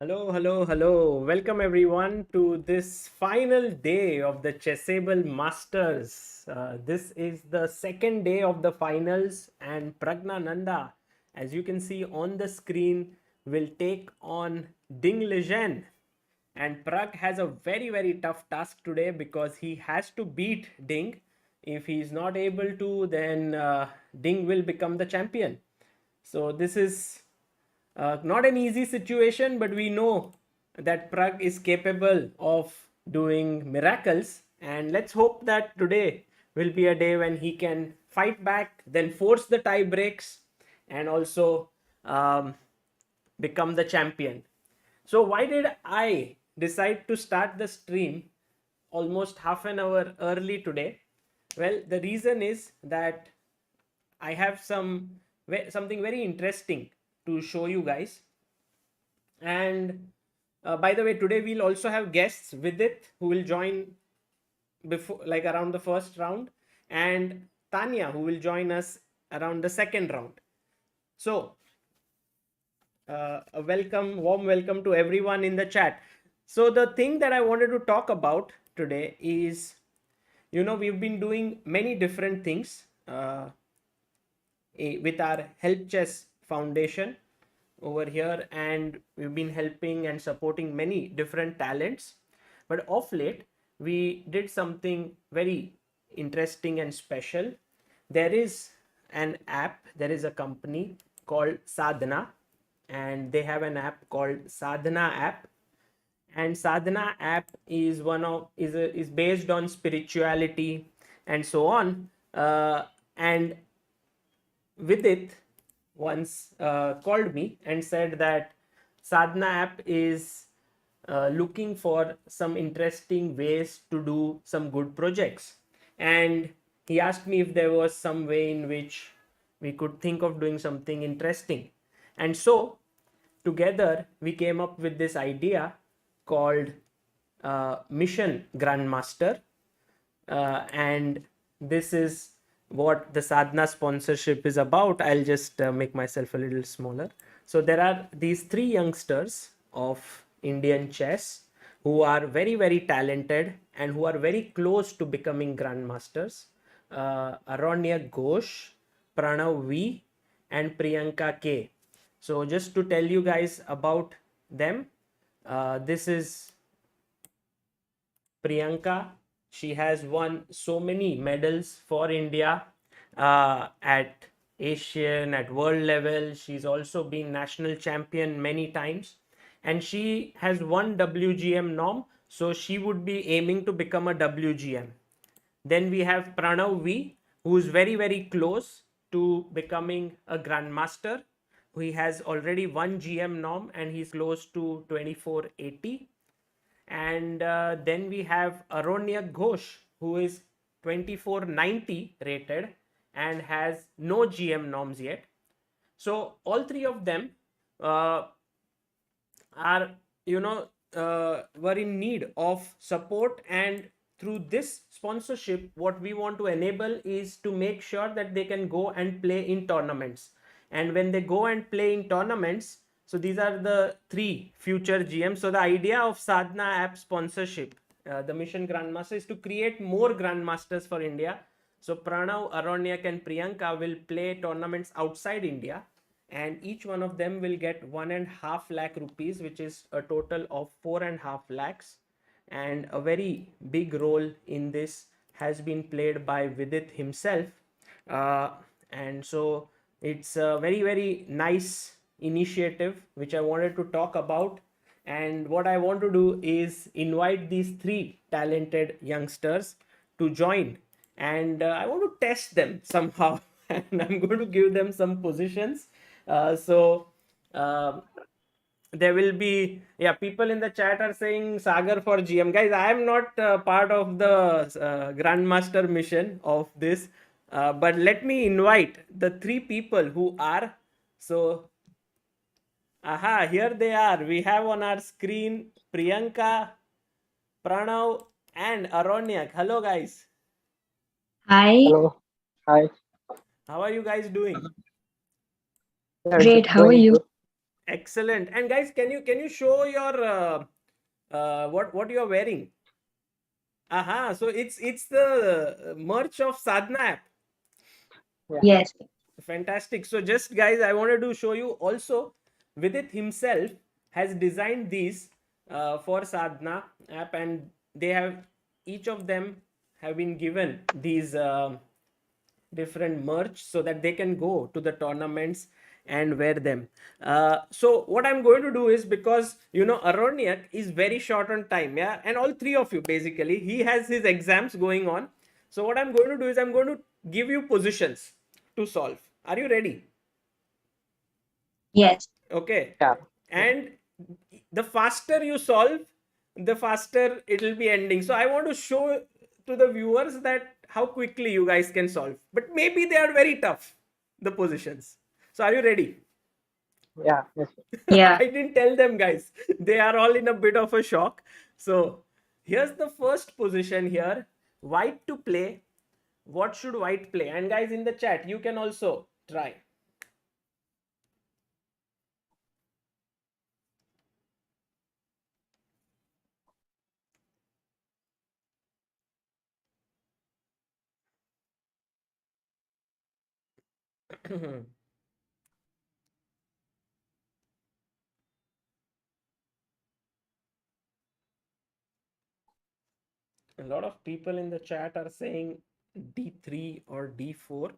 Hello, hello, hello. Welcome everyone to this final day of the Chessable Masters. This is the second day of the finals, and Praggnanandhaa, as you can see on the screen, will take on Ding Lijen. And Pragg has a very tough task today because he has to beat Ding. If he is not able to, then Ding will become the champion. So this is not an easy situation, but we know that Pragg is capable of doing miracles. And let's hope that today will be a day when he can fight back, then force the tie breaks, and also become the champion. So, why did I decide to start the stream almost half an hour early today? Well, the reason is that I have something very interesting to show you guys. And by the way, today we'll also have guests, Vidit, who will join before, like around the first round, and Tania, who will join us around the second round. So, a warm welcome to everyone in the chat. So, the thing that I wanted to talk about today is, we've been doing many different things with our Help Chess Foundation over here, and we've been helping and supporting many different talents. But of late, we did something very interesting and special. There is an app, there is a company called Sadhana, and they have an app called Sadhana app. And Sadhana app is is based on spirituality and so on. And Vidit once called me and said that Sadhana app is looking for some interesting ways to do some good projects. And he asked me if there was some way in which we could think of doing something interesting. And so, together, we came up with this idea called Mission Grandmaster. And this is what the Sadhana sponsorship is about. I'll just make myself a little smaller. So there are these three youngsters of Indian chess who are very talented and who are very close to becoming grandmasters. Aranya Ghosh, Pranav V, and Priyanka K. So just to tell you guys about them, this is Priyanka. She has won so many medals for India at Asian, at world level. She's also been national champion many times. And she has won WGM norm. So she would be aiming to become a WGM. Then we have Pranav V, who is very close to becoming a grandmaster. He has already won GM norm and he's close to 2480. And then we have Aranya Ghosh, who is 2490 rated and has no GM norms yet. So all three of them are, were in need of support, and through this sponsorship, what we want to enable is to make sure that they can go and play in tournaments. And when they go and play in tournaments, so these are the three future GMs. So the idea of Sadhana app sponsorship, the Mission Grandmaster, is to create more Grandmasters for India. So Pranav, Aranyak and Priyanka will play tournaments outside India, and each one of them will get 1.5 lakh rupees, which is a total of 4.5 lakhs. And a very big role in this has been played by Vidit himself. And so it's a very nice initiative which I wanted to talk about. And what I want to do is invite these three talented youngsters to join, and I want to test them somehow and I'm going to give them some positions. So there will be, people in the chat are saying Sagar for GM. Guys, I am not part of the grandmaster mission of this, but let me invite the three people who are. So here they are. We have on our screen Priyanka, Pranav and Aranyak. Hello guys. Hi. Hello. Hi. How are you guys doing? Great. How are you? Good. Excellent. And guys, can you show your what you are wearing? Aha, so it's the merch of Sadhana app. Yeah. Yes. Fantastic. So just guys, I wanted to show you also Vidit himself has designed these for Sadhana app, and they have, each of them have been given these different merch so that they can go to the tournaments and wear them. So what I'm going to do is, because Aronyak is very short on time, yeah, and all three of you basically, he has his exams going on. So what I'm going to do is I'm going to give you positions to solve. Are you ready? Yes. Okay. Yeah. And the faster you solve, the faster it will be ending. So I want to show to the viewers that how quickly you guys can solve, but maybe they are very tough, the positions. So are you ready? Yeah. Yes. Yeah. I didn't tell them, guys. They are all in a bit of a shock. So here's the first position here. White to play. What should white play? And guys, in the chat, you can also try. A lot of people in the chat are saying d3 or d4.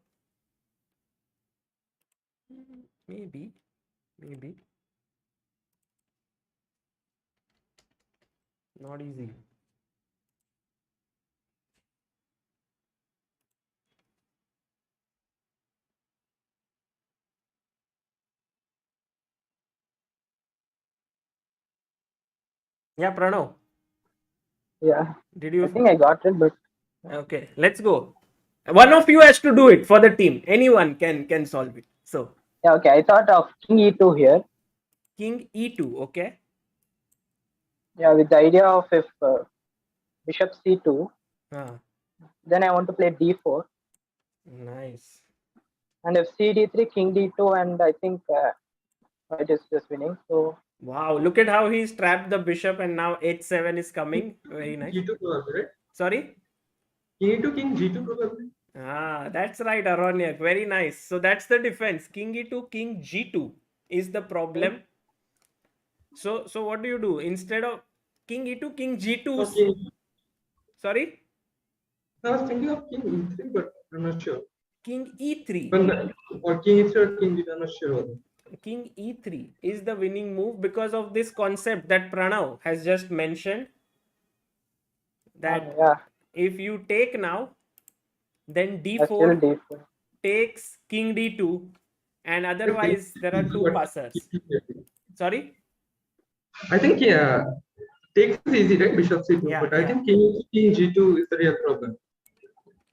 Maybe, maybe. Not easy. Yeah, Pranav. Yeah. Did I you? think I got it, but Okay, let's go. One of you has to do it for the team. Anyone can solve it. So yeah. Okay. I thought of King E2 here. King e2. Okay. Yeah, with the idea of if Bishop C2, Ah, then I want to play D4, nice. and if C D3, King D2, and I think White is just winning. So Wow, look at how he's trapped the bishop, and now h7 is coming. Very nice. G2 probably, right? Sorry. King to king G2 probably. Ah, that's right, Aronyak. Very nice. So that's the defense. King e2, king g2 is the problem. So what do you do instead of king e2, king g2? Okay. Sorry, I was thinking of king E3, but I'm not sure. king e3. Or king E3 or king D3, I'm not sure. King e3 is the winning move because of this concept that Pranav has just mentioned. That yeah, if you take now, then still d4 D4. takes king d2, and otherwise there are two passers. Sorry. I think takes is easy, right? Bishop C2, Yeah, but I yeah. think king G2 is the real problem.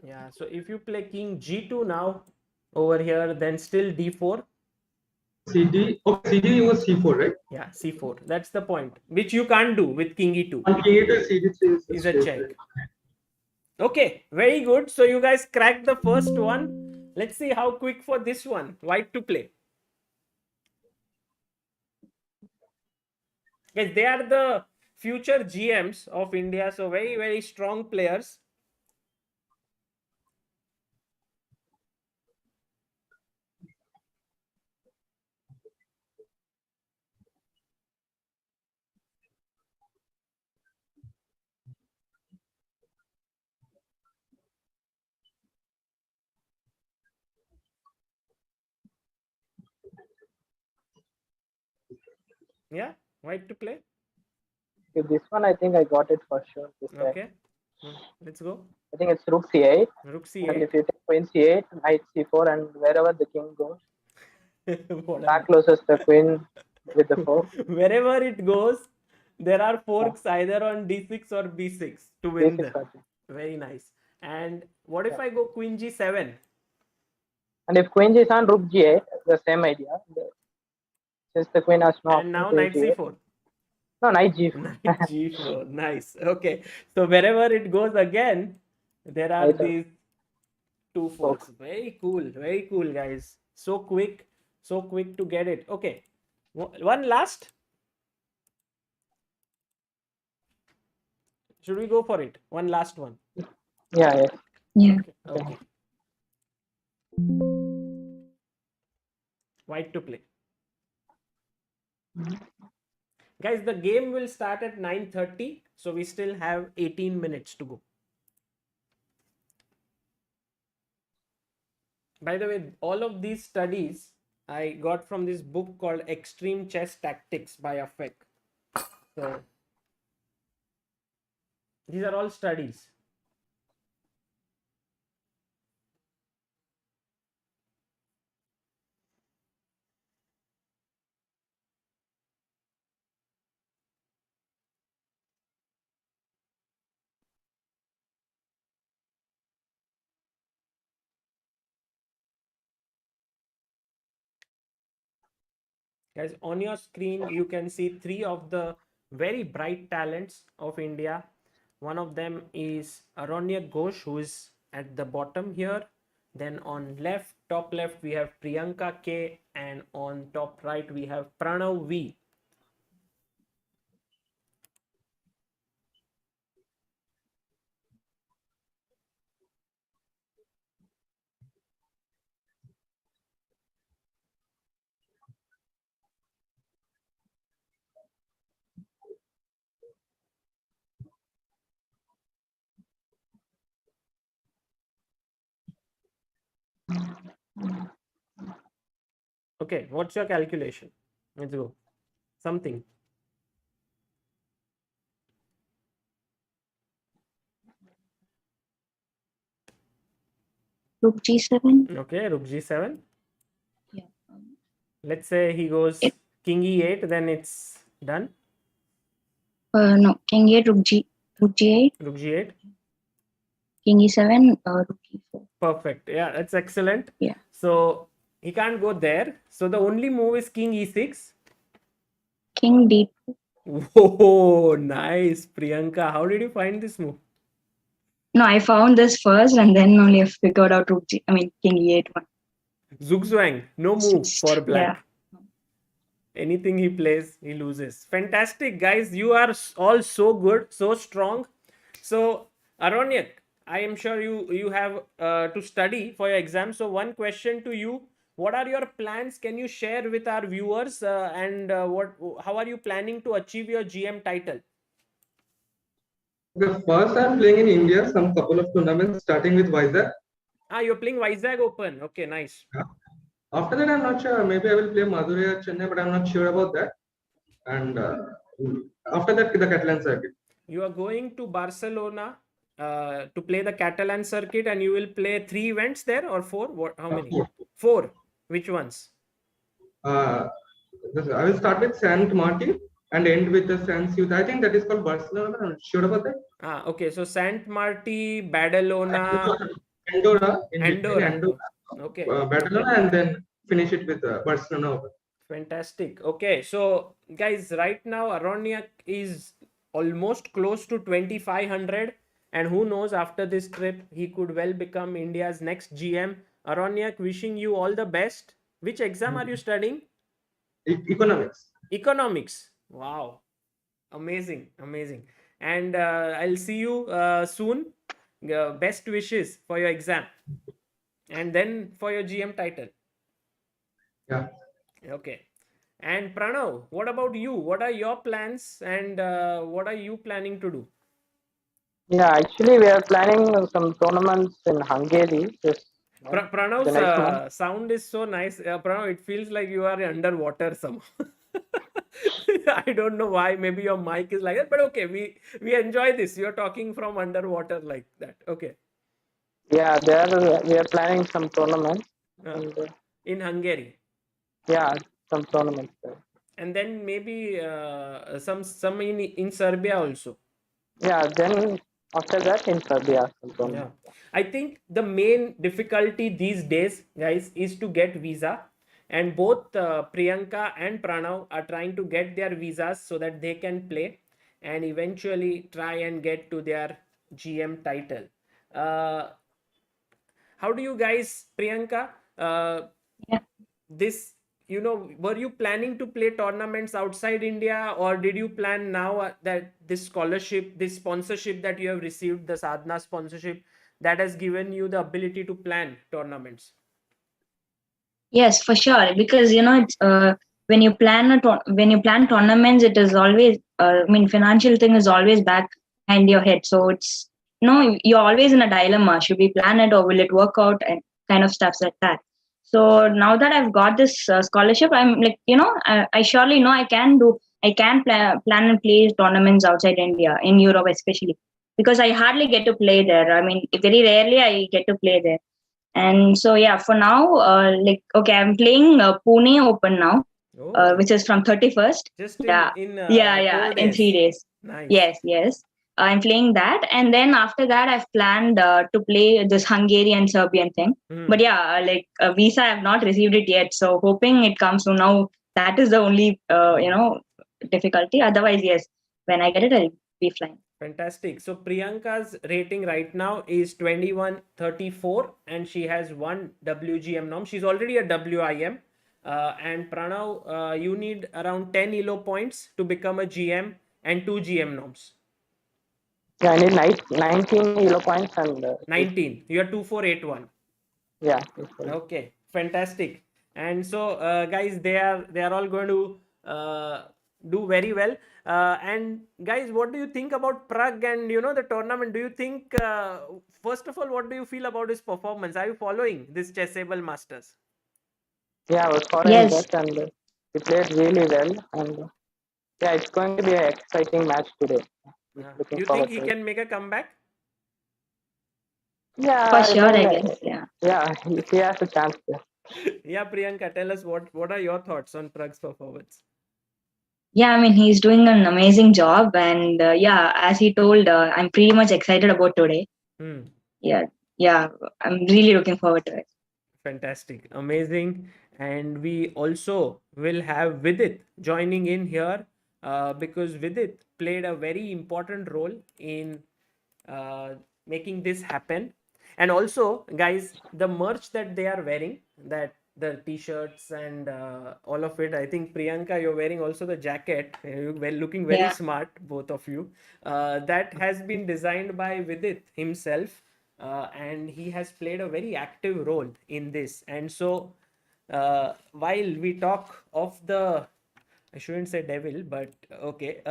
Yeah, so if you play king g2 now over here, then still d4. CD, okay, CD was C4, right? Yeah, c4. That's the point, which you can't do with king e2. On king E2, CD3 Is a check. Okay, very good. So you guys cracked the first one. Let's see how quick for this one. White to play. Yes, they are the future GMs of India. So very, very strong players. Yeah, white to play. Okay, this one I think I got it for sure. Okay, let's go. I think it's Rook C8. Rook And c8. if you take Queen C8, Knight C4, and wherever the king goes, back closes the queen with the fork. Wherever it goes, there are forks either on d6 or b6 to win D6 them. also. Very nice. And what if I go queen g7? And if queen is on Rook G8, the same idea. Since the queen has no And option, now queen knight G8. c4. No, Knight G4. Knight g4. Nice. Okay. So wherever it goes again, there are Right. these two forks. Very cool. Very cool, guys. So quick to get it. Okay. One last. Should we go for it? One last one. Yeah, yes. Yeah. Okay. White to play. Guys, the game will start at 9:30, so we still have 18 minutes to go. By the way, all of these studies I got from this book called Extreme Chess Tactics by Afek. So these are all studies. Guys, on your screen, you can see three of the very bright talents of India. One of them is Aranya Ghosh, who is at the bottom here. Then on left, top left, we have Priyanka K. And on top right, we have Pranav V. Okay, what's your calculation? Let's go. Something. Rook G7. Okay, Rook G7. Yeah. Let's say he goes It- King E8, then it's done. No, King 8, Rook G8, Rook G8. King E7, Rook E4. Perfect. Yeah, that's excellent. Yeah. So he can't go there. So the only move is King E6. King D2. Whoa, nice, Priyanka. How did you find this move? No, I found this first and then only I figured out King E8 one. Zugzwang, no move for black. Yeah. Anything he plays, he loses. Fantastic, guys. You are all so good, so strong. So, Aronyak, I am sure you have to study for your exam. So, one question to you: what are your plans? Can you share with our viewers and how are you planning to achieve your GM title? The first I'm playing in India, some couple of tournaments starting with Vizag. You're playing Vizag Open. Okay, nice. Yeah. After that, I'm not sure. Maybe I will play Madurai or Chennai, but I'm not sure about that. And after that, the Catalan circuit. You are going to Barcelona to play the Catalan circuit, and you will play 3 events there or 4? What? How many? Four. 4. Which ones? I will start with Sant Martin and end with the Sant Youth. I think that is called Barcelona. I'm not sure about that. Okay. So Sant Marti, Badalona, Andorra. Andorra. Andorra. Okay. Barcelona, and then finish it with Barcelona Open. Fantastic. Okay. So, guys, right now, Aronyak is almost close to 2,500. And who knows, after this trip, he could well become India's next GM. Aronyak, wishing you all the best. Which exam are you studying? Economics. Economics. Wow. Amazing. Amazing. And I'll see you soon. Best wishes for your exam. And then for your GM title. Yeah. Okay. And Pranav, what about you? What are your plans and what are you planning to do? Yeah, actually, we are planning some tournaments in Hungary this Pranav's the next month. sound is so nice. Pranav, it feels like you are underwater somehow. I don't know why. Maybe your mic is like that, but okay, we enjoy this. You're talking from underwater like that. Okay. Yeah, there we are planning some tournaments. And, In Hungary. yeah, some tournaments there. And then maybe some in Serbia also. Yeah, then after that in Serbia. Some Yeah. tournaments. I think the main difficulty these days, guys, is to get visa. And both Priyanka and Pranav are trying to get their visas so that they can play and eventually try and get to their GM title. How do you guys, Priyanka, Yeah. this were you planning to play tournaments outside India, or did you plan now that this scholarship, this sponsorship that you have received, the Sadhana sponsorship, that has given you the ability to plan tournaments? Yes, for sure. Because it's when you plan tournaments, it is always financial thing is always back behind your head. So it's you're always in a dilemma. Should we plan it or will it work out, and kind of stuff like that. So now that I've got this scholarship, I'm like I surely know I can plan and play tournaments outside India, in Europe especially, because I hardly get to play there. I mean, very rarely I get to play there. And so yeah, for now, I'm playing Pune Open now, which is from 31st. Just in 4 days. 3 days. Nice. Yes. I'm playing that, and then after that, I've planned to play this Hungarian Serbian thing. But yeah, a visa, I've not received it yet, so hoping it comes soon. Now that is the only difficulty. Otherwise, yes, when I get it, I'll be fine. Fantastic. So Priyanka's rating right now is 2134, and she has 1 WGM norm. She's already a WIM. And Pranav, you need around 10 ELO points to become a GM and 2 GM norms. Yeah, I need 19 ELO points and 19. You are 2481. Yeah. Okay, fantastic. And so guys, they are all going to do very well. And guys, what do you think about Pragg and the tournament? Do you think first of all, what do you feel about his performance? Are you following this Chessable Masters? Yeah, I was following that, and he played really well, and yeah, it's going to be an exciting match today. Do you think he can make a comeback? Yeah, for sure, I guess. Yeah, he has a chance there. Yeah, Priyanka, tell us what are your thoughts on Pragg's performance? Yeah, I mean, he's doing an amazing job, and as he told, I'm pretty much excited about today. Yeah, I'm really looking forward to it. Fantastic, amazing. And we also will have Vidit joining in here because Vidit played a very important role in making this happen. And also, guys, the merch that they are wearing, that the t-shirts and all of it, I think Priyanka, you're wearing also the jacket. You're looking very smart, both of you. That has been designed by Vidit himself, and he has played a very active role in this. And so while we talk of the, I shouldn't say devil, but okay,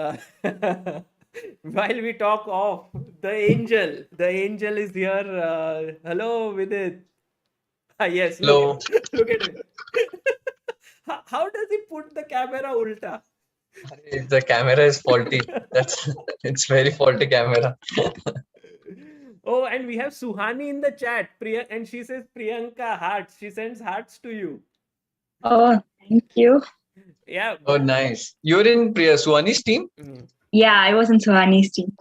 while we talk of the angel is here. Hello, Vidit. Yes. Hello. Look at him. How does he put the camera ulta? The camera is faulty. It's very faulty camera. Oh, and we have Suhani in the chat. And she says Priyanka hearts. She sends hearts to you. Oh, thank you. Yeah. Oh, nice. You're in Suhani's team? Yeah, I was in Suhani's team.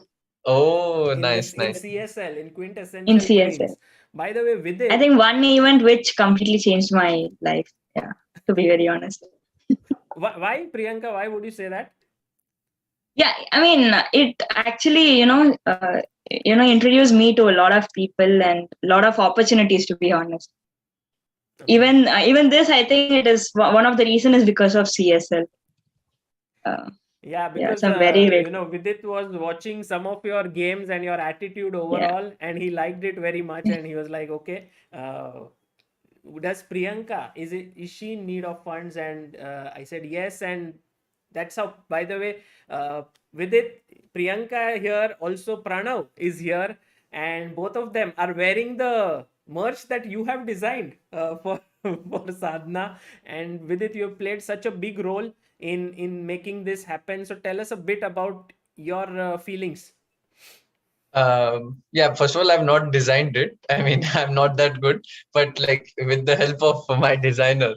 Oh, nice. In CSL, in Quintessential in CSL. Queens. By the way, Vidit, I think one event which completely changed my life. Yeah, to be very honest. Why, Priyanka? Why would you say that? Yeah, I mean, it actually, introduced me to a lot of people and a lot of opportunities, to be honest. Okay. Even this, I think it is one of the reasons is because of CSL. Yeah, because Vidit was watching some of your games and your attitude overall, and he liked it very much, and he was like, okay, does Priyanka, is she in need of funds? And I said yes, and that's how, by the way, Vidit, Priyanka here, also Pranav is here, and both of them are wearing the merch that you have designed for Sadhana. And Vidit, you have played such a big role in making this happen. So tell us a bit about your feelings. Yeah, first of all, I've not designed it. I mean, I'm not that good, but like with the help of my designer,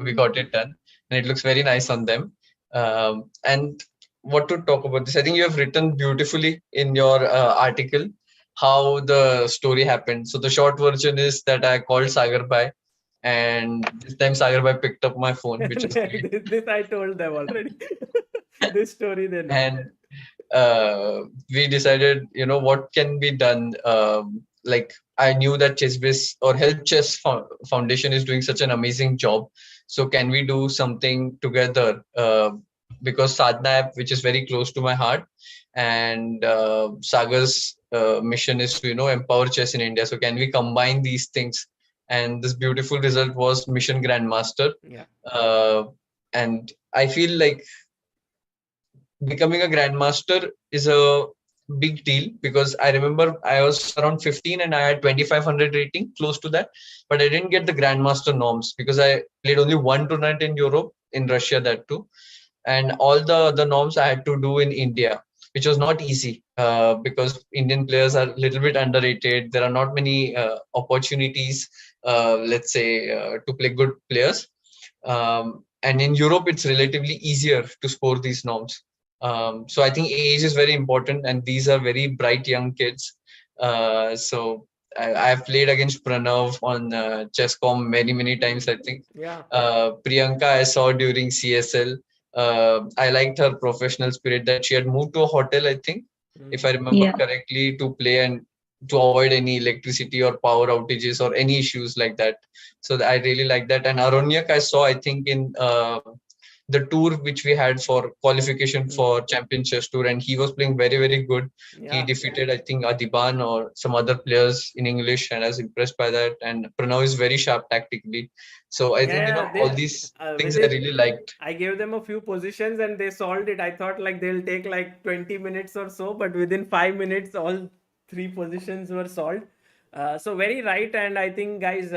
we got it done, and it looks very nice on them. And what to talk about this? I think you have written beautifully in your article how the story happened. So the short version is that I called Sagar Bhai, and this time Sagar Bhai picked up my phone, which is great. This I told them already. This story they know. And we decided, what can be done. Like I knew that ChessBase or Help Chess Foundation is doing such an amazing job So can we do something together? Because Sadhana app, which is very close to my heart, and Sagar's mission is to empower chess in India. So can we combine these things? And this beautiful result was Mission Grandmaster. Yeah. And I feel like becoming a grandmaster is a big deal, because I remember I was around 15 and I had 2500 rating, close to that, but I didn't get the grandmaster norms because I played only one tournament in Europe, in Russia, that too, and all the norms I had to do in India, which was not easy, because Indian players are a little bit underrated. There are not many opportunities, let's say, to play good players, and in Europe it's relatively easier to score these norms. So I think age is very important, and these are very bright young kids. So I've played against Pranav on Chesscom many times, I think. Yeah. Priyanka I saw during CSL. I liked her professional spirit, that she had moved to a hotel, I think, if I remember correctly, to play and to avoid any electricity or power outages or any issues like that. So I really like that. And Aronyak I saw, I think, in the tour which we had for qualification for Champion Chess Tour, and he was playing very good. He defeated, I think, Adiban or some other players in English, and I was impressed by that. And Pranav is very sharp tactically. So I think all these things I really liked. I gave them a few positions and they solved it. I thought like they'll take like 20 minutes or so, but within 5 minutes all 3 positions were solved. So very right, and I think, guys,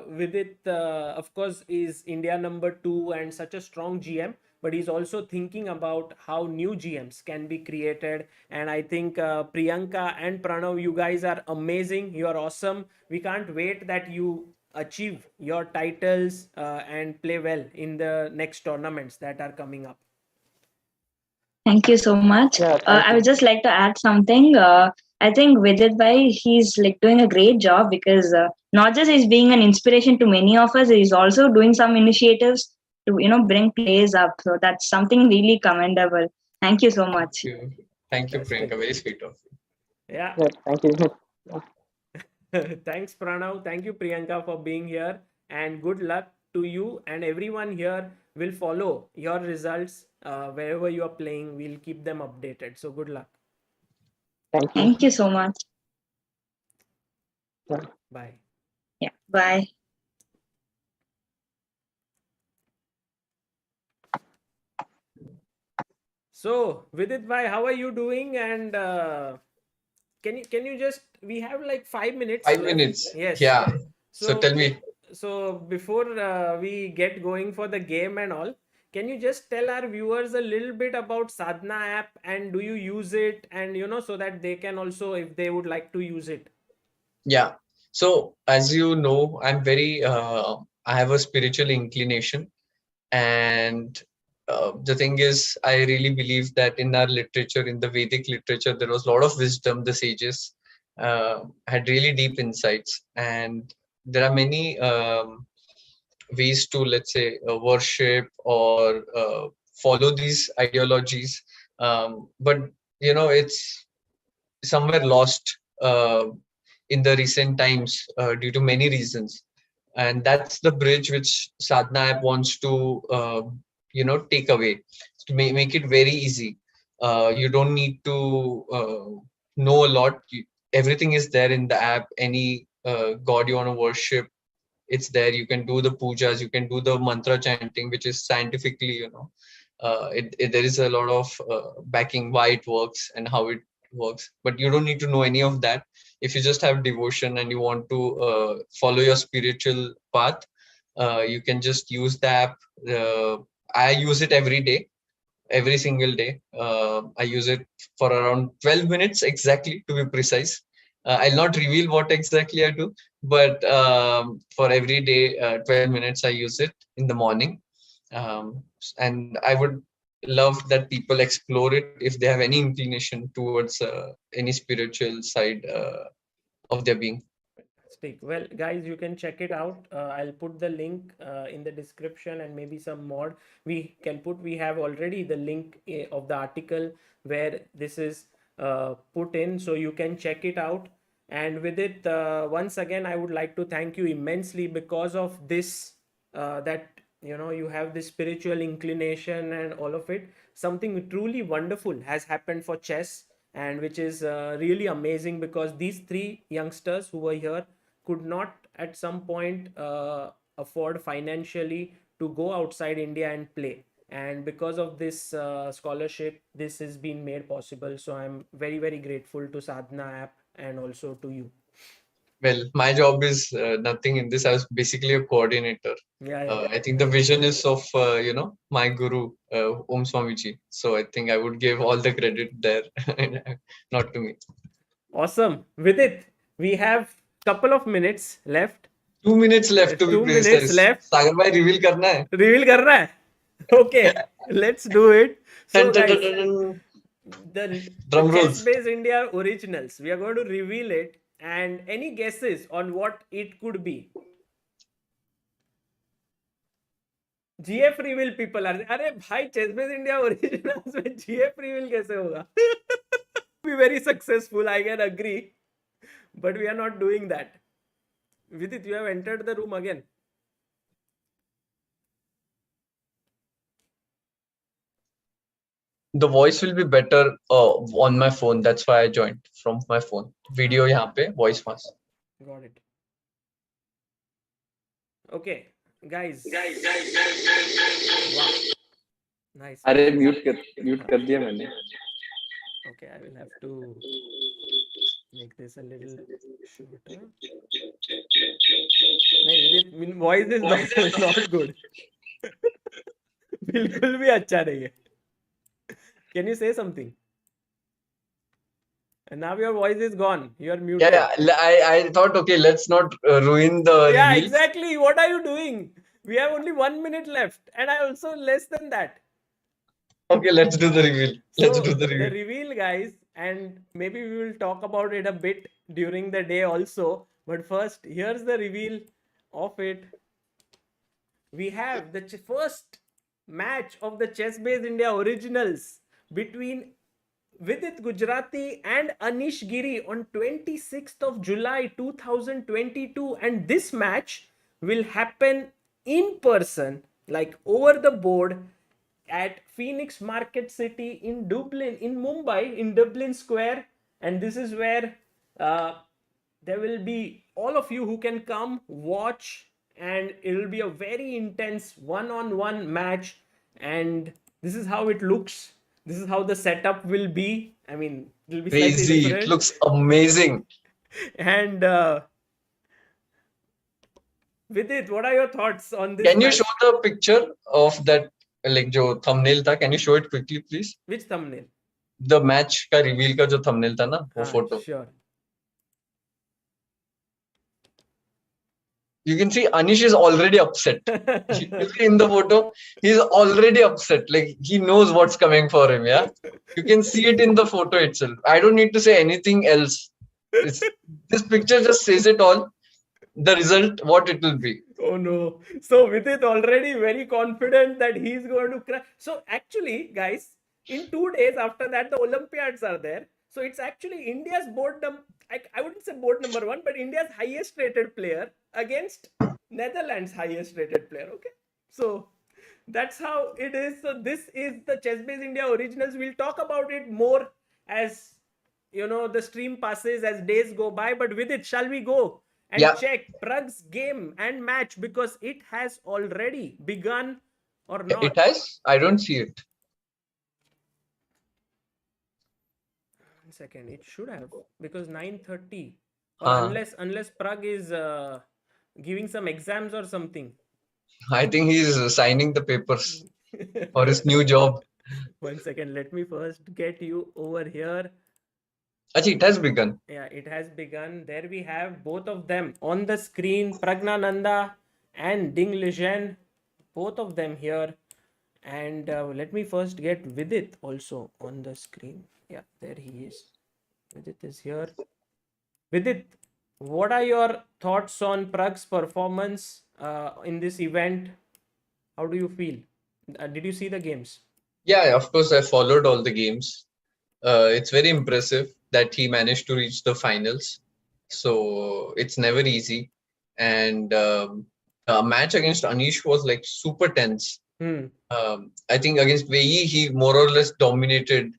Vidit, of course, is India #2 and such a strong GM, but he's also thinking about how new GMs can be created. And I think Priyanka and Pranav, you guys are amazing. You are awesome. We can't wait that you achieve your titles and play well in the next tournaments that are coming up. Thank you so much. I would just like to add something. I think Vidit Bhai, he's like doing a great job, because not just he's being an inspiration to many of us, he's also doing some initiatives to bring players up. So that's something really commendable. Thank you so much. Thank you, Priyanka. Very sweet of you. Yeah. Thank you. Thanks, Pranav. Thank you, Priyanka, for being here, and good luck to you and everyone here. Will follow your results wherever you are playing. We'll keep them updated. So good luck. Thank you so much. Bye. Yeah. Bye. So Vidit bhai, how are you doing? And can you just, we have like 5 minutes. 5 minutes. Yes. Yeah. So tell me. So before we get going for the game and all, can you just tell our viewers a little bit about Sadhana app, and do you use it, and so that they can also, if they would like to use it? Yeah. So as you know, I'm very I have a spiritual inclination, and the thing is, I really believe that in our literature, in the Vedic literature, there was a lot of wisdom. The sages had really deep insights, and there are many ways to, let's say, worship or follow these ideologies, but it's somewhere lost in the recent times due to many reasons, and that's the bridge which Sadhana app wants to take away, to make it very easy. You don't need to know a lot. Everything is there in the app. Any god you want to worship, it's there. You can do the pujas, you can do the mantra chanting, which is scientifically, there is a lot of backing why it works and how it works, but you don't need to know any of that. If you just have devotion and you want to follow your spiritual path, you can just use the app. I use it every single day. I use it for around 12 minutes exactly, to be precise. I'll not reveal what exactly I do, but for every day, 12 minutes I use it in the morning. And I would love that people explore it if they have any inclination towards any spiritual side of their being. Well, guys, you can check it out. I'll put the link in the description, and maybe some more we can put. We have already the link of the article where this is put in, so you can check it out. And with it, once again, I would like to thank you immensely, because of this that you have this spiritual inclination and all of it. Something truly wonderful has happened for chess, and which is really amazing, because these three youngsters who were here could not at some point afford financially to go outside India and play. And because of this scholarship, this has been made possible. So I'm very, very grateful to Sadhana app and also to you. Well, my job is nothing in this. I was basically a coordinator. Yeah. I think the vision is of my guru, Om Swamiji. So I think I would give all the credit there, not to me. Awesome. Vidit, we have couple of minutes left. 2 minutes left to be 2 minutes precise. left. Sagar bhai reveal karna hai. Reveal kar raha hai? Okay, let's do it. So Dun, dun, guys, dun, dun, dun. the Drum rolls. ChessBase India originals, we are going to reveal it, and any guesses on what it could be? GF reveal people are, अरे भाई ChessBase India originals में GF reveal कैसे होगा? Be very successful, I can agree, but we are not doing that. Vidit, you have entered the room again. The voice will be better on my phone. That's why I joined from my phone. Video यहाँ पे, voice mas. Got it. Okay, guys. Wow. Nice. अरे mute कर दिया मैंने. Okay, I will have to make this a little shorter. नहीं, voice is not good. बिल्कुल भी अच्छा नहीं है. Can you say something? And now your voice is gone. You are muted. Yeah. I thought, okay, let's not ruin the Yeah, reveal. exactly. What are you doing? We have only 1 minute left, and I also less than that. Okay, let's do the reveal. Let's do the reveal. The reveal, guys, and maybe we will talk about it a bit during the day also. But first, here's the reveal of it. We have the first match of the ChessBase India originals between Vidit Gujrathi and Anish Giri on 26th of July 2022, and this match will happen in person, like over the board, at Phoenix Market City in Dublin, in Mumbai, in Dublin Square. And this is where there will be all of you who can come watch, and it will be a very intense one-on-one match. And this is how it looks. This is how the setup will be. I mean, it will be crazy. Different. It looks amazing. And Vidit, what are your thoughts on this? Can you show the picture of that, like जो thumbnail था? Can you show it quickly, please? Which thumbnail? The match का reveal का जो thumbnail था ना, वो photo. Sure. You can see Anish is already upset. You see in the photo, he's already upset. Like he knows what's coming for him. Yeah, you can see it in the photo itself. I don't need to say anything else. This picture just says it all. The result, what it will be. Oh no! So Vidit already very confident that he's going to crack. So actually, guys, in 2 days after that, the Olympiads are there. So it's actually India's I wouldn't say board number 1, but India's highest rated player against Netherlands' highest rated player. Okay, so that's how it is. So this is the ChessBase India originals. We'll talk about it more as the stream passes, as days go by. But with it, shall we go and check Pragg's game and match, because it has already begun or not? It has? I don't see it. Second, it should have, because 9:30, unless Pragg is giving some exams or something. I think he's signing the papers for his new job. 1 second, let me first get you over here. Actually, it has begun. Yeah, it has begun. There we have both of them on the screen, Praggnanandhaa and Ding Lijian, both of them here. And let me first get Vidit also on the screen. Yeah, there he is. Vidit is here. Vidit, what are your thoughts on Pragg's performance in this event? How do you feel? Did you see the games? Yeah, of course, I followed all the games. It's very impressive that he managed to reach the finals. So it's never easy. And match against Anish was like super tense. Hmm. I think against Wei, he more or less dominated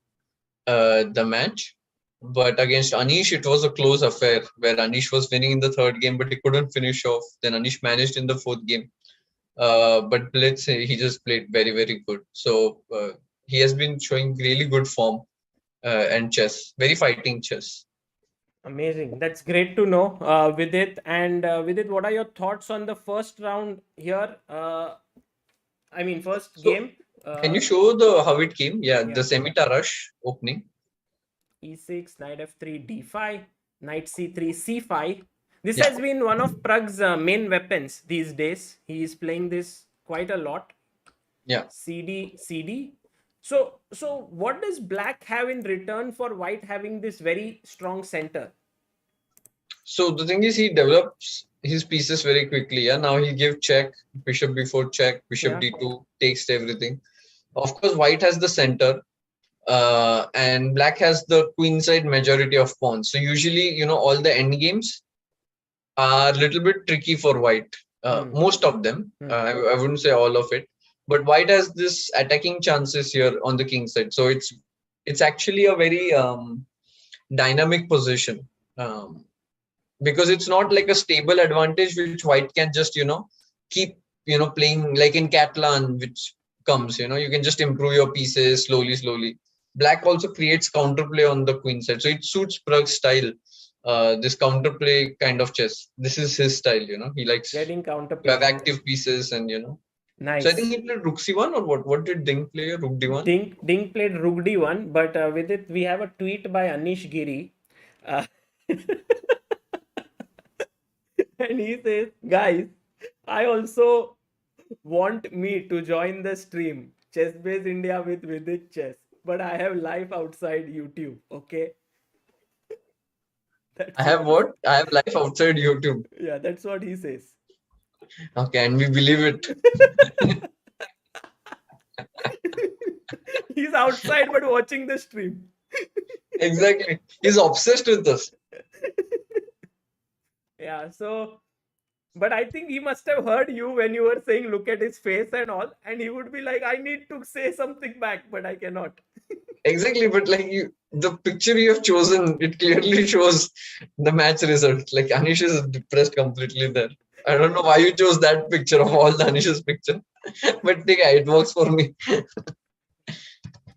the match. But against Anish, it was a close affair where Anish was winning in the third game, but he couldn't finish off. Then Anish managed in the fourth game. But let's say he just played very, very good. So he has been showing really good form and chess, very fighting chess. Amazing. That's great to know, Vidit. And Vidit, what are your thoughts on the first round here? First So, game. Can you show how it came? Yeah, Yeah. the Semitarash opening. E6, knight f3, d5, knight c3, c5. This Yeah. has been one of Pragg's main weapons these days. He is playing this quite a lot. Yeah. CD, CD. So what does black have in return for white having this very strong center? So the thing is, he develops his pieces very quickly. Yeah. Now he give check, bishop b4 check, bishop Yeah. d2, takes everything. Of course, white has the center. And black has the queenside majority of pawns. So usually, all the end games are a little bit tricky for white. Most of them. I wouldn't say all of it. But white has this attacking chances here on the king side. So it's actually a very dynamic position. Because it's not like a stable advantage which white can just, keep, playing like in Catalan, which comes, you can just improve your pieces slowly. Black also creates counterplay on the queen side. So it suits Pragg's style, this counterplay kind of chess. This is his style, he likes Getting to counterplay. have active pieces and, Nice. So I think he played Rook C1 or what? What did Ding play? Rook D1? Ding played Rook D1, but with it, we have a tweet by Anish Giri. And he says, guys, I also want me to join the stream ChessBase India with Vidit Chess, but I have life outside YouTube. Okay. I have what? I have life outside YouTube. Yeah, that's what he says. Okay, and we believe it. He's outside but watching the stream. Exactly. He's obsessed with us. Yeah, so, but I think he must have heard you when you were saying, look at his face and all, and he would be like, I need to say something back, but I cannot. Exactly, but like the picture you have chosen, it clearly shows the match result. Like Anish is depressed completely there. I don't know why you chose that picture of all the Anish's picture, but yeah, it works for me.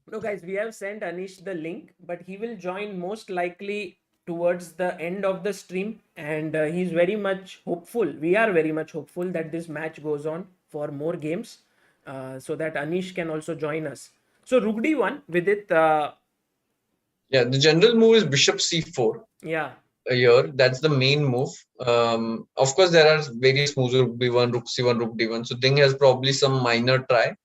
No, guys, we have sent Anish the link, but he will join most likely towards the end of the stream, and he's very much hopeful. We are very much hopeful that this match goes on for more games, so that Anish can also join us. So Rook D1 with it. Yeah, the general move is Bishop C4. Yeah. Here, that's the main move. Of course, there are various moves: Rook B1, Rook C1, Rook D1. So Ding has probably some minor try.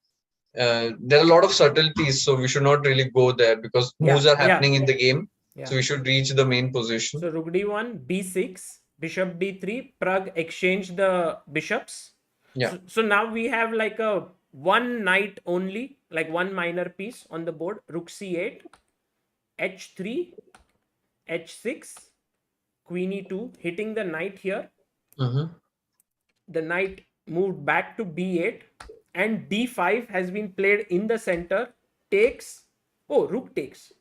There are a lot of subtleties, so we should not really go there because moves are happening in the game. Yeah. So we should reach the main position. So Rook D1, B6, Bishop D3, Pragg exchange the bishops. Yeah. So now we have like a one knight only, like one minor piece on the board. Rook C8, H3, H6, Queen E2, hitting the knight here. The knight moved back to B8, and D5 has been played in the center. Takes. Oh, Rook takes.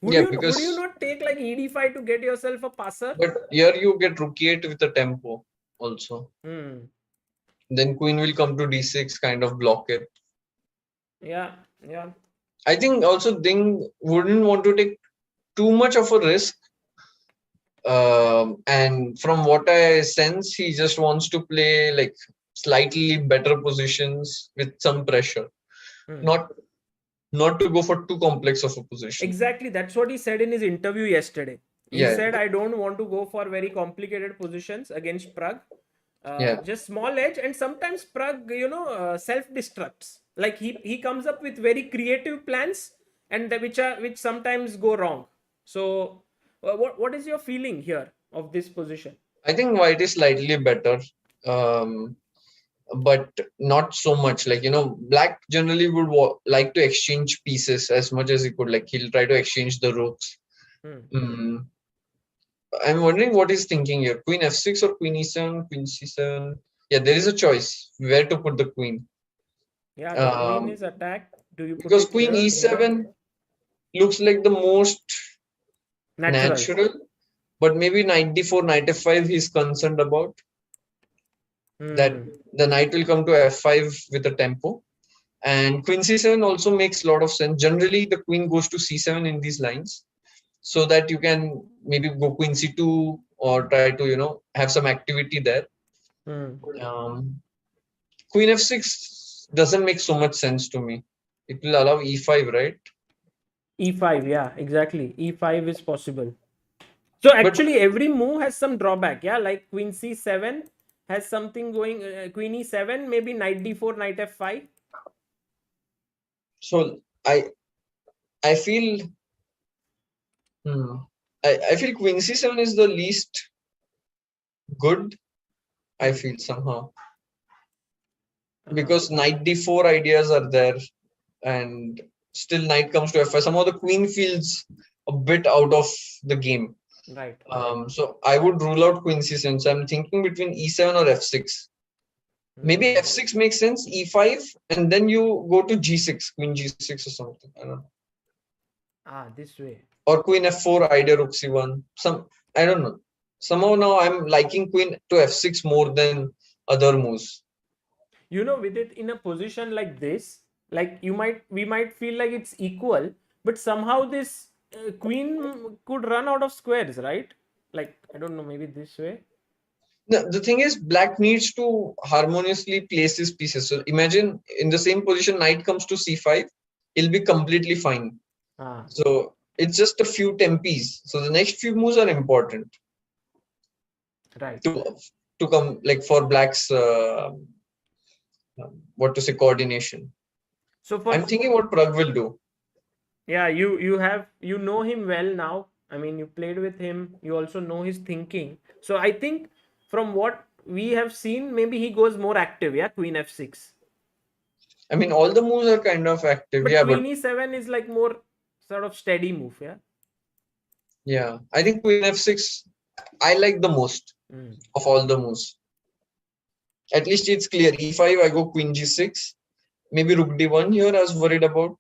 Would you not take like ED5 to get yourself a passer? But here you get Rook E8 with a tempo also. Then Queen will come to D6, kind of block it. Yeah. I think also Ding wouldn't want to take too much of a risk. And from what I sense, he just wants to play like slightly better positions with some pressure. Not to go for too complex of a position. Exactly. That's what he said in his interview yesterday. He said, I don't want to go for very complicated positions against Pragg. Just small edge, and sometimes Pragg, self-destructs. Like he comes up with very creative plans, and which sometimes go wrong. So what is your feeling here of this position? I think white is slightly better. But not so much. Like, black generally would like to exchange pieces as much as he could. Like, he'll try to exchange the rooks. I'm wondering what he's thinking here. Queen F6 or Queen E7, Queen C7. Yeah, there is a choice where to put the queen. Yeah, the queen is attacked. Do you put Because it queen here? e7 looks like the most Natural. natural, but maybe knight d4, knight f5 he's concerned about. That the knight will come to f5 with a tempo. And queen c7 also makes a lot of sense. Generally, the queen goes to c7 in these lines, so that you can maybe go queen c2 or try to, have some activity there. Queen f6 doesn't make so much sense to me. It will allow e5, right? E5, yeah, exactly. E5 is possible. So actually, every move has some drawback. Yeah, like queen c7 has something going. Queen e7, maybe knight d4, knight f5. So I feel I feel queen c7 is the least good. I feel somehow, because knight d4 ideas are there, and still knight comes to f5. Somehow the queen feels a bit out of the game. Right. So I would rule out queen c7. So I'm thinking between e7 or f6. Maybe f6 makes sense, e5, and then you go to g6, queen g6 or something. I don't know. This way. Or queen f4, idea rook c1. I don't know. Somehow now I'm liking queen to f6 more than other moves. With it in a position like this, like we might feel like it's equal, but somehow this queen could run out of squares, right? Like, I don't know, maybe this way. The thing is, black needs to harmoniously place his pieces. So imagine in the same position, knight comes to c5, he'll be completely fine. So it's just a few tempes. So the next few moves are important. Right. To come, like, for black's coordination. So I'm thinking what Pragg will do. Yeah, you know him well now. I mean, you played with him. You also know his thinking. So I think from what we have seen, maybe he goes more active. Yeah, queen f6. I mean, all the moves are kind of active. But queen e7 is like more sort of steady move. Yeah. Yeah, I think queen f6 I like the most of all the moves. At least it's clear. e5, I go queen g6. Maybe rook d1 here I was worried about.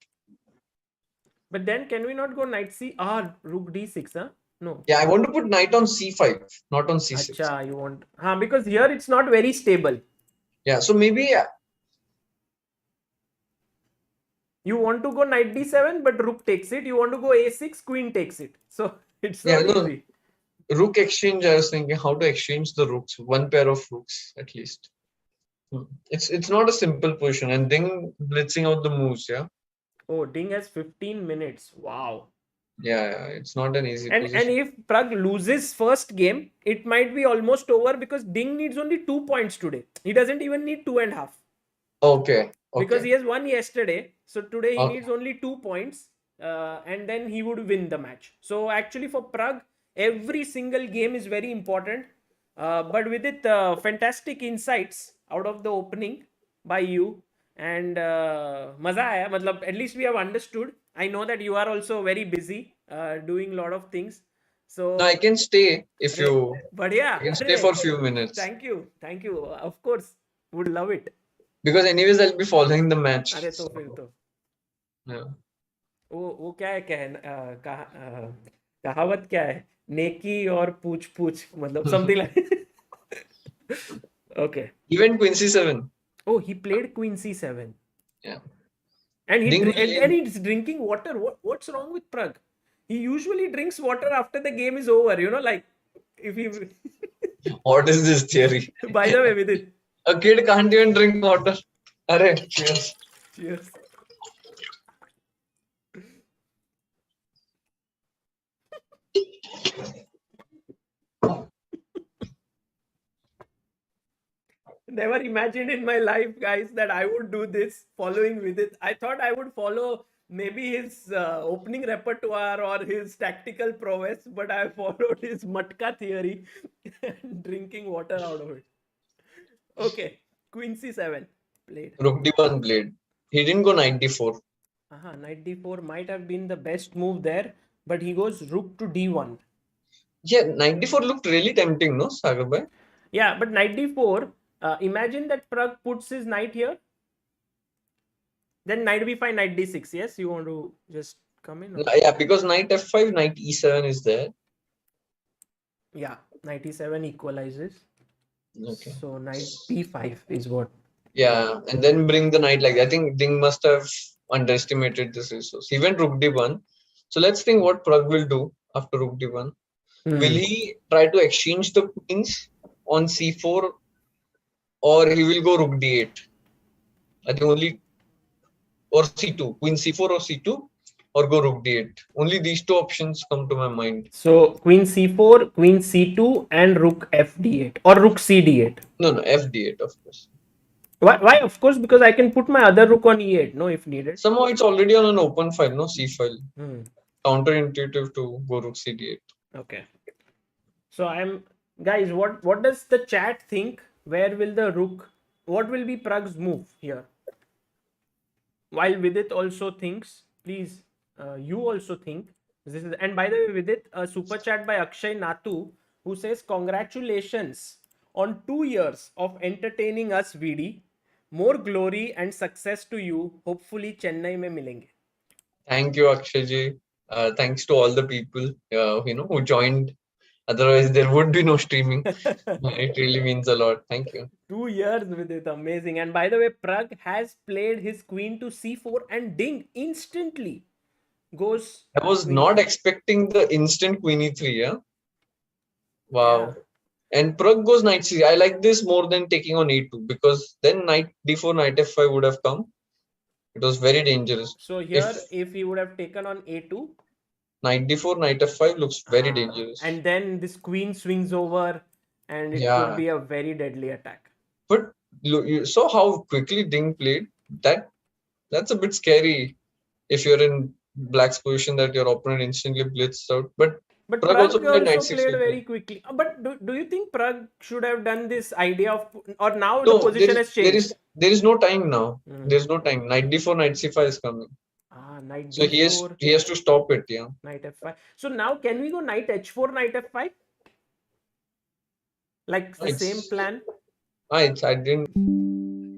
But then can we not go knight c? Rook d6, huh? No. Yeah, I want to put knight on c5, not on c6. Acha, you want... because here it's not very stable. Yeah, so maybe... You want to go knight d7, but rook takes it. You want to go a6, queen takes it. So it's not easy. Rook exchange, I was thinking how to exchange the rooks. One pair of rooks, at least. It's not a simple position. And then blitzing out the moves, yeah? Oh, Ding has 15 minutes. Wow. Yeah, it's not an easy position. And if Pragg loses first game, it might be almost over because Ding needs only 2 points today. He doesn't even need 2.5. Okay. Because he has won yesterday. So today he needs only 2 points. And then he would win the match. So actually for Pragg, every single game is very important. But with it, fantastic insights out of the opening by you. And maza aaya. Matlab, at least we have understood. I know that you are also very busy doing a lot of things. So no, I can stay if you... But yeah, I can stay for a few minutes. Thank you. Of course, would love it. Because anyways, I'll be following the match. अरे तो फिर तो वो क्या है कहावत क्या है नेकी और पूछ पूछ मतलब something like okay. Even queen c7. Oh, he played queen c7. Yeah. And he's drinking water. What's wrong with Pragg? He usually drinks water after the game is over. Like if he. What is this theory? By the way, Vidit. A kid can't even drink water. Arey, cheers. Cheers. Never imagined in my life, guys, that I would do this following Vidit. I thought I would follow maybe his opening repertoire or his tactical prowess, but I followed his matka theory and drinking water out of it. Okay, queen c7 played. Rook d1 played. He didn't go knight d4. Knight d4 might have been the best move there, but he goes rook to d1. Yeah, knight d4 looked really tempting, no, Sagar bhai? Yeah, but knight d4, Imagine that Pragg puts his knight here. Then knight b5, knight d6. Yes, you want to just come in? Or? Yeah, because knight f5, knight e7 is there. Yeah, knight e7 equalizes. Okay. So knight b5 is what. Yeah, and then bring the knight like that. I think Ding must have underestimated this resource. He went rook d1. So let's think what Pragg will do after rook d1. Will he try to exchange the queens on c4, or he will go rook d8? I think only, or c2, queen c4 or c2, or go rook d8. Only these two options come to my mind. So queen c4, queen c2, and rook fd8 or rook cd8. No, fd8, of course. Why? Of course, because I can put my other rook on e8, no, if needed. Somehow it's already on an open file, no, c file. Counterintuitive to go rook cd8. Okay. So guys, what does the chat think? Where will the rook? What will be Pragg's move here? While Vidit also thinks, please, you also think. And by the way, Vidit, a super chat by Akshay Natu, who says, congratulations on 2 years of entertaining us, VD. More glory and success to you. Hopefully, Chennai mein milenge. Thank you, Akshayji. Thanks to all the people who joined. Otherwise, there would be no streaming. It really means a lot. Thank you. 2 years with it, amazing. And by the way, Pragg has played his queen to c4 and Ding instantly goes. I was not expecting the instant queen e3. Yeah. Wow. Yeah. And Pragg goes knight c. I like this more than taking on e2, because then knight d4, knight f5 would have come. It was very dangerous. So here, if he would have taken on a2, knight d4, knight f5 looks very dangerous. And then this queen swings over, and it could be a very deadly attack. But you saw how quickly Ding played. That's a bit scary if you're in black's position, that your opponent instantly blitzed out. But Pragg also played very quickly. But do you think Pragg should have done this idea of, or now the position has changed? There is no time now. There's no time. Knight d4, knight c5 is coming. Knight so d4, he has to stop it. Yeah. Knight f5. So now can we go knight h4, knight f5? Like the same plan? I didn't.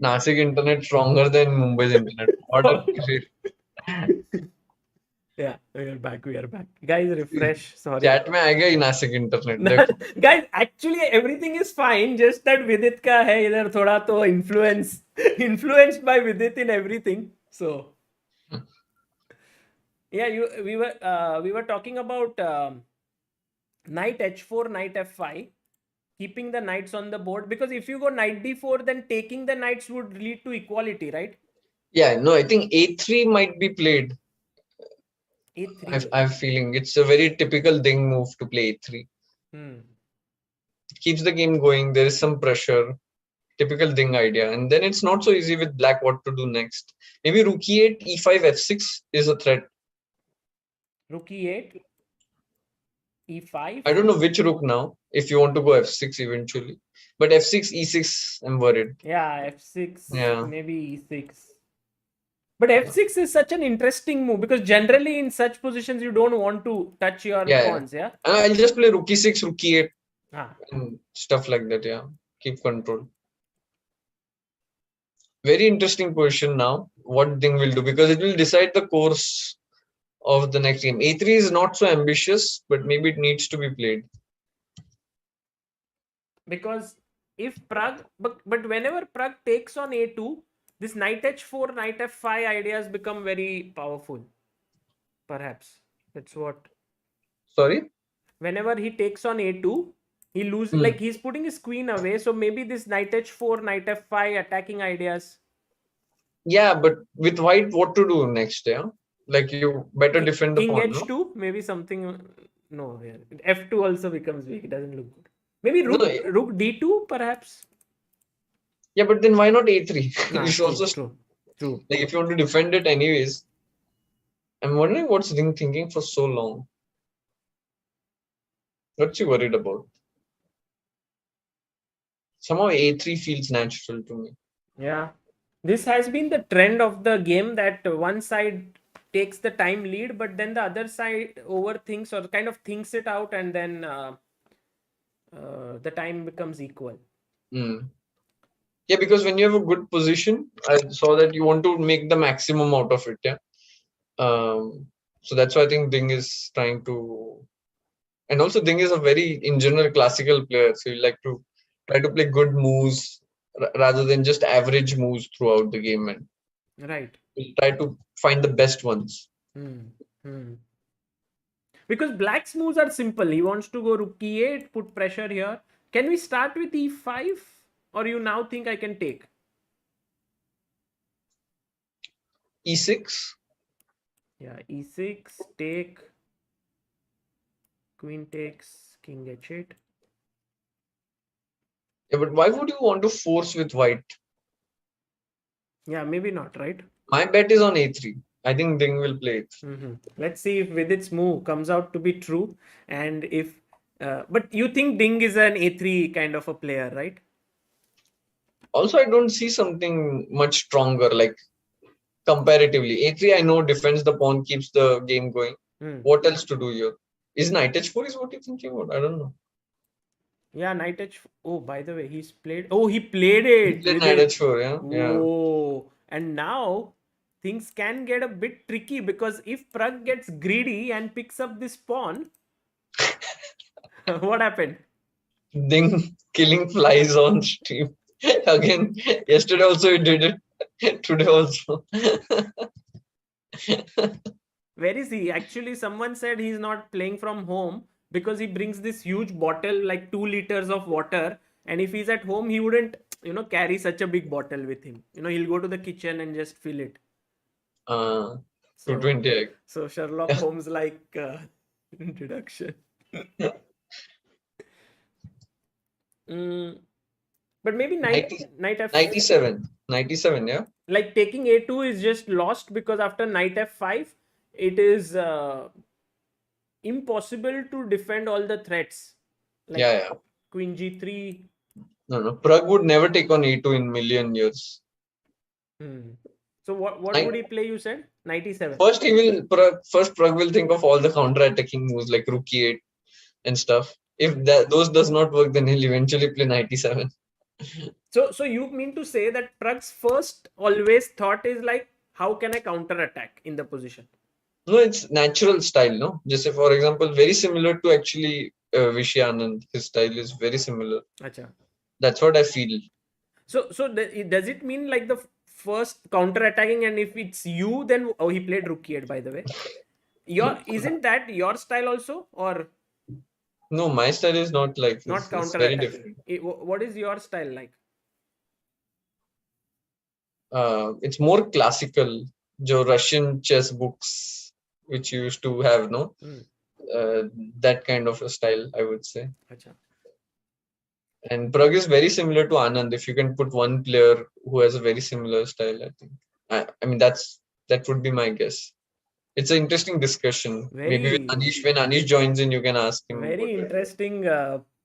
Nasik internet stronger than Mumbai's internet. What a great. Yeah, we are back. Guys, refresh. Sorry. Chat mein aayega hi Nasik internet. Guys, actually everything is fine. Just that Vidit ka hai idhar thoda to influenced by Vidit in everything. So yeah, we were talking about knight h4, knight f5, keeping the knights on the board, because if you go knight d4, then taking the knights would lead to equality, right? Yeah, no, I think a3 might be played. a3. I'm feeling it's a very typical Ding move to play a3. Keeps the game going. There is some pressure. Typical Ding idea. And then it's not so easy with black what to do next. Maybe rook e8, e5, f6 is a threat. Rook e8, e5. I don't know which rook now, if you want to go f6 eventually. But f6, e6, I'm worried. Yeah, f6, maybe e6. But f6 is such an interesting move, because generally in such positions you don't want to touch your pawns. Yeah. I'll just play rook e6, rook e8, and stuff like that. Yeah, keep control. Very interesting position now. What Ding will do, because it will decide the course of the next game. a3 is not so ambitious, but maybe it needs to be played. Because if Pragg, but whenever Pragg takes on a2, this knight h4, knight f5 ideas become very powerful. Perhaps that's what. Sorry? Whenever he takes on a2, he loses, like he's putting his queen away. So maybe this knight h4, knight f5 attacking ideas. Yeah, but with white, what to do next? Yeah, like you better defend the pawn. King h2, maybe something. No, yeah. f2 also becomes weak. It doesn't look good. Maybe rook d2, perhaps. Yeah, but then why not a3? It's also true. Like if you want to defend it anyways. I'm wondering what's Ding thinking for so long. What's he worried about? Somehow a3 feels natural to me. Yeah. This has been the trend of the game, that one side takes the time lead, but then the other side overthinks or kind of thinks it out, and then the time becomes equal. Yeah, because when you have a good position, I saw that you want to make the maximum out of it. Yeah. So that's why I think Ding is trying to, and also Ding is a very, in general, classical player. So you like to try to play good moves rather than just average moves throughout the game, and Right. try to find the best ones. Because Black's moves are simple. He wants to go rook e8, put pressure here. Can we start with e5? Or you now think I can take? E6. Yeah, e6, take. Queen takes, king h8. Yeah, but why would you want to force with white? Yeah, maybe not, right? My bet is on a3. I think Ding will play it. Let's see if Vidit's move comes out to be true, and if. But you think Ding is an a3 kind of a player, right? Also, I don't see something much stronger, like comparatively. A3, I know, defends the pawn, keeps the game going. What else to do here? Is knight h4 is what you're thinking about? I don't know. Yeah, knight h4. Oh, by the way, he's played. Oh, he played it. He played knight h4, yeah. Oh, and now things can get a bit tricky, because if Pragg gets greedy and picks up this pawn, what happened? Ding killing flies on stream. Again, yesterday also he did it. Today also. Where is he? Actually, someone said he's not playing from home because he brings this huge bottle, like 2 liters of water. And if he's at home, he wouldn't, carry such a big bottle with him. He'll go to the kitchen and just fill it. 220. So Sherlock Holmes like introduction. But maybe knight f5. 97, yeah. Like taking a2 is just lost, because after knight f5, it is impossible to defend all the threats. Like queen g3. No. Pragg would never take on a2 in million years. So what would he play, you said? Knight e7. First Pragg will think of all the counter-attacking moves like rook e8 and stuff. If those does not work, then he'll eventually play knight e7. So you mean to say that Pragg's first always thought is like, how can I counter-attack in the position? No, it's natural style, no? Just say, for example, very similar to actually Vishy Anand. His style is very similar. Achha. That's what I feel. So does it mean like the first counter-attacking, and if it's you, then he played rook e8, by the way. Isn't that your style also, or? No, my style is not like not this. Counter-attacking. It's very different. What is your style like? It's more classical. Jo Russian chess books which you used to have, no? That kind of a style, I would say. Achha. And Pragg is very similar to Anand. If you can put one player who has a very similar style, I think. I mean, that would be my guess. It's an interesting discussion. Maybe with Anish, when Anish joins in, you can ask him. Very interesting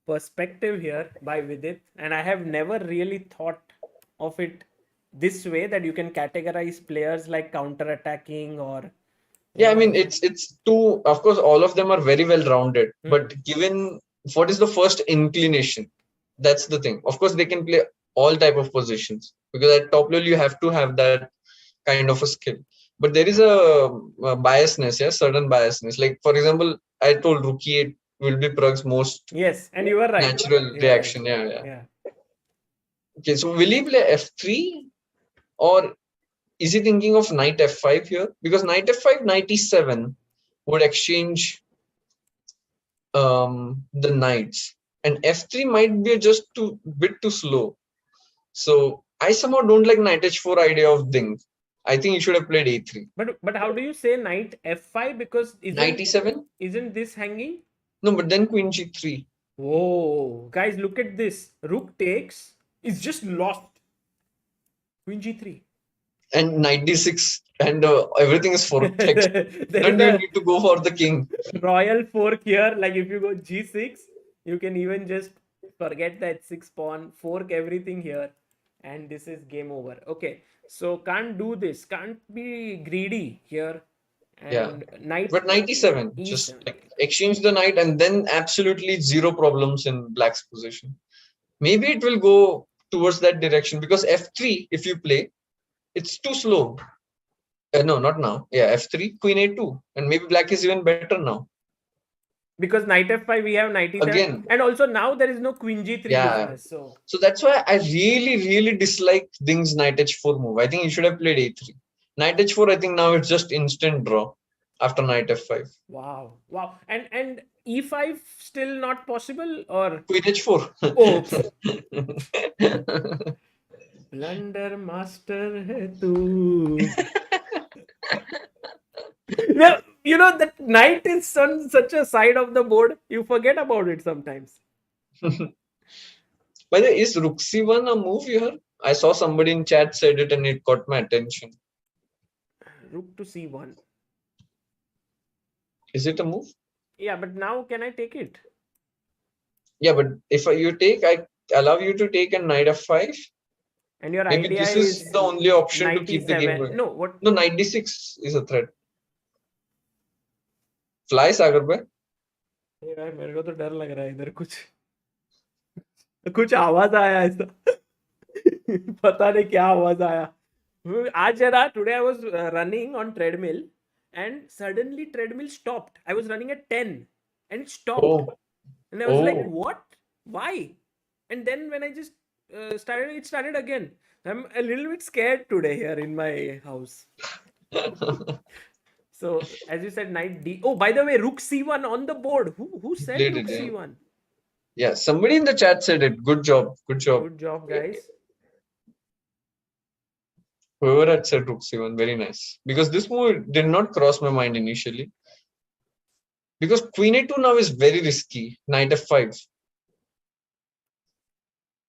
perspective here by Vidit. And I have never really thought of it this way, that you can categorize players like counter-attacking or... Yeah, I mean, it's two... Of course, all of them are very well-rounded. But given what is the first inclination, that's the thing. Of course, they can play all type of positions. Because at top level, you have to have that kind of a skill. But there is a biasness, certain biasness. Like, for example, I told rook e8 will be Pragg's most and you were right. Natural reaction. Right. Yeah. Okay, so will he play f3? Or is he thinking of knight f5 here? Because knight f5, knight e7 would exchange the knights. And f3 might be just bit too slow. So I somehow don't like knight h4 idea of Ding. I think he should have played a3. But how do you say knight f5? Because knight e7? Isn't this hanging? No, but then queen g3. Whoa, guys, look at this. Rook takes is just lost. Queen g3. And knight d6 and everything is forked. Then you need to go for the king. Royal fork here. Like if you go g6, you can even just forget that 6 pawn, fork everything here. And this is game over. Okay. So can't do this. Can't be greedy here. And knight. But knight e7. Just like exchange the knight and then absolutely zero problems in black's position. Maybe it will go towards that direction, because f3 if you play, it's too slow. No, not now. Yeah, f3, queen a2, and maybe black is even better now. Because knight f5 we have knight e7, Again, and also now there is no queen g3 yeah. business. So that's why I really dislike Ding's knight h4 move. I think he should have played a3. Knight h4, I think now it's just instant draw after knight f5. Wow. And e5 still not possible, or Queen h4. oh, blunder master hai tu. Yeah, you know that knight is on such a side of the board, you forget about it sometimes. By the way, is rook c1 a move here? I saw somebody in chat said it and it caught my attention. Rook to c1. Is it a move? Yeah, but now can I take it? Yeah, but if you take, I allow you to take a knight f5. And your Maybe idea this is the only option to keep the game going. No, what? No, knight d6 is a threat. Fly Sagar bhai. यार मेरे को तो डर लग रहा है इधर कुछ आवाज आया ऐसा पता नहीं क्या आवाज आया आज जरा today I was running on treadmill and suddenly treadmill stopped. I was running at 10 and it stopped. And I was like, what? Why? And then when I just it started again. I'm a little bit scared today here in my house. So as you said, knight d. Oh, by the way, rook c1 on the board. Who said rook c1? Yeah, somebody in the chat said it. Good job. Good job. Good job, guys. Whoever had said rook c1, very nice. Because this move did not cross my mind initially. Because queen a2 now is very risky. Knight f5.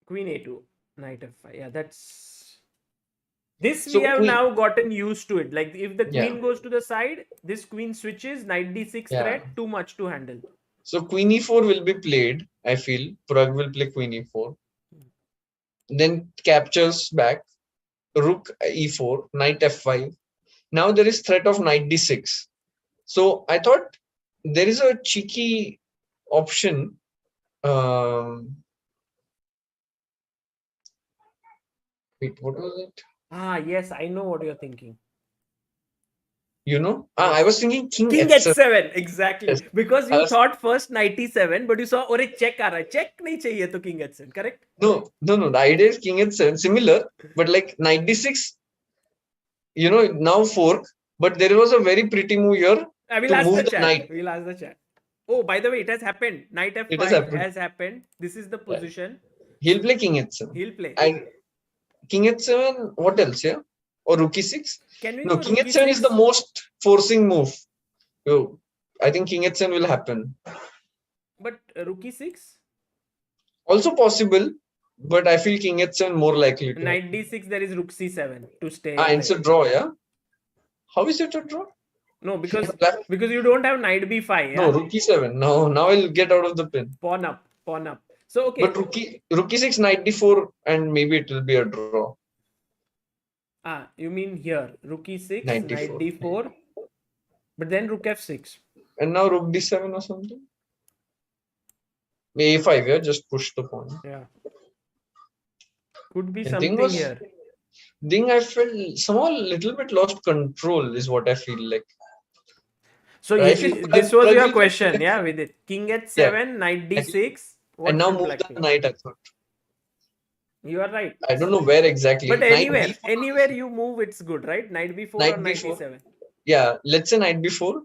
Queen a2, knight f5. Yeah, that's... This so we have now gotten used to it. Like if the queen goes to the side, this queen switches, knight d6 threat, too much to handle. So queen e4 will be played, I feel. Pragg will play queen e4. Then captures back. Rook e4, knight f5. Now there is threat of knight d6. So I thought there is a cheeky option. Wait, what was it? Ah, yes, I know what you're thinking. You know? I was thinking king h7. Exactly. Yes. Because you thought first knight e7, but you saw, oh, check aa raha. Check nahi chahiye to king h7, correct? No. The idea is king h7, similar, but like knight d6, you know, now fork, but there was a very pretty move here. I will ask the chat. Knight. We'll ask the chat. Oh, by the way, it has happened. Knight f5 has happened. This is the position. He'll play king h7. He'll play. And king h7, what else, yeah? Or rook e6? No, king h7 is the most forcing move. So, I think king h7 will happen. But rook e6? Also possible, but I feel king h7 more likely. Knight d6, there is rook c7 to stay. It's a draw, yeah? How is it a draw? No, because you don't have knight b5. Yeah? No, rook e7. No, now I'll get out of the pin. Pawn up. So, okay. But rook e6, knight d4, and maybe it will be a draw. You mean here, rook e6, knight d4, but then rook f6. And now rook d7 or something? a5, yeah, just push the pawn. Yeah. Could be something here. Ding, I felt somehow a little bit lost control, is what I feel like. So this was your question, yeah, with it. King h7, knight d6. And now move the knight, I thought. You are right. I don't know where exactly. But anywhere you move, it's good, right? Knight b4 or knight b7. Yeah, let's say knight b4.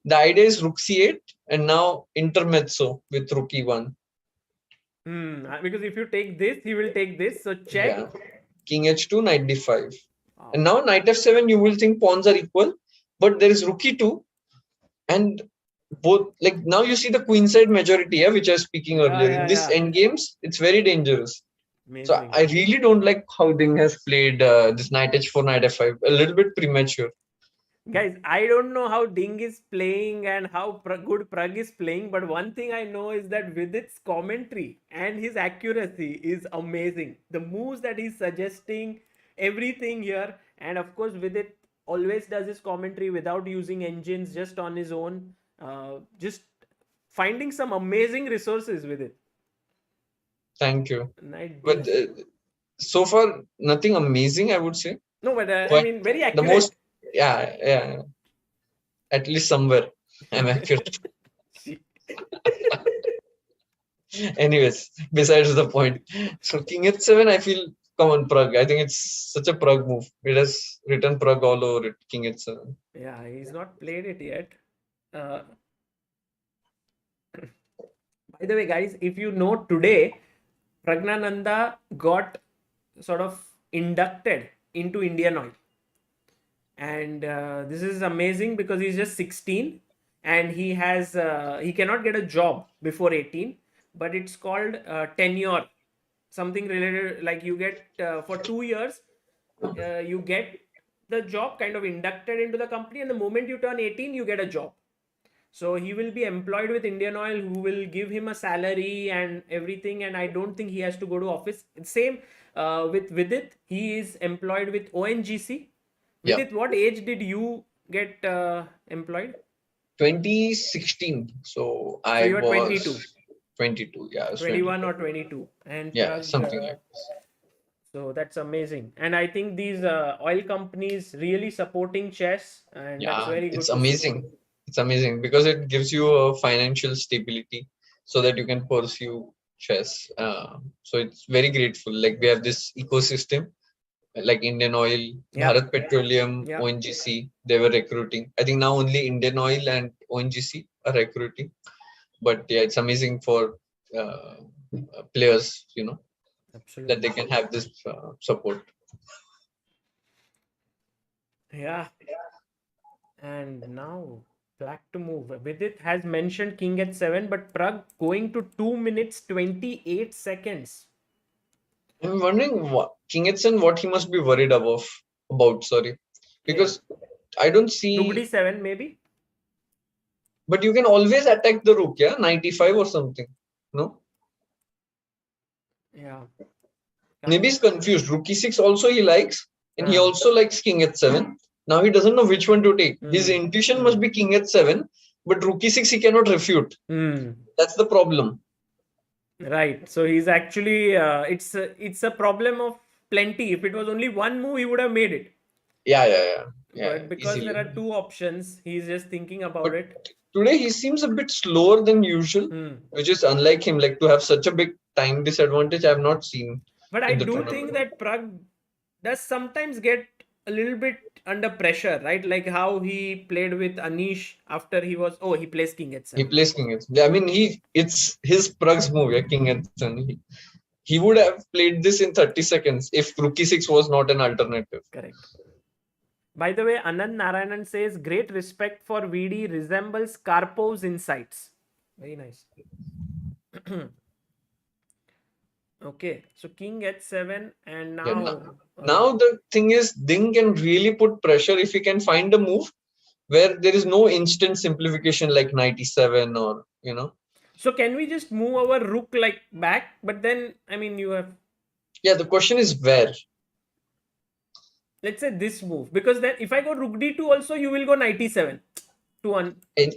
The idea is rook c8 and now intermezzo with rook e1. Because if you take this, he will take this. So check. Yeah. King h2, knight d5. And now knight f7, you will think pawns are equal. But there is rook e2. And both, like now you see the queenside majority, which I was speaking earlier. In this endgames, it's very dangerous. Amazing. So I really don't like how Ding has played this knight h4, knight f5. A little bit premature. Guys, I don't know how Ding is playing and how good Pragg is playing. But one thing I know is that Vidit's commentary and his accuracy is amazing. The moves that he's suggesting, everything here. And of course, Vidit always does his commentary without using engines, just on his own. Just finding some amazing resources with it. Thank you. Knight But D. so far, nothing amazing, I would say. No, but I Quite mean, very the accurate. most, yeah. At least somewhere I'm accurate. Anyways, besides the point. So King H7, I feel, come on, Pragg. I think it's such a Pragg move. It has written Pragg all over it, King H7. Yeah, he's not played it yet. By the way, guys, if you know, today, Praggnanandhaa got sort of inducted into Indian Oil. And this is amazing because he's just 16 and he has he cannot get a job before 18, but it's called tenure, something related, like you get for 2 years you get the job kind of inducted into the company, and the moment you turn 18 you get a job. So he will be employed with Indian Oil, who will give him a salary and everything, and I don't think he has to go to office. Same with Vidit, he is employed with ONGC. Yeah. Vidit, what age did you get employed? 2016. So I you were was 22. 22, yeah. I was 21 22. or 22. And Yeah, Pragg, something like this. so that's amazing. And I think these oil companies really supporting chess, and that's Yeah, very good. it's to see. amazing. It's amazing because it gives you a financial stability so that you can pursue chess. So it's very grateful. Like we have this ecosystem, like Indian Oil, Yeah. Bharat Petroleum, Yeah. ONGC, they were recruiting. I think now only Indian Oil and ONGC are recruiting. But yeah, it's amazing for players, you know, Absolutely. that they can have this support. Yeah. And now Black to move. Vidit has mentioned King at 7, but Pragg going to 2 minutes 28 seconds. I'm wondering what King H7, what he must be worried about, sorry. Because I don't see. Rook D7 maybe. But you can always attack the rook, yeah? 95 or something. No? Yeah. Maybe he's confused. Rook E6 also he likes, and he also likes King H7. Now he doesn't know which one to take. His intuition must be King H7, but Rook E6 he cannot refute. That's the problem. Right. So he's actually it's a problem of plenty. If it was only one move, he would have made it. Yeah. But because easily. there are two options, he's just thinking about it. Today he seems a bit slower than usual, which is unlike him. Like to have such a big time disadvantage, I have not seen. But I do think that Pragg does sometimes get a little bit under pressure, right? Like how he played with Anish after he plays King H7. He plays King H7. I mean, it's his Pragg's move, yeah, King H7. He would have played this in 30 seconds if Rook E6 was not an alternative. Correct. By the way, Anand Narayanan says, great respect for VD, resembles Karpov's insights. Very nice. Okay, so King H7, and now... Now the thing is, Ding can really put pressure if he can find a move where there is no instant simplification like Knight E7 or, you know. So can we just move our rook like back? But then, I mean, you have... Yeah, the question is where? Let's say this move. Because then if I go Rook D2 also, you will go Knight E7.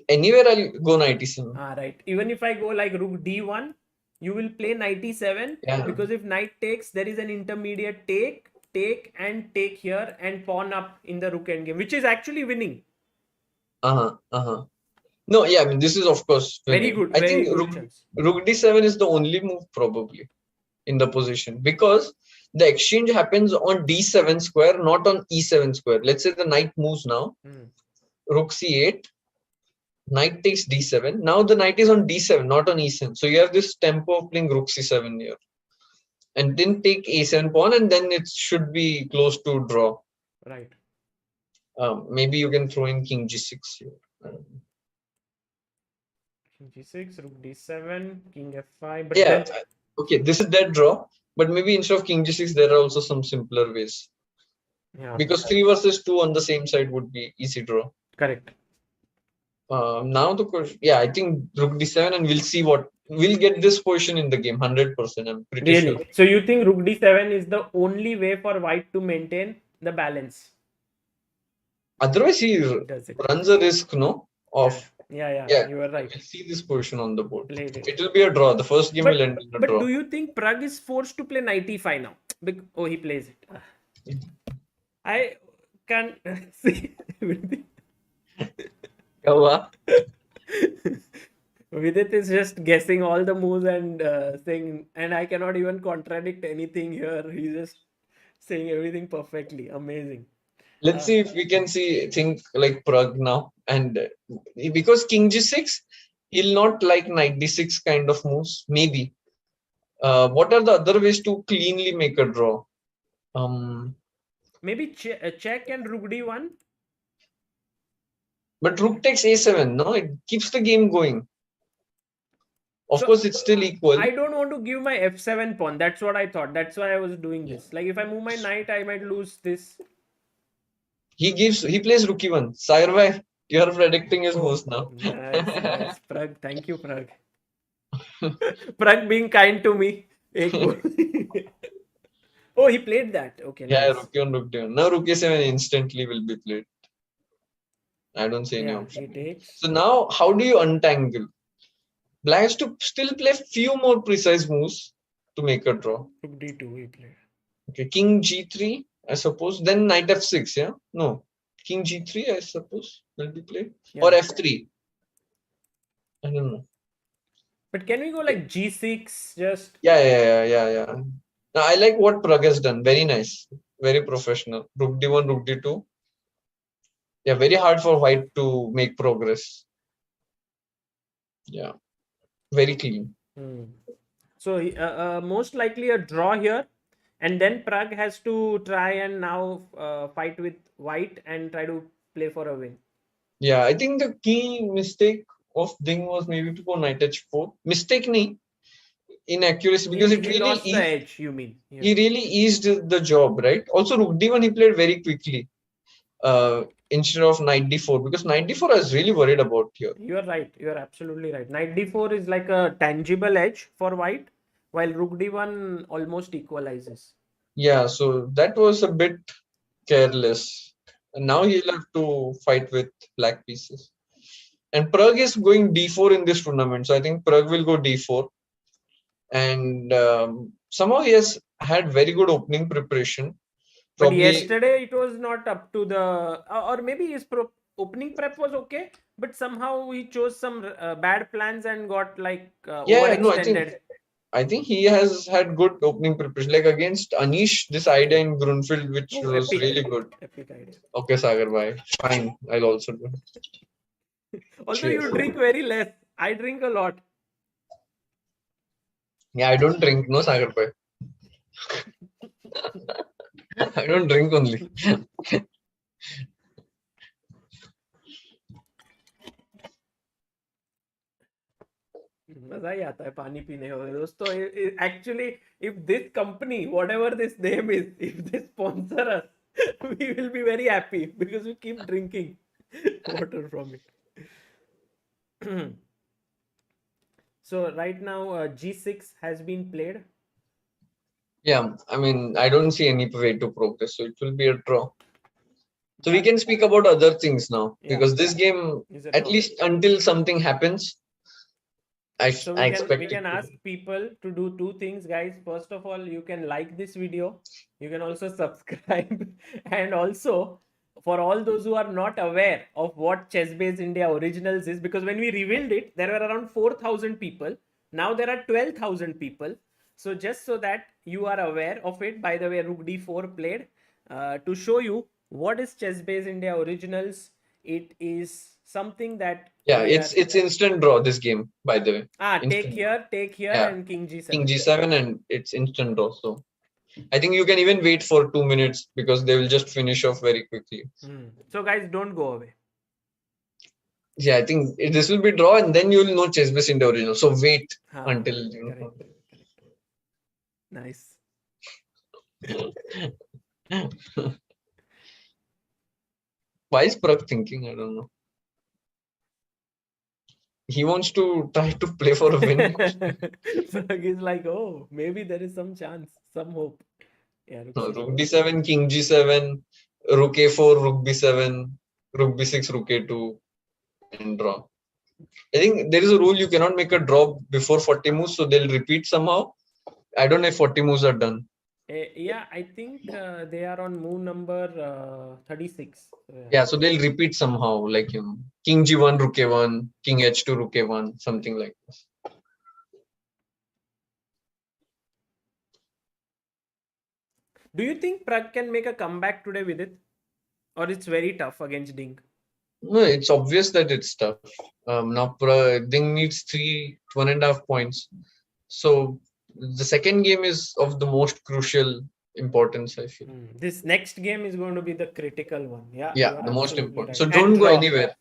Anywhere I'll go Knight E7. Right. Even if I go like Rook D1, you will play Knight E7. Yeah. Because if Knight takes, there is an intermediate take here and pawn up in the Rook endgame, which is actually winning. No, yeah, I mean, this is of course winning. Very good. I think Rook D7 is the only move probably in the position, because the exchange happens on D7 square, not on E7 square. Let's say the knight moves now. Rook C8. Knight takes D7. Now the knight is on D7, not on E7. So you have this tempo of playing Rook C7 here. And then take A7 pawn, and then it should be close to draw. Right. Maybe you can throw in King G6 here. King G6, Rook D7, King F5. But yeah, okay, this is dead draw. But maybe instead of King G6, there are also some simpler ways. Yeah. Because 3 versus 2 on the same side would be easy draw. Correct. Now the question, yeah, I think Rook D7, and we'll see what we'll get this position in the game. 100%, I'm pretty sure. So you think Rook D7 is the only way for White to maintain the balance? Otherwise, he runs a risk, no, of Yeah, you are right. I can see this position on the board. Played it. It will be a draw. The first game will end in a But draw. do you think Pragg is forced to play knight e5 now? Oh, he plays it. I can see everything. Vidit is just guessing all the moves and saying, and I cannot even contradict anything here. He's just saying everything perfectly. Amazing. Let's see if we can think like Pragg now. And because king g6, he'll not like knight d6 kind of moves. Maybe. What are the other ways to cleanly make a draw? Maybe check and rook d1. But rook takes a7. No, it keeps the game going. Of course, it's still equal. I don't want to give my f7 pawn. That's what I thought. That's why I was doing this. Like if I move my knight, I might lose this. He plays rook e1. Sairvai, you're predicting his moves now. Nice. Pragg, thank you, Pragg. Pragg being kind to me. Oh, he played that. Okay. Yeah, nice. rook e1, rook d1. Now rook a7 instantly will be played. I don't see any option. So now, how do you untangle? Black has to still play few more precise moves to make a draw. Rook d2 he played. Okay, king g3, I suppose. Then knight f6, yeah? No. King g3, I suppose, will be played. Yeah. Or f3. I don't know. But can we go like g6 just? Yeah. Now, I like what Pragg has done. Very nice. Very professional. Rook d1, rook d2. Yeah, very hard for white to make progress. Yeah. Very clean. So most likely a draw here, and then Pragg has to try and now fight with white and try to play for a win. Yeah, I think the key mistake of Ding was maybe to go knight h4. Mistake nahi, inaccuracy, because he really lost the edge. You mean? Yeah. He really eased the job, right? Also, rook d1 he played very quickly. Instead of knight d4, because knight d4 I was really worried about here. You are right. You are absolutely right. Knight d4 is like a tangible edge for white, while rook d1 almost equalizes. Yeah, so that was a bit careless. And now he'll have to fight with black pieces. And Pragg is going d4 in this tournament, so I think Pragg will go d4. And somehow he has had very good opening preparation. Probably, but yesterday it was not up to the, or maybe his opening prep was okay, but somehow he chose some bad plans and got like overextended. I think he has had good opening preparation, like against Anish, this idea in Grunfeld, which was epic, really good. Epic idea. Okay, Sagar, bye. Fine, I'll also do. Also, you drink very less. I drink a lot. Yeah, I don't drink, no, Sagar, bye. I don't drink only. मजा ही आता है पानी पीने का दोस्तों. Actually, if this company, whatever this name is, if they sponsor us, we will be very happy because we keep drinking water from it. So right now g6 has been played. Yeah, I mean, I don't see any way to progress, so it will be a draw. So we can speak about other things now, because this game, at least until something happens, I expect we can ask people to do two things, guys. First of all, you can like this video. You can also subscribe. And also, for all those who are not aware of what ChessBase India Originals is, because when we revealed it, there were around 4,000 people. Now there are 12,000 people. So just so that you are aware of it, by the way, rook d4 played. To show you what is ChessBase India Originals, it is something that... Yeah, it's instant draw, this game, by the way. Take here, and king g7. King g7 and it's instant draw. So I think you can even wait for 2 minutes because they will just finish off very quickly. So guys, don't go away. Yeah, I think this will be draw and then you will know ChessBase India Original. So wait until you know. Nice. Why is Pragg thinking? I don't know. He wants to try to play for a win. Pragg is like, oh, maybe there is some chance, some hope. Yeah, rook d7, king g7, rook a4, rook b7, rook b6, rook a2, and draw. I think there is a rule you cannot make a draw before 40 moves, so they'll repeat somehow. I don't know if 40 moves are done. Yeah, I think they are on move number 36. Yeah, so they'll repeat somehow, like, you know, King G1, Rook A1, King H2, Rook A1, something like this. Do you think Pragg can make a comeback today with it? Or it's very tough against Ding? No, it's obvious that it's tough. Now Ding needs 1.5 points. So the second game is of the most crucial importance, I feel. This next game is going to be the critical one. Yeah, the most important. Right. So don't go anywhere.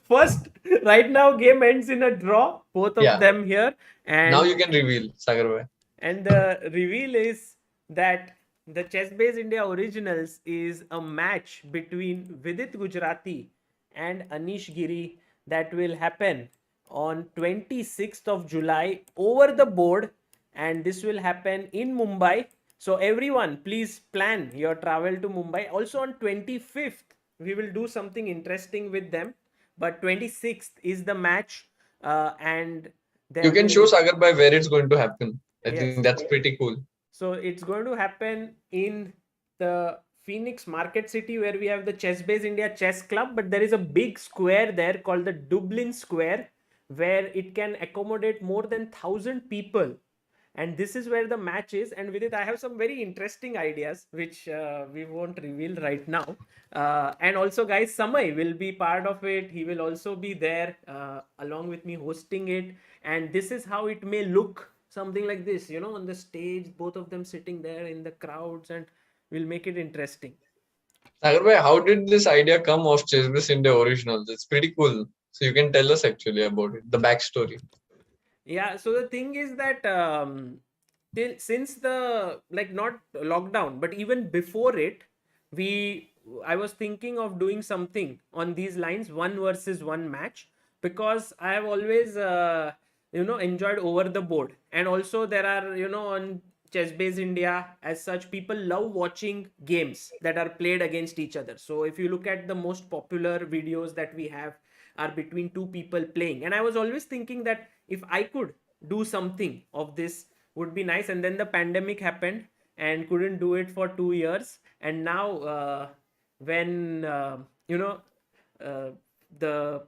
First, right now, game ends in a draw. Both of them here. And now you can reveal, Sagar bhai. And the reveal is that the ChessBase India Originals is a match between Vidit Gujrathi and Anish Giri that will happen on 26th of July over the board, and this will happen in Mumbai. So everyone, please plan your travel to Mumbai. Also on 25th, we will do something interesting with them. But 26th is the match, and you can show Sagar bhai where it's going to happen. I think that's pretty cool. So it's going to happen in the Phoenix Market City, where we have the ChessBase India Chess Club, but there is a big square there called the Dublin Square, where it can accommodate more than 1,000 people. And this is where the match is. And with it, I have some very interesting ideas, which we won't reveal right now. And also, guys, Samay will be part of it. He will also be there along with me hosting it. And this is how it may look. Something like this, you know, on the stage, both of them sitting there in the crowds, and we'll make it interesting. Sagar bhai, how did this idea come of ChessBase India Originals? It's pretty cool. So you can tell us actually about it, the backstory. Yeah, so the thing is that since the, like, not lockdown, but even before it, I was thinking of doing something on these lines, 1 versus 1 match, because I have always enjoyed over the board. And also there are, on ChessBase India as such, people love watching games that are played against each other. So if you look at the most popular videos that we have are between two people playing. And I was always thinking that if I could do something of this, would be nice. And then the pandemic happened and couldn't do it for 2 years. And now when the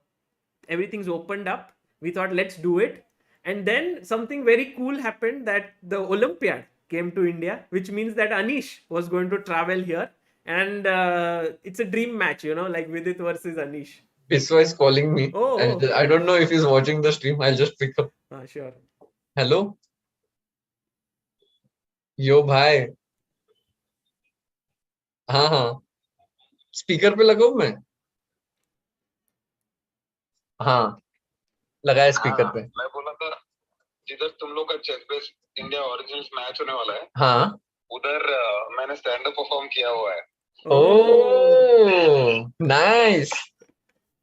everything's opened up, we thought, let's do it. And then something very cool happened, that the Olympiad came to India, which means that Anish was going to travel here. And it's a dream match, like Vidit versus Anish. Biswa is calling me. I don't know if he's watching the stream. I'll just pick up. Sure. Hello? Yo, bhai. हाँ. Speaker पे लगाऊं मैं? हाँ, लगाया speaker पे. मैं बोला था जिधर तुम लोग का चेसबेस इंडिया ओरिजिनल्स मैच होने वाला है, हाँ, उधर मैंने स्टैंड अप परफॉर्म किया हुआ है. Oh, nice.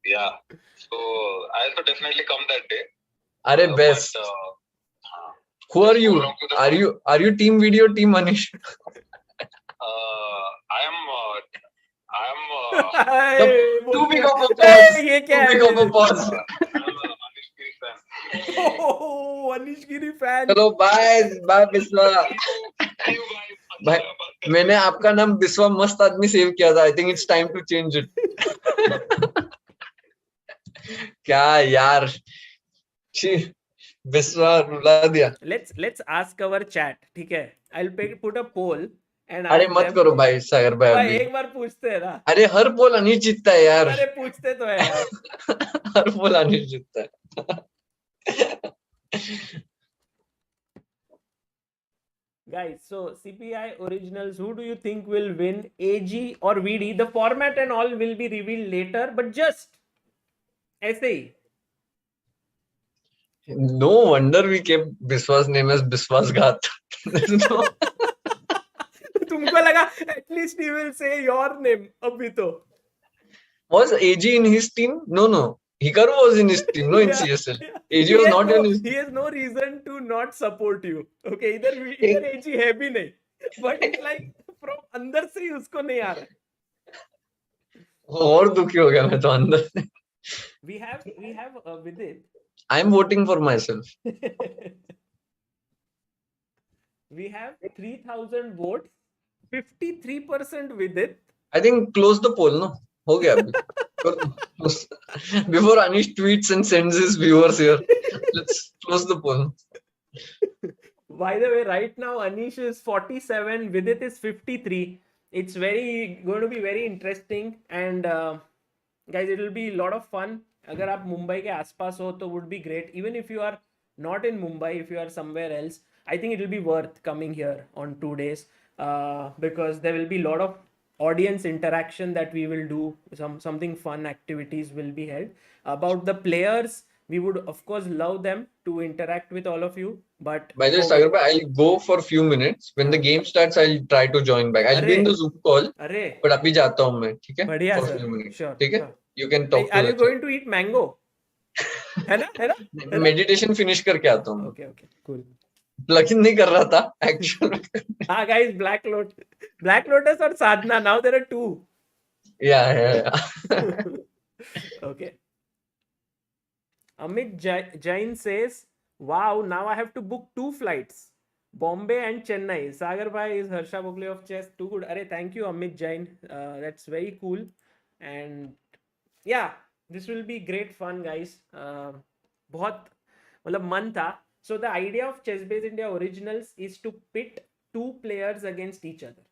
Yeah, so I'll definitely come that day. अरे best. Who are you? Are you team video, team Anish? I am too big of a pause. Too big of a pause. Anish Giri fan. Oh, Anish Giri fan. Hello, bye Biswa. भाई, मैंने आपका नाम बिस्वा मस्त आदमी save किया था. I think it's time to change it. क्या यार, बिस्वा रुला दिया. Let's ask our chat, ठीक है? I'll put a poll. अरे मत करो भाई सागर भाई. एक बार पूछते हैं ना. अरे हर पोल अनिश जीतता है यार. अरे पूछते तो है यार. हर पोल अनिश जीतता है. Guys, so CPI Originals, who do you think will win, AG or VD? The format and all will be revealed later, but just ऐसे ही. No wonder we kept Biswa's name as Biswas Ghat. तुमको लगा at least he will say your name. अभी तो. Was AG in his team? No. Hikaru was in his team, no in CSL. AG was not in his team. He has no reason to not support you. Okay, इधर AG है भी नहीं. But it's like from अंदर से ही उसको नहीं आ रहा. और दुखी हो गया मैं तो अंदर से. We have Vidit. I'm voting for myself. We have 3,000 votes. 53% Vidit. I think close the poll, no? हो गया अभी. Before Anish tweets and sends his viewers here, let's close the poll. By the way, right now Anish is 47, Vidit is 53. It's going to be very interesting, and guys, it will be a lot of fun. अगर आप मुंबई के आसपास हो तो would be great. Even if you are not in Mumbai, if you are somewhere else, I think it will be worth coming here on 2 days because there will be a lot of audience interaction that we will do. Something fun activities will be held. About the players, we would of course love them to interact with all of you, but By the way, Sagar bhai, I'll go for a few minutes. When the game starts, I'll try to join back. I'll be in the Zoom call. But अभी जाता हूँ मैं, ठीक है? बढ़िया For a sir. few minutes. Sure. ठीक है? Sure. You can talk to Are you that going to eat mango? है ना? Meditation finish करके आता हूँ. Okay, cool. Plug in नहीं कर रहा था actually. Guys, Black Lotus or Sadhana. Now there are two. Yeah. Okay. Amit Jain says, wow, now I have to book 2 flights. Bombay and Chennai. Sagar bhai is Harsha Bhogle of Chess. Too good. Arey, thank you, Amit Jain. That's very cool. And yeah, this will be great fun, guys. बहुत मतलब मन था. So the idea of ChessBase India Originals is to pit 2 players against each other,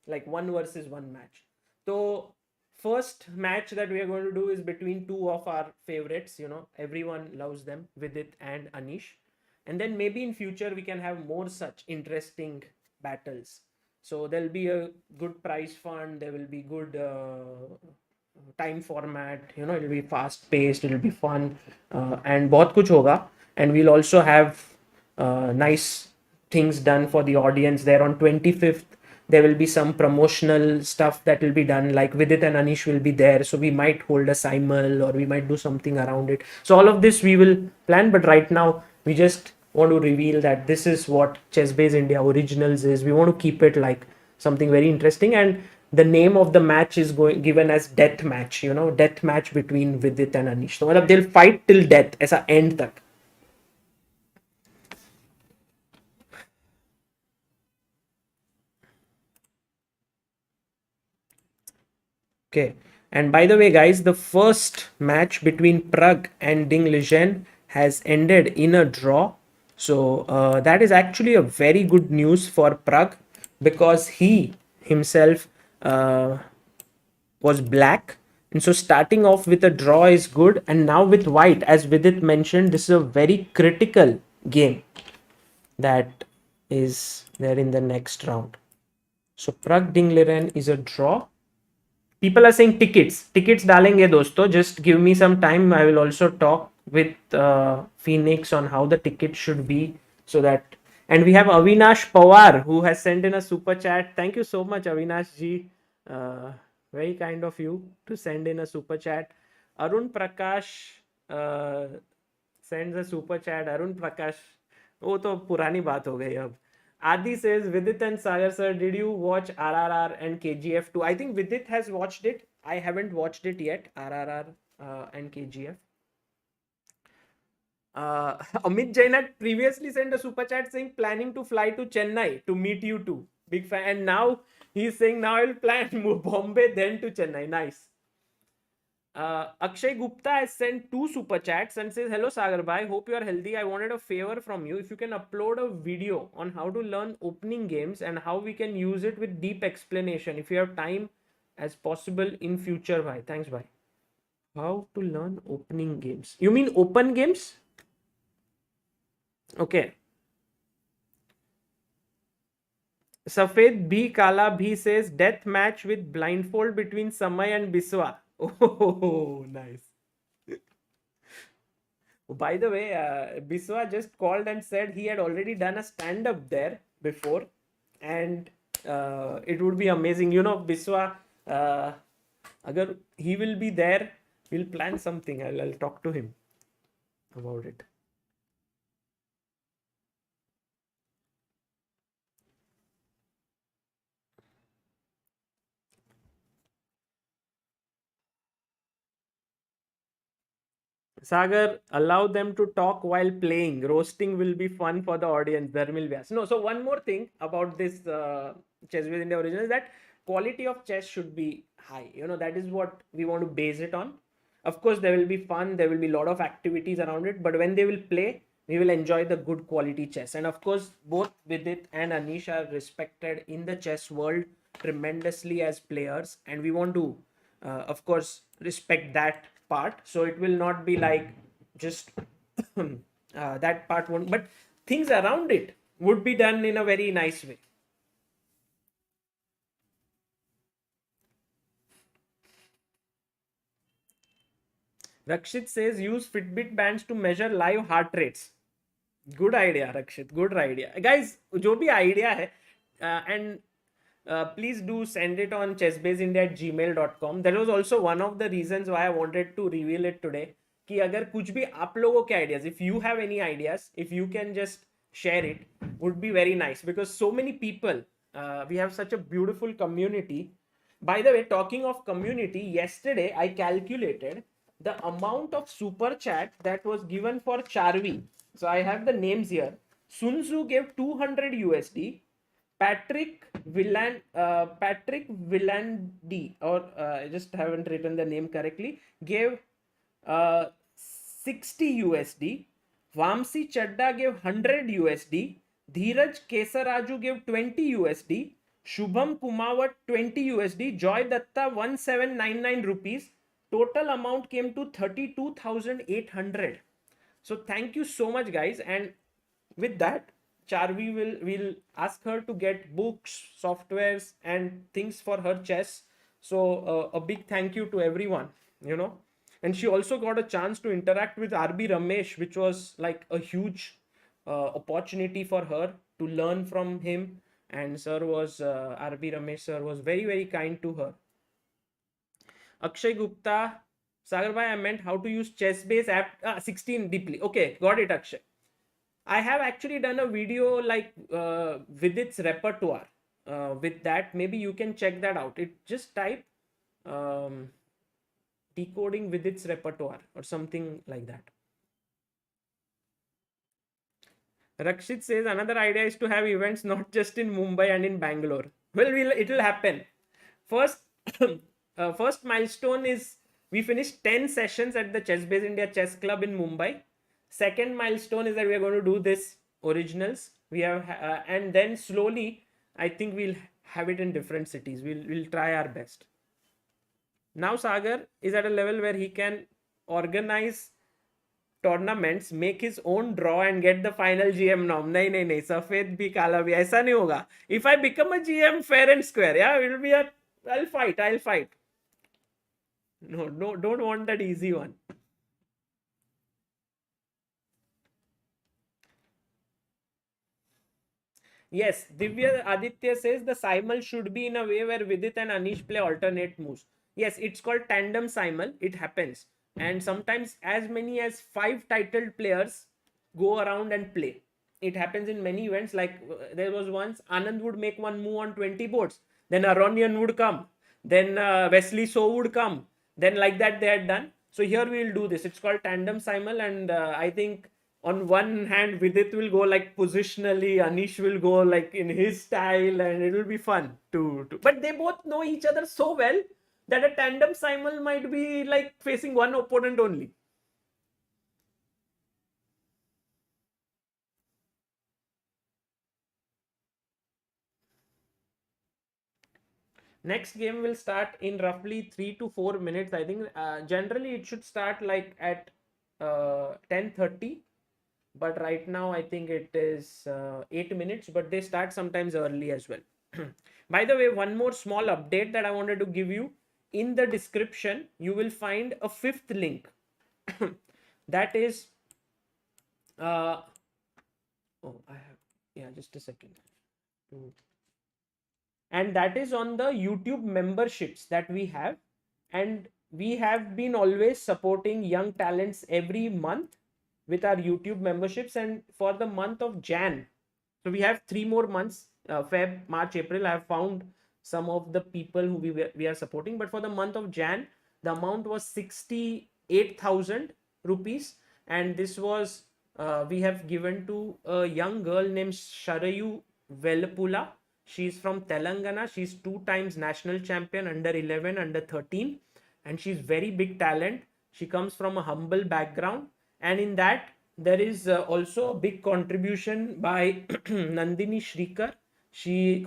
like 1 versus 1 match. So first match that we are going to do is between 2 of our favorites. Everyone loves them, Vidit and Anish. And then maybe in future we can have more such interesting battles. So there'll be a good prize fund. There will be good time format. It'll be fast paced. It'll be fun, and बहुत कुछ होगा. And we'll also have nice things done for the audience there on 25th. There will be some promotional stuff that will be done, like Vidit and Anish will be there, so we might hold a simul or we might do something around it. So all of this we will plan, but right now we just want to reveal that this is what ChessBase India Originals is. We want to keep it like something very interesting, and the name of the match is given as death match. Death match between Vidit and Anish. So they'll fight till death, ऐसा end तक. Okay, and by the way, guys, the first match between Pragg and Ding Lijen has ended in a draw. So that is actually a very good news for Pragg because he himself was black. And so starting off with a draw is good. And now with white, as Vidit mentioned, this is a very critical game that is there in the next round. So Pragg Ding Liren is a draw. People are saying tickets डालेंगे दोस्तों. Just give me some time. I will also talk with Phoenix on how the ticket should be, so that. And we have Avinash Pawar who has sent in a super chat. Thank you so much, Avinash ji. Very kind of you to send in a super chat. Arun Prakash sends a super chat. Arun Prakash, वो तो पुरानी बात हो गई अब. Adi says, Vidit and Sagar sir, did you watch RRR and KGF 2? I think Vidit has watched it. I haven't watched it yet, RRR and KGF. Amit Jain had previously sent a super chat saying planning to fly to Chennai to meet you two. Big fan. And now he's saying now I will plan to move Bombay then to Chennai. Nice. Akshay Gupta has sent 2 super chats and says, hello Sagar bhai, hope you are healthy. I wanted a favor from you. If you can upload a video on how to learn opening games and how we can use it with deep explanation if you have time as possible in future bhai. Thanks bhai. How to learn opening games. You mean open games? Okay. Safed B Kala B says death match with blindfold between Samay and Biswa. Oh, nice. By the way, Biswa just called and said he had already done a stand-up there before, and it would be amazing. Biswa, agar he will be there, we'll plan something. I'll talk to him about it. Sagar, allow them to talk while playing. Roasting will be fun for the audience. Dharmil Vyas. No, so one more thing about this ChessBase India original is that quality of chess should be high. You know, that is what we want to base it on. Of course, there will be fun, there will be a lot of activities around it, but when they will play, we will enjoy the good quality chess. And of course, both Vidit and Anish are respected in the chess world tremendously as players, and we want to, of course, respect that part. So it will not be like just that part won't, but things around it would be done in a very nice way. Rakshit says use Fitbit bands to measure live heart rates. Good idea, Rakshit. Good idea, guys. जो भी idea है, and please do send it on chessbaseindia@gmail.com. That was also one of the reasons why I wanted to reveal it today. कि अगर कुछ भी आप लोगों के ideas, if you have any ideas, if you can just share it, would be very nice, because so many people, we have such a beautiful community. By the way, talking of community, yesterday I calculated the amount of super chat that was given for Charvi. So I have the names here. Sun Tzu gave 200 USD. Patrick Villandi, or I just haven't written the name correctly, gave 60 USD. Vamsi Chadda gave 100 USD. Dheeraj Kesaraju gave 20 USD. Shubham Kumawat 20 USD. Joy Datta 1799 rupees. Total amount came to 32,800. So thank you so much, guys. And with that, Charvi will ask her to get books, softwares, and things for her chess. So a big thank you to everyone, you know. And she also got a chance to interact with RB Ramesh, which was like a huge opportunity for her to learn from him. And sir was, RB Ramesh sir was very, very kind to her. Akshay Gupta, Sagar bhai, I meant how to use ChessBase app 16 deeply. Okay, got it, Akshay. I have actually done a video like Vidit's repertoire. With that, maybe you can check that out. It just type decoding Vidit's repertoire or something like that. Rakshit says another idea is to have events not just in Mumbai and in Bangalore. Well, it will happen. First, first milestone is we finished 10 sessions at the ChessBase India Chess Club in Mumbai. Second milestone is that we are going to do this originals. We have, and then slowly, I think we'll have it in different cities. We'll try our best. Now Sagar is at a level where he can organize tournaments, make his own draw and get the final GM norm. नहीं, सफेद भी काला भी ऐसा नहीं होगा. If I become a GM fair and square, yeah, it will be I'll fight. No, don't want that easy one. Yes, Divya Aditya says the simul should be in a way where Vidit and Anish play alternate moves. Yes, it's called tandem simul. It happens. And sometimes as many as 5 titled players go around and play. It happens in many events. Like there was once Anand would make one move on 20 boards. Then Aronian would come. Then Wesley So would come. Then like that they had done. So here we will do this. It's called tandem simul. And I think on one hand, Vidit will go like positionally, Anish will go like in his style, and it will be fun to. But they both know each other so well that a tandem simul might be like facing one opponent only. Next game will start in roughly 3 to 4 minutes. I think generally it should start like at 10:30. But right now I think it is 8 minutes, but they start sometimes early as well. By the way, one more small update that I wanted to give you. In the description, you will find a 5th link. That is, I have, yeah, just a second. And that is on the YouTube memberships that we have. And we have been always supporting young talents every month with our YouTube memberships. And for the month of Jan, so we have 3 more months, Feb, March, April. I have found some of the people who we are supporting, but for the month of Jan, the amount was 68,000 rupees, and this was we have given to a young girl named Sharayu Velpula. She's from Telangana. She's 2 times national champion, under 11, under 13, and she's very big talent. She comes from a humble background, and in that there is also a big contribution by Nandini Shrikar. She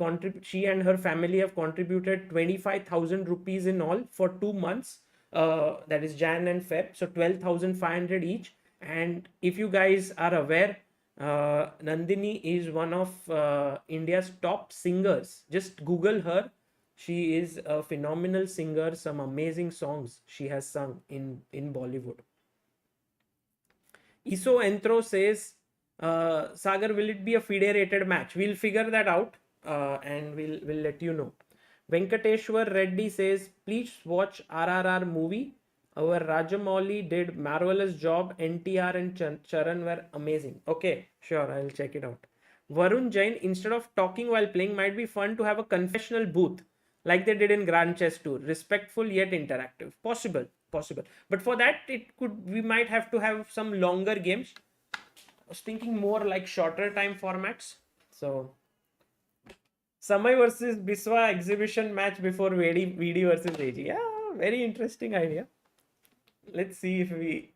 and her family have contributed 25,000 rupees in all for 2 months. That is Jan and Feb, so 12,500 each. And if you guys are aware, Nandini is one of India's top singers. Just Google her. She is a phenomenal singer. Some amazing songs she has sung in Bollywood. Iso Entro says, Sagar, will it be a FIDE-rated match? We'll figure that out and we'll let you know. Venkateshwar Reddy says, please watch RRR movie. Our Rajamouli did marvelous job. NTR and Charan were amazing. Okay, sure, I'll check it out. Varun Jain, instead of talking while playing, might be fun to have a confessional booth like they did in Grand Chess Tour. Respectful yet interactive. Possible. But for that, we might have to have some longer games. I was thinking more like shorter time formats. So, Samay versus Biswa exhibition match before VD versus AG. Yeah, very interesting idea. Let's see if we...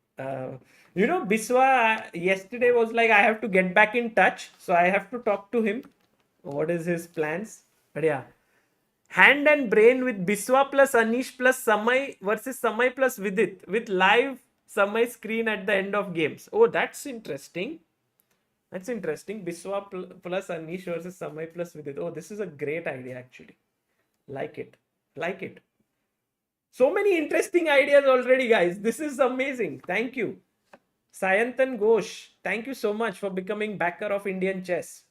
Biswa yesterday was like, I have to get back in touch. So, I have to talk to him. What is his plans? But yeah. Hand and brain with Biswa plus Anish plus Samay versus Samay plus Vidit with live Samay screen at the end of games. Oh, that's interesting. Biswa plus Anish versus Samay plus Vidit. Oh, this is a great idea actually. Like it. So many interesting ideas already, guys. This is amazing. Thank you. Sayantan Ghosh, thank you so much for becoming backer of Indian chess.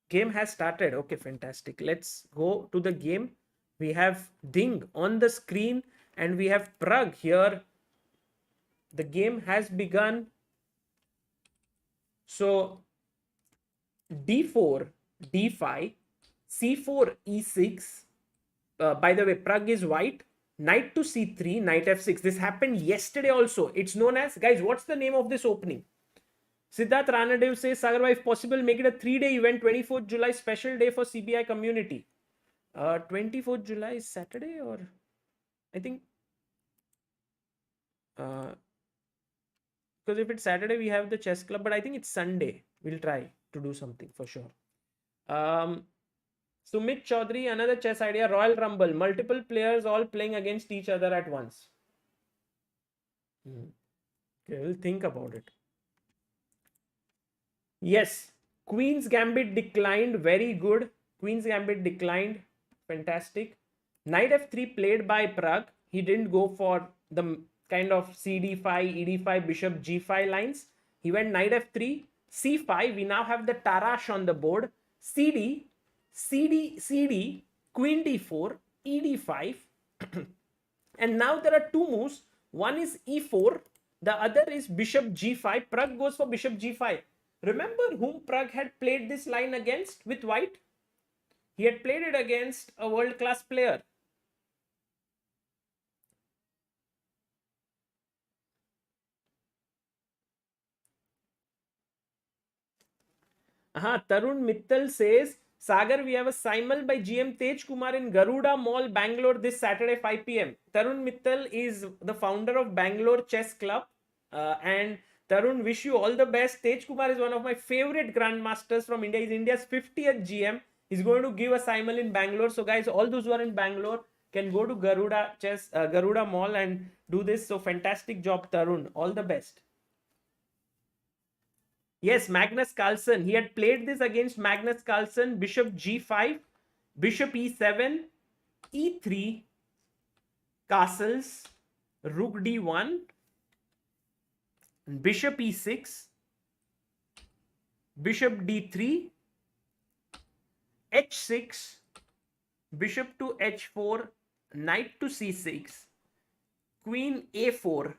Game has started. Okay, fantastic. Let's go to the game. We have Ding on the screen and we have Pragg here. The game has begun. So D4, D5, C4, E6. By the way, Pragg is white. Knight to C3, Knight F6. This happened yesterday also. It's known as, guys, what's the name of this opening? Siddharth Ranadev says, Sagar, if possible, make it a 3-day event, 24th July, special day for CBI community. 24th July is Saturday or I think, because if it's Saturday, we have the chess club, but I think it's Sunday. We'll try to do something for sure. Sumit Chaudhary, another chess idea, Royal Rumble, multiple players all playing against each other at once. Okay, we'll think about it. Yes, Queen's Gambit declined. Very good. Queen's Gambit declined. Fantastic. Knight F3 played by Pragg. He didn't go for the kind of CD5, ED5, Bishop G5 lines. He went Knight F3, C5. We now have the Tarash on the board. CD, Queen D4, ED5. And now there are 2 moves. One is E4. The other is Bishop G5. Pragg goes for Bishop G5. Remember whom Pragg had played this line against with white? He had played it against a world-class player. Tarun Mittal says, Sagar, we have a simul by GM Tej Kumar in Garuda Mall, Bangalore this Saturday 5 p.m. Tarun Mittal is the founder of Bangalore Chess Club and Tarun, wish you all the best. Tej Kumar is one of my favorite grandmasters from India. He's India's 50th GM. He's going to give a simul in Bangalore. So guys, all those who are in Bangalore can go to Garuda Mall and do this. So fantastic job, Tarun. All the best. Yes, Magnus Carlsen. He had played this against Magnus Carlsen. Bishop G5, Bishop E7, E3, castles, Rook D1, Bishop E6, Bishop D3, H6, Bishop to H4, Knight to C6, Queen A4.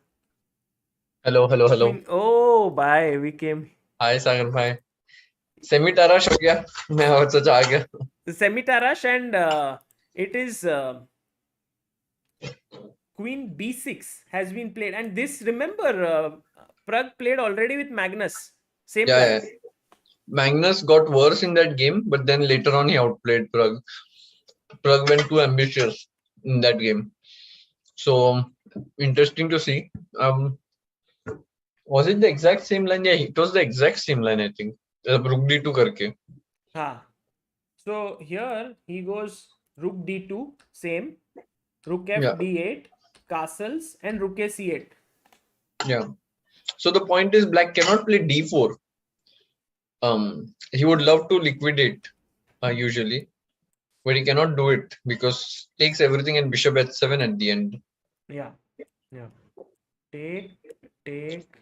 Hello. Queen, oh, bye. We came. Hi, Sagar bhai. Semi-tarash ho gaya. मैं और सोचा आ गया. Semi-tarash and it is queen b6 has been played, and this, remember, Pragg played already with Magnus. Same Yeah. plan. Magnus got worse in that game, but then later on he outplayed Pragg. Pragg went too ambitious in that game. So interesting to see. Was it the exact same line? Yeah, it was the exact same line, I think. Rook d2 karke. So here he goes rook d2, same, rook f Yeah. d8, castles, and rook a c8. Yeah. So the point is, black cannot play d4. He would love to liquidate usually, but he cannot do it because takes everything and bishop h7 at the end. Yeah. Take,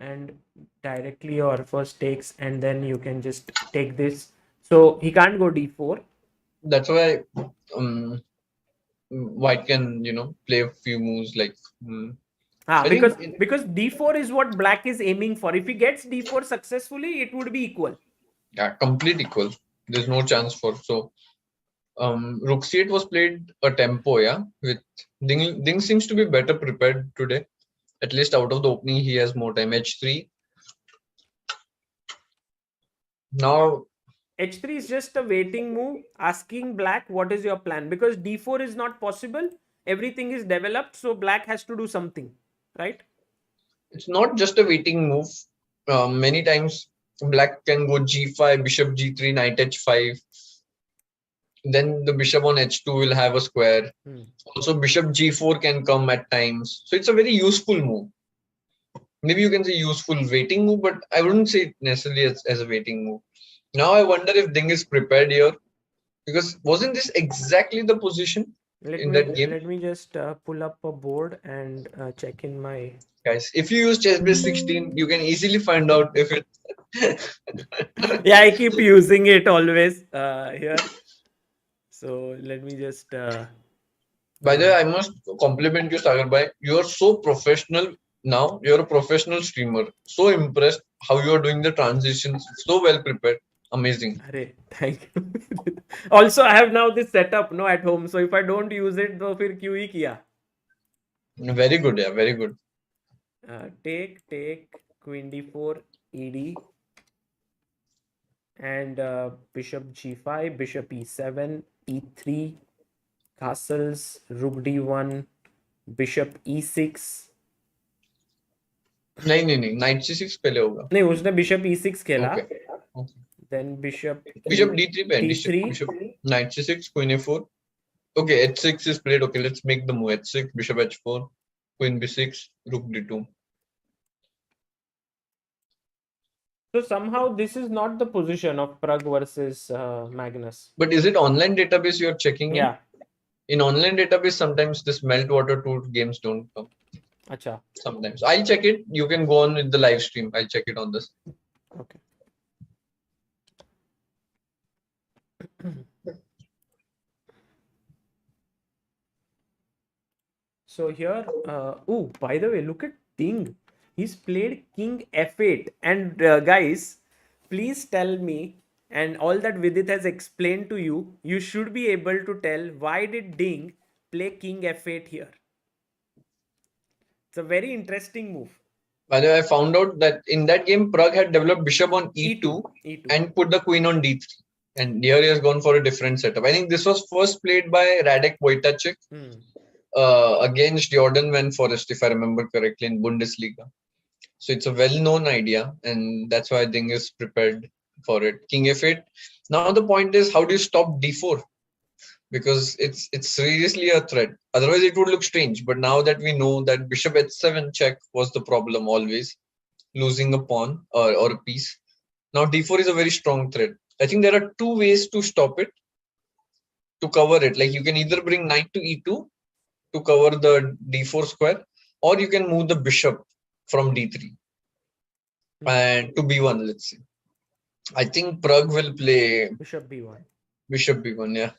and directly, or first takes, and then you can just take this. So he can't go d4. That's why white can, play a few moves like. Because d4 is what black is aiming for. If he gets d4 successfully, it would be equal. Yeah, complete equal. There's no chance for. So rook c8 was played a tempo, with Ding seems to be better prepared today. At least out of the opening, he has more time. h3. Now h3 is just a waiting move, asking black what is your plan, because d4 is not possible. Everything is developed, so black has to do something, right? It's not just a waiting move. Many times black can go g5, bishop g3, knight h5. Then the bishop on h2 will have a square. Also, bishop g4 can come at times. So it's a very useful move. Maybe you can say useful waiting move, but I wouldn't say it necessarily as a waiting move. Now I wonder if Ding is prepared here, because wasn't this exactly the position that game? Let me just pull up a board and check in my... Guys, if you use ChessBase 16, you can easily find out if it... Yeah, I keep using it always here. So let me just... By the way, I must compliment you, Sagar Bhai. You are so professional now. You're a professional streamer. So impressed how you are doing the transitions. So well prepared. Amazing. Arey, thank you. Also, I have now this setup at home. So if I don't use it, तो फिर क्यों ही किया? Very good, yeah, very good. Take, queen d4, ed, and bishop g5, bishop e7, e3, castles, rook d1, bishop e6. नहीं, knight c6 पहले होगा. नहीं, उसने bishop e6 खेला. Okay. Then bishop d3 पे d3, bishop knight c6, queen a4. Okay, h6 is played. Okay, let's make the move. h6, bishop h4, queen b6, rook d2. So somehow this is not the position of Pragg versus Magnus. But is it online database you're checking? Yeah. In online database, sometimes this Meltwater Tour games don't come. Acha. Sometimes. I'll check it. You can go on with the live stream. I'll check it on this. Okay. So here, by the way, look at Ding. He's played king f8. And guys, please tell me, and all that Vidit has explained to you, you should be able to tell why did Ding play king f8 here. It's a very interesting move. By the way, I found out that in that game, Pragg had developed bishop on e2. And put the queen on d3. And here he has gone for a different setup. I think this was first played by Radek Wojtacek against Jordan Van Forest, if I remember correctly, in Bundesliga. So it's a well-known idea, and that's why Ding is prepared for it. King f8. Now the point is, how do you stop d4? Because it's seriously a threat. Otherwise, it would look strange. But now that we know that bishop h7 check was the problem always, losing a pawn or a piece. Now d4 is a very strong threat. I think there are two ways to stop it, to cover it. Like you can either bring knight to e2 to cover the d4 square, or you can move the bishop from d3 and to b1, let's say. I think Pragg will play bishop b1. Bishop b1, yeah.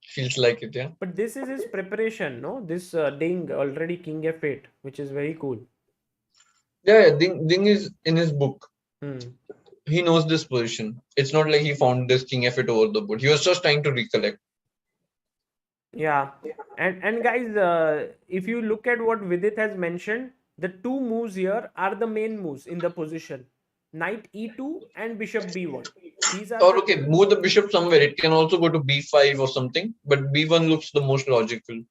Feels like it, yeah. But this is his preparation, no? This Ding already king f8, which is very cool. Yeah, Ding is in his book. He knows this position. It's not like he found this king f8 over the board. He was just trying to recollect. Yeah. And guys, if you look at what Vidit has mentioned, the two moves here are the main moves in the position. Knight e2 and bishop b1. These are Or the okay, move the bishop somewhere. It can also go to b5 or something, but b1 looks the most logical.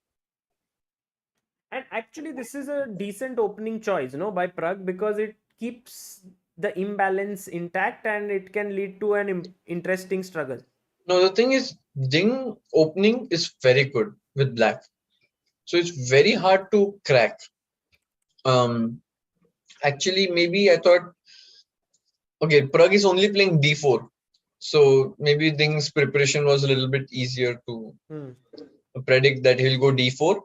and actually this is a decent opening choice, by Pragg, because it keeps the imbalance intact and it can lead to an interesting struggle. No, the thing is, Ding opening is very good with black. So it's very hard to crack. Actually, maybe I thought, okay, Pragg is only playing d4. So maybe Ding's preparation was a little bit easier to predict that he'll go d4.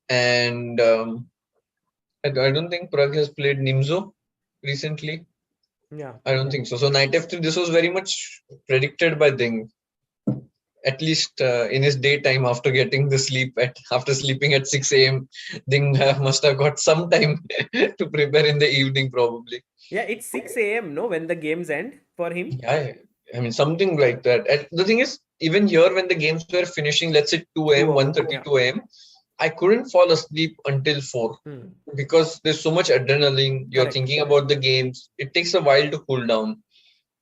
And I don't think Pragg has played Nimzo recently. Yeah. I don't think so. So knight f3, this was very much predicted by Ding. At least in his daytime, after getting the sleep after sleeping at 6 a.m., Ding must have got some time to prepare in the evening, probably. Yeah, it's 6 a.m. no, when the games end for him. Yeah, I mean something like that. And the thing is, even here when the games were finishing, let's say 2 a.m., 1:32 a.m., I couldn't fall asleep until 4 because there's so much adrenaline. You're thinking about the games. It takes a while to cool down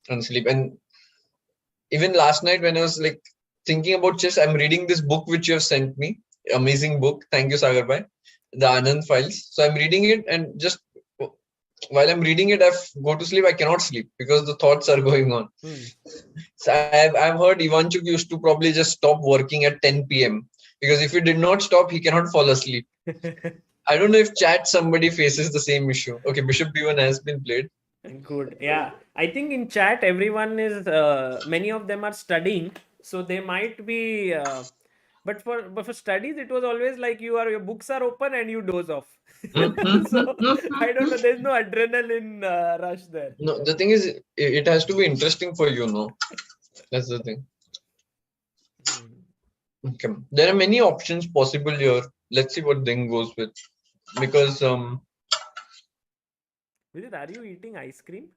and sleep. And even last night when I was like thinking about chess, I'm reading this book which you have sent me. Amazing book. Thank you, Sagar Bhai. The Anand Files. So I'm reading it, and just while I'm reading it, I go to sleep. I cannot sleep because the thoughts are going on. So I've heard Ivanchuk used to probably just stop working at 10 p.m. because if he did not stop, he cannot fall asleep. I don't know if chat somebody faces the same issue. Okay, Bishop B1 has been played. Good. Yeah. I think in chat, everyone is, many of them are studying. So they might be, but for studies, it was always like your books are open and you doze off. So I don't know. There's no adrenaline rush there. No, the thing is, it has to be interesting for you, no? That's the thing. Okay. There are many options possible here. Let's see what Ding goes with. Because Vidit, are you eating ice cream?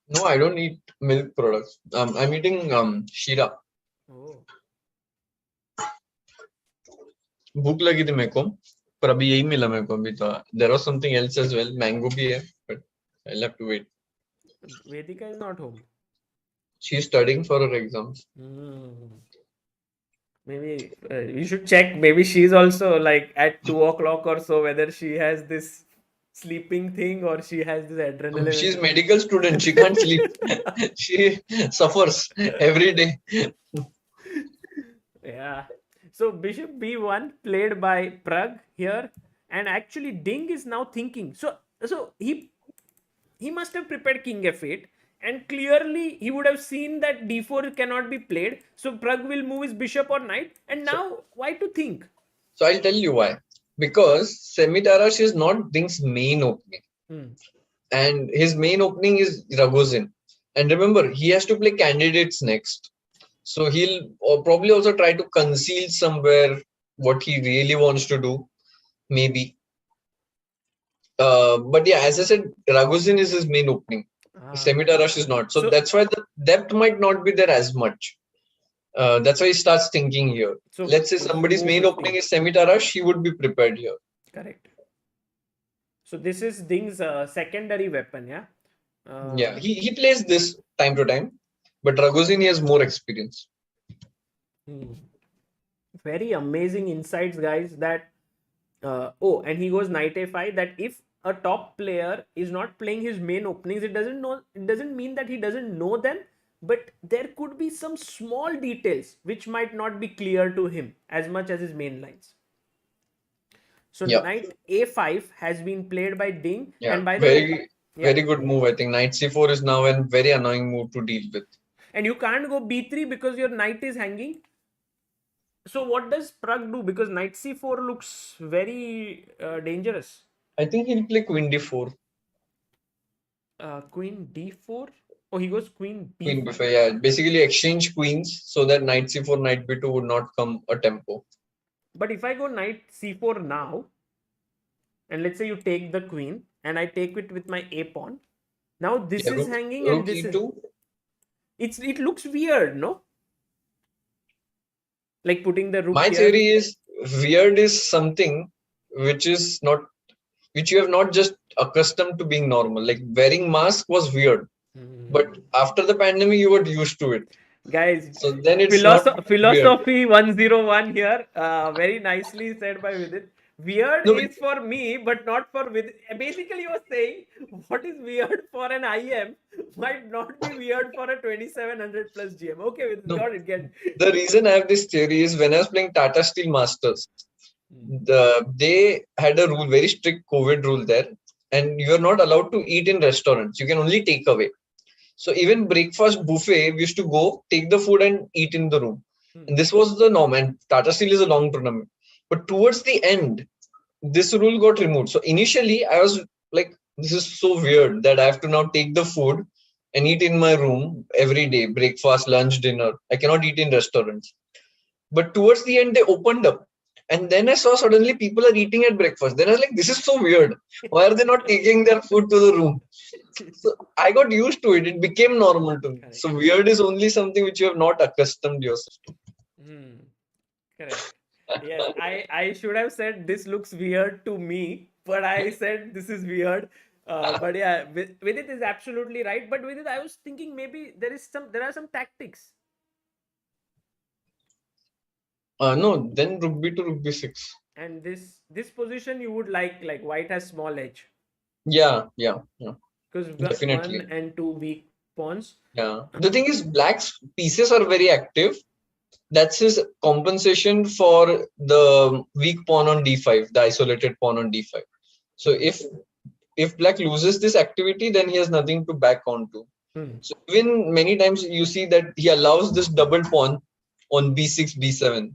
no, I don't eat milk products. I'm eating Shira. Oh. भूख लगी थी मेरे को पर अभी यही मिला मेरे को अभी तो there was something else as well. Mango भी है but I'll have to wait. Vedika is not home. She's studying for her exams. Maybe you should check. Maybe she's also like at 2 o'clock or so, whether she has this sleeping thing or she has this adrenaline. She's medical student. She can't sleep. She suffers every day. Yeah. So Bishop B1 played by Pragg here, and actually Ding is now thinking. So he must have prepared King F8. And clearly, he would have seen that d4 cannot be played. So Pragg will move his bishop or knight. And now, why to think? So I'll tell you why. Because Semitarash is not Ding's main opening. And his main opening is Ragozin. And remember, he has to play candidates next. So he'll probably also try to conceal somewhere what he really wants to do. Maybe. But yeah, as I said, Ragozin is his main opening. Semitarash is not. So that's why the depth might not be there as much. That's why he starts thinking here. So let's say somebody's main opening is Semitarash, he would be prepared here. Correct. So this is Ding's secondary weapon, yeah? Yeah, he plays this time to time. But Ragozin, he has more experience. Very amazing insights, guys. That and he goes knight a5. That if a top player is not playing his main openings, it doesn't mean that he doesn't know them, but there could be some small details which might not be clear to him as much as his main lines. So knight a5 has been played by Ding, and by the way, very good move. I think knight c4 is now a very annoying move to deal with. And you can't go b3 because your knight is hanging. So what does Pragg do? Because knight c4 looks very dangerous. I think he'll play queen d4. Queen d4? Oh, he goes queen b5. Queen b5, yeah. Basically exchange queens so that knight c4, knight b2 would not come a tempo. But if I go knight c4 now, and let's say you take the queen, and I take it with my a pawn. Now this is hanging and this is... It looks weird, no? Like putting the rook My here. theory is weird is something which is not, which you have not just accustomed to being normal. Like wearing mask was weird, but after the pandemic you got used to it. Guys, So then it's not weird. philosophy 101 here. Very nicely said by Vidit. Weird No, is for me, but not for Vidit. Basically, you were saying what is weird for an IM might not be weird for a 2700 plus GM. Okay, Vidit, no. got it. Get The reason I have this theory is when I was playing Tata Steel Masters, they had a rule, very strict COVID rule there, and you are not allowed to eat in restaurants. You can only take away. So even breakfast buffet, we used to go, take the food and eat in the room. And this was the norm. And Tata Steel is a long tournament. But towards the end, this rule got removed. So initially, I was like, this is so weird that I have to now take the food and eat in my room every day, breakfast, lunch, dinner. I cannot eat in restaurants. But towards the end, they opened up. And then I saw suddenly people are eating at breakfast. Then I was like, this is so weird. Why are they not taking their food to the room? So I got used to it. It became normal to me. Correct. So weird is only something which you have not accustomed yourself to. Correct. Yes, I should have said this looks weird to me, but I said this is weird. But yeah, Vidit is absolutely right. But Vidit, I was thinking maybe there are some tactics. No, then rook b to rook b6. And this position you would like white has small edge. Yeah. Because Definitely. 1 and 2 weak pawns. Yeah. The thing is, black's pieces are very active. That's his compensation for the weak pawn on d5, the isolated pawn on d5. So if black loses this activity, then he has nothing to back onto. So even many times you see that he allows this double pawn on b6, b7,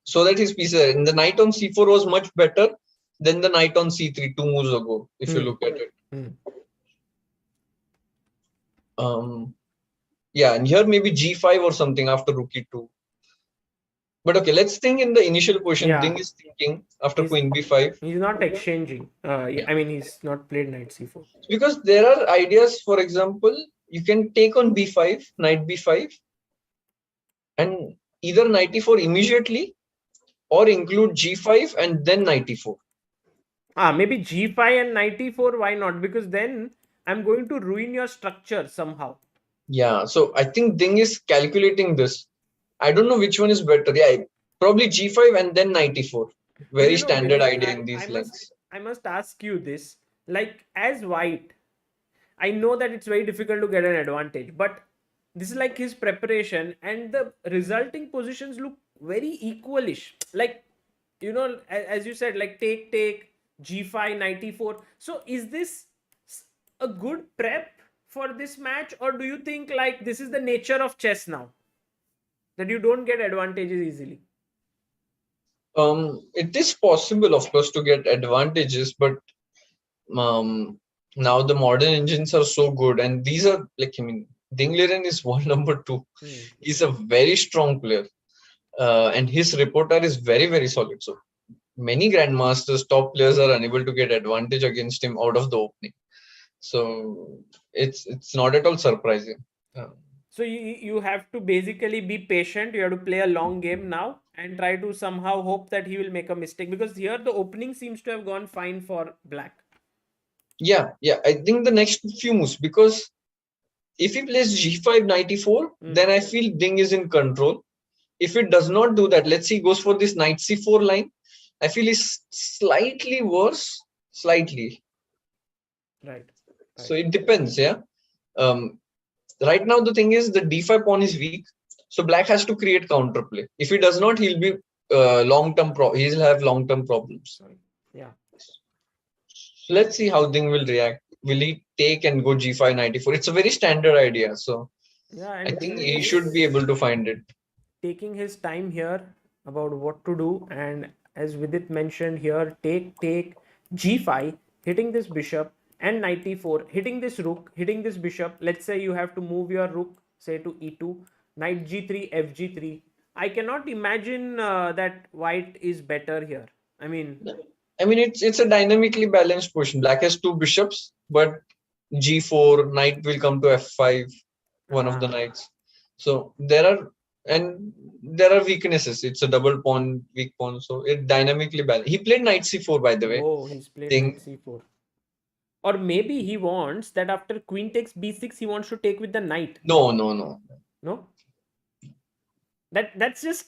so that his pieces, and the knight on c4 was much better than the knight on c3 2 moves ago, if you look at it. Yeah, and here maybe g5 or something after rook e2. But okay, let's think in the initial position. Yeah. Ding is thinking after queen b5. He's not exchanging. I mean, he's not played knight c4. Because there are ideas, for example, you can take on b5, knight b5, and either knight e4 immediately or include g5 and then knight e4. Maybe g5 and knight e4, why not? Because then I'm going to ruin your structure somehow. Yeah, so I think Ding is calculating this. I don't know which one is better. Yeah, probably g5 and then knight e4. Very standard idea in these lengths. I must ask you this. Like, as white, I know that it's very difficult to get an advantage, but this is like his preparation, and the resulting positions look very equalish. Like, you know, as you said, like take, g5, knight e4. So is this a good prep for this match, or do you think like this is the nature of chess now, that you don't get advantages easily? It is possible, of course, to get advantages, but now the modern engines are so good, and these are like, I mean, Ding Liren is world number 2. He's a very strong player, and his repertoire is very, very solid. So many grandmasters, top players are unable to get advantage against him out of the opening. So it's not at all surprising. So you have to basically be patient. You have to play a long game now and try to somehow hope that he will make a mistake, because here the opening seems to have gone fine for black. Yeah. I think the next few moves, because if he plays g5, knight e4, then I feel Ding is in control. If it does not do that, let's see, he goes for this knight c4 line, I feel he's slightly worse, slightly. Right. So it depends, yeah. Right now the thing is the d5 pawn is weak, so black has to create counterplay. If he does not, he'll be he'll have long-term problems. Yeah. So let's see how Ding will react. Will he take and go g5, knight e4? It's a very standard idea, so yeah, and I think he should be able to find it. Taking his time here about what to do, and as Vidit mentioned here, take g5, hitting this bishop, and knight e4, hitting this rook, hitting this bishop. Let's say you have to move your rook, say to e2, knight g3, fg3. I cannot imagine that white is better here. I mean, it's a dynamically balanced position. Black has 2 bishops, but g4, knight will come to f5, one of the knights. So there are And there are weaknesses. It's a double pawn, weak pawn, so it dynamically balanced. He played knight c4, by the way. Oh, he's played Think- knight c4. Or maybe he wants that after queen takes b6, he wants to take with the knight. No. No? That's just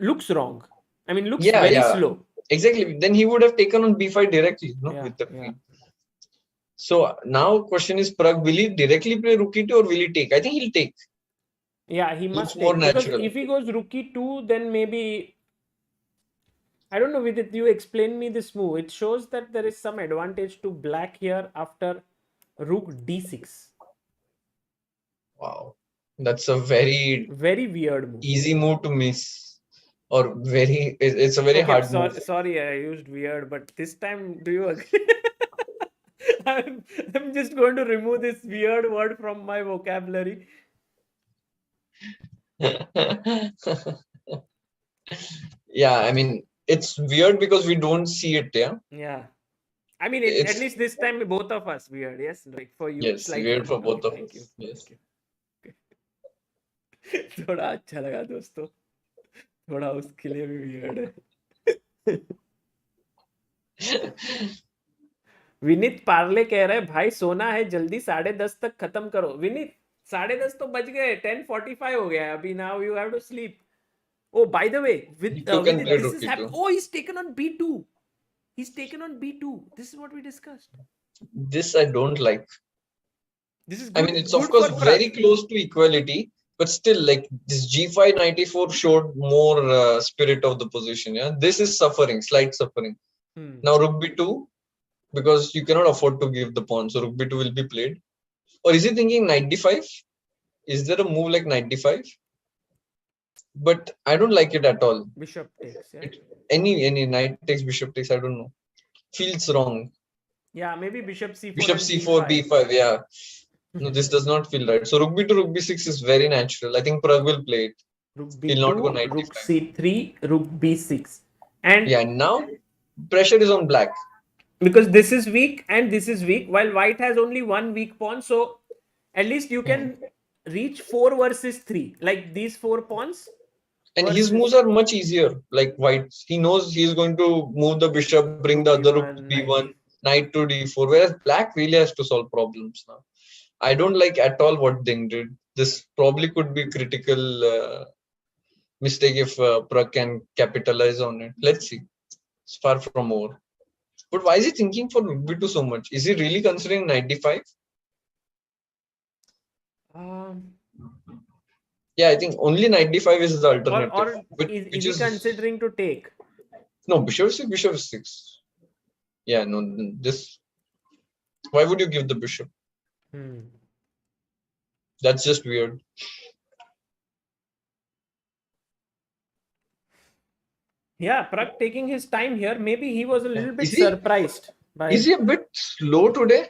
looks wrong. I mean, looks Yeah, very yeah. slow. Exactly. Then he would have taken on b5 directly, no, Yeah, with the yeah. queen. So now question is, Pragg, will he directly play rook e2 or will he take? I think he'll take. Yeah, he Looks must more take. Because natural. if he goes rook e2, then maybe... I don't know, Vidit, you explain me this move. It shows that there is some advantage to black here after rook d6. Wow. That's a very Very weird move. easy move to miss. Or it's a very hard move. Sorry, I used weird, but this time, do you agree? I'm just going to remove this weird word from my vocabulary. Yeah, I mean, it's weird because we don't see it, yeah? Yeah. I mean, It's- at least this time, both of us weird. Yes, like for you. Yes, slightly. weird for both of Thank you. us. Yes. Thank you. थोड़ा अच्छा लगा दोस्तों, थोड़ा उसके लिए भी weird है. विनीत पार्ले कह रहे हैं भाई सोना है जल्दी 10:30 तक खत्म करो. विनीत 10:30 तो बज गए, 10:45 हो गया है अभी. Now you have to sleep. Oh, by the way, He took and Vidit, played this rook is e2. Oh, he's taken on b2. He's taken on b2. This is what we discussed. This I don't like. This is I mean, it's of course very close to equality, but still, like this g5 94 showed more spirit of the position. Yeah, this is suffering, slight suffering. Now rook b2, because you cannot afford to give the pawn, so rook b2 will be played. Or is he thinking knight d5? Is there a move like knight d5? But I don't like it at all. Bishop takes. Yeah. Any knight takes, bishop takes, I don't know. Feels wrong. Yeah, maybe bishop c4. Bishop and c4, b5. Yeah. No, this does not feel right. So rook b2, rook b6 is very natural. I think Pragg will play it. Rook He'll not go b2, knight rook d5. c3, rook b6. And Yeah, now pressure is on black. because this is weak and this is weak, while white has only one weak pawn, so at least you can reach 4 versus 3. Like these 4 pawns. And his moves are much easier. Like white, he knows he's going to move the bishop, bring the other rook to b1, knight to d4. Whereas black really has to solve problems now. I don't like at all what Ding did. This probably could be critical mistake if Pragg can capitalize on it. Let's see. It's far from over. But why is he thinking for rook b2 so much? Is he really considering knight d5? Yeah, I think only knight d5 is the alternative. Or is he considering to take? No, bishop c6, bishop 6. Yeah, no, this. Why would you give the bishop? That's just weird. Yeah, Pragg taking his time here. Maybe he was a little bit surprised. Is he a bit slow today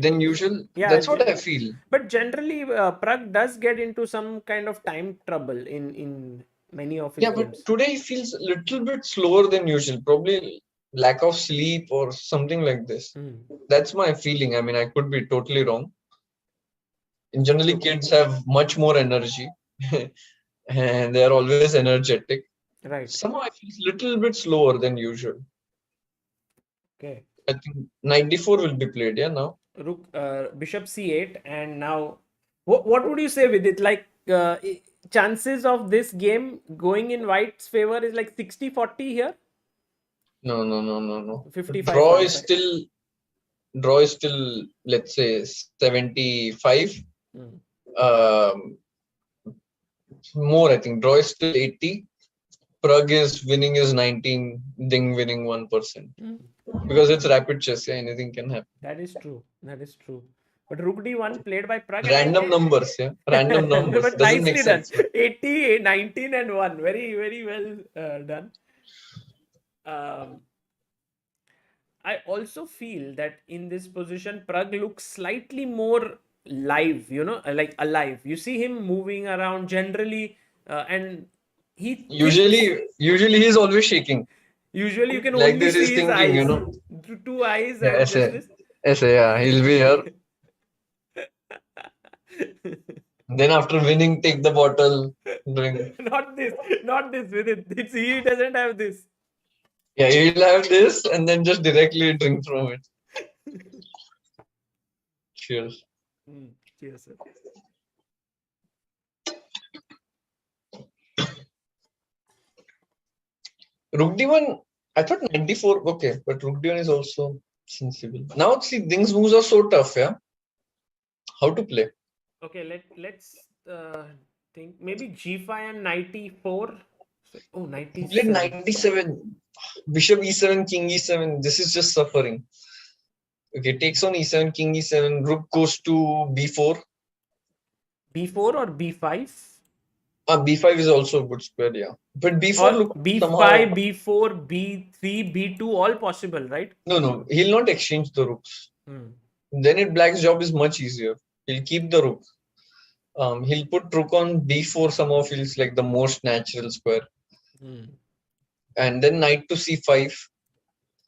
than usual? Yeah, that's what I feel. But generally, Pragg does get into some kind of time trouble in many of his games. But today he feels a little bit slower than usual. Probably lack of sleep or something like this. That's my feeling. I mean, I could be totally wrong. And generally, kids have much more energy and they are always energetic. Right. Somehow I feel a little bit slower than usual. Okay. I think knight d4 will be played, yeah, now. Rook, bishop c8, and now what would you say with it? Like chances of this game going in white's favor is like 60-40 here? No. 55. Draw is still, let's say 75. More, I think. Draw is still 80. Pragg is winning is 19. Ding winning 1%. Because it's rapid chess, yeah, anything can happen. That is true. But Rook d1 played by Pragg. Random numbers, yeah. Random numbers. But doesn't nicely make sense. done. 80, 19 and 1. Very, very well done. I also feel that in this position, Pragg looks slightly more live, like alive. You see him moving around generally, and he usually he's always shaking. Usually you can like only see his eyes. Two eyes and yeah, he'll be here. Then after winning, take the bottle, drink. Not this, Vidit. He doesn't have this. Yeah, he'll have this and then just directly drink from it. Cheers. Cheers, sir. Rook d1, I thought 94, okay, but Rook d1 is also sensible. Now, see, things moves are so tough, yeah? How to play? Okay, let's think. Maybe g5 and knight e4. Oh, knight He played e7. 97. Bishop e7, king e7. This is just suffering. Okay, takes on e7, king e7. Rook goes to b4. b4 or b5? B5 is also a good square, yeah. But b4 Or look b5, somehow... b4, b3, b2, all possible, right? No, he'll not exchange the rooks. Hmm. Then black's job is much easier. He'll keep the rook. He'll put rook on b4, somehow feels like the most natural square. And then knight to c5.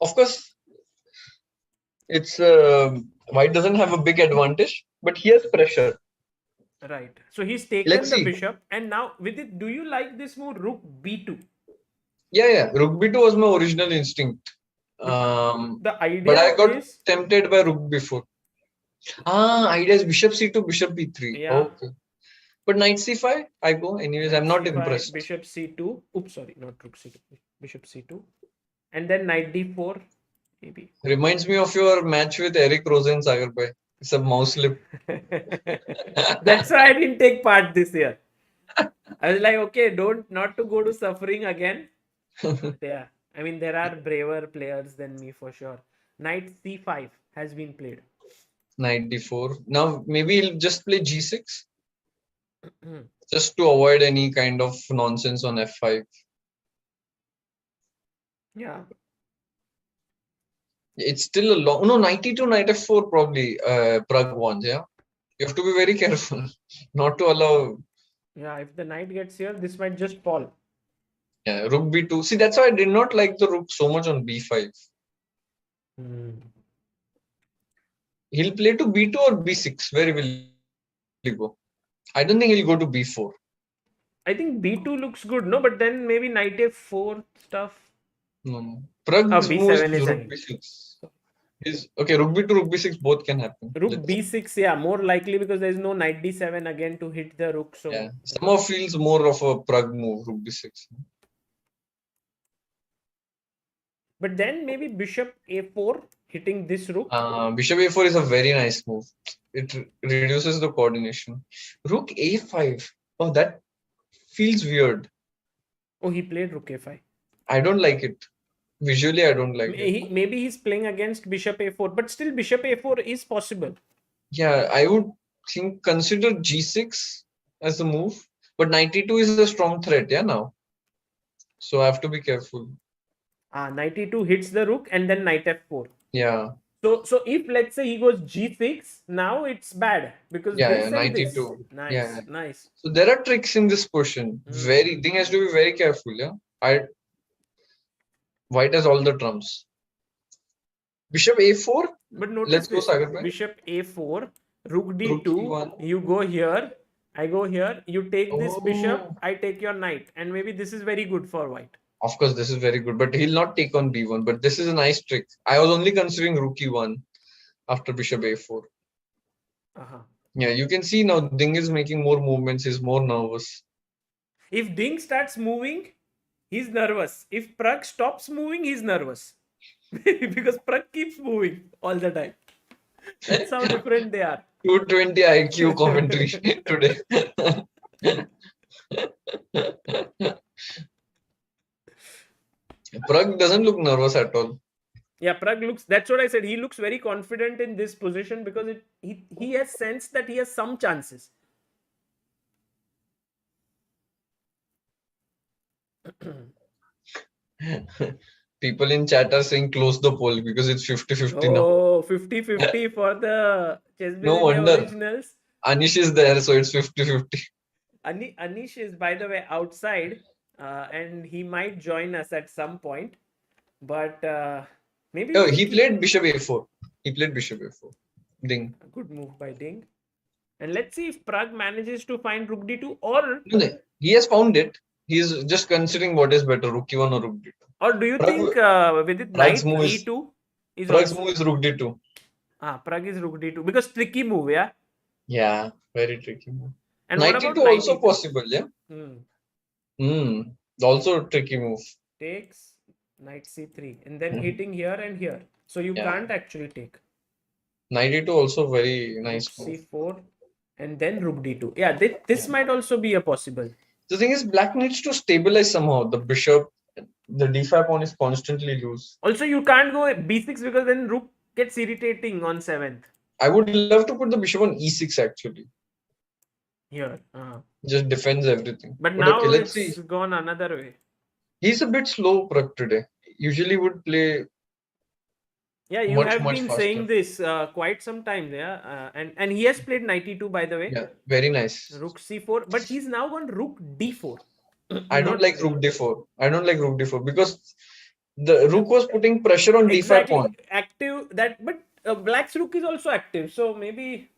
Of course, it's white doesn't have a big advantage, but he has pressure. Right. So he's taken the bishop, and now with it, do you like this move, rook b2? Yeah. Rook b2 was my original instinct. The idea but I got is tempted by rook b4. Idea is bishop c2, bishop b3. Yeah. Okay. But knight c5, I go. Anyways, I'm not c5, impressed. Bishop c2. Oops, sorry, not rook c2. Bishop c2. And then knight d4, maybe. Reminds me of your match with Eric Rosen, Sagar bhai. It's a mouse slip. That's why I didn't take part this year. I was like, okay, not to go to suffering again. Yeah. I mean, there are braver players than me for sure. Knight c5 has been played. Knight d4. Now, maybe he'll just play g6. Just to avoid any kind of nonsense on f5. Yeah. It's still a long... No, knight e2, knight f4 probably Pragg wants, yeah? You have to be very careful not to allow... Yeah, if the knight gets here, this might just fall. Yeah, rook b2. See, that's why I did not like the rook so much on b5. He'll play to b2 or b6. Where will he go? I don't think he'll go to b4. I think b2 looks good, no? But then maybe knight f4 stuff. No. Pragg's b7 move is is rook b6. Okay, rook b2, rook b6 both can happen. Rook b6, yeah, more likely because there is no knight d7 again to hit the rook. So yeah, somehow feels more of a Pragg move, rook b6. But then maybe bishop a4 hitting this rook. Bishop a4 is a very nice move. It reduces the coordination. Rook a5. Oh, that feels weird. Oh, he played rook a5. I don't like it. Visually, I don't like it. Maybe he's playing against bishop a4, but still bishop a4 is possible. Yeah, I would think consider g6 as a move, but knight e2 is a strong threat, yeah, now. So I have to be careful. Knight e2 hits the rook and then knight f4. Yeah. So if let's say he goes g6, now it's bad because knight e2. Nice, nice. So there are tricks in this position. Thing has to be very careful, yeah. White has all the trumps. Bishop a4. But notice let's go Sagar bhai. Bishop a4, rook d2. You go here, I go here. You take this bishop, I take your knight, and maybe this is very good for white. Of course, this is very good, but he'll not take on b1. But this is a nice trick. I was only considering rook e1 after bishop a4. Yeah, you can see now Ding is making more movements. He's more nervous. If Ding starts moving, he's nervous. If Pragg stops moving, he's nervous. Because Pragg keeps moving all the time. That's how different they are. 220 IQ commentary today. Pragg doesn't look nervous at all. Yeah, Pragg looks, that's what I said. He looks very confident in this position because he has sensed that he has some chances. People in chat are saying close the poll because it's 50-50 now. Oh, 50-50 for the ChessBase No wonder. originals. Anish is there, so it's 50-50. Anish is, by the way, outside and he might join us at some point. But maybe... Oh, he played bishop a4. He played bishop a4. Ding. A good move by Ding. And let's see if Pragg manages to find rook d2, or No, he has found it. He's just considering what is better, rook e1 or rook d2. or do you Pragg- think with it Pragg's knight move is e2 is Pragg's also... move is rook d2. Pragg is rook d2 because tricky move, yeah. Yeah, very tricky move. And Knight what about e2 knight also e2? possible, yeah. Also a tricky move. Takes knight c3 and then hitting here and here. So you can't actually take. Knight e2 also very nice Rook move. c4 and then rook d2. Yeah, this might also be a possible. The thing is, black needs to stabilize somehow. The bishop, the d5 pawn is constantly loose. Also, you can't go b6 because then rook gets irritating on 7th. I would love to put the bishop on e6 actually. Here. Just defends everything. But now okay, let's it's see. gone another way. He's a bit slow, Pragg, today. Usually would play. Yeah, you much, have much been faster. saying this quite some time, yeah. And he has played knight e2, by the way. Yeah, very nice. Rook c4, but he's now gone rook d4. I don't like rook d4. I don't like rook d4 because the rook was putting pressure on d5 pawn. Active that, but black's rook is also active, so maybe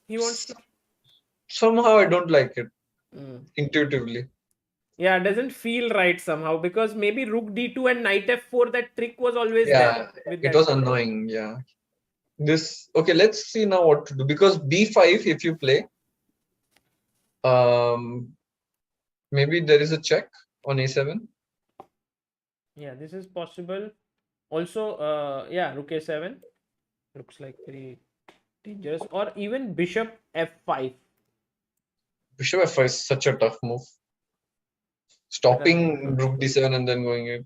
he wants to. Somehow I don't like it intuitively. Yeah, it doesn't feel right somehow because maybe rook d2 and knight f4, that trick was always there. It was annoying. Yeah. Okay, let's see now what to do because b5 if you play, maybe there is a check on a7. Yeah, this is possible. Also, yeah, rook a7 looks like very dangerous, or even bishop f5. Bishop f5 is such a tough move. Stopping rook d7 and then going it.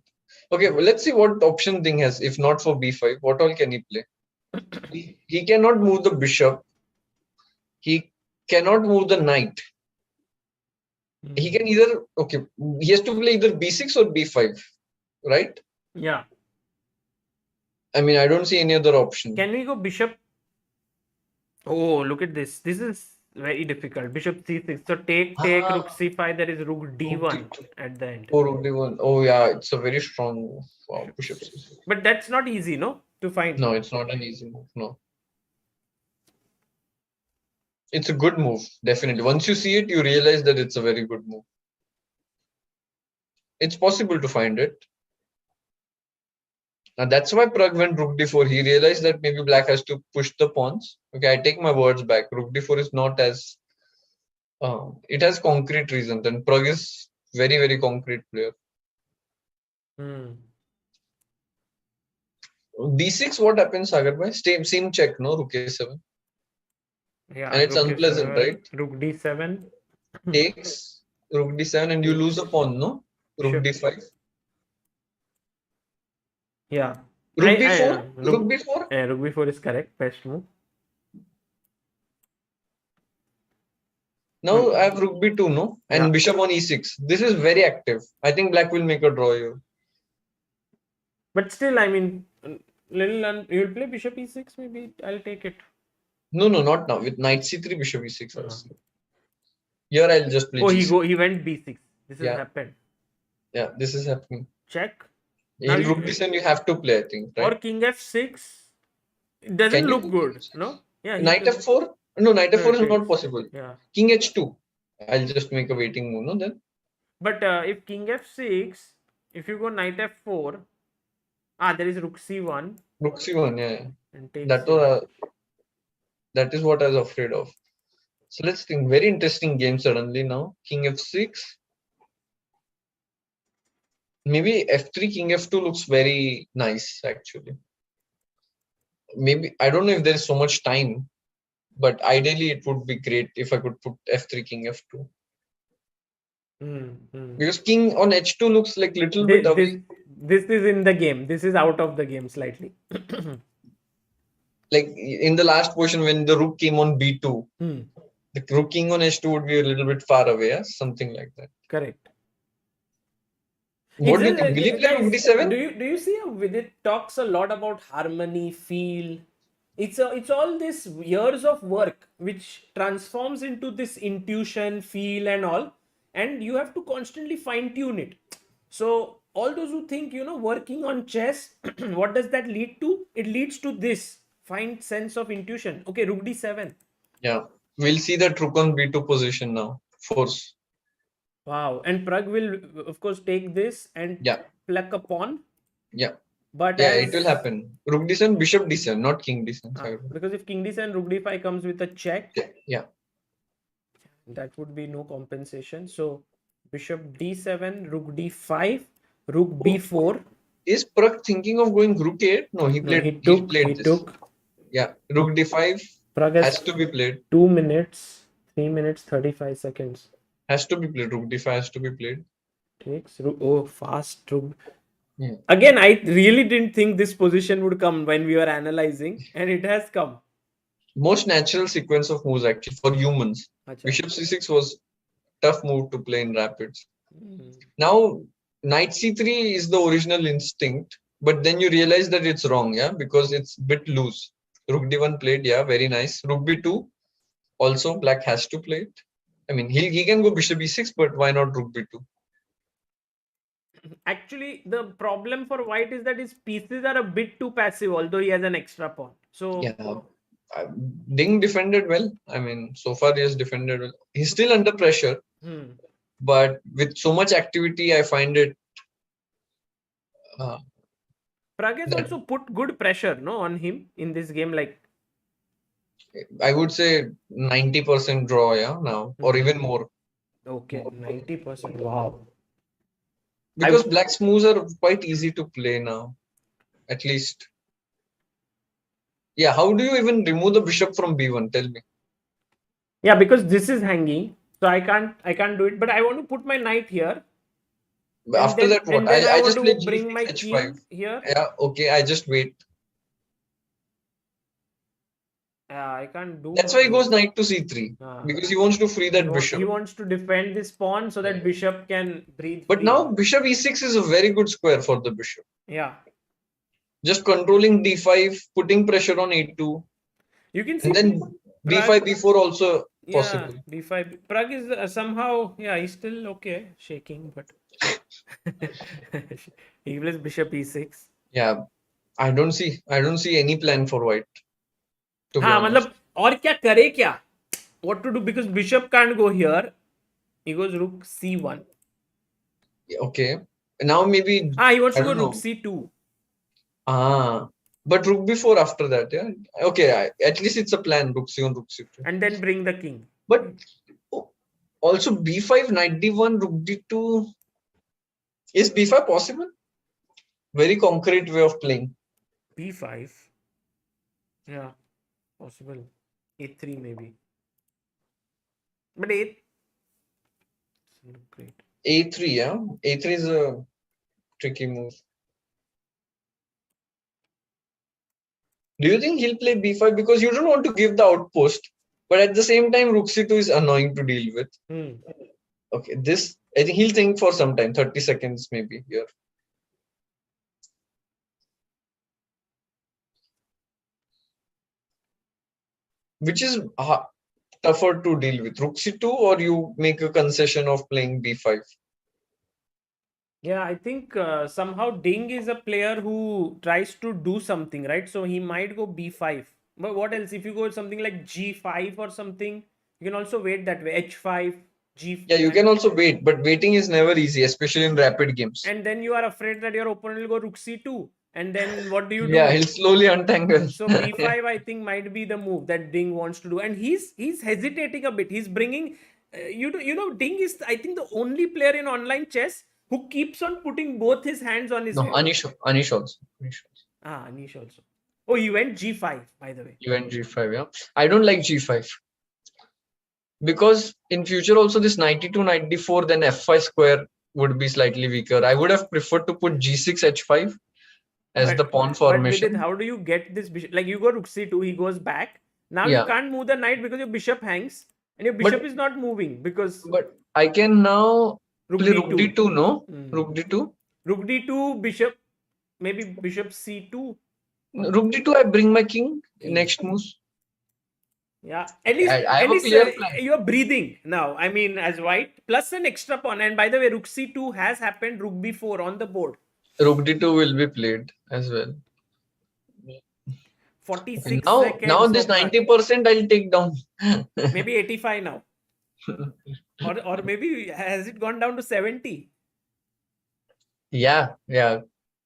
Okay, well, let's see what option thing has. If not for b5, what all can he play? He cannot move the bishop. He cannot move the knight. He can either, okay, he has to play either b6 or b5, right? Yeah. I mean, I don't see any other option. Can we go bishop? Oh, look at this. This is very difficult. Bishop c6. So take rook c5. There is rook d1 at the end. Oh, rook d1. Oh, yeah, it's a very strong move. Wow, bishop c6. But that's not easy, no? To find. No, it's not an easy move. No. It's a good move, definitely. Once you see it, you realize that it's a very good move. It's possible to find it. Now that's why Pragg went rook d4. He realized that maybe black has to push the pawns. Okay, I take my words back. Rook d4 is not as... it has concrete reasons, and Pragg is very, very concrete player. b6, what happens, Sagar bhai? Same check, no? Rook a7. Yeah, and it's unpleasant, right? Rook d7. Takes rook d7 and you lose a pawn, no? Rook d5. Yeah. Rook b4? Rook b4? Yeah, rook b4 is correct. Best move. Now I have rook b2, no? And bishop on e6. This is very active. I think black will make a draw here. But still, I mean, you'll play bishop e6, maybe I'll take it. No, not now. With knight c3, bishop e6. Here I'll just play g6. He went b6. This has happened. Yeah, this is happening. Check. In rook d7 you have to play, I think, right? Or king f6. It doesn't look good, no? Yeah. Knight f4? No, knight f4 is not possible. Yeah. King h2. I'll just make a waiting move, no? Then. But if king f6, if you go knight f4, there is rook c1. Rook c1, yeah. And that is what I was afraid of. So let's think. Very interesting game suddenly now. King f6. Maybe f3, king f2 looks very nice actually. Maybe, I don't know if there is so much time, but ideally it would be great if I could put f3, king f2. Because king on h2 looks like little bit away. This is in the game. This is out of the game slightly. Like in the last position when the rook came on b2, the rook king on h2 would be a little bit far away, something like that. Correct. What do you think? Will he play rook d7? Do you see how Vidit talks a lot about harmony, feel? It's all this years of work which transforms into this intuition, feel and all, and you have to constantly fine tune it. So all those who think, working on chess, what does that lead to? It leads to this fine sense of intuition. Okay, rook d7. Yeah. we'll see that rook on b2 position now. Force. Wow. And Pragg will, of course, take this and Yeah. pluck a pawn. Yeah. But Yeah, as it will happen. Rook d7, bishop d7, not king d7. because if king d7, rook d5 comes with a check, Yeah. that would be no compensation. So bishop d7, rook d5, rook b4. Is Pragg thinking of going rook 8? No, he played. He played this. Yeah, rook d5 Pragg has to be played. 2 minutes, 3 minutes, 35 seconds. Has to be played. Rook d5 has to be played. Takes rook. Oh, fast rook. Yeah. Again, I really didn't think this position would come when we were analyzing, and it has come. Most natural sequence of moves actually for humans. Achha. Bishop c6 was tough move to play in rapids. Hmm. Now knight c3 is the original instinct, but then you realize that it's wrong, yeah, because it's a bit loose. Rook d1 played, yeah, very nice. Rook b2 also black has to play it. I mean, he can go bishop e6, but why not rook b2? Actually, the problem for white is that his pieces are a bit too passive, although he has an extra pawn. So yeah, Ding defended well. I mean, so far he has defended well. He's still under pressure, but with so much activity, I find it. Pragg has also put good pressure, no, on him in this game. Like I would say 90% draw, yeah, now or even more. Okay, 90%. Wow. Because black's moves are quite easy to play now, at least. Yeah, how do you even remove the bishop from b1? Tell me. Yeah, because this is hanging, so I can't do it. But I want to put my knight here. But after that, what? I just play bring my h5 king here. Yeah, okay. I just wait. I can't do. That's why he goes knight to c3 because he wants to free that bishop. He wants to defend this pawn so that bishop can breathe. But now bishop e6 is a very good square for the bishop. Yeah. Just controlling d5, putting pressure on a2. You can see. And then b5, b4 also possible. b5. Pragg is somehow, he's still okay, shaking, but he plays bishop e6. Yeah, I don't see any plan for white. मतलब और क्या करे क्या? What to do, because bishop can't go here. He goes rook c1. Okay. Now maybe he wants to go rook c2. But rook b4 after that, yeah. Okay, at least it's a plan. Rook c1, rook c2. And then bring the king. But also b5, knight d1, rook d2. Is b5 possible? Very concrete way of playing. b5. Yeah, possible. a3 maybe. But a3. Great. a3, yeah. a3 is a tricky move. Do you think he'll play b5? Because you don't want to give the outpost, but at the same time, rook c2 is annoying to deal with. Okay, this, I think he'll think for some time, 30 seconds maybe here. Which is tougher to deal with, rook c2 or you make a concession of playing b5? Yeah, I think somehow Ding is a player who tries to do something, right? So he might go b5. But what else? If you go something like g5 or something, you can also wait that way. h5, g5. Yeah, you can also wait, but waiting is never easy, especially in rapid games. And then you are afraid that your opponent will go rook c2. And then what do you do? Yeah, he'll slowly untangle. So b5, I think, might be the move that Ding wants to do. And he's hesitating a bit. He's bringing, Ding is, I think, the only player in online chess who keeps on putting both his hands on his head. Anish also. Anish also. Oh, he went g5, by the way. You went g5, yeah. I don't like g5. Because in future also this knight e2, knight d4, then f5 square would be slightly weaker. I would have preferred to put g6, h5 as the pawn formation. But how do you get this bishop? Like you go rook c2, he goes back. Now you can't move the knight because your bishop hangs. And your bishop is not moving because... But I can now... play rook d2, no? Rook d2? Rook d2, bishop, maybe bishop c2. Rook d2, I bring my king, next move. Yeah, at least you are breathing now. I mean, as white, plus an extra pawn. And by the way, rook c2 has happened, rook b4 on the board. Rook d2 will be played as well. 46 Now seconds this for Pragg. 90% I'll take down. Maybe 85 now. Or maybe has it gone down to 70? Yeah.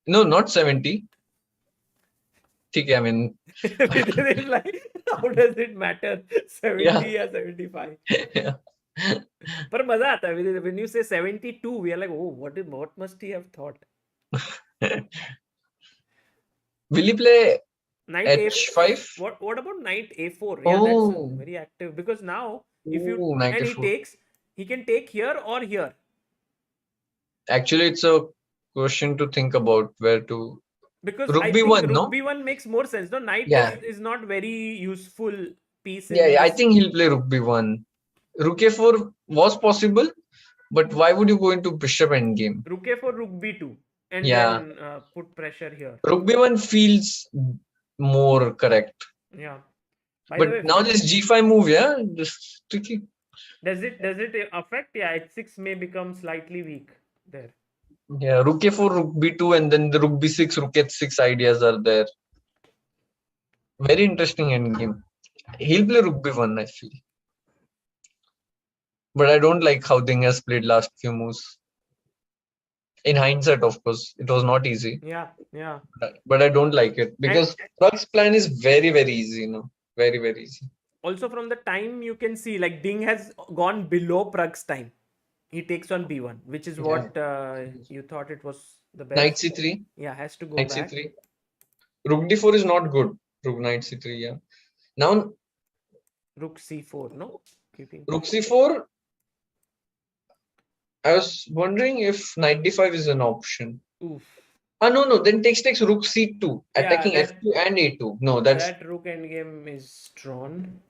No, not 70. Okay, I mean, It's like, how does it matter? 70 or 75? yeah. पर मजा आता है when you say 72 we are like, oh, what must he have thought? Will he play Knight H5? what about knight A4? Yeah, that's Oh, very active because now if you knight and he A4. takes, he can take here or here. Actually, it's a question to think about where to. Because Rook I think B1, Rook no? B1 makes more sense. No, knight Yeah. is not very useful piece in Yeah, I this. think he'll play Rook B1. Rook A4 was possible, but why would you go into Bishop endgame? Rook A4, Rook B2, and Yeah. then put pressure here. Rook B1 feels more correct. Yeah. By But the way, now this G5 move, yeah, just tricky. does it affect? Yeah, H6 may become slightly weak there. Yeah, Rook A4, Rook B2, and then the Rook B6, Rook H6 ideas are there. Very interesting endgame. He'll play Rook B1, I feel. But I don't like how Ding has played last few moves. In hindsight, of course, it was not easy. Yeah. But I don't like it because Pragg's plan is very, very easy, you know. Very, very easy. Also, from the time you can see, like Ding has gone below Pragg's time. He takes on B1, which is what you thought it was the best. Knight C3. Yeah, has to go Knight back. C3. Rook D4 is not good. Rook Knight C3, yeah. Now, Rook C4, no? Keeping. Rook C4. I was wondering if Knight D5 is an option. Oof. No. Then takes Rook C2, attacking that- F2 and A2. No, that's That Rook endgame is drawn.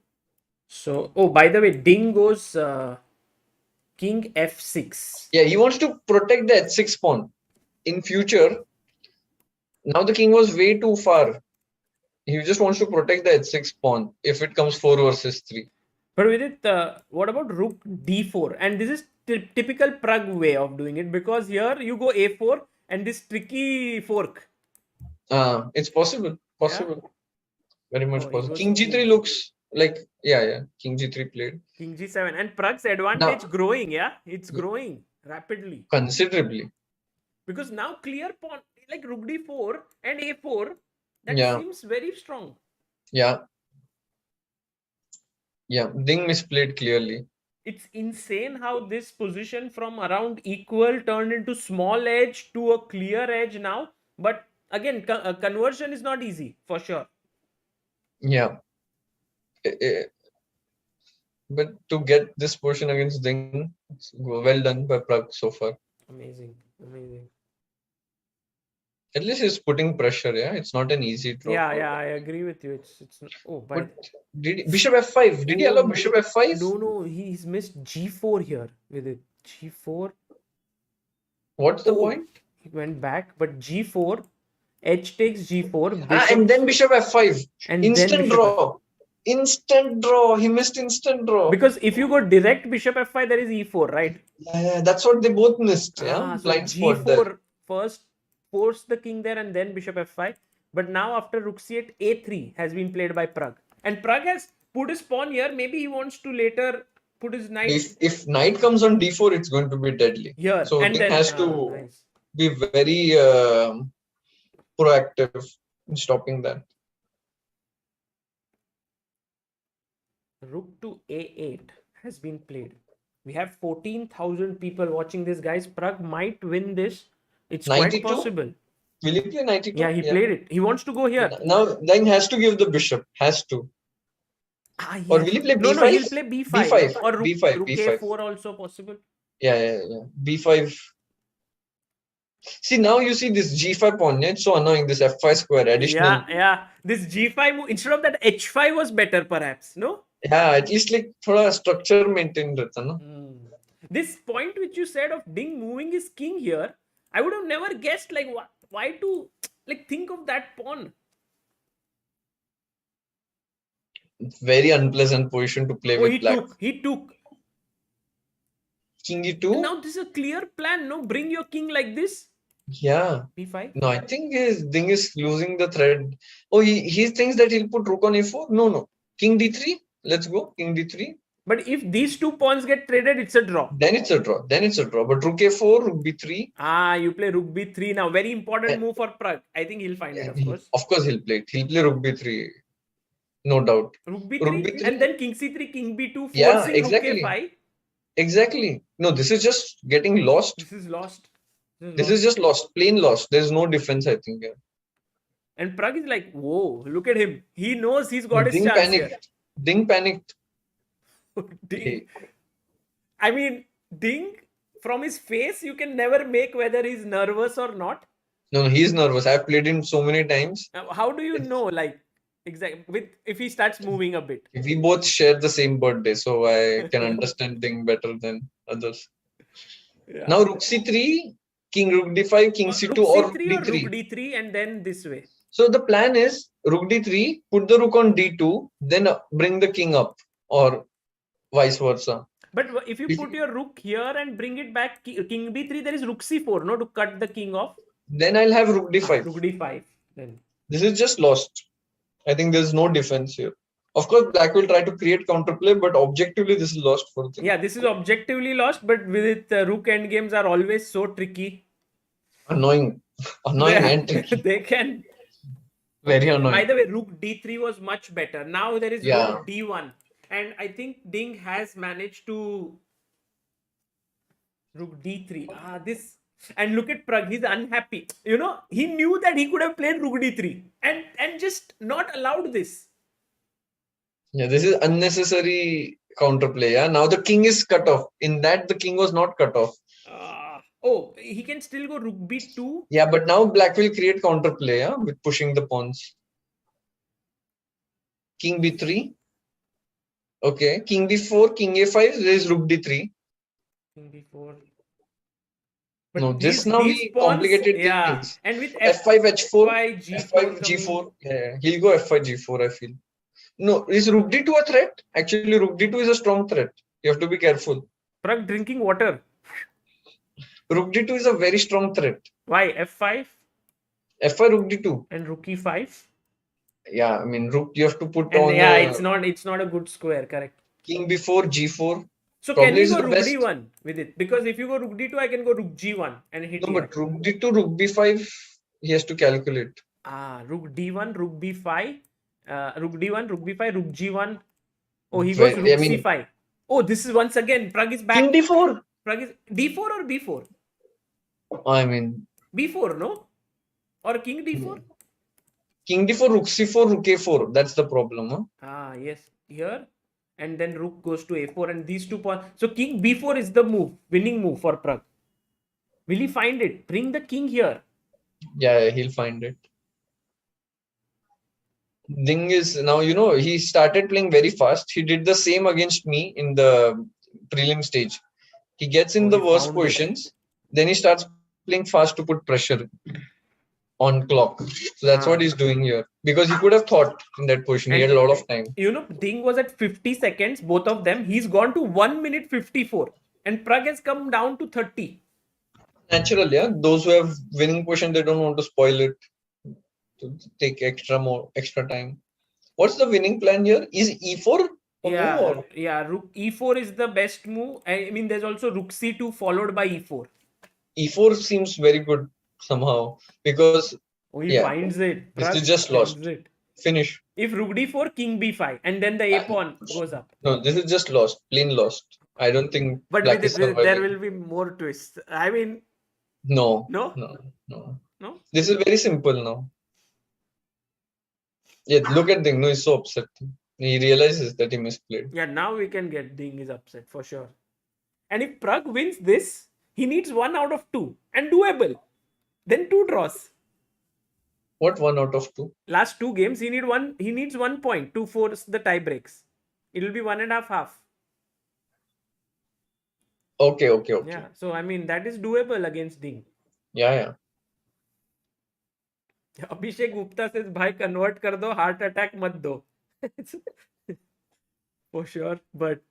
So, oh, by the way, Ding goes King F6. yeah. He wants to protect the H6 pawn in future. Now the king was way too far. He just wants to protect the H6 pawn if it comes 4 versus 3. But with it, what about Rook D4? And this is typical Pragg way of doing it because here you go A4 and this tricky fork. It's possible. Very much Oh, he possible. goes King G3 looks like, yeah. King G3 played. King G7. And Pragg's advantage growing, yeah? It's growing rapidly. Considerably. Because now clear pawn, like Rook D4 and A4, that Yeah. seems very strong. Yeah. Ding misplayed clearly. It's insane how this position from around equal turned into small edge to a clear edge now. But again, conversion is not easy for sure. Yeah. But to get this position against Ding, it's well done by Pragg so far. Amazing. At least he's putting pressure, yeah. It's not an easy draw. Yeah, I agree with you. It's but Bishop F5? Did he allow Bishop F5? No, he's missed G4 here with it. G4. What's the point? He went back, but G4, H takes G4. And then Bishop F5. And instant draw. Instant draw. He missed instant draw. Because if you go direct Bishop F5, there is E4, right? Yeah, that's what they both missed. Yeah, so blind G4 spot there. First force the king there and then Bishop F5. But now after Rook C8, A3 has been played by Pragg. And Pragg has put his pawn here. Maybe he wants to later put his knight. If knight comes on D4, it's going to be deadly. Here. So and he then, has to be very proactive in stopping that. Rook to A8 has been played. We have 14,000 people watching this, guys. Pragg might win this. It's 92? quite possible. Will he play 92? Yeah, he played it. He wants to go here. Now, then has to give the bishop. Has to. Yes. Or will he play B5? No, he'll play B5. B5. Or Rook, B5. Rook B5. A4 also possible. Yeah. B5. See, now you see this G5 pawn. It's so annoying. This F5 square additional. Yeah. This G5 move, instead of that H5 was better perhaps, no? Yeah, at least like thoda structure maintained रहता ना. This point which you said of Ding moving his king here, I would have never guessed like why to like think of that pawn. It's very unpleasant position to play with black. He took. King E2. And now this is a clear plan, no? Bring your king like this. Yeah. B5. No, I think his Ding is losing the thread. Oh, he thinks that he'll put rook on a4. No. King d3. Let's go. King d3. But if these two pawns get traded, it's a draw. Then it's a draw. But rook a4, rook b3. You play rook b3 now. Very important move for Pragg. I think he'll find it, of course. Of course, he'll play it. He'll play rook b3. No doubt. Rook b3 and then king c3, king b2, forcing Yeah, exactly. rook a5. Exactly. No, this is just getting lost. This is lost. This is just lost. Plain lost. There's no defense, I think. Yeah. And Pragg is like, whoa, look at him. He knows he's got his chance panicked. here. Ding panicked. Ding. I mean, Ding, from his face, you can never make whether he's nervous or not. No, he's nervous. I've played him so many times. How do you know, like, exactly, if he starts moving a bit? We both share the same birthday, so I can understand Ding better than others. Yeah. Now rook c3, king rook d5, king c2 or rook d3. Or rook d3 and then this way. So the plan is rook d3, put the rook on d2, then bring the king up, or vice versa. But if you put your rook here and bring it back, king b3, there is rook c4, no, to cut the king off. Then I'll have rook d5. Rook d5. Then this is just lost. I think there's no defense here. Of course, Black will try to create counterplay, but objectively this is lost for Ding. Yeah, this is objectively lost, but with rook endgames are always so tricky. Annoying and tricky. They can. Very annoying. By the way, rook d3 was much better. Now there is rook d1. And I think Ding has managed to rook d3. This, and look at Pragg, he's unhappy. You know, he knew that he could have played rook d3 and just not allowed this. Yeah, this is unnecessary counterplay. Yeah, now the king is cut off. In that, the king was not cut off. He can still go rook b2. Yeah, but now Black will create counterplay. Yeah, with pushing the pawns. King b3. Okay, king b4, king a5. There is rook d3. King b4. But no, this now he complicated things. And with f5 h4, G4, f5 g4. Yeah, he'll go f5 g4. I feel. No, is rook d2 a threat? Actually, rook d2 is a strong threat. You have to be careful. Pragg drinking water. Rook d2 is a very strong threat. Why? f5? f5 rook d2. And rook e5? Yeah, I mean rook you have to put and on. Yeah, it's not a good square, correct. King b4, g4. So can we go rook d1 with it? Because if you go rook d2, I can go rook g1 and hit. No, but rook d2, rook b5, he has to calculate. Rook d1, rook b5, rook d1, rook b5, rook g1. Oh, he goes rook c5. Oh, this is once again Pragg is back. King d4. Pragg is d4 or b4? I mean b4, no? Or king d4? King d4, rook c4, rook a4. That's the problem. Huh? Yes. Here. And then rook goes to a4 and these 2 pawns. So king b4 is the move, winning move for Pragg. Will he find it? Bring the king here. Yeah, he'll find it. Thing is, now, he started playing very fast. He did the same against me in the prelim stage. He gets in the worst positions. Then he starts playing fast to put pressure on clock. So that's what he's doing here. Because he could have thought in that position. He had a lot of time. Ding was at 50 seconds, both of them. He's gone to 1 minute 54. And Pragg has come down to 30. Natural, yeah. Those who have winning position, they don't want to spoil it. To take extra time. What's the winning plan here? Is e4? Rook e4 is the best move. I mean, there's also rook c2 followed by e4. E4 seems very good somehow because he finds it. This is just lost. Finish. If rook d4, king b5, and then the a pawn goes up. No, this is just lost. Plain lost. I don't think. But there will be more twists. I mean. No. This is very simple now. Yeah, look at Ding. No, he's so upset. He realizes that he misplayed. Yeah, now we can get Ding is upset for sure. And if Pragg wins this, he needs 1 out of 2 and doable. Then 2 draws. What 1 out of 2? Last 2 games, he needs 1 point to force the tie breaks. It will be 1.5. Okay. Yeah, so I mean that is doable against Ding. Yeah. Abhishek Gupta says, "Bhai, convert kar do, heart attack mat do." For sure, but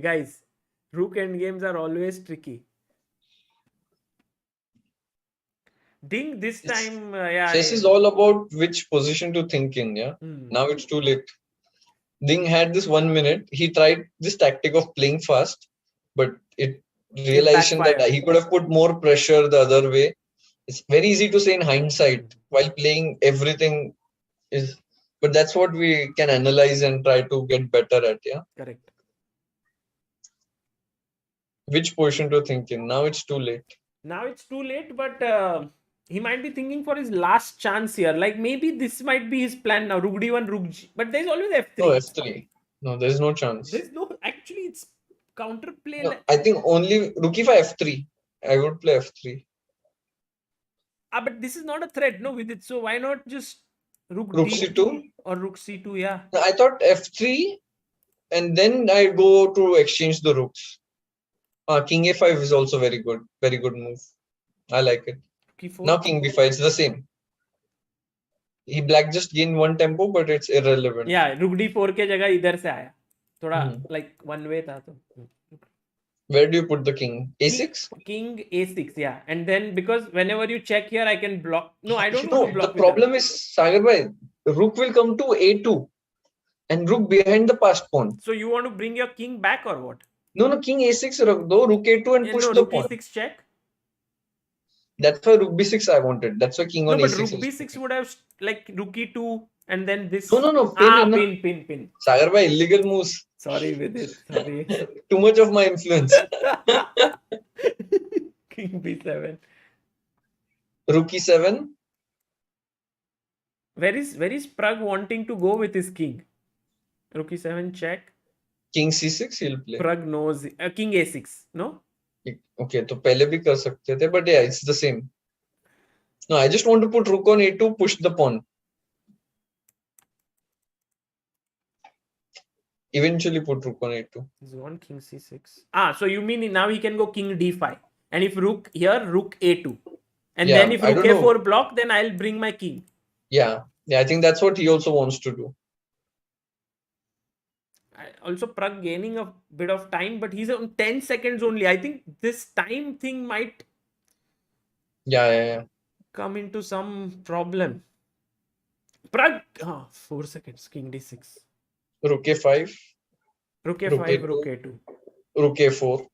guys, rook end games are always tricky. Ding this It's- time, Chess is all about which position to think in. Yeah. Now it's too late. Ding had this 1 minute. He tried this tactic of playing fast, but it realization that backfired. he could have put more pressure the other way. It's very easy to say in hindsight while playing everything is, but that's what we can analyze and try to get better at. Yeah. Correct. Which position to think in? Now it's too late. Now it's too late, but he might be thinking for his last chance here. Like maybe this might be his plan now. Rook d1, rook g. But there's always f3. No, f3. No, there's no chance. There's no. Actually, it's counterplay. No, I think only rook e5 f3. I would play f3. But this is not a threat, no, with it. So why not just rook c2 or rook c2? Yeah. No, I thought f3, and then I go to exchange the rooks. King a5 is also very good move. I like it. K4. Now king b5, it's the same. He black just gained one tempo, but it's irrelevant. Yeah, rook d4 के जगह इधर से आया. थोड़ा like one way था तो. Where do you put the king? A6? King A6, yeah. And then because whenever you check here, I can block. No, I don't want to block. The problem is, Sagar bhai, rook will come to A2 and rook behind the passed pawn. So you want to bring your king back or what? No, king A6 rakh do, rook A2 and push the rook pawn. E6 check. That's why rook B6 I wanted. That's why king on No, but A6. rook B6 would have like rook E2 and then this. No. Pin. Sagar bhai, illegal moves. Sorry, Vidit. Sorry. Too much of my influence. King B7. Rook E7. Where is Pragg wanting to go with his king? Rook E7 check. King C6 he'll play. Pragg knows. King A6, no? Okay, तो पहले भी कर सकते थे, but yeah, it's the same. No, I just want to put rook on A2, push the pawn. Eventually put rook on A2. He's on king C6. So you mean now he can go king D5. And if rook here, rook A2. And then if rook A4 block, then I'll bring my king. Yeah, I think that's what he also wants to do. Also, Pragg gaining a bit of time, but he's on 10 seconds only. I think this time thing might come into some problem. Pragg, 4 seconds, king D6. Rook A5. Rook A5, rook A2. Rook A4.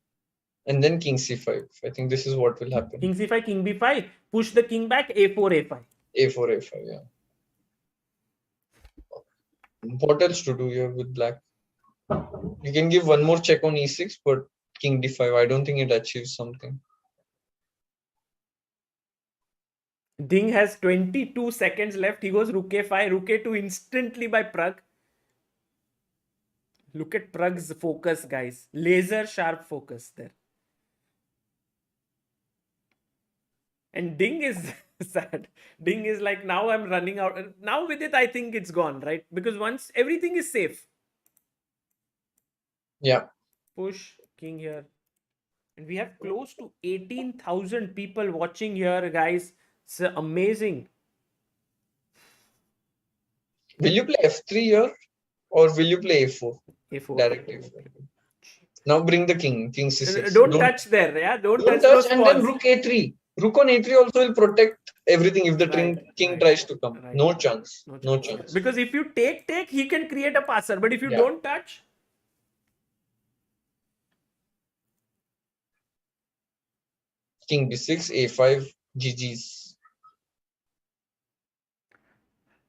And then king C5. I think this is what will happen. King C5, king B5. Push the king back, A4, A5. A4, A5, yeah. What else to do here with black? You can give one more check on E6, but king D5, I don't think it achieves something. Ding has 22 seconds left. He goes rook A5, rook A2 instantly by Pragg. Look at Pragg's focus, guys. Laser sharp focus there. And Ding is sad. Ding is like, now I'm running out. Now with it, I think it's gone, right? Because once everything is safe. Yeah. Push king here. And we have close to 18,000 people watching here, guys. It's amazing. Will you play F3 here? Or will you play A4? A4. Direct A4. Now bring the king. King C6. Don't touch there. Yeah. Don't touch those and then rook A3. Rook on A3 also will protect everything if the king tries to come. Right. No chance. No chance. Because if you take, he can create a passer. But if you don't touch. King B6, A5, GG's.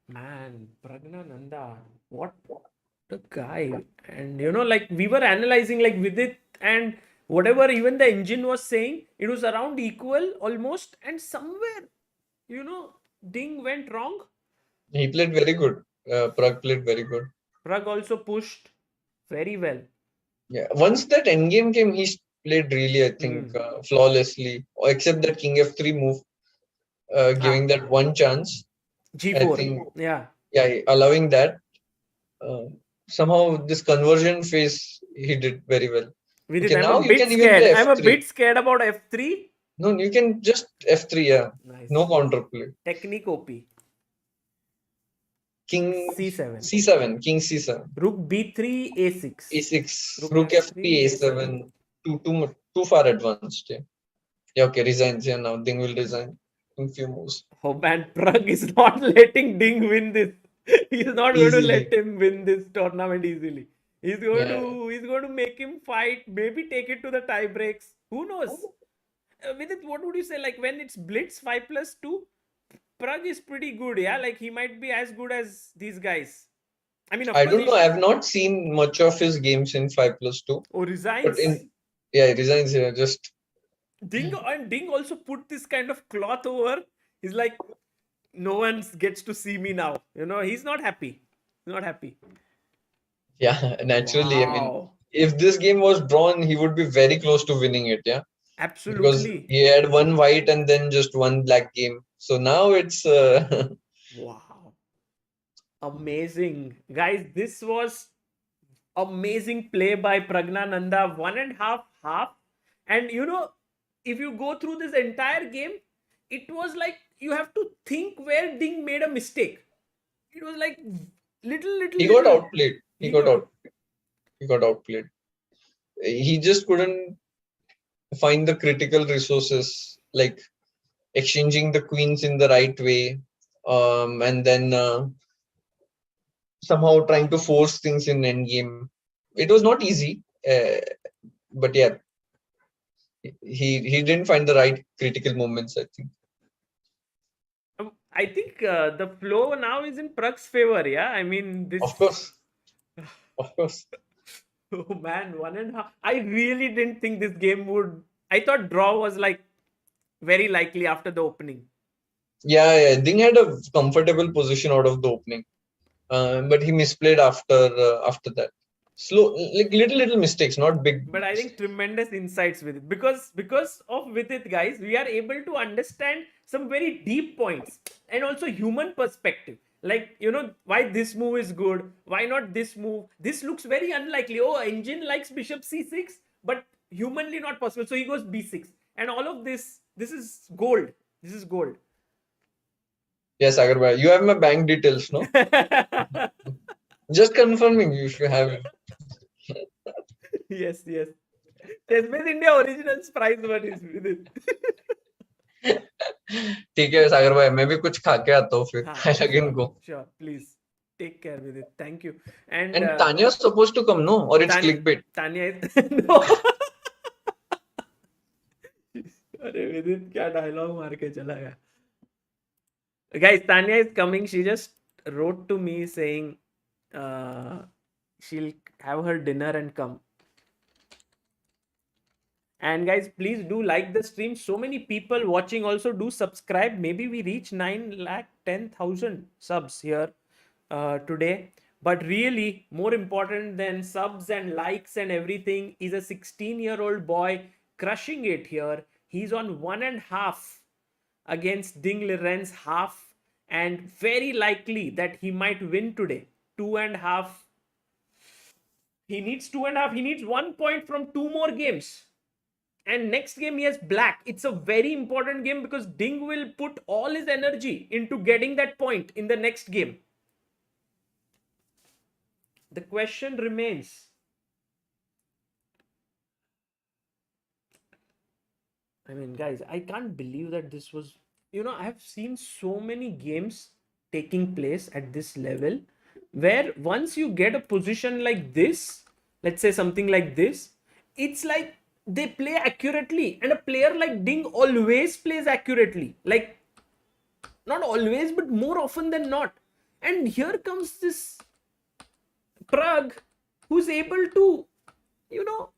Man, Praggnanandhaa, what a guy. And like we were analyzing like Vidit and whatever even the engine was saying, it was around equal almost. And somewhere, Ding went wrong. He played very good. Pragg played very good. Pragg also pushed very well. Yeah, once that endgame came, he played really, I think, flawlessly, except that king F3 move, giving that one chance. G4. I think, yeah, allowing that. Somehow this conversion phase, he did very well. Okay, I'm a bit scared about F3. No, you can just F3, yeah. Nice. No counterplay. Technique OP. King C7. C7. King C7. Rook B3, A6. A6. Rook F3, A7. Too far advanced. Yeah, okay, resigns. Yeah, now Ding will resign. in few moves. Oh man, Pragg is not letting Ding win this. He's not going to let him win this tournament easily. He's going to make him fight, maybe take it to the tie breaks. Who knows? Vidit, what would you say? Like when it's blitz 5+2, Pragg is pretty good, yeah. Like he might be as good as these guys. I mean, I don't know. I've not seen much of his games in 5+2. Oh, resigns. He resigns here. Just Ding also put this kind of cloth over. He's like, no one gets to see me now. You know, he's not happy. He's not happy. Yeah, naturally. Wow. I mean, if this game was drawn, he would be very close to winning it. Yeah. Absolutely. Because he had one white and then just one black game. So now it's wow. Amazing. Guys, this was amazing play by Praggnanandhaa. 1.5 half. And you know, if you go through this entire game, it was like you have to think where Ding made a mistake. It was like little. He got outplayed. He got outplayed. He just couldn't find the critical resources, like exchanging the queens in the right way, and then somehow trying to force things in endgame. It was not easy, but yeah, he didn't find the right critical moments, I think. I think the flow now is in Pragg's favor, yeah? I mean, this... Of course. Of course. Oh man, 1.5. I really didn't think this game would... I thought draw was like very likely after the opening. Yeah. Ding had a comfortable position out of the opening. But he misplayed after that. Slow, like little mistakes, not big. But I think tremendous insights with it. Because of with it, guys, we are able to understand some very deep points and also human perspective. Like, you know, why this move is good, why not this move? This looks very unlikely. Oh, engine likes bishop c6, but humanly not possible. So he goes b6. And all of this is gold. This is gold. Yes, Agarwal, you have my bank details, no? Just confirming if you have it. Yes. ChessBase India Originals prize money is with it. ठीक है सागर भाई मैं भी कुछ खा के आता हूँ फिर I'll again go. Sure, please take care with it. Thank you. And Tania is supposed to come, no? Or it's clickbait. Tania is no. अरे विदित क्या डायलॉग मार के चला गया. Guys, Tania is coming. She just wrote to me saying she'll have her dinner and come. And guys, please do like the stream. So many people watching. Also do subscribe. Maybe we reach 910,000 subs here today. But really, more important than subs and likes and everything is a 16-year-old boy crushing it here. He's on 1.5 against Ding Liren's half, and very likely that he might win today. 2.5. He needs 2.5. He needs 1 point from 2 more games. And next game he has black. It's a very important game because Ding will put all his energy into getting that point in the next game. The question remains. I mean, guys, I can't believe that this was... You know, I have seen so many games taking place at this level where once you get a position like this, let's say something like this, it's like they play accurately, and a player like Ding always plays accurately. Like, not always, but more often than not. And here comes this Pragg, who's able to, you know,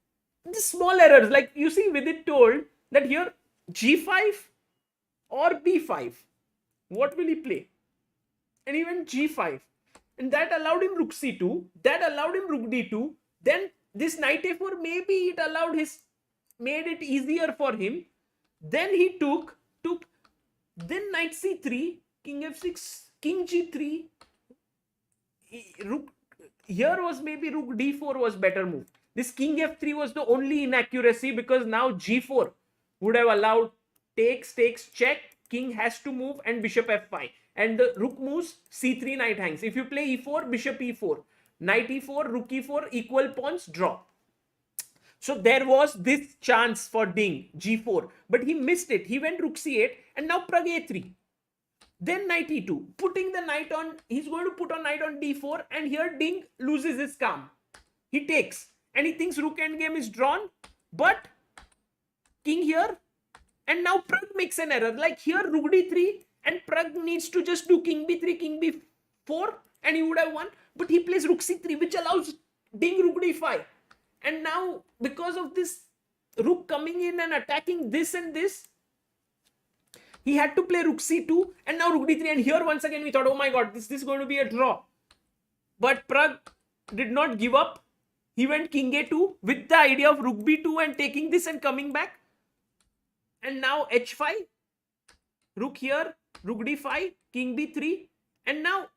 the small errors. Like, you see, Vidit told that here g5 or b5. What will he play? And even g5. And that allowed him rook c2. That allowed him rook d2. Then this knight a4, maybe it made it easier for him. Then he took then knight c3, king f6, king g3. Rook, here was maybe rook d4 was better move. This king f3 was the only inaccuracy because now g4 would have allowed takes, check, king has to move, and bishop f5. And the rook moves, c3, knight hangs. If you play e4, bishop e4, knight e4, rook e4, equal pawns, draw. So there was this chance for Ding, g4, but he missed it. He went rook c8, and now Pragg a3. Then knight e2, putting the knight on, he's going to put on knight on d4, and here Ding loses his calm. He takes, and he thinks rook endgame is drawn, but king here, and now Pragg makes an error. Like here, rook d3, and Pragg needs to just do king b3, king b4, and he would have won. But he plays rook c3, which allows Ding rook d5. And now, because of this rook coming in and attacking this and this, he had to play rook c2, and now rook d3. And here, once again, we thought, oh my god, this is going to be a draw. But Pragg did not give up. He went king a2 with the idea of rook b2 and taking this and coming back. And now h5, rook here, rook d5, king b3. And now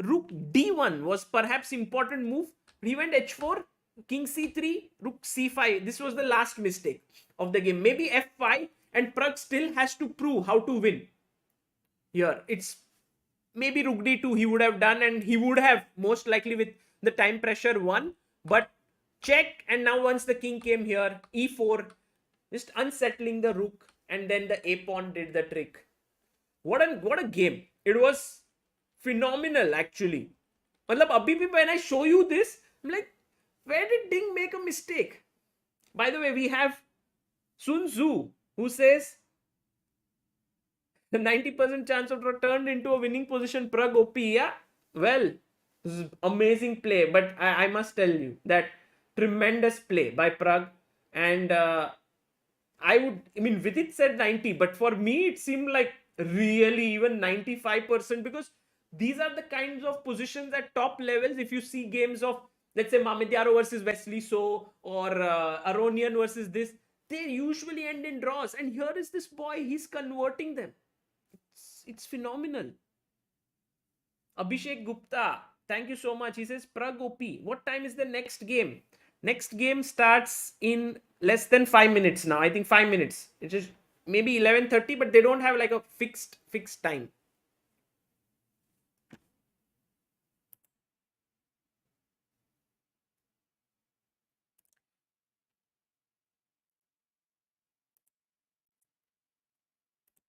rook d1 was perhaps important move. He went h4, king c3, rook c5. This was the last mistake of the game. Maybe f5, and Pragg still has to prove how to win. Here, it's maybe rook d2 he would have done, and he would have most likely with the time pressure won. But check, and now once the king came here, e4, just unsettling the rook, and then the a pawn did the trick. What a game. It was phenomenal, actually. Matlab, abhi bhi when I show you this, I'm like, where did Ding make a mistake? By the way, we have Sun Tzu, who says the 90% chance of turned into a winning position, Pragg OP. Yeah, well, this is amazing play, but I must tell you that tremendous play by Pragg. And Vidit said 90, but for me, it seemed like really even 95%, because these are the kinds of positions at top levels. If you see games of, let's say, Mamidyaro versus Wesley So, or Aronian versus this, they usually end in draws. And here is this boy, he's converting them. It's phenomenal. Abhishek Gupta, thank you so much. He says, Pragg OP. What time is the next game? Next game starts in less than 5 minutes now. I think 5 minutes. It is maybe 11:30, but they don't have like a fixed time.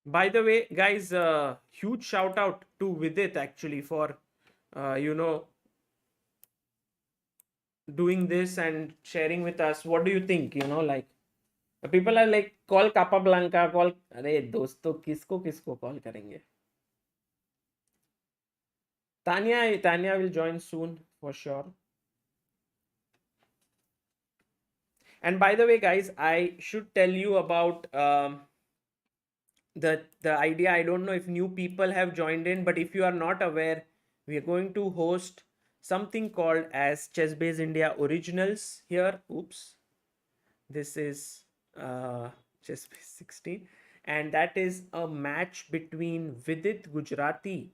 By the way, guys, huge shout out to Vidit actually for, doing this and sharing with us. What do you think? Like, people are like, call Capablanca, call. Arey dosto, kisko call karenge? Tania will join soon for sure. And by the way, guys, I should tell you about the idea. I don't know if new people have joined in, but if you are not aware, we are going to host something called as ChessBase India Originals here. Oops, this is ChessBase 16, and that is a match between Vidit Gujrathi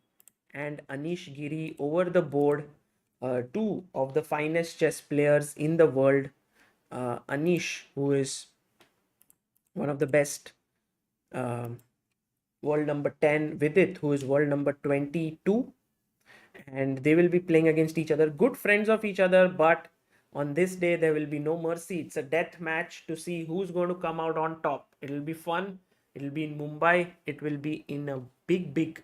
and Anish Giri over the board. Two of the finest chess players in the world. Anish, who is one of the best, world number 10, Vidit, who is world number 22, and they will be playing against each other, good friends of each other, but on this day there will be no mercy. It's a death match to see who's going to come out on top. It'll be fun. It'll be in Mumbai. It will be in a big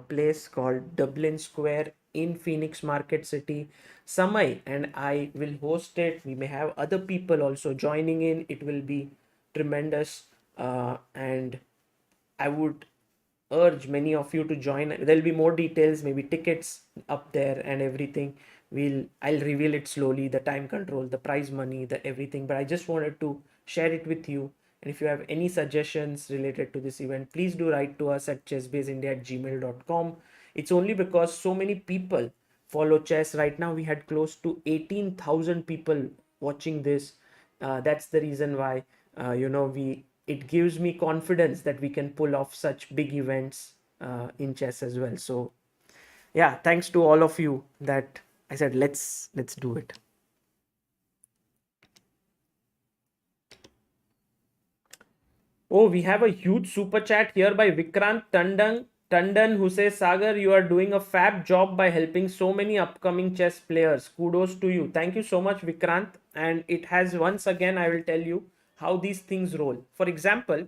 place called Dublin Square in Phoenix Market City. Samay and I will host it. We may have other people also joining in. It will be tremendous, and I would urge many of you to join. There'll be more details, maybe tickets up there and everything. I'll reveal it slowly, the time control, the prize money, the everything, but I just wanted to share it with you. And if you have any suggestions related to this event, please do write to us at chessbaseindia@gmail.com. It's only because so many people follow chess. Right now we had close to 18,000 people watching this. That's the reason why it gives me confidence that we can pull off such big events in chess as well. So yeah, thanks to all of you that I said let's do it. Oh, we have a huge super chat here by Vikrant Tandon, who says, Sagar, you are doing a fab job by helping so many upcoming chess players. Kudos to you. Thank you so much, Vikrant. and it has, once again, I will tell you how these things roll. For example,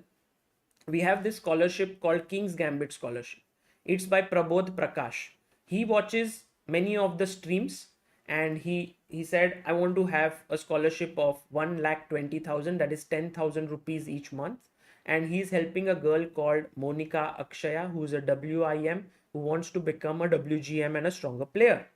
we have this scholarship called King's Gambit Scholarship. It's by Prabodh Prakash. He watches many of the streams, and he said, I want to have a scholarship of 1,20,000, that is 10,000 rupees each month. And he's helping a girl called Monica Akshaya, who's a WIM, who wants to become a WGM and a stronger player.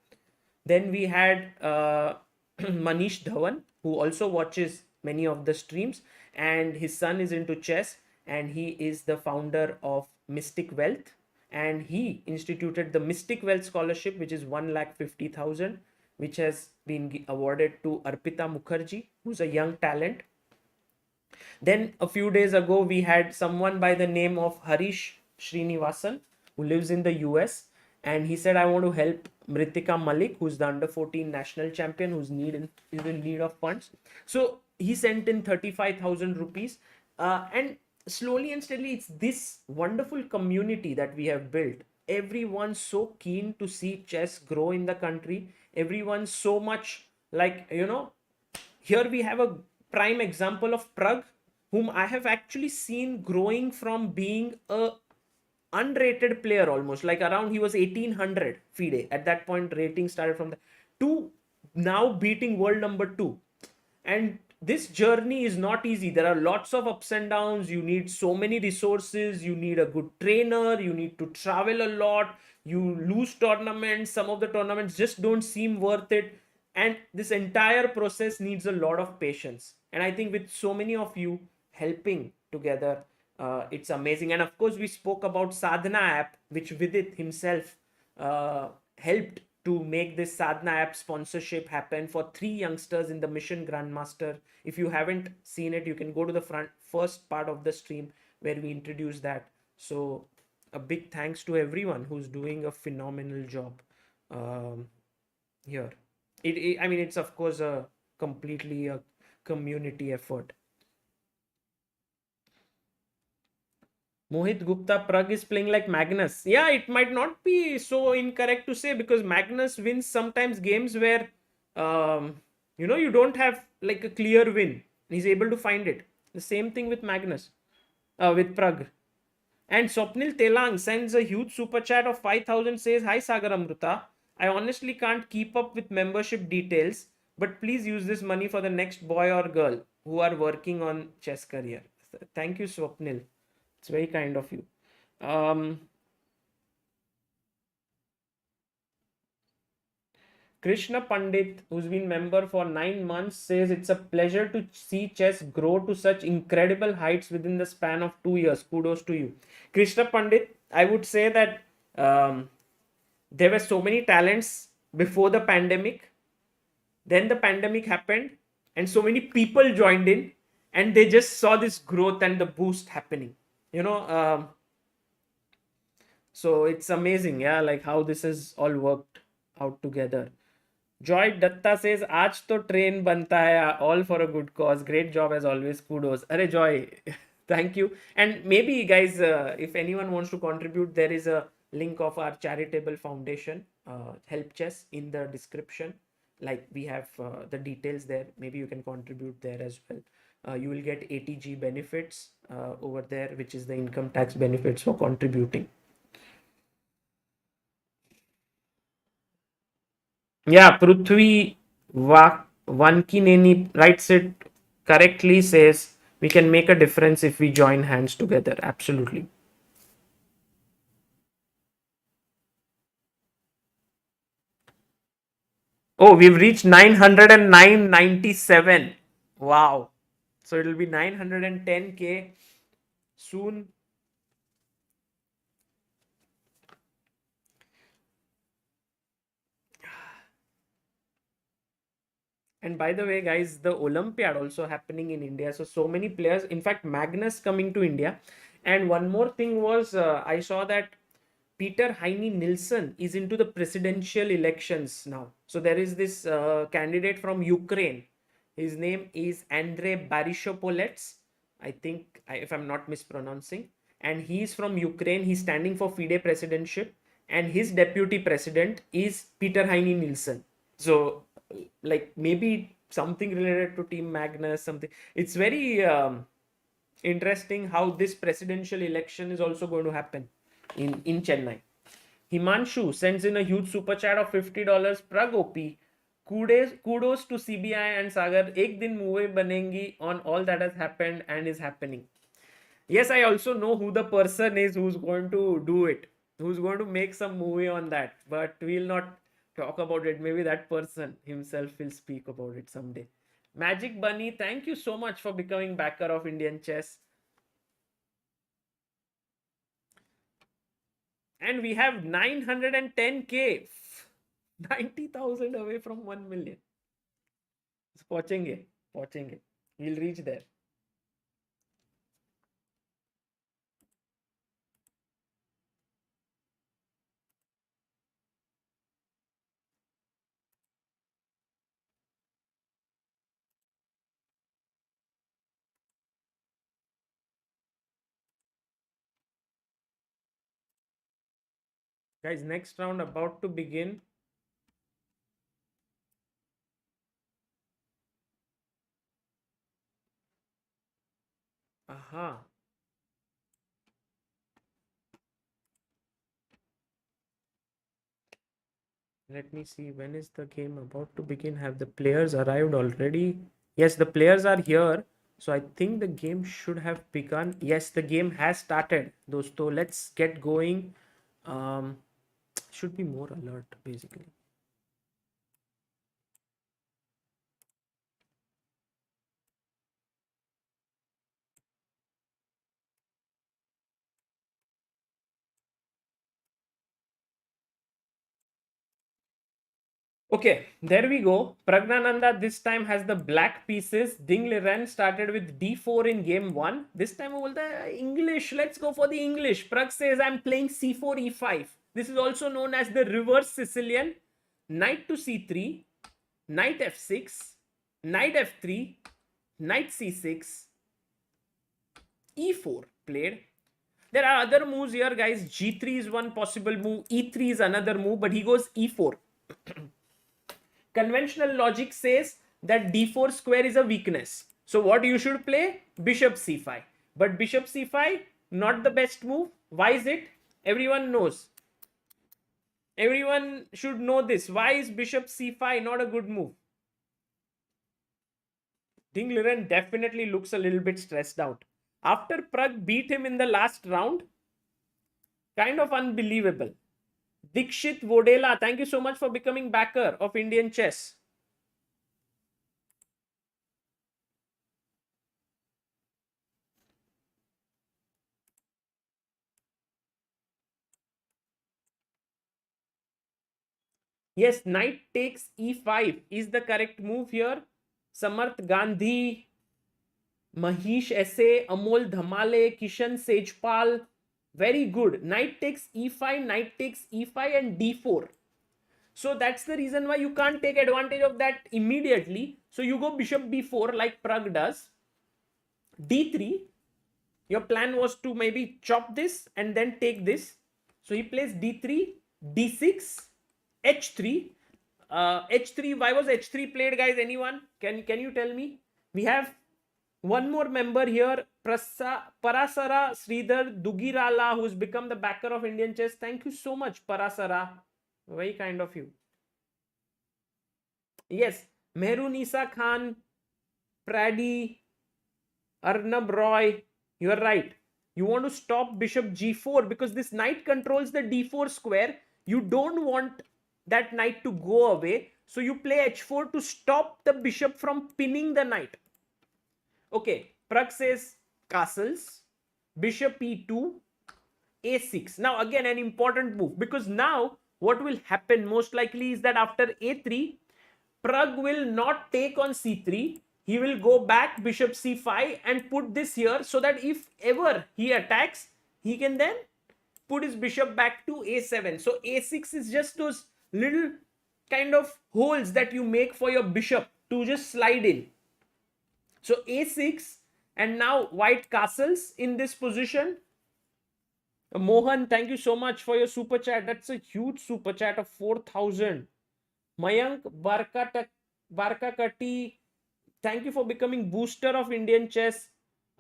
Then we had Manish Dhawan, who also watches many of the streams, and his son is into chess, and he is the founder of Mystic Wealth, and he instituted the Mystic Wealth Scholarship, which is 1,50,000, which has been awarded to Arpita Mukherjee, who's a young talent. Then a few days ago, we had someone by the name of Harish Srinivasan, who lives in the US, and he said, I want to help Mritika Malik, who's the under 14 national champion, who's is in need of funds. So he sent in 35,000 rupees, and slowly and steadily, it's this wonderful community that we have built. Everyone's so keen to see chess grow in the country. Everyone's so much like, here we have a prime example of Pragg, whom I have actually seen growing from being a unrated player, almost like around, he was 1800 FIDE at that point, rating started from to now beating world number 2. And this journey is not easy. There are lots of ups and downs. You need so many resources. You need a good trainer. You need to travel a lot. You lose tournaments. Some of the tournaments just don't seem worth it. And this entire process needs a lot of patience. And I think with so many of you helping together, it's amazing. And of course, we spoke about Sadhana app, which Vidit himself helped to make this Sadhana app sponsorship happen for 3 youngsters in the Mission Grandmaster. If you haven't seen it, you can go to the first part of the stream where we introduce that. So a big thanks to everyone who's doing a phenomenal job here. I mean, it's of course completely a community effort. Mohit Gupta, Pragg is playing like Magnus. Yeah, it might not be so incorrect to say, because Magnus wins sometimes games where, you don't have like a clear win. He's able to find it. The same thing with Magnus, with Pragg. And Swapnil Telang sends a huge super chat of 5,000, says, Hi Sagar Amruta. I honestly can't keep up with membership details, but please use this money for the next boy or girl who are working on chess career. Thank you, Swapnil. It's very kind of you. Krishna Pandit, who's been member for 9 months, says it's a pleasure to see chess grow to such incredible heights within the span of 2 years. Kudos to you. Krishna Pandit, I would say that there were so many talents before the pandemic. Then the pandemic happened and so many people joined in, and they just saw this growth and the boost happening. So it's amazing, yeah, like how this has all worked out together. Joy Datta says, Aaj to train banta hai, all for a good cause. Great job as always. Kudos. Arey Joy, thank you. And maybe guys, if anyone wants to contribute, there is a link of our charitable foundation, Help Chess, in the description. Like we have the details there. Maybe you can contribute there as well. You will get ATG benefits over there, which is the income tax benefits for contributing. Yeah, Prithvi Vankineni writes it correctly, says we can make a difference if we join hands together. Absolutely. Oh, we've reached 909.97. Wow. So it'll be 910K soon. And by the way, guys, the Olympiad also happening in India. So many players, in fact, Magnus coming to India. And one more thing was, I saw that Peter Heine Nilsson is into the presidential elections now. So there is this candidate from Ukraine. His name is Andrei Barishopolets. I think, if I'm not mispronouncing. And he's from Ukraine. He's standing for FIDE presidentship. And his deputy president is Peter Heine Nilsson. So, like, maybe something related to Team Magnus, something. It's very interesting how this presidential election is also going to happen in Chennai. Himanshu sends in a huge super chat of $50. Pragg OP. Kudos to CBI and Sagar. Ek din movie banengi on all that has happened and is happening. Yes, I also know who the person is who's going to do it, who's going to make some movie on that, but we'll not talk about it. Maybe that person himself will speak about it someday. Magic Bunny, thank you so much for becoming backer of Indian chess. And we have 910k, 90,000 away from 1 million. Watching it. We'll reach there. Guys, next round about to begin. Aha. Let me see, when is the game about to begin? Have the players arrived already? Yes, the players are here. So I think the game should have begun. Yes, the game has started. Dosto, let's get going. Should be more alert, basically. Okay, there we go. Praggnanandhaa this time has the black pieces. Ding Liren started with d4 in game 1. This time over the English. Let's go for the English. Pragg says I'm playing c4, e5. This is also known as the reverse Sicilian. Knight to c3, knight f6, knight f3, knight c6, e4 played. There are other moves here, guys. g3 is one possible move. e3 is another move, but he goes e4. Conventional logic says that d4 square is a weakness. So what you should play? Bishop c5. But bishop c5, not the best move. Why is it? Everyone knows. Everyone should know this. Why is bishop c5 not a good move? Ding Liren definitely looks a little bit stressed out. After Pragg beat him in the last round, kind of unbelievable. Dikshit Vodela, thank you so much for becoming backer of Indian chess. Yes, knight takes e5 is the correct move here. Samarth Gandhi, Mahish Esse, Amol Dhamale, Kishan Sejpal. Very good. Knight takes e5, knight takes e5 and d4. So that's the reason why you can't take advantage of that immediately. So you go bishop b4 like Pragg does. d3. Your plan was to maybe chop this and then take this. So he plays d3, d6, h3. h3. Why was h3 played, guys? Anyone? Can you tell me? We have one more member here, Parasara Sridhar Dugirala, who's become the backer of Indian chess. Thank you so much, Parasara. Very kind of you. Yes, Mehrunisa Khan, Praddy, Arnab Roy. You are right. You want to stop bishop g4 because this knight controls the d4 square. You don't want that knight to go away. So you play h4 to stop the bishop from pinning the knight. Okay, Pragg says castles, bishop e2, a6. Now again an important move, because now what will happen most likely is that after a3, Pragg will not take on c3. He will go back bishop c5 and put this here so that if ever he attacks, he can then put his bishop back to a7. So a6 is just those little kind of holes that you make for your bishop to just slide in. So a6, and now white castles in this position. Mohan, thank you so much for your super chat. That's a huge super chat of 4,000. Mayank Barkakati, Thank you for becoming booster of Indian chess.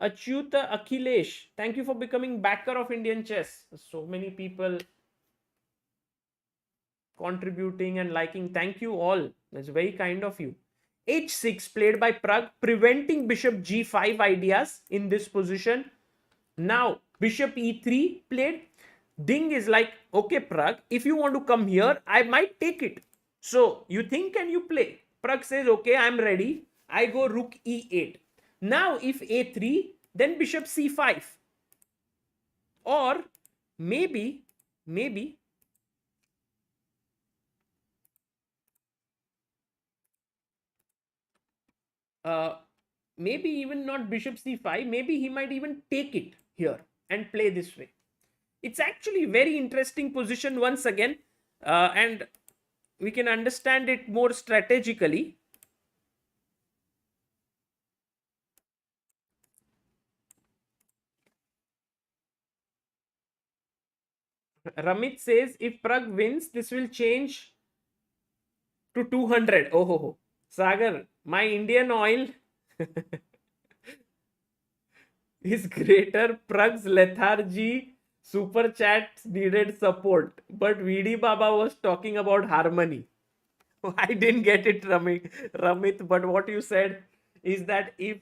Achyuta Akhilesh, thank you for becoming backer of Indian chess. So many people contributing and liking. Thank you all. That's very kind of you. H6 played by Pragg, preventing bishop g5 ideas in this position. Now bishop e3 played. Ding is like, okay Pragg, if you want to come here, I might take it. So you think, can you play? Pragg says, okay, I'm ready. I go rook e8. Now if a3, then bishop c5. Or maybe maybe even not bishop c5, maybe he might even take it here and play this way. It's actually very interesting position once again, and we can understand it more strategically. Ramit says if Pragg wins, this will change to 200. Oh, Sagar, my Indian oil is greater. Pragg's lethargy super chats needed support, but VD Baba was talking about harmony. I didn't get it, Ramit, but what you said is that if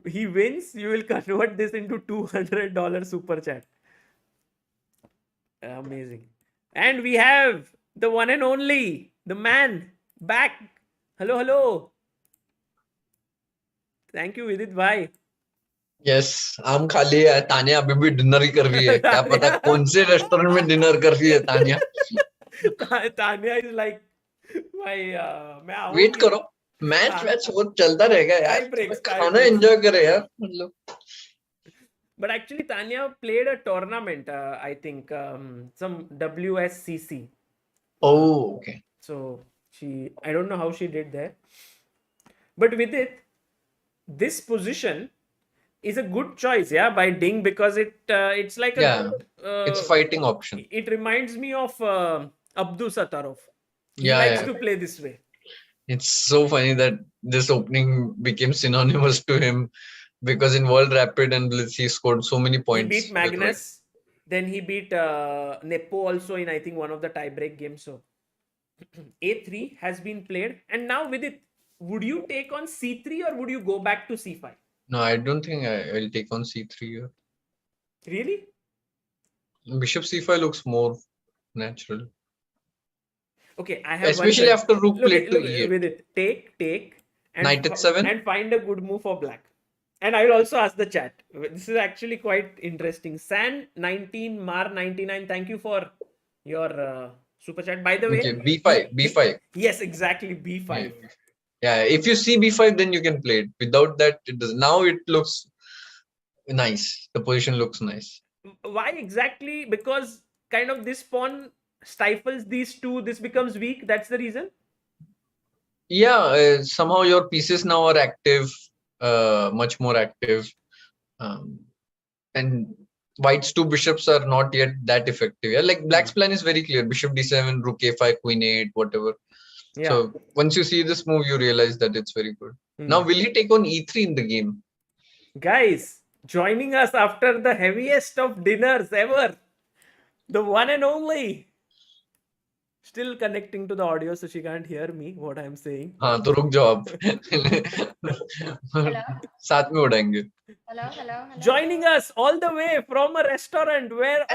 he wins, you will convert this into $200 super chat. Amazing. And we have the one and only, the man back. Hello. Thank you, Vidit bhai. Yes, आम खाली है. तानिया अभी भी dinner ही कर रही है. क्या पता कौन से रेस्टोरेंट में डिनर कर रही है तानिया. तानिया is like, भाई मैं आऊंगी. वेट करो, मैच वो चलता रहेगा यार. खाना एंजॉय करे यार मतलब. But actually, Tania played a tournament, I think, some WSCC. Oh, okay. So I don't know how she did there. But with it, this position is a good choice, yeah, by Ding, because it's like it's a fighting option. It reminds me of Abdul Sattarov. He Yeah, likes to play this way. It's so funny that this opening became synonymous to him. Because in World Rapid and Blitz, he scored so many points. He beat Magnus. Then he beat Nepo also in, I think, one of the tiebreak games. So A3 has been played. And now with it, would you take on C3 or would you go back to C5? No, I don't think I will take on C3 here. Really? Bishop C5 looks more natural. Okay, I have especially after rook played to E8. With it, take. And Knight h7. And find a good move for black. And I will also ask the chat. This is actually quite interesting. San19, Mar99, thank you for your super chat. By the way, okay, B5. Yes, exactly, B5. Yeah, if you see B5, then you can play it. Without that, it does. Now it looks nice. The position looks nice. Why exactly? Because kind of this pawn stifles these two. This becomes weak. That's the reason. Yeah, somehow your pieces now are active. Much more active, and white's two bishops are not yet that effective. Yeah, like black's plan is very clear: bishop d7, rook a5, queen a8, whatever. Yeah. So once you see this move, you realize that it's very good. Now, will he take on e3 in the game? Guys, joining us after the heaviest of dinners ever, the one and only. Still connecting to the audio, so she can't hear me what I'm saying. हाँ तो रुक जाओ आप. साथ में उड़ाएंगे. Hello. Joining us all the way from a restaurant where.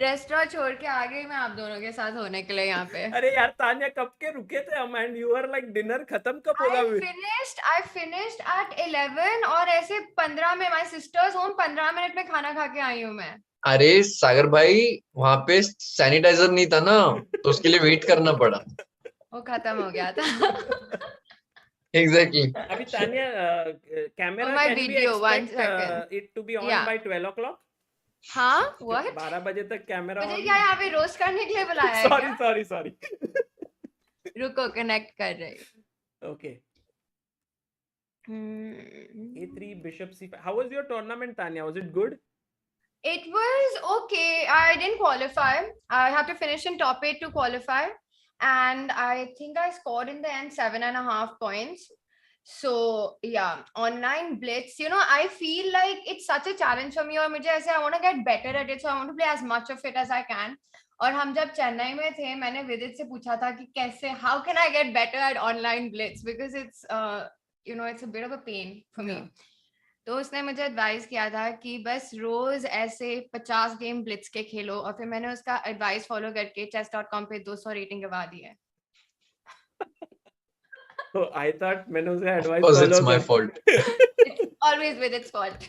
Restaurant छोड़ के आ गई मैं आप दोनों के साथ होने के लिए यहाँ पे. अरे यार तानिया कब के रुके थे हम and you were like dinner खत्म कब होगा? I finished at 11 और ऐसे 15 में my sister's home 15 मिनट में खाना खा के आई हूँ मैं. अरे सागर भाई वहां पे सैनिटाइजर नहीं था ना तो उसके लिए वेट करना पड़ा. वो खत्म हो गया था. Exactly. अभी Tania camera can we expect it to be on by 12 o'clock? हाँ, what? 12 बजे तक कैमरा. मुझे क्या यहाँ पे रोस्ट करने के लिए बुलाया है? Sorry. रुको कनेक्ट कर रही. Okay. A3 bishop c5. How was your tournament, Tania? Was it good? It was okay. I didn't qualify. I have to finish in top 8 to qualify. and I think I scored in the end 7.5 points. So yeah, online blitz, I feel like it's such a challenge for me, और मुझे ऐसे I want to get better at it, so I want to play as much of it as I can. और हम जब चेन्नई में थे, मैंने विदित से पूछा था कि कैसे, how can I get better at online blitz, because it's it's a bit of a pain for me. तो उसने मुझे एडवाइस किया था कि बस रोज ऐसे 50 गेम ब्लिट्स के खेलो, और फिर मैंने उसका एडवाइस फॉलो करके chess.com पे 200 रेटिंग करवा दी है. So I thought मैंने उसे advice Because follow it's my कर- fault. It's always with its fault.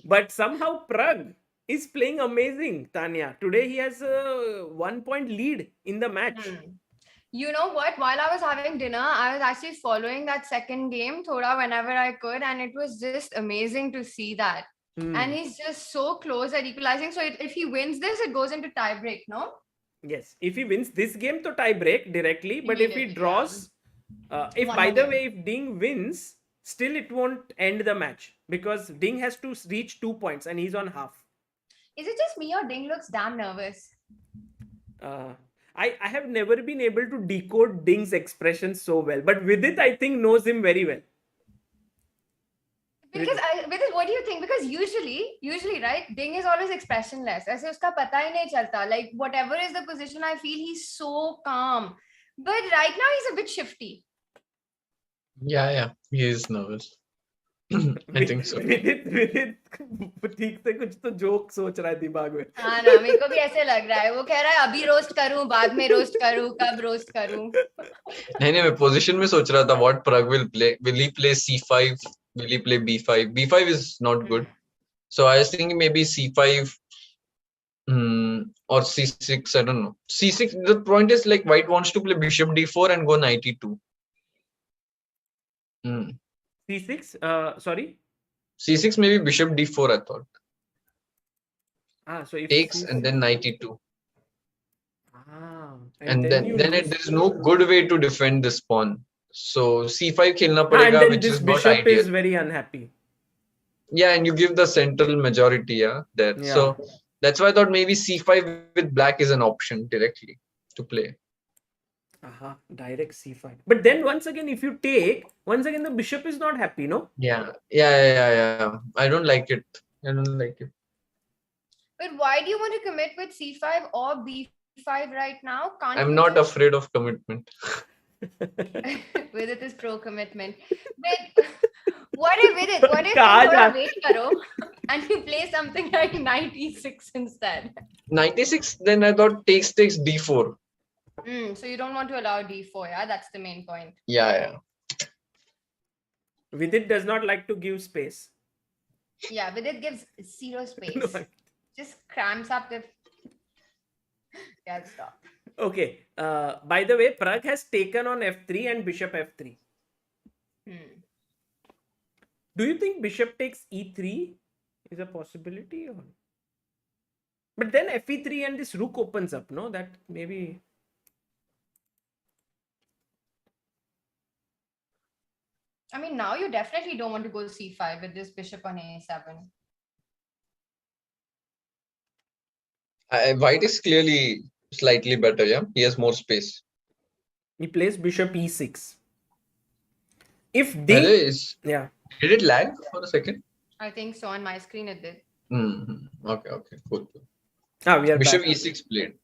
But somehow Pragg is playing amazing, Tanya. Today he has a 1 point lead in the match. You know what? While I was having dinner, I was actually following that second game thoda whenever I could, and it was just amazing to see that. And he's just so close at equalizing. So if he wins this, it goes into tiebreak, no? Yes. If he wins this game, to tie break directly. But if he Immediately, draws, if One by more the game. way, if Ding wins, still it won't end the match because Ding has to reach 2 points and he's on half. Is it just me or Ding looks damn nervous? I have never been able to decode Ding's expressions so well, but Vidit I think knows him very well. Because what do you think? Because usually, right, Ding is always expressionless. ऐसे उसका पता ही नहीं चलता. Like whatever is the position, I feel he's so calm. But right now he's a bit shifty. Yeah, he is nervous. I think so. Vidit ठीक से कुछ तो joke सोच रहा है दिमाग में. हाँ ना, मेरे को भी ऐसे लग रहा है. वो कह रहा है अभी रोस्ट करूं, बाद में रोस्ट करूं, कब रोस्ट करूं. नहीं मैं पोजीशन में सोच रहा था what Pragg will play. Will he play c5? Will he play b5? b5 is not good. So I was thinking maybe c5 or c6. I don't know. c6. The point is like white wants to play bishop d4 and go knight e2. C6? Sorry? c6 maybe bishop d4 I thought. So if Takes C6 and then knight e2. and then there's no good way to defend this pawn. So c5 खेलना and पड़ेगा, then which this is not bishop ideal. is very unhappy. Yeah, and you give the central majority there. Yeah. So that's why I thought maybe c5 with black is an option directly to play. Direct c5. But then once again, if you take, once again the bishop is not happy, no? Yeah. I don't like it. But why do you want to commit with c5 or b5 right now? Can't I'm you not just- afraid of commitment. Vidit is pro commitment. But what if कहाँ you जा- wait karo and you play something like knight e6 instead? 96, then I thought takes d4. So you don't want to allow d4, yeah? That's the main point. Yeah. Vidit does not like to give space. Yeah, Vidit gives zero space. No. Just cramps up the... Yeah, stop. Okay. By the way, Pragg has taken on f3 and bishop f3. Do you think bishop takes e3 is a possibility? Or... But then fe3 and this rook opens up, no? That maybe... I mean, now you definitely don't want to go c5 with this bishop on a7. White is clearly slightly better, yeah? He has more space. He plays bishop e6. If Ding... Yeah. Did it lag for a second? I think so. On my screen it did. Okay, cool. We are bishop back. e6 played.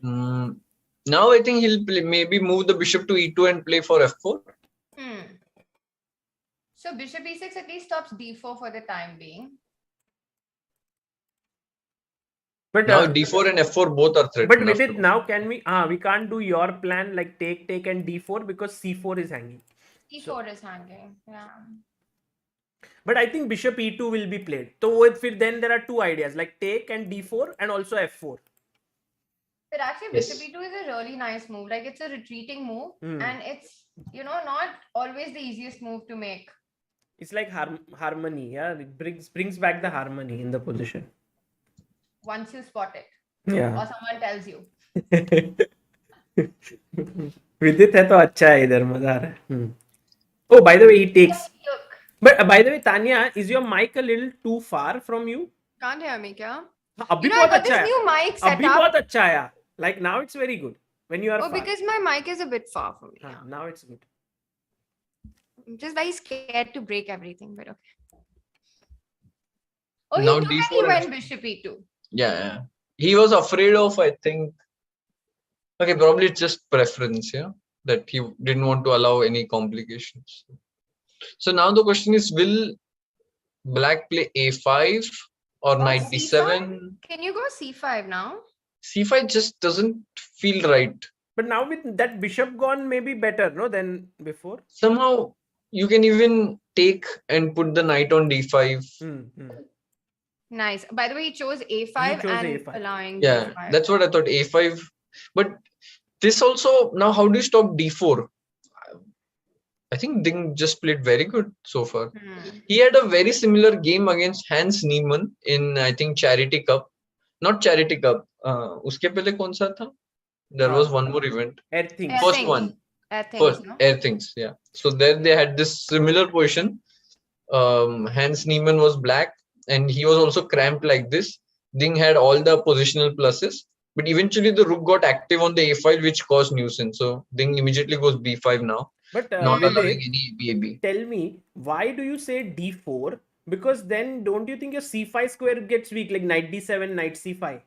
Now I think he'll maybe move the bishop to e2 and play for f4. So bishop e6 at least stops d4 for the time being. But now d4 and f4 both are threatened. But with it now, can we? We can't do your plan like take and d4 because c4 is hanging. c4 is hanging. Yeah. But I think bishop e2 will be played. So then there are two ideas like take and d4 and also f4. But actually bishop e2 is a really nice move. Like it's a retreating move and it's not always the easiest move to make. It's like harmony. Yeah, it brings back the harmony in the position. Once you spot it. Yeah. Or someone tells you. Vidit है तो अच्छा है इधर मजा आ रहा है. Oh, by the way, he takes. But by the way, Tanya, is your mic a little too far from you? Can't hear me, kya? अभी I बहुत got अच्छा this है. new mic अभी setup. बहुत अच्छा है. Like now it's very good. when you are Oh, far. because my mic is a bit far from me. Ah, Yeah. now it's good. I'm just very scared to break everything, but okay. Oh, he Now took and he D4. went bishop e2. Yeah. He was afraid of, I think. Okay, probably it's just preference, yeah, that he didn't want to allow any complications. So now the question is, will Black play A5 or Oh, Knight C5? D7? Can you go C5 now? C5 just doesn't feel right. But now with that bishop gone, maybe better, no, than before. Somehow you can even take and put the knight on D5. Nice. By the way, he chose A5 He chose and A5. allowing Yeah, D5. that's what I thought. A5, but this also, now how do you stop D4? I think Ding just played very good so far. He had a very similar game against Hans Niemann in, I think, Charity Cup. Not Charity Cup. Uske pehle kaun sa tha? There was one more event. Everything. First one. First, no? Air Things, yeah. So there they had this similar position. Hans Niemann was black and he was also cramped like this. Ding had all the positional pluses, but eventually the rook got active on the A5, which caused nuisance. So Ding immediately goes B5 now, But not allowing Vidit, any BAB. tell me, why do you say D4? Because then don't you think your C5 square gets weak, like Knight D7, Knight C5?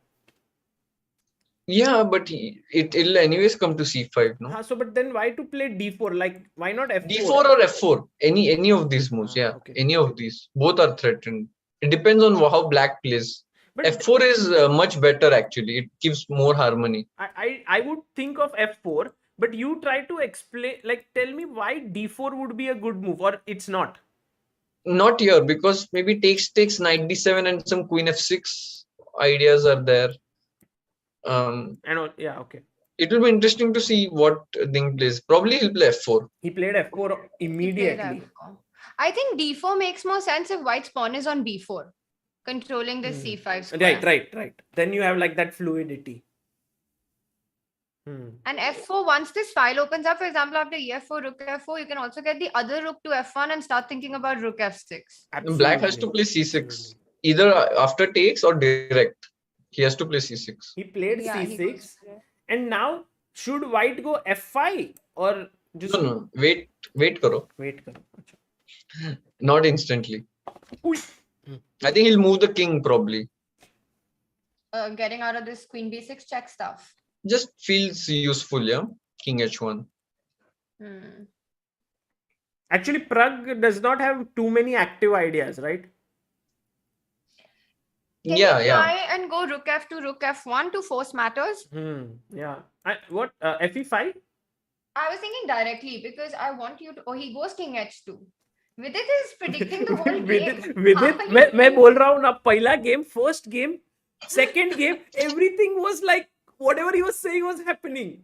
Yeah, but it'll anyways come to C5, no? So but then why to play D4? Like, why not F4? D4 or F4, any of these moves, yeah. Okay. Any of these, both are threatened. It depends on how black plays. But F4 is much better actually. It gives more harmony. I would think of F4, but you try to explain, like, tell me why D4 would be a good move, or it's not. Not here, because maybe takes Knight D7 and some Queen F6 ideas are there. Yeah, okay. It will be interesting to see what Ding plays. Probably he'll play F4. He played F4 immediately. I think D4 makes more sense if white's pawn is on B4, controlling the C5 square. Right. Then you have like that fluidity. And F4, once this file opens up, for example, after E4, Rook F4, you can also get the other rook to F1 and start thinking about Rook F6. Absolutely. Black has to play C6, either after takes or direct. He has to play C6. He played C6, and now should white go F5 or just no? Wait, karo. Wait, karo. Not instantly. I think he'll move the king probably. Getting out of this Queen B6 check stuff. Just feels useful, yeah. King H1. Actually, Pragg does not have too many active ideas, right? Can you try and go Rook F2, Rook F1 to force matters? Yeah. What? FE5? I was thinking directly because I want you to. Oh, he goes King H2. Vidit is predicting the whole game. Vidit, मैं बोल रहा हूँ ना, पहला game, first game, second game, everything was like whatever he was saying was happening,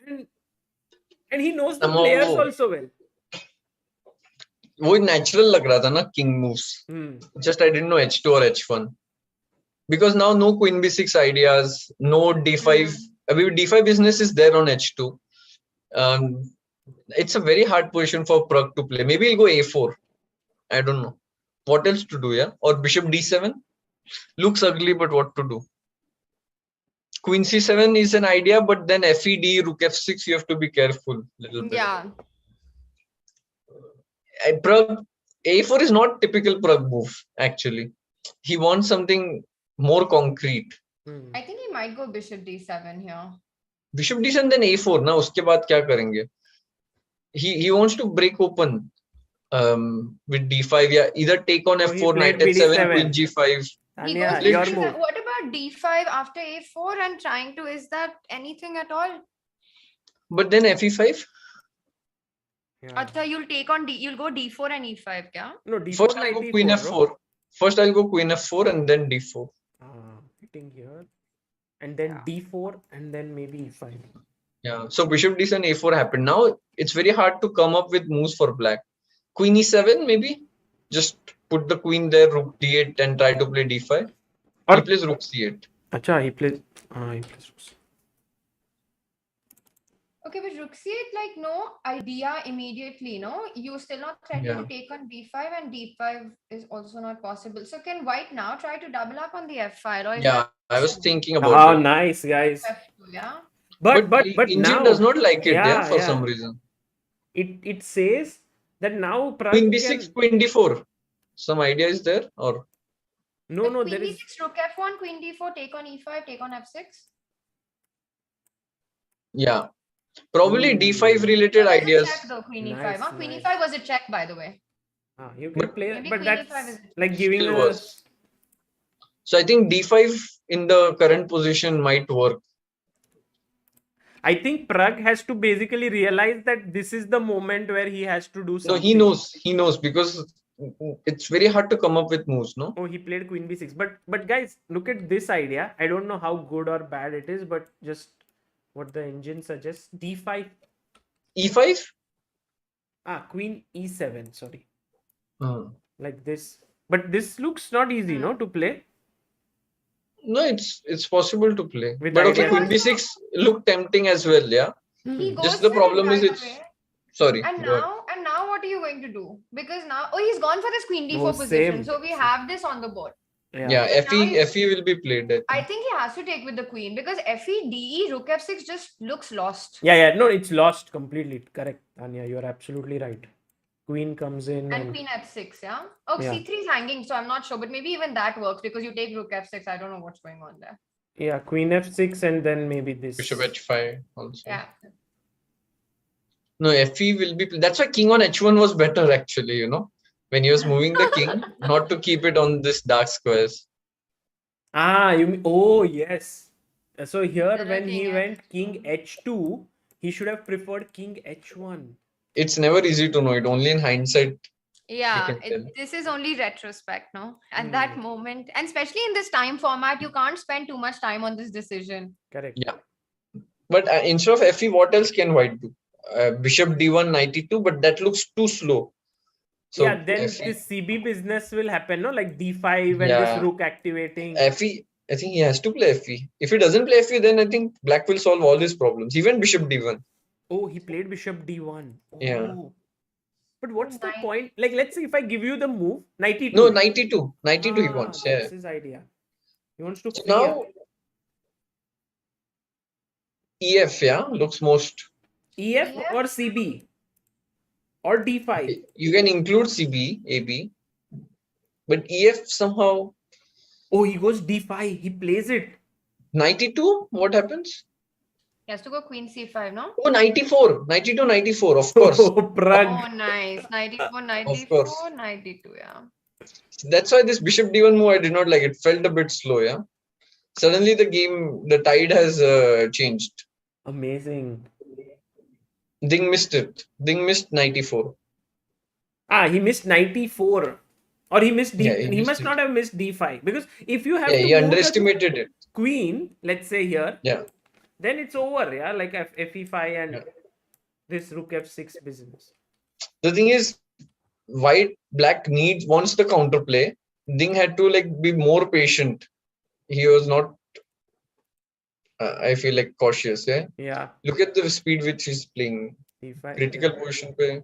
and he knows the players also well. वो natural लग रहा था ना king moves. Just I didn't know H2 or H1 because now no Queen B6 ideas, no D5. D5 business is there on H2. It's a very hard position for Pragg to play. Maybe he'll go A4. I don't know what else to do. Yeah, or Bishop D7 looks ugly, but what to do? Queen C7 is an idea, but then FED, Rook F6, you have to be careful a little bit. Yeah. Pragg, A4 is not typical Pragg move, actually. He wants something more concrete. I think he might go Bishop D7 here. Bishop D7, then A4. Now, uske baad kya karenge? He wants to break open with D5. Yeah, either take on F4, Knight H7, Queen G5. Tania, your move. What about D5 after A4 and trying to? Is that anything at all? But then FE5. Acha, you'll take on you'll go D4 and E5, kya? No, D4. First I'll go Queen F4. First I'll go Queen F4 and then D4. Hitting here, and then D4 and then maybe E5. Yeah. So Bishop D7, A4 happened. Now it's very hard to come up with moves for Black. Queen E7 maybe. Just put the queen there, Rook D8, and try to play D5. He plays Rook C8. Acha, he plays Rook. Okay, but Rook C8, like, no idea immediately, no? You still not threatening to take on B5, and D5 is also not possible. So can white now try to double up on the F file? Or I was thinking about it. Nice, guys. F2, yeah? But engine now does not like it, yeah, for yeah. some reason. It says that now Pragg Queen b6, can... queen d4. Some idea is there, or No, Queen there is... d6, rook f1, queen d4, take on e5, take on f6. yeah, probably Ooh. d5 related There's a ideas. check though, queen e5. Nice, Queen nice. e5 was a check, by the way. You can play, Maybe but queen e5 that's is like giving still a... worse. So I think d5 in the current position might work. I think Pragg has to basically realize that this is the moment where he has to do No, something. he knows because it's very hard to come up with moves, no? Oh, he played queen b6. But guys, look at this idea. I don't know how good or bad it is, but just what the engine suggests. d5. e5? Queen e7, sorry. Hmm. Like this. But this looks not easy, no, to play. No, it's possible to play. With But okay, idea. queen b6 look tempting as well, yeah. He goes Just the for it problem is right it's away. sorry. And go ahead. now what are you going to do? Because now, he's gone for this queen d4 Oh, position. same. So we have this on the board. Yeah, fe will be played. I think he has to take with the queen because fe, de, rook f6 just looks lost. Yeah. No, it's lost completely. Correct, Tanya. You're absolutely right. Queen comes in. And queen f6, yeah? Oh, Yeah. c3 is hanging, so I'm not sure. But maybe even that works because you take rook f6. I don't know what's going on there. Yeah, queen f6 and then maybe this. Bishop h5 also. Yeah. No, fe will be. That's why king on h1 was better actually, when he was moving the king, not to keep it on this dark squares. You mean, oh yes. So here Then when he king went king h2, he should have preferred king h1. It's never easy to know it. Only in hindsight. Yeah, can tell. this is only retrospect, no? At that moment, and especially in this time format, you can't spend too much time on this decision. Correct. Yeah. But instead of fe, what else can white do? Bishop d1, knight e2, but that looks too slow. So yeah, then this CB business will happen, no? Like d5 and this rook activating. fe, I think he has to play fe. If he doesn't play fe, then I think black will solve all his problems. Even bishop d1. Oh, he played bishop d1. Oh. Yeah. But what's the point? Like, let's say if I give you the move, knight e2. No, knight e2. Knight e2 he wants. Yeah. That's his idea. He wants to So free now, up. EF, looks most. EF or CB? Or d5? You can include CB, AB. But EF somehow. Oh, he goes d5. He plays it. Knight e2? What happens? He has to go queen c5, no? Oh, 94. 92, 94, of course. Oh, Pragg. Oh, nice. 94, 94, Of course. 92, yeah. That's why this bishop d1 move I did not like. It felt a bit slow, yeah. Suddenly the tide has changed. Amazing. Ding missed it. Ding missed 94. He missed 94. Or he missed d. Yeah, he must not have missed d5 because if you have to he move underestimated it. Queen, let's say here, then it's over. Yeah, like fe5 and this rook f6 business. The thing is, black wants the counterplay. Ding had to be more patient. He was not. I feel cautious. Yeah. Look at the speed which he's playing. d5. Critical position pe.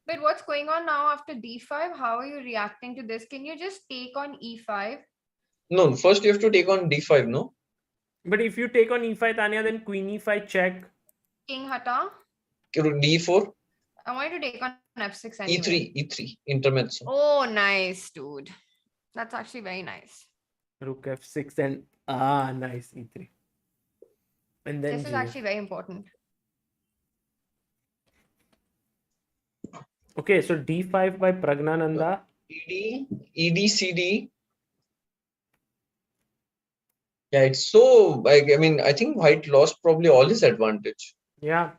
But what's going on now after d5? How are you reacting to this? Can you just take on e5? No, first you have to take on d5, no? But if you take on e5, Tanya, then queen e5 check. King hata. d4. I want you to take on f6 anyway. e3, intermezzo. Oh, nice, dude. That's actually very nice. Rook f6 and nice e3. And then this is actually very important. Okay, so d5 by Praggnanandhaa. ED, CD. Yeah, it's so. I think white lost probably all his advantage. Yeah.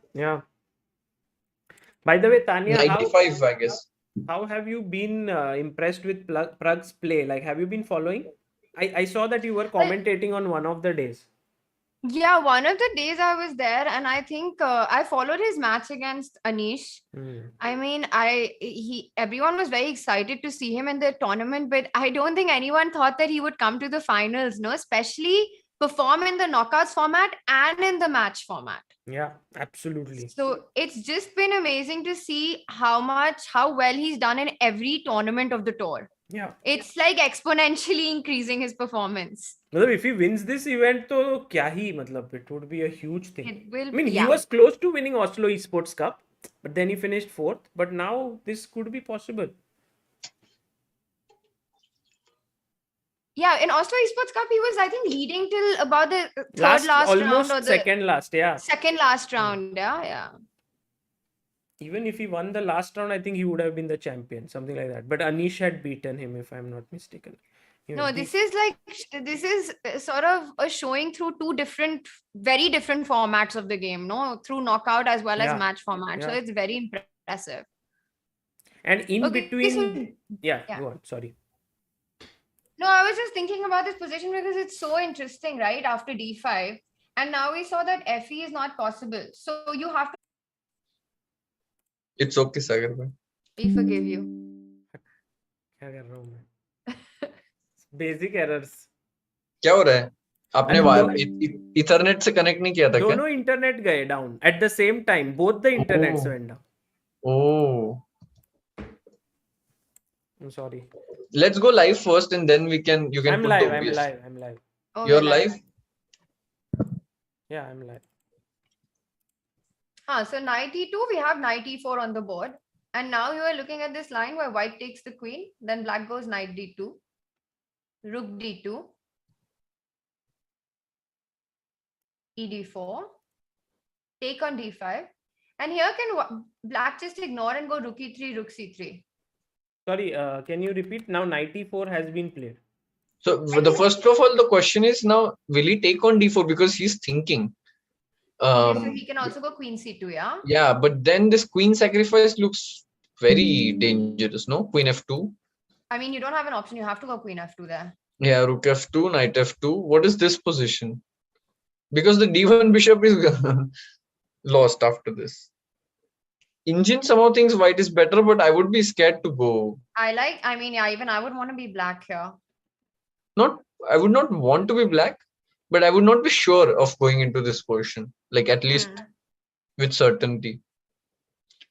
By the way, Tanya, 95, I guess. How have you been impressed with Pragg's play? Like, have you been following? I saw that you were commentating on one of the days. Yeah, one of the days I was there, and I think I followed his match against Anish. I mean, everyone was very excited to see him in the tournament, but I don't think anyone thought that he would come to the finals, no? Especially perform in the knockouts format and in the match format. Yeah, absolutely. So it's just been amazing to see how well he's done in every tournament of the tour. Yeah. It's like exponentially increasing his performance. मतलब if he wins this event तो क्या ही मतलब it would be a huge thing. It will, I mean, he yeah. was close to winning Oslo Esports Cup, but then he finished 4th. But now this could be possible. Yeah, in Oslo Esports Cup, he was, I think, leading till about the third last almost round or the second last, yeah. second last round. Yeah. Even if he won the last round, I think he would have been the champion, something like that. But Anish had beaten him, if I'm not mistaken. No, this is sort of a showing through two very different formats of the game, no, through knockout as well as match format. So it's very impressive. And in between, so, yeah, go on. Sorry. No, I was just thinking about this position because it's so interesting, right? After d5, and now we saw that fe is not possible. So you have to. It's okay, Sagar bhai. We forgive you. क्या कर रहा हूँ मैं? Basic errors. क्या हो रहा है? आपने Ethernet से connect नहीं किया था क्या? दोनों internet गए down at the same time. Both the internets went down. Oh. I'm sorry. Let's go live first, and then you can. I'm live. I'm live. Oh, you're live. Yeah, I'm live. So knight e2, we have knight e4 on the board, and now you are looking at this line where white takes the queen, then black goes knight d2, rook d2, ed4, take on d5, and here can black just ignore and go rook e3, rook c3. Sorry, can you repeat? Now knight e4 has been played. So the first of all, the question is now, will he take on d4 because he's thinking? Okay, so he can also go queen c2, yeah? Yeah, but then this queen sacrifice looks very dangerous, no? Queen f2. I mean, you don't have an option. You have to go queen f2 there. Yeah, rook f2, knight f2. What is this position? Because the d1 bishop is lost after this. Engine somehow thinks white is better, but I would be scared to go. Even I would want to be black here. I would not want to be black, but I would not be sure of going into this position, like at least with certainty.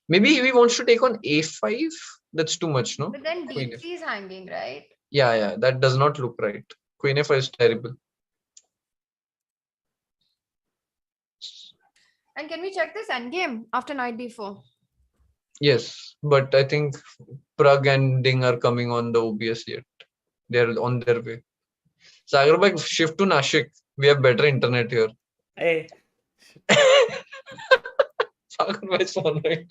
Maybe he wants to take on a5. That's too much, no? But then d3 is hanging, right? Yeah, that does not look right. Queen f5 is terrible. And can we check this endgame after knight d4? Yes, but I think Pragg and Ding are coming on the OBS yet. They're on their way. Sagar bhai, shift to Nashik. We have better internet here. Hey. Sagar bhai is on right.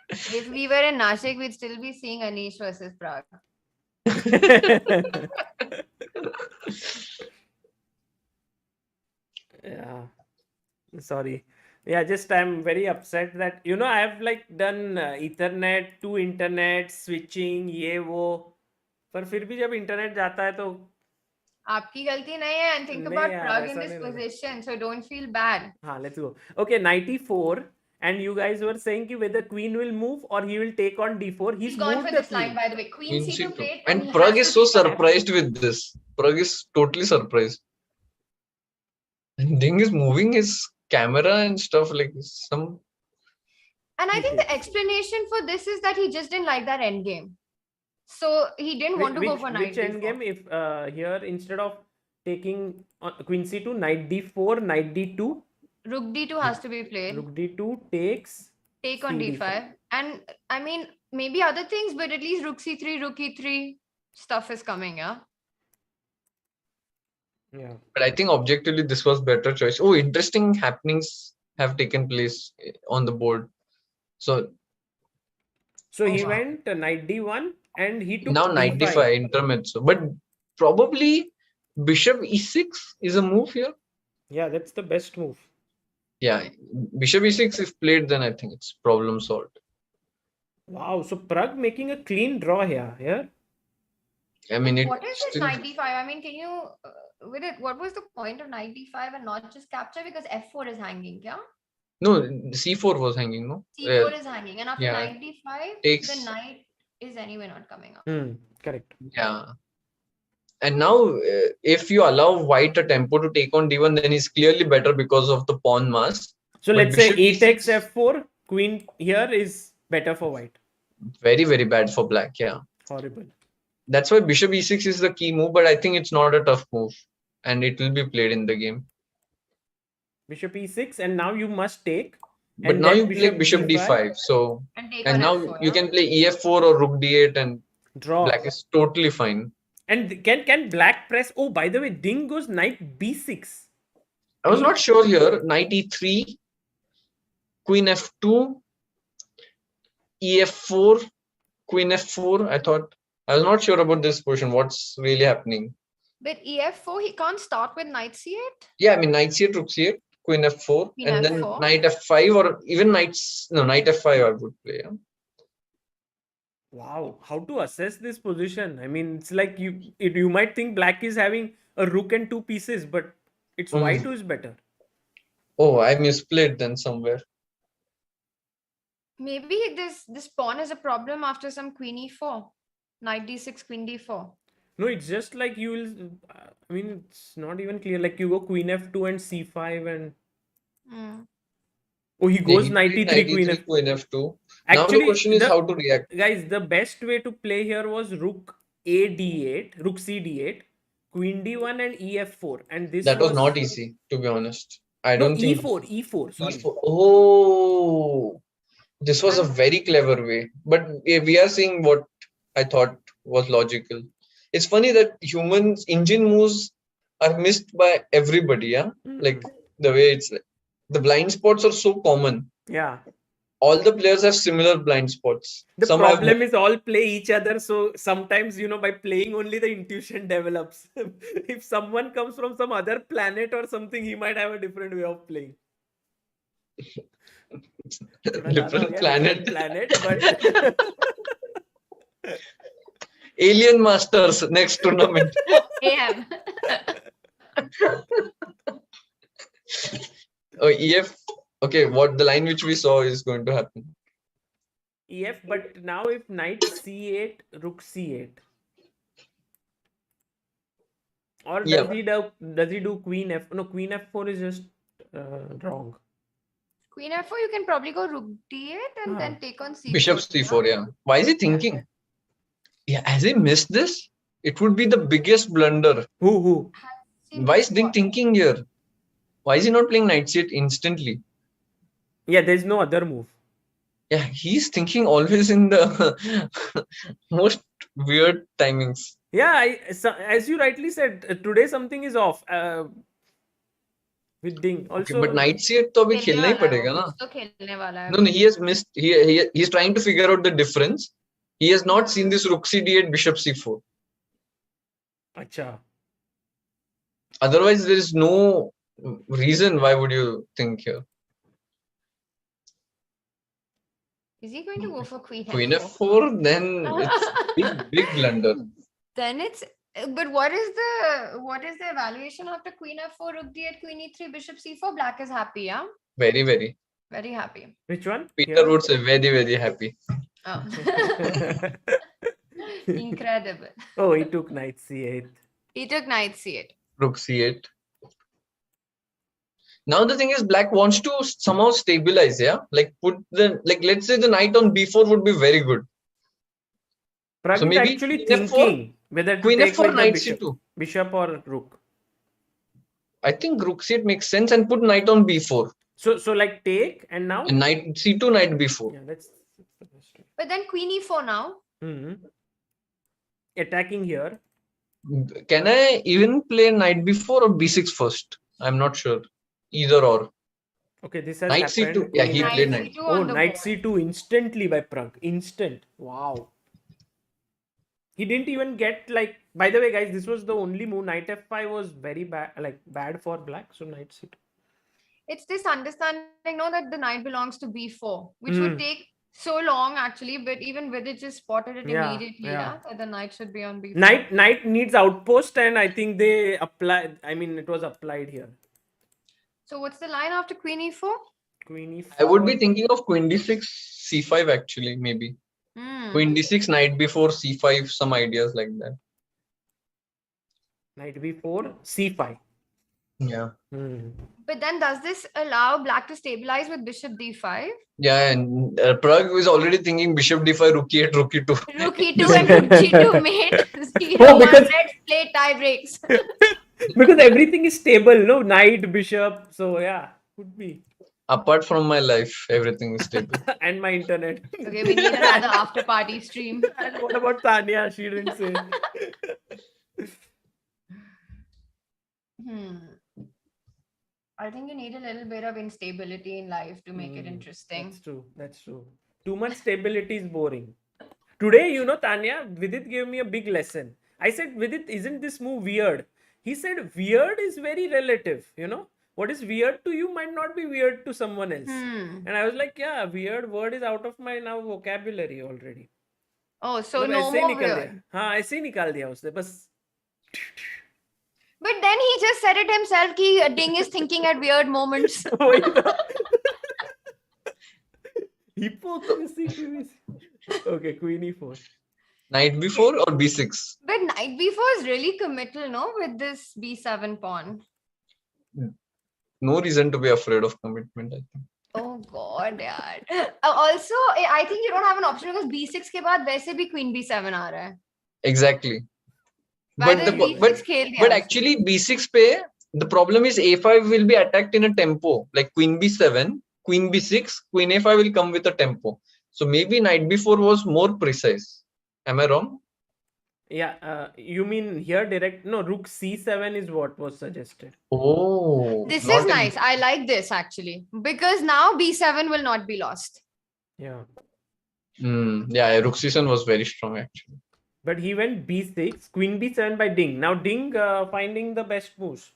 If we were in Nashik, we'd still be seeing Anish versus Pragg. Yeah. Sorry. Yeah, just I'm very upset that I have done Ethernet, 2 internet switching, ये वो, पर फिर भी जब internet जाता है तो आपकी गलती नहीं है, and think about Pragg in this position, so don't feel bad. हाँ, let's go. Okay, knight e4, and you guys were saying कि whether queen will move or he will take on d4. He's gone moved for this line, by the way. Queen c2 played, and Pragg is so surprised with this. Pragg is totally surprised. And Ding is moving his camera and stuff like some. And I think the explanation for this is that he just didn't like that endgame. So he didn't want to go for knight d4. Which endgame? If here instead of taking queen c2, knight d4, knight d2. Rook d2 has to be played. Rook d2 takes. Take on d5. And I mean, maybe other things, but at least rook c3, rook e3 stuff is coming, yeah? Yeah. But I think objectively this was better choice. Oh, interesting happenings have taken place on the board. So he went knight d1 and he took now knight d5 intermezzo. But probably bishop e6 is a move here. Yeah, that's the best move. Yeah, bishop e6 if played, then I think it's problem solved. Wow, so Pragg making a clean draw here. I mean, what is this knight d5? I mean, can you Vidit, what was the point of knight d5 and not just capture, because f4 is hanging, yeah? No, c4 was hanging, no? c4 is hanging, and after knight d5, the knight is anyway not coming up. Correct. Yeah. And now, if you allow white a tempo to take on d1, then he's clearly better because of the pawn mass. So But let's say bishop e e6 takes f4, queen here is better for white. Very, very bad for black. Yeah. Horrible. That's why bishop e6 is the key move, but I think it's not a tough move, and it will be played in the game. Bishop e6, and now you must take. But and now then you play bishop d5, so and now f4, you can play ef4 or rook d8, and draw. black is totally fine. And can black press? Oh, by the way, Ding goes knight b6. I was not sure here. Knight e3, queen f2, ef4, queen f4. I was not sure about this position. What's really happening? But ef4, he can't start with knight c8? Yeah, I mean knight c8, rook c8, queen f4, Queen and f4. then knight f5, or even knight f5 I would play. Yeah? Wow, how to assess this position? I mean, it's like you might think black is having a rook and two pieces, but it's white who is better. Oh, I misplayed then somewhere. Maybe this pawn is a problem after some queen e4. Knight d6, queen d4. No, it's just like you will. I mean, it's not even clear. Like you go queen f2 and c5 and. Oh, he goes knight e3, queen f2. Actually, now the question is how to react. Guys, the best way to play here was rook a d8, rook c d8, queen d1 and ef4. And this was not easy, to be honest. I don't think e4. Sorry. E4. Oh, this was a very clever way. But we are seeing what I thought was logical. It's funny that humans' engine moves are missed by everybody. Yeah, like the way it's like. The blind spots are so common. Yeah. All the players have similar blind spots. The problem is all play each other. So sometimes, by playing only the intuition develops. If someone comes from some other planet or something, he might have a different way of playing. Different planet. But Alien Masters next tournament. AM. Oh, EF. Okay, what the line which we saw is going to happen. EF, but now if knight c8, rook c8. Or does he do queen f? No, queen f4 is just wrong. Queen f4, you can probably go rook d8 and then take on c4. Bishop c4, yeah. Why is he thinking? Yeah, has he missed this? It would be the biggest blunder. Who? Why is Ding thinking here? Why is he not playing knight c8 instantly? Yeah, there's no other move. Yeah, he's thinking always in the most weird timings. Yeah, as you rightly said, today something is off. With Ding. Also, okay, but knight c8 to abhi khelna hi padega na. No, he has missed. He's trying to figure out the difference. He has not seen this rook c8, bishop c4. Acha. Otherwise, there is no reason why would you think here. Is he going to go for queen f4? Queen f4, then it's big blunder. Then it's. But what is the evaluation after queen f4, rook d8, queen e3, bishop c4? Black is happy, yeah? Very, very. Very happy. Which one? Peter would say very, very happy. Oh. Incredible. Oh, he took knight c8. He took knight c8. Rook c8. Now the thing is, black wants to somehow stabilize, yeah? Like let's say the knight on b4 would be very good. Pragg so maybe actually thinking whether to queen take f4, knight c2. Bishop or rook. I think rook c8 makes sense and put knight on b4. So like take and now? And knight c2, knight b4. Yeah, that's the best way. But then queen e4 now. Attacking here. Can I even play knight b4 or b6 first? I'm not sure. Either or. Okay, this has knight happened. c2. Yeah, he played knight. Oh, knight c2 instantly by Pragg. Instant. Wow. He didn't even get like. By the way, guys, this was the only move. Knight f5 was very bad, like bad for black. So knight c2. It's this understanding, that the knight belongs to b4, which would take so long actually. But even Vidit just spotted it immediately. Yeah, that the knight should be on b4. Knight needs outpost, and I think they applied. I mean, it was applied here. So what's the line after queen e4? Queen e4. I would be thinking of queen d6, c5 actually, maybe. Queen d6, knight b4, c5, some ideas like that. Knight b4, c5. Yeah. But then does this allow black to stabilize with bishop d5? Yeah, and Pragg is already thinking bishop d5, rook e8, rook e2. Rook e2 and rook g2 mate. 0-1, Oh, because- let's play tie breaks. Because everything is stable, no? Knight, bishop. So yeah, could be. Apart from my life, everything is stable. And my internet. Okay, we need another after party stream. And what about Tania? She didn't say. I think you need a little bit of instability in life to make it interesting. That's true. That's true. Too much stability is boring. Today, you know, Tanya, Vidit gave me a big lesson. I said, Vidit, isn't this move weird? He said, weird is very relative, you know. What is weird to you might not be weird to someone else. And I was like, yeah, weird word is out of my now vocabulary already. Oh, so मतलब no ऐसे ही more निकल weird. दिया. हाँ, ऐसे ही निकाल दिया उसने बस. But then he just said it himself कि Ding is thinking at weird moments. वही तो. Hypocrisy. Okay, queen e4. Knight b4 or b6? But knight b4 is really committal, no? With this b7 pawn. No reason to be afraid of commitment, I think. Oh God, yaar. Also, I think you don't have an option because b6 के बाद वैसे भी queen b7 आ रहा है. Exactly. Why But, the the, b6 खेल दिया but उसने? actually b6 pe, the problem is a5 will be attacked in a tempo. Like queen b7, queen b6, queen a5 will come with a tempo. So maybe knight b4 was more precise. Am I wrong? Yeah, you mean here direct? No, rook c7 is what was suggested. Oh. This not is in- nice. I like this actually because now b7 will not be lost. Yeah. Yeah, rook c7 was very strong actually. But he went b6, queen b7 by Ding. Now Ding finding the best moves.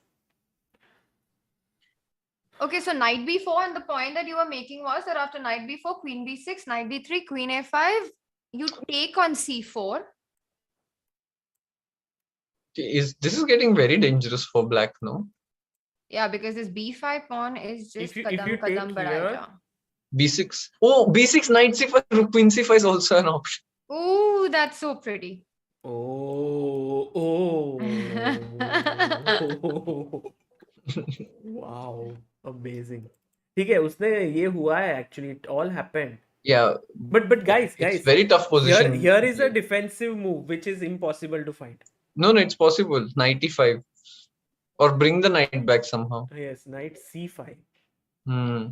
Okay, so knight b4 and the point that you were making was that after knight b4, queen b6, knight d3, queen a5, you take on c4. This is getting very dangerous for black, no? Yeah, because this b5 pawn is just If you kadam take kadam badayega. b6. Oh, b6, knight c5, rook queen c5 is also an option. Ooh, that's so pretty. Oh. Wow, amazing. ठीक है, उसने ये हुआ है actually. It all happened. Yeah. But guys, It's very tough position. Here is a defensive move which is impossible to fight. No, it's possible. Knight e5. Or bring the knight back somehow. Yes, knight c5.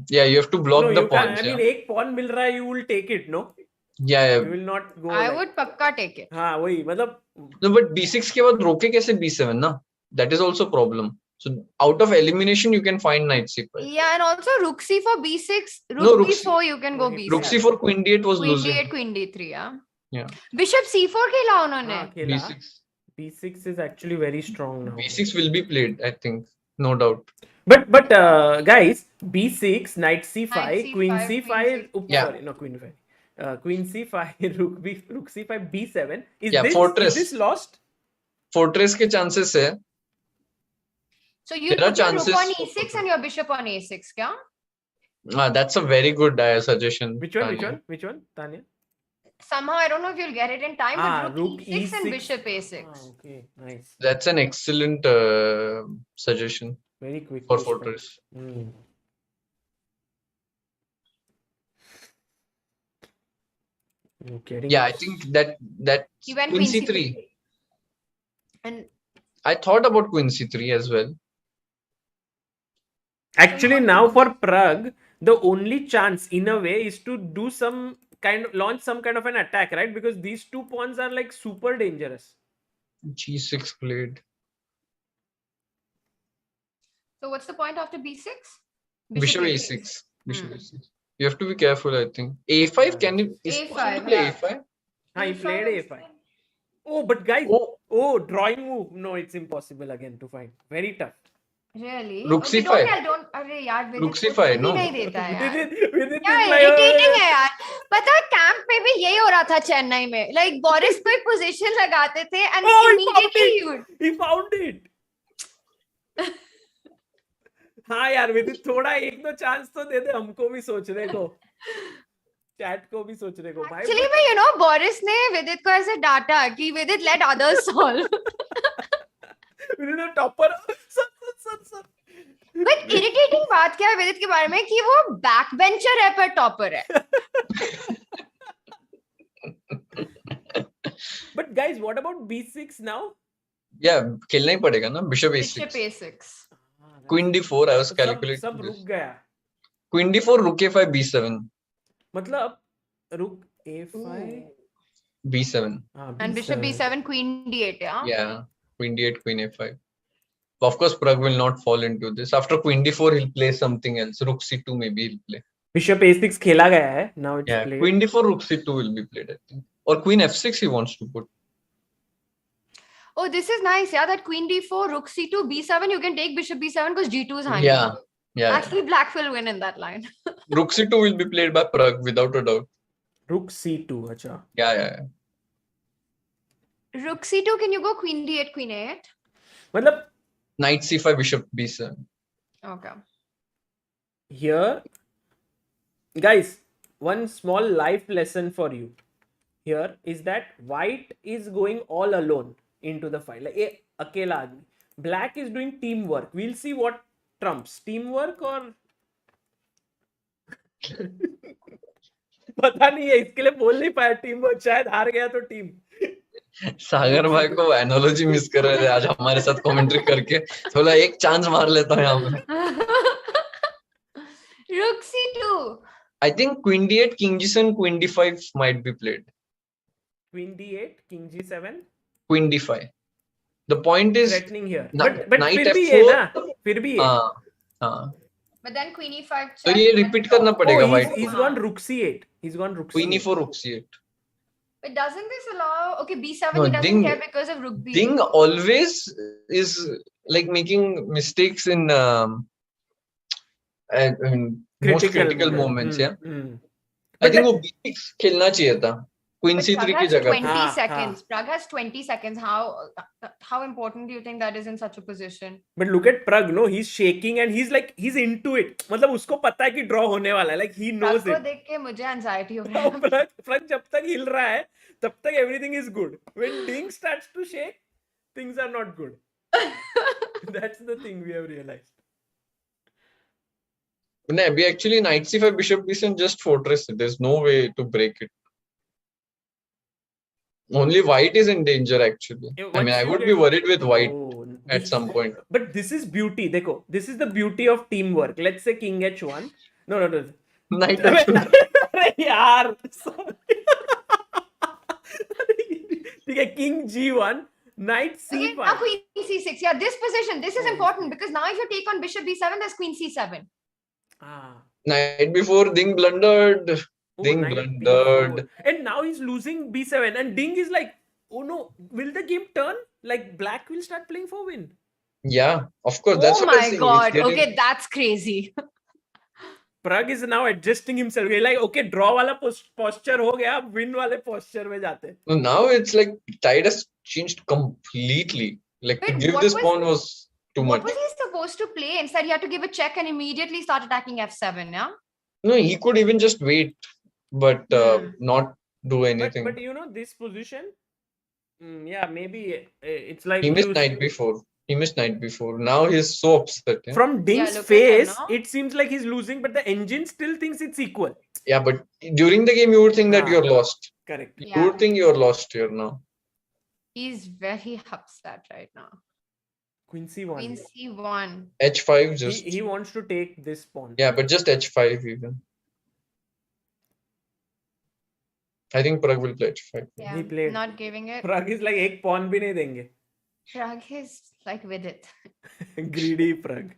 Yeah, you have to block No, the you can't. pawns. I mean, एक pawn मिल रहा है, you will take it, no? Yeah. You will not go. I like- would pakka take it. हाँ, वही मतलब. No, but b6 के बाद रोके कैसे b7 ना? That is also problem. So out of elimination, you can find knight c5. Yeah, and also rook c4, b6, rook No, rook b4, you can go b7. Rook c4, queen d8 was Queen losing. d8, queen d3, yeah. Yeah. Bishop c4 खेला उन्होंने. हाँ, खेला. b6. b6 is actually very strong now. b6 will be played, I think. No doubt. But guys, b6, knight c5, Knight c5, queen queen c5. c5. Oops, Yeah. sorry, no queen 5. Queen c5, rook c5, b7. Is Yeah, this fortress. is this lost? Fortress के chances है. So you There are put your rook chances on for e6 and your bishop on a6, kya? That's a very good suggestion. Which one? Tanya. Which one? Tanya? Somehow I don't know if you'll get it in time, but rook e6 and E6. bishop a6. Okay, nice. That's an excellent suggestion Very quick. for pushback. fortress. Okay. Yeah, I think that You went queen queen c3. And I thought about queen c3 as well. Actually, now for Pragg, the only chance in a way is to do some kind of launch some kind of an attack, right? Because these two pawns are like super dangerous. g6 played. so what's the point after b6? Bishop a6. Bishop a6. You have to be careful, I think. a5, can you A5, possible to play yeah. a5? He played is a5. fine. Oh, but guys, Oh, drawing move. No, it's impossible again to find. Very tough. Really? Rook Okay, c5. don't अरे यार Rook Vidit c5, कुछ no. भी नहीं देता है यार. With it क्या is like, irritating है यार. पता है कैंप में भी यही हो रहा था चेन्नई में. Like बोरिस को एक पोजीशन लगाते थे and Oh, immediately you would. he found it. हाँ यार विदित थोड़ा एक दो चांस तो दे दे हमको भी सोचने को, चैट को भी सोचने को भाई. Actually मैं you know बोरिस ने विदित को ऐसे डांटा कि विदित let others solve. Vidit the topper. Sir. But irritating बात क्या है विदित के बारे में कि वो backbencher है पर topper है. But guys, what about B6 now? Yeah, खेलना ही पड़ेगा ना. Bishop Bishop A6. A6. Queen D4. I was calculating. सब रुक गया. Queen D4, Rook A5, B7. मतलब Rook A5, B7. And Bishop B7, Queen D8. Yeah, Queen D8, Queen A5. Of course, Pragg will not fall into this. After Queen D4, he'll play something else. Rook C2 maybe he'll play. Bishop A6 खेला गया है. Now it's played. Queen D4, Rook C2 will be played, I think. Or Queen F6 he wants to put. Oh, this is nice. Yeah, that Queen D4, Rook C2, B7. You can take Bishop B7 because G2 is hanging. Yeah. Actually, Black will win in that line. Rook C2 will be played by Pragg without a doubt. Rook C2. अच्छा. Yeah. Rook C2, can you go Queen D8, Queen A8? मतलब Knight C5, Bishop B7. Okay. here, guys, one small life lesson for you here is that white is going all alone into the fight. Like akela aadmi. Black is doing teamwork. We'll see what trumps. Teamwork or पता नहीं है, इसके लिए बोल नहीं पाया team work. शायद हार गया तो टीम. सागर भाई को एनालॉजी मिस कर रहे थे आज हमारे साथ कमेंट्री करके. थोड़ा एक चांस मार लेता हूं यहाँ पे. Rook C2. I think Queen D8, King G7, Queen D5 might be played. Queen D8, King G7, Queen D5. The point is threatening here. Knight but फिर भी F4. है ना, फिर भी है. हाँ. But then Queen E5. तो ये रिपीट करना पड़ेगा Oh, white. he's gone Rook C8. He's gone Rook Queen C8. E4, Rook C8. But doesn't this allow? Okay, B7 No, he doesn't Ding- care because of Rook B. Ding always is like making mistakes in most critical moments. Yeah. I think वो B6 खेलना चाहिए था. Queen But C3 Pragg की has जगह. 20 seconds. Pragg has 20 seconds. How important do you think that is in such a position? But look at Pragg, no, he's shaking and he's into it. मतलब उसको पता है कि draw होने वाला है. Like he knows Pragg को it. देख के मुझे anxiety हो रहा है. Pragg जब तक हिल रहा है, तब तक everything is good. When Ding starts to shake, things are not good. That's the thing we have realized. No, we actually Knight C5, Bishop B7 just fortress. There's no way to break it. Only white is in danger actually. I mean, I would be worried with white at some point. But this is beauty. देखो, this is the beauty of teamwork. Let's say King H1. No. Knight अरे यार. ठीक है, King G1, Knight Okay, C5. now Queen C6. Yeah, this position. This is important because now if you take on Bishop B7, there's Queen C7. Night before Ding blundered. Ding Knight blundered. B4. And now he's losing B7. And Ding is like, oh no, will the game turn? Like Black will start playing for win. Yeah, of course. That's Oh what I'm my saying. god. He's getting- Okay, that's crazy. Pragg is now adjusting himself. He's like, okay, draw वाला posture हो गया, अब win वाले posture में जाते हैं. No, now it's like tide has changed completely. Like to Wait, give what this was- pawn was too What much. was he supposed to play? Instead, he had to give a check and immediately start attacking F7, yeah? No, he could even just wait, but not do anything. But you know, this position, yeah, maybe it's like He missed you- Knight before. He missed Knight before. Now he's so upset. Yeah, From Ding's look at him, face, no? it seems like he's losing, but the engine still thinks it's equal. yeah, but during the game you would think that Ah. you're lost. Correct. You Yeah. would think you're lost here now. He's very upset right now. Queen C1. Queen C1. H5 just. He wants to take this pawn. Yeah, but just H5 even. I think Pragg will play H5. Yeah, He played. not giving it. Pragg is like एक pawn भी नहीं देंगे. Pragg is like Vidit. Greedy Pragg.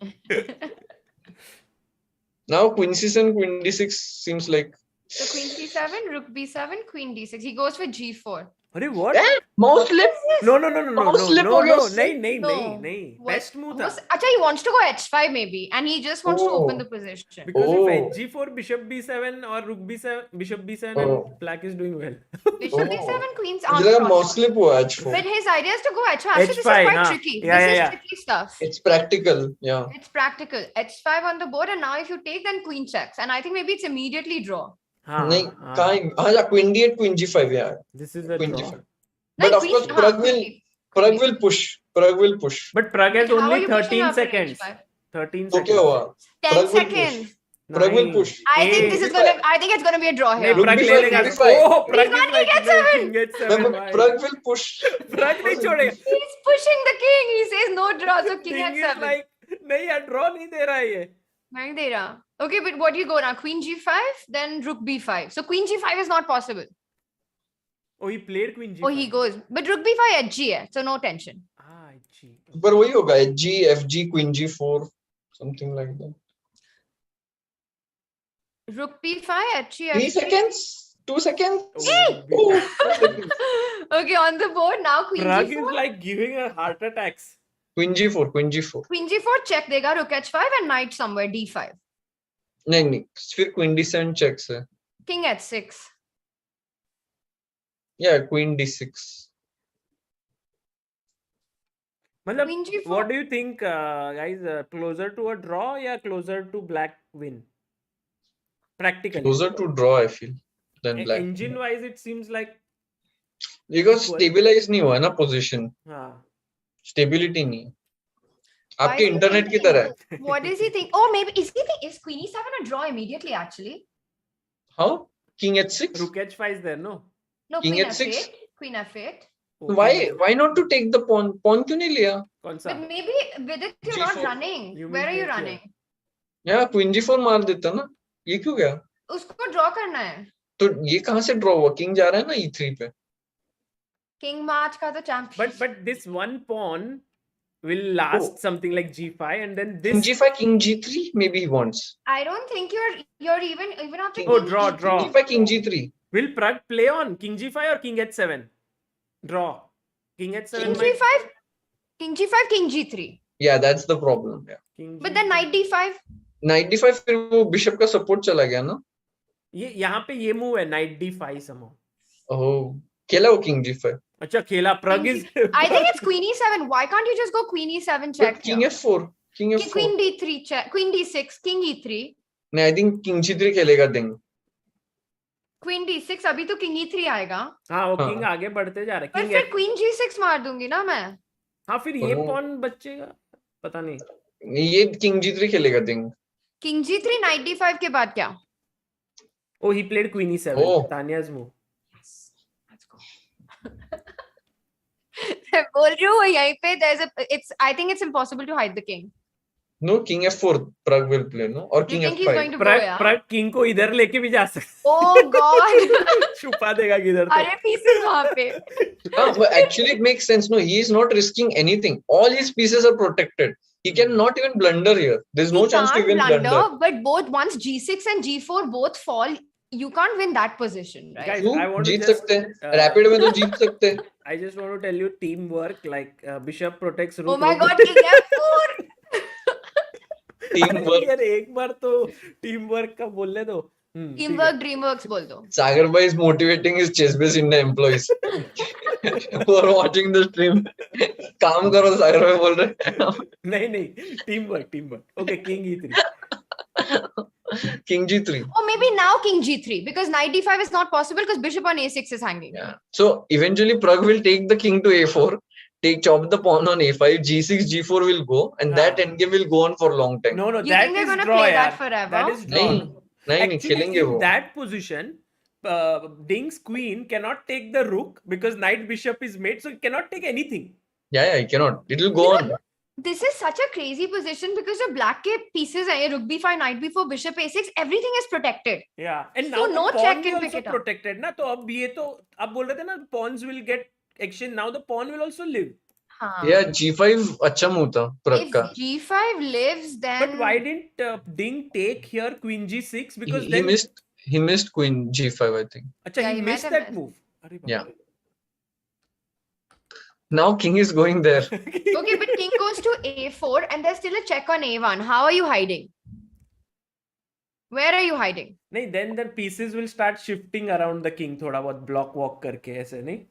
Now Queen C7, Queen D6 seems like. So Queen C7, Rook B7, Queen D6. He goes for G4. अरे what? Mouse slip. No. Mouse slip हो गया उससे? नहीं. What? Best move था. Acha, he wants to go H5 maybe, and he just wants to open the position. Because Oh. if G4, Bishop B7 or Rook B7, Bishop B7 Oh. and Black is doing well. Bishop B7, Queens मुझे aren't लगा crossing. mouse slip हुआ H4. But his idea is to go H5. Actually, this is H5, quite nah. tricky. Yeah, This is yeah. tricky stuff. It's practical. Yeah. It's practical. H5 on the board, and now if you take, then Queen checks. And I think maybe it's immediately draw. नहीं कहाँ Queen D8, Queen G5 yeah. This is a Queen draw. G5. But of course Pragg will Pragg will push. Pragg will push. But Pragg has How are only you pushing 13 after seconds. H5? 13 So seconds. क्या हुआ? 10 Pragg will push. seconds. Pragg will Nahin. push. I think this Hey. is gonna. I think it's gonna be a draw नहीं here. Rook Pragg B5, ले लेगा. Rook B5. Oh, Pragg He's is got like king no, H7. king H7. No, भाई. Pragg will push. Pragg नहीं छोड़ेगा. He's pushing the king. He says no draw. So king Thing is H7. like नहीं यार draw नहीं दे रहा है ये. नहीं दे रहा. Okay, but what do you go now? Queen G5, then Rook B5. So Queen G5 is not possible. Oh, he played Queen G5. Oh, he goes. But Rook B5 HG hai, so no tension. Ah, G. पर वही होगा G, FG, Queen G4, something like that. Rook B5 HG. 3 seconds? 2 seconds? Oh, Oh, 2 seconds. Okay, on the board now Queen Pragg G4. is like giving her heart attacks. Queen G4, Queen G4. Queen G4 check देगा Rook H5 and Knight somewhere D5. नहीं नहीं फिर Queen D7 checks है. King H6. Yeah, Queen D6. मतलब, Queen G4. what do you think, guys? Closer to a draw or closer to black win? Practically. Closer to draw, I feel, than black. Engine wise, it seems like. Because equal. stabilize नहीं हुआ है ना position. हाँ. Stability नहीं है. Why आपके is he internet की thinking? तरह है. What does he think? Oh, maybe is Queen E7 a draw immediately actually? How? King H6? Rook H5 is there, no? No, King Queen H6? F8. Queen F8. Oh, Why not to take the pawn? Pawn क्यों नहीं लिया? कौन सा? But maybe with it you're not G4. running. You Where mean are you here? running? Yeah, Queen G4 मार देता ना. ये क्यों गया? उसको draw करना है. तो ये कहाँ से draw हुआ? King जा रहा है ना E3 पे. King match का तो champion. But this one pawn will last something like G5 and then King this. G5, King G3, maybe he wants. I don't think you're even after Oh, King draw. King G5, King G3. Will Pragg play on King G5 or King H7? Draw. King H7. King might- G5, King G5, King G3. Yeah, that's the problem. Yeah. King But then Knight D5. Knight D5 फिर वो bishop का support चला गया ना. ये यहाँ पे ये मूव है Knight D5 somehow. Oh, खेला वो King G5. अच्छा खेला. Pragg King is. I think it's Queen E7. Why can't you just go Queen E7 check? But King here? F4. King F4. Queen D3 check. Queen D6. King E3. नहीं, I think King G3 खेलेगा then. Queen D6. अभी तो King E3 आएगा. हाँ वो हाँ. King आगे बढ़ते जा रहा है. पर King फिर F. Queen G6 मार दूंगी ना मैं. हाँ फिर ये Oh. pawn बचेगा. पता नहीं. ये King G3 खेलेगा then. King G3 Knight D5 के बाद क्या? Oh, he played Queen E7. Oh. Tania's move. Let's go. मैं बोल रही हूँ यहीं पे I think it's impossible to hide the king. No, King F4 Pragg will play, no? Or You King think he's going F5. to go, yeah? Pragg King को इधर लेके भी जा सकता. Oh God! छुपा देगा किधर तो. अरे pieces वहाँ पे. No, but actually it makes sense. No, he is not risking anything. All his pieces are protected. He cannot even blunder here. There's no He chance to can't even blunder, blunder. but both once G6 and G4 both fall, you can't win that position, right? Guys, क्यों? I want to Jeet just, सकते हैं. Rapid में तो जीत सकते हैं. I just want to tell you teamwork, like bishop protects rook. Oh my rook- God, King F4! Teamwork. यार एक बार तो teamwork का बोलने दो. ठीक है. Teamwork, Dreamworks बोल दो. Sagar bhai is motivating his ChessBase India employees who are watching the stream. काम करो सागर भाई बोल रहे. नहीं teamwork. Okay, King E3. King G3. Or maybe now King G3 because Knight D5 is not possible because Bishop on A6 is hanging. Yeah. So eventually Pragg will take the king to A4, chop the pawn on A5, G6, G4 will go, and that endgame will go on for a long time. No, You that think they're is gonna draw, play yaar. that forever? That is draw. नहीं Actually, खेलेंगे in वो. that position, Ding's queen cannot take the rook because knight bishop is made, so it cannot take anything. Yeah, he cannot. It will go on. This is such a crazy position because the black के pieces are Rook B5, Knight B4, Bishop A6, everything is protected. Yeah, and So now no the pawn check भी can also pick it up. protected ना. तो अब ये तो अब बोल रहे थे ना pawns will get action. Now the pawn will also live. हाँ. Yeah, G5 अच्छा move था Pragg If का. G5 lives, then But why didn't Ding take here queen G6? Because He then missed Queen G5, I think. अच्छा, Yeah, he he might missed have that missed. move. अरे बाप Yeah. रे. Now King is going there. okay, but King goes to A4 and there's still a check on A1. How are you hiding? Where are you hiding? नहीं, then the pieces will start shifting around the king थोड़ा बहुत block walk करके ऐसे नहीं.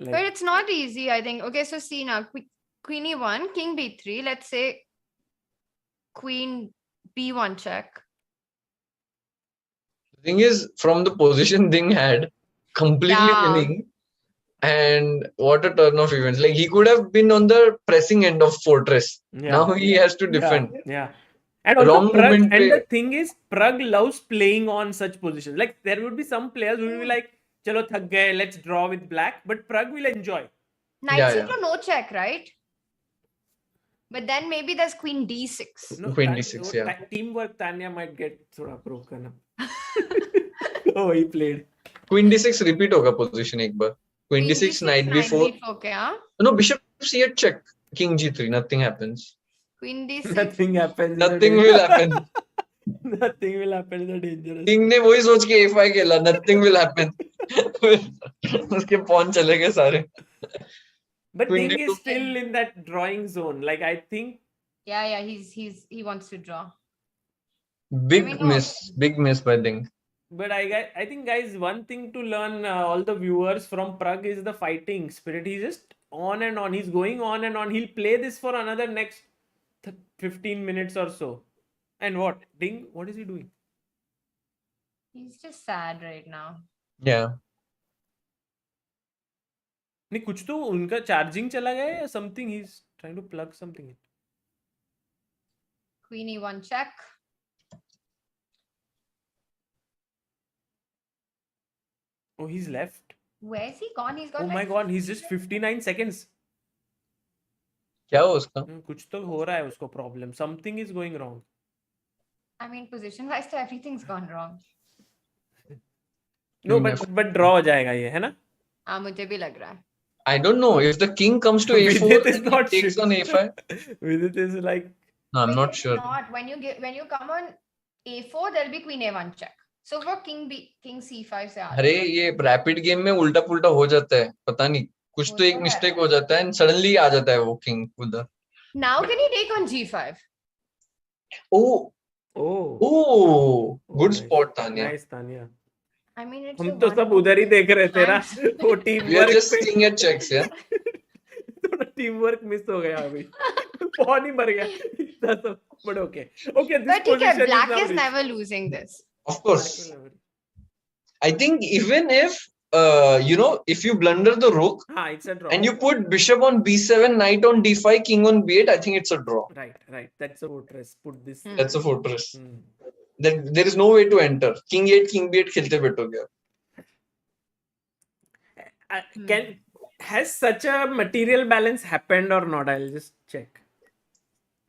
But Like, it's not easy, I think. Okay, so see now, Queen E1, King B3. Let's say Queen B1 check. The thing is, from the position Ding had, completely Yeah. winning, And what a turn of events. Like he could have been on the pressing end of fortress. Yeah. Now he has to defend. Yeah. And also Wrong Pragg, movement and pe- the thing is, Pragg loves playing on such positions. Like there would be some players who will be like, "Chalo thak gaye, let's draw with black," but Pragg will enjoy. Knight Yeah, c2 no check, right? But then maybe there's queen d6. No, Queen d6, yeah. Teamwork, Tania might get thoda broken up. Oh, he played. Queen d6 repeat hoga position ek bar. Queen d6, knight b4. Okay, huh? No, bishop c8 check. King g3. Nothing happens. Queen d6. Nothing happens. Nothing will happen. Nothing will happen. It's dangerous. King ने वही सोच के a5 खेला. Nothing will happen. उसके pawn चले गए सारे. But Queen King d2. is still in that drawing zone. Like I think. Yeah, he wants to draw. Big I mean, no. miss. Big miss by Ding. But I think, guys, one thing to learn, all the viewers from Pragg, is the fighting spirit. He's just on and on. He's going on and on. He'll play this for another next 15 minutes or so. And what? Ding, what is he doing? He's just sad right now. Yeah. नहीं कुछ तो उनका charging चला गया या something. He's trying to plug something in. Queen e1 check. Oh, he's left. Where's he gone? He's got Oh like my God, he's just 59 seconds. क्या हुआ उसका? कुछ तो हो रहा है उसको problem. Something is going wrong. I mean, position-wise, so everything's gone wrong. No, but draw हो जाएगा ये, है ना? हाँ, मुझे भी लग रहा है. I don't know if the king comes to Vidit a4 is and he not takes sure. on a5. Vidit is like. No, I'm not It's sure. Not. When you come on a4, there'll be queen a1 check. So for king c5 से आ रहा है. अरे ये rapid game में उल्टा पुल्टा हो जाता है. पता नहीं कुछ तो एक मिस्टेक हो जाता है and suddenly आ जाता है वो king उधर. Now can he take on g5? Oh, good Nice. spot, Tania. Nice, Tania. I mean, it's हम a तो one- सब उधर ही देख रहे थे ना. वो team We are work just पे seeing at checks, yeah. थोड़ा टीम वर्क मिस हो गया अभी. पॉन ही मर गया. इतना तो, but okay. Okay, this But ठीक है, position black now is rich. never losing this. Of course. I think even if if you blunder the rook हाँ, it's a draw. and you put bishop on b7, knight on d5, king on b8, I think it's a draw. Right. That's a fortress. Put this. That's a fortress. Hmm. There is no way to enter. King 8, king b8 खेलते बैठोगे. Has such a material balance happened or not? I'll just check.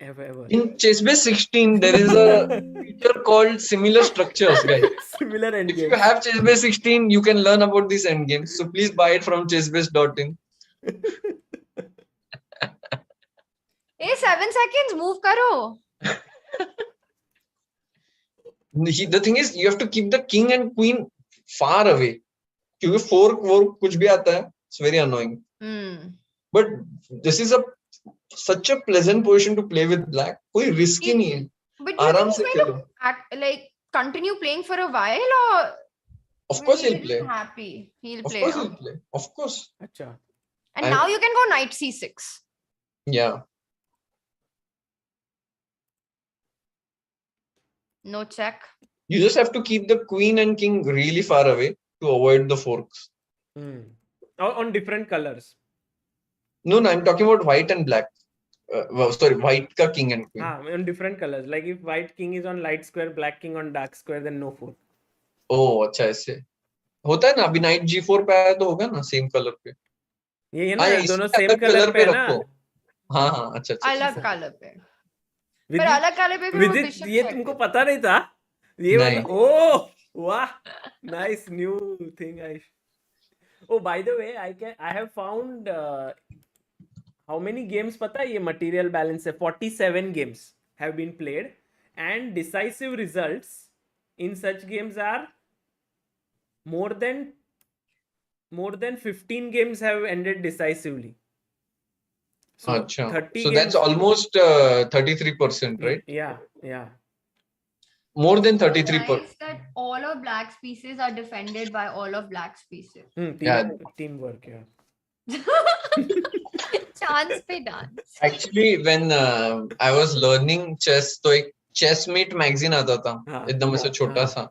Ever. In ChessBase 16, there is a feature called similar structures, guys. Similar If endgame. you have ChessBase 16, you can learn about these endgames. So please buy it from chessbase.in. Hey, 7 seconds, move karo. The thing is, you have to keep the king and queen far away. Because fork कुछ भी आता है, it's very annoying. But this is such a pleasant position to play with black. कोई risk ही नहीं है. But do you आराम think से he's going Khelo. to continue playing for a while, or Of course will he'll he play. be happy? He'll Of play. course huh? he'll play. Of course. Acha. And I- now you can go knight c6. Yeah. No check. You just have to keep the queen and king really far away to avoid the forks. On different colors. No, I'm talking about white and black. White ka king and queen. On different colors. Like if white king is on light square, black king on dark square, then no fork. Oh, अच्छा ऐसे होता है ना. अभी night g4 पे आया तो होगा ना सेम कलर पे. ये है ना, हाँ, दोनों इसमें सेम अलग कलर कलर पे पे है ना. रखो. हाँ अच्छा. अलग color पे. पर Vidit, अलग color पे भी वो Vidit, bishop ये check तुमको है. पता नहीं था? ये नहीं. Oh, wow, nice new thing. Oh, by the way, I have found how many games पता है ये material balance है? 47 games have been played, and decisive results in such games are more than 15 games have ended decisively. So अच्छा. 30 So games, that's almost 33%, right? Yeah. More than So 33%. nice that all of black's pieces are defended by all of black's pieces. Teamwork, yeah. Chance pe dance. Actually, when I was learning chess, तो एक chessmate magazine आता था, एकदम ऐसे छोटा सा.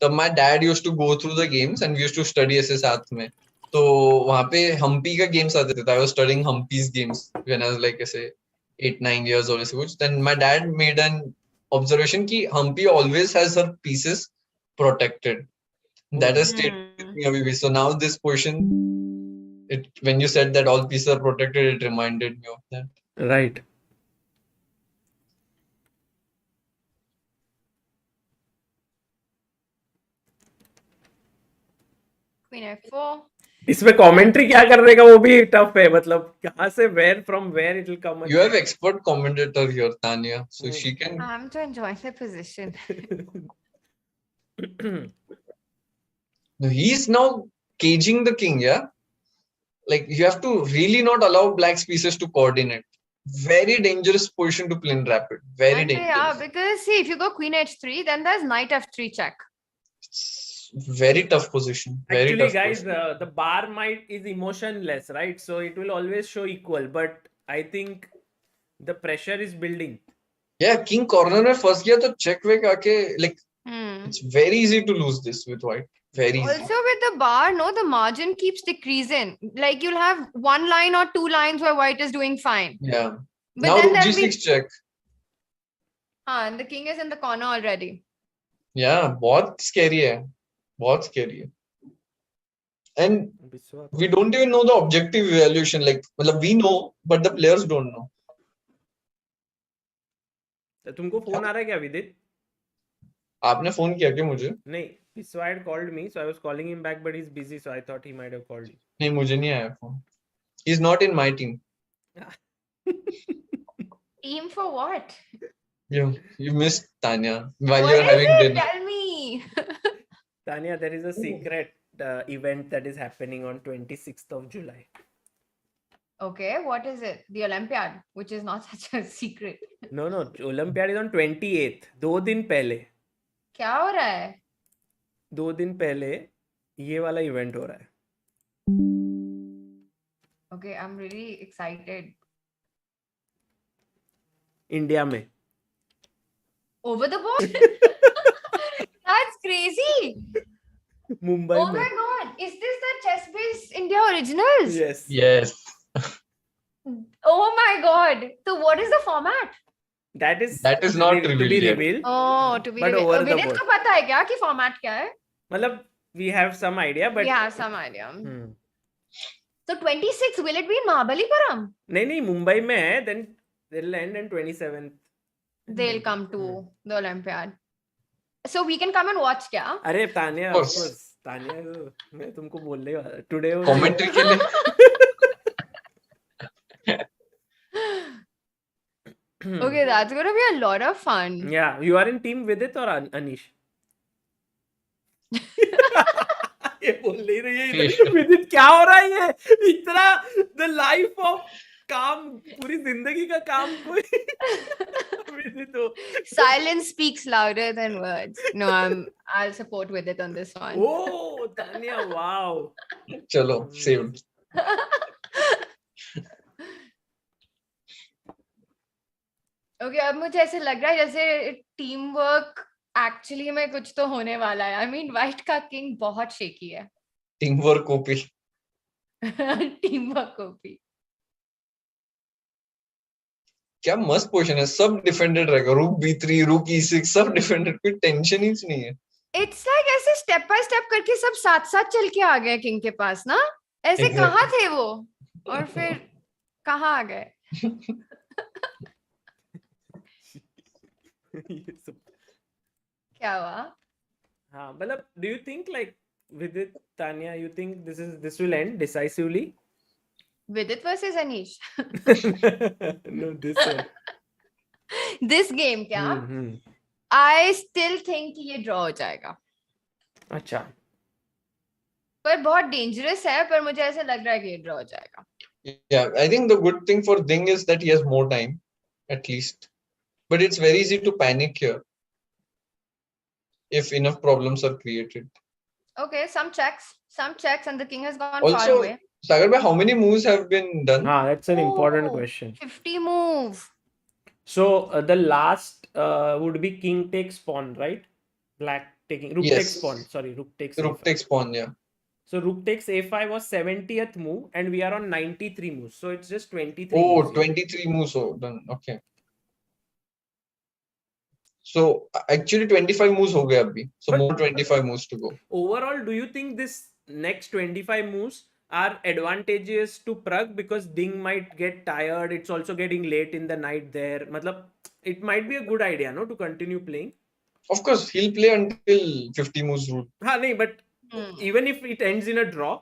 तब my dad used to go through the games and we used to study ऐसे साथ में. तो वहाँ पे हम्पी का गेम्स आते थे. I was studying Humpy's games when I was like ऐसे 8-9 years old ऐसे कुछ. Then my dad made an observation कि Humpy always has her pieces protected. That has stayed with me abhi bhi. So now this question, when you said that all pieces are protected, it reminded me of that. Right. Queen f4. इसमें commentary क्या करने का वो भी tough है. मतलब कहाँ से from where it will come. You have expert commentator here, Tania, so she can. I'm to enjoy the position. No, he's now caging the king, yeah? Like, you have to really not allow black's pieces to coordinate. Very dangerous position to play in rapid. Very dangerous. Yeah, because see, if you go queen h3, then there's knight f3 check. It's very tough position. Very Actually, tough guys, position. the bar might is emotionless, right? So it will always show equal. But I think the pressure is building. Yeah, king corner में फंस गया तो check wake आके like it's very easy to lose this with white. Very easy. Also with the bar, no, the margin keeps decreasing. Like you'll have one line or two lines where white is doing fine. Yeah. But Now then rook there'll g6 be... check. And the king is in the corner already. Yeah, बहुत scary है. बहुत scary है. And we don't even know the objective evaluation. Like, मतलब we know, but the players don't know. तुमको phone आ रहा है क्या विदित? आपने फोन किया क्या मुझे? नहीं, Biswad called me, so I was calling him back, but he's busy, so I thought he might have called you. नहीं, मुझे नहीं आया phone. He's not in my team. Team for what? You missed Tanya while you're having dinner. Tell me. Tanya, there is a secret event that is happening on 26th of July. Okay, what is it? The Olympiad, which is not such a secret. No, Olympiad is on 28th. 2 दिन पहले. क्या हो रहा है? 2 दिन पहले ये वाला इवेंट हो रहा है. Okay, I'm really excited. India में. Over the board? That's crazy. Mumbai Oh में. my god, is this the ChessBase India originals? Yes. Yes. Oh my god. So what is the format? That is not to be revealed yet. revealed. Oh, to be But over the Vidit board. को पता है क्या कि format क्या है? मतलब we have some idea, but We have some idea. So 26, will it be in Mahabalipuram? नहीं Mumbai में है. Then they'll end on 27th. They'll come to the Olympiad. So we can come and watch क्या? अरे Tanya, Of of course. course. Tanya, मैं तुमको बोलने वाला. Today Commentary के लिए. Okay, that's going to be a lot of fun. Yeah, you are in team Vidit or Anish? ये बोल नहीं रही है इधर. विदित क्या हो रहा है ये? इतना the life of काम, पूरी जिंदगी का काम कोई. विदित हो. Silence speaks louder than words. No, I'll support Vidit on this one. Oh, Tanya, wow. चलो, saved. Okay, अब मुझे ऐसे लग रहा है जैसे टीम वर्क एक्चुअली में कुछ तो होने वाला है. I mean, व्हाइट का किंग बहुत शेकी है. Teamwork OP. टीम वर्क को भी. क्या मस्त पोजीशन है. सब डिफेंडेड रहेगा. रूक b3, रूक e6 सब डिफेंडेड. कोई टेंशन ही नहीं है. It's like ऐसे स्टेप बाय स्टेप करके सब साथ साथ चल के आ गए किंग के पास ना. ऐसे Exactly. कहाँ थे वो और फिर कहाँ आ गए? क्या हुआ? हाँ, मतलब do you think like Vidit, Tanya, you think this will end decisively? Vidit versus Anish. No, this one. This game क्या? I still think ये draw हो जाएगा. अच्छा. पर बहुत dangerous है, पर मुझे ऐसे लग रहा है कि ये draw हो जाएगा. Yeah, I think the good thing for Ding is that he has more time, at least. But it's very easy to panic here if enough problems are created. Okay, some checks, and the king has gone far away. Sagar bhai, how many moves have been done? That's an important question. 50 move. So the last would be king takes pawn, right? Black taking rook takes pawn. Sorry, rook takes pawn. Yeah. So rook takes a5 was 70th move and we are on 93 moves. So it's just 23 Oh, moves. 23 moves. Oh, done. Okay. So actually 25 moves ho gaya abhi. So But- more 25 moves to go. Overall, do you think this next 25 moves are advantageous to Pragg because Ding might get tired? It's also getting late in the night there. Matlab, it might be a good idea, no, to continue playing. Of course, he'll play until 50 moves route. Nahin, but even if it ends in a draw,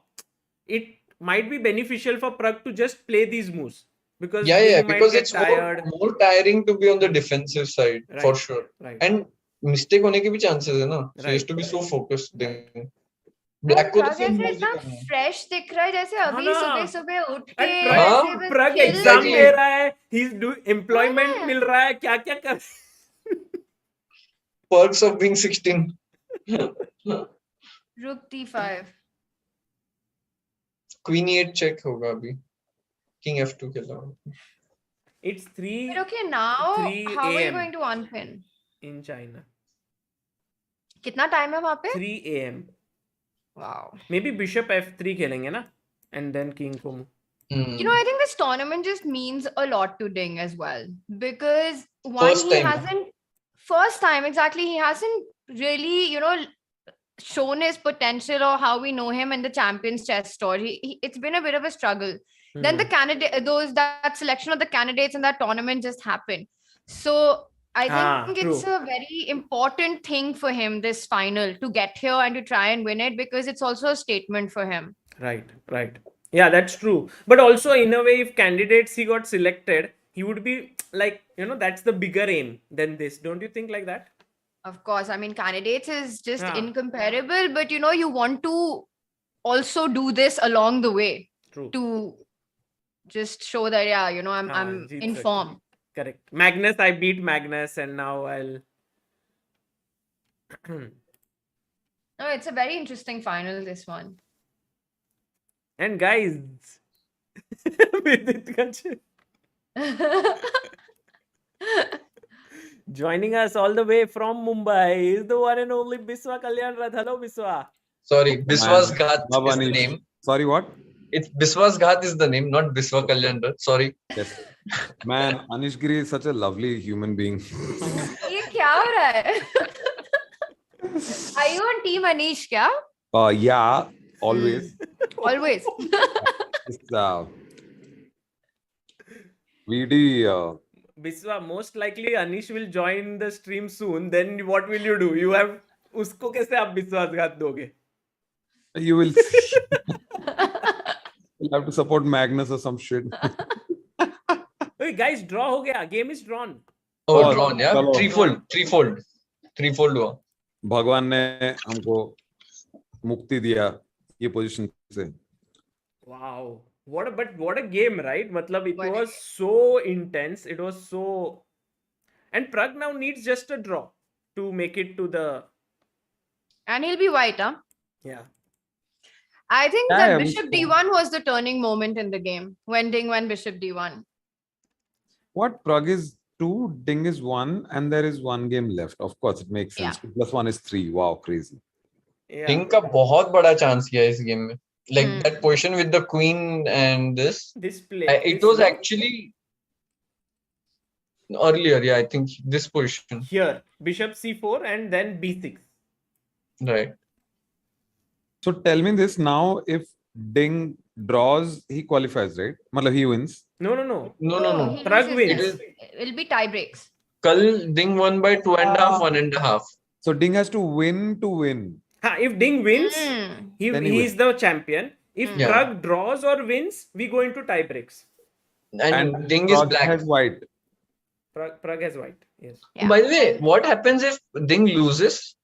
it might be beneficial for Pragg to just play these moves. Because Ding might because get it's tired. more tiring to be on the defensive side for Right, sure. Right. And mistake होने के भी chances है ना. So he has Right. to be so focused. Then Black Black को तो Pragg सिर्फ ऐसे moves ही इतना करना है. fresh दिख रहा है जैसे अभी ना। सुबह सुबह उठ के And ऐसे बस Pragg chill exam है। दे रहा है, he's doing employment हाँ। मिल रहा है, क्या क्या कर Perks of being 16. Rook d5. Queen e8 check होगा अभी. King f2 खेला. It's 3 But okay, now 3 how are you AM. going to unpin? in China. कितना टाइम है वहाँ पे? 3 AM. Wow. Maybe bishop f3 खेलेंगे ना? And then king को move. You know, I think this tournament just means a lot to Ding as well. Because one, First he time. hasn't, first time, exactly, he hasn't really, you know, shown his potential or how we know him in the Champions Chess Tour. It's been a bit of a struggle. Then the candidate, that selection of the candidates in that tournament just happened. So I think it's true. a very important thing for him, this final, to get here and to try and win it, because it's also a statement for him. Right. Yeah, that's true. But also, in a way, if candidates he got selected, he would be like, you know, that's the bigger aim than this. Don't you think like that? Of course, I mean, candidates is just Yeah. incomparable, but you know, you want to also do this along the way True. to just show that, yeah, you know, I'm jeet in sakte. form. Correct. Magnus, I beat Magnus, and now I'll. No, it's a very interesting final, this one. And guys, Vidit Gujrathi joining us all the way from Mumbai is the one and only Biswa Kalyanrath. Hello, Biswa. Sorry, Biswas Ghat Love is the Anish. name. Sorry, what? It's Biswas Ghat is the name, not Biswa Kalyanrath. Sorry. Yes. Man, Anish Giri is such a lovely human being. ये क्या हो रहा है? Are you on team Anish क्या? Yeah, always. Always. It's, VD, Biswa, most likely Anish will join the stream soon. Then what will you do? You have उसको कैसे आप विश्वासघात दोगे? you will see. You'll have to support Magnus or some shit. Hey guys, draw हो गया. Game is drawn. Oh, Oh, drawn, yeah. चलो. Threefold हुआ. भगवान ने हमको मुक्ति दिया ये पोजीशन से. Wow. What a game, right? Matlab, it What a was so intense. It was so... And Pragg now needs just a draw to make it to the... And he'll be white, huh? Yeah. I think Yeah, that yeah, bishop we- d1 was the turning moment in the game when Ding went bishop d1. What? Pragg is 2, Ding is 1, and there is 1 game left. Of course, it makes sense. 2 + 1 is 3. Wow, crazy. Yeah. King का बहुत बड़ा chance किया इस game में. Like Hmm. that position with the queen and this. This play. It this was one actually earlier. Yeah, I think this position. here. Bishop c4 and then b6. Right. So tell me this now, if Ding draws, he qualifies, right? Matlab, he wins. No. No. He Pragg loses wins. this. It'll be tie breaks. Kal Ding won by 2.5, 1.5. So Ding has to win. If Ding wins, Hmm. Then he he's the champion. If Yeah. Pragg draws or wins, we go into tie breaks. And Ding is Pragg black. has white. Pragg has white. Yes. Yeah. By the way, what happens if Ding loses?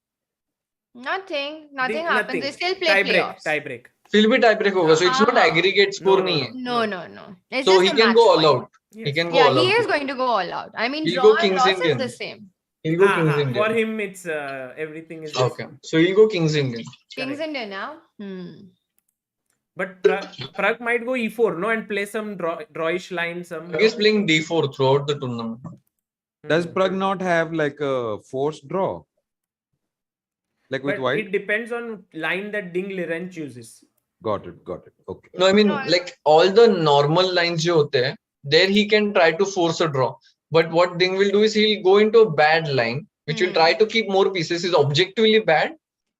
Nothing Ding- happens. They still play tie break. playoffs. Tie break. Still be tie break होगा. So it's not Ah. aggregate score No, नहीं है. No. It's So just he a can match go all point. out. Yes. He can go Yeah, all he out. is going to go all out. I mean, He'll draw go and King's loss is Indian. the same. He'll go King's For Indian. him, it's everything is Okay. So he'll go King's Indian. King's Indian now. But Pragg might go e4, no, and play some drawish line. Some. Pragg is playing d4 throughout the tournament. Does Pragg not have like a forced draw? Like with But white? it depends on line that Ding Liren chooses. Got it. Okay. No, I mean, No, like all the normal lines jo hote hain, there he can try to force a draw. But what Ding will do is he'll go into a bad line, which will try to keep more pieces. Is objectively bad,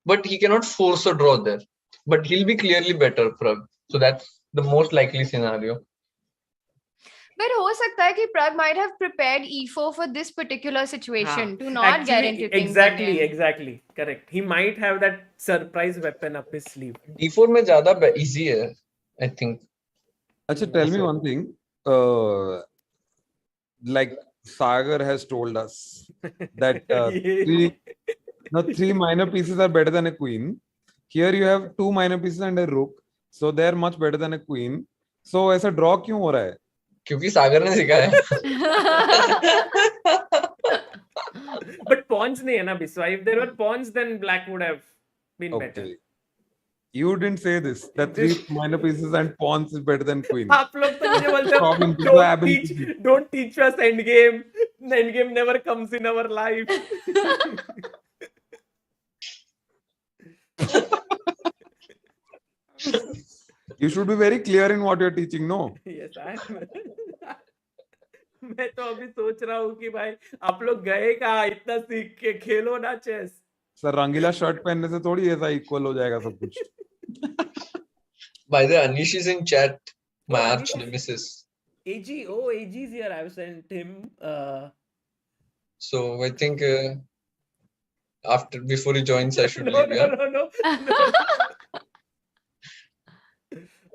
but he cannot force a draw there. But he'll be clearly better, Pragg. So that's the most likely scenario. but हो सकता है कि Pragg might have prepared e4 for this particular situation to not get into King's Indian. Exactly. Correct. He might have that surprise weapon up his sleeve. D4 में ज़्यादा easy है, I think. Achha, tell me one thing. Like Sagar has told us that three minor pieces are better than a queen. Here you have 2 minor pieces and a rook, so they are much better than a queen. So ऐसा draw क्यों हो रहा है? क्योंकि सागर ने सिखाया. But pawns नहीं है ना Biswa. If there were pawns, then black would have been better. You didn't say this. That 3 minor pieces and pawns is better than queen. आप लोग तो मुझे बोलते हैं don't teach us endgame. Endgame never comes in our life. You should be very clear in what you're teaching, no? Yes, I am. मैं तो अभी सोच रहा हूँ कि भाई आप लोग गए कहाँ इतना सीख के खेलो ना चेस. सर रंगीला शर्ट पहनने से थोड़ी ऐसा इक्वल हो जाएगा सब कुछ. By the way, Anish is in chat. My arch nemesis. AG is here. I've sent him. So I think before he joins, I should leave. No.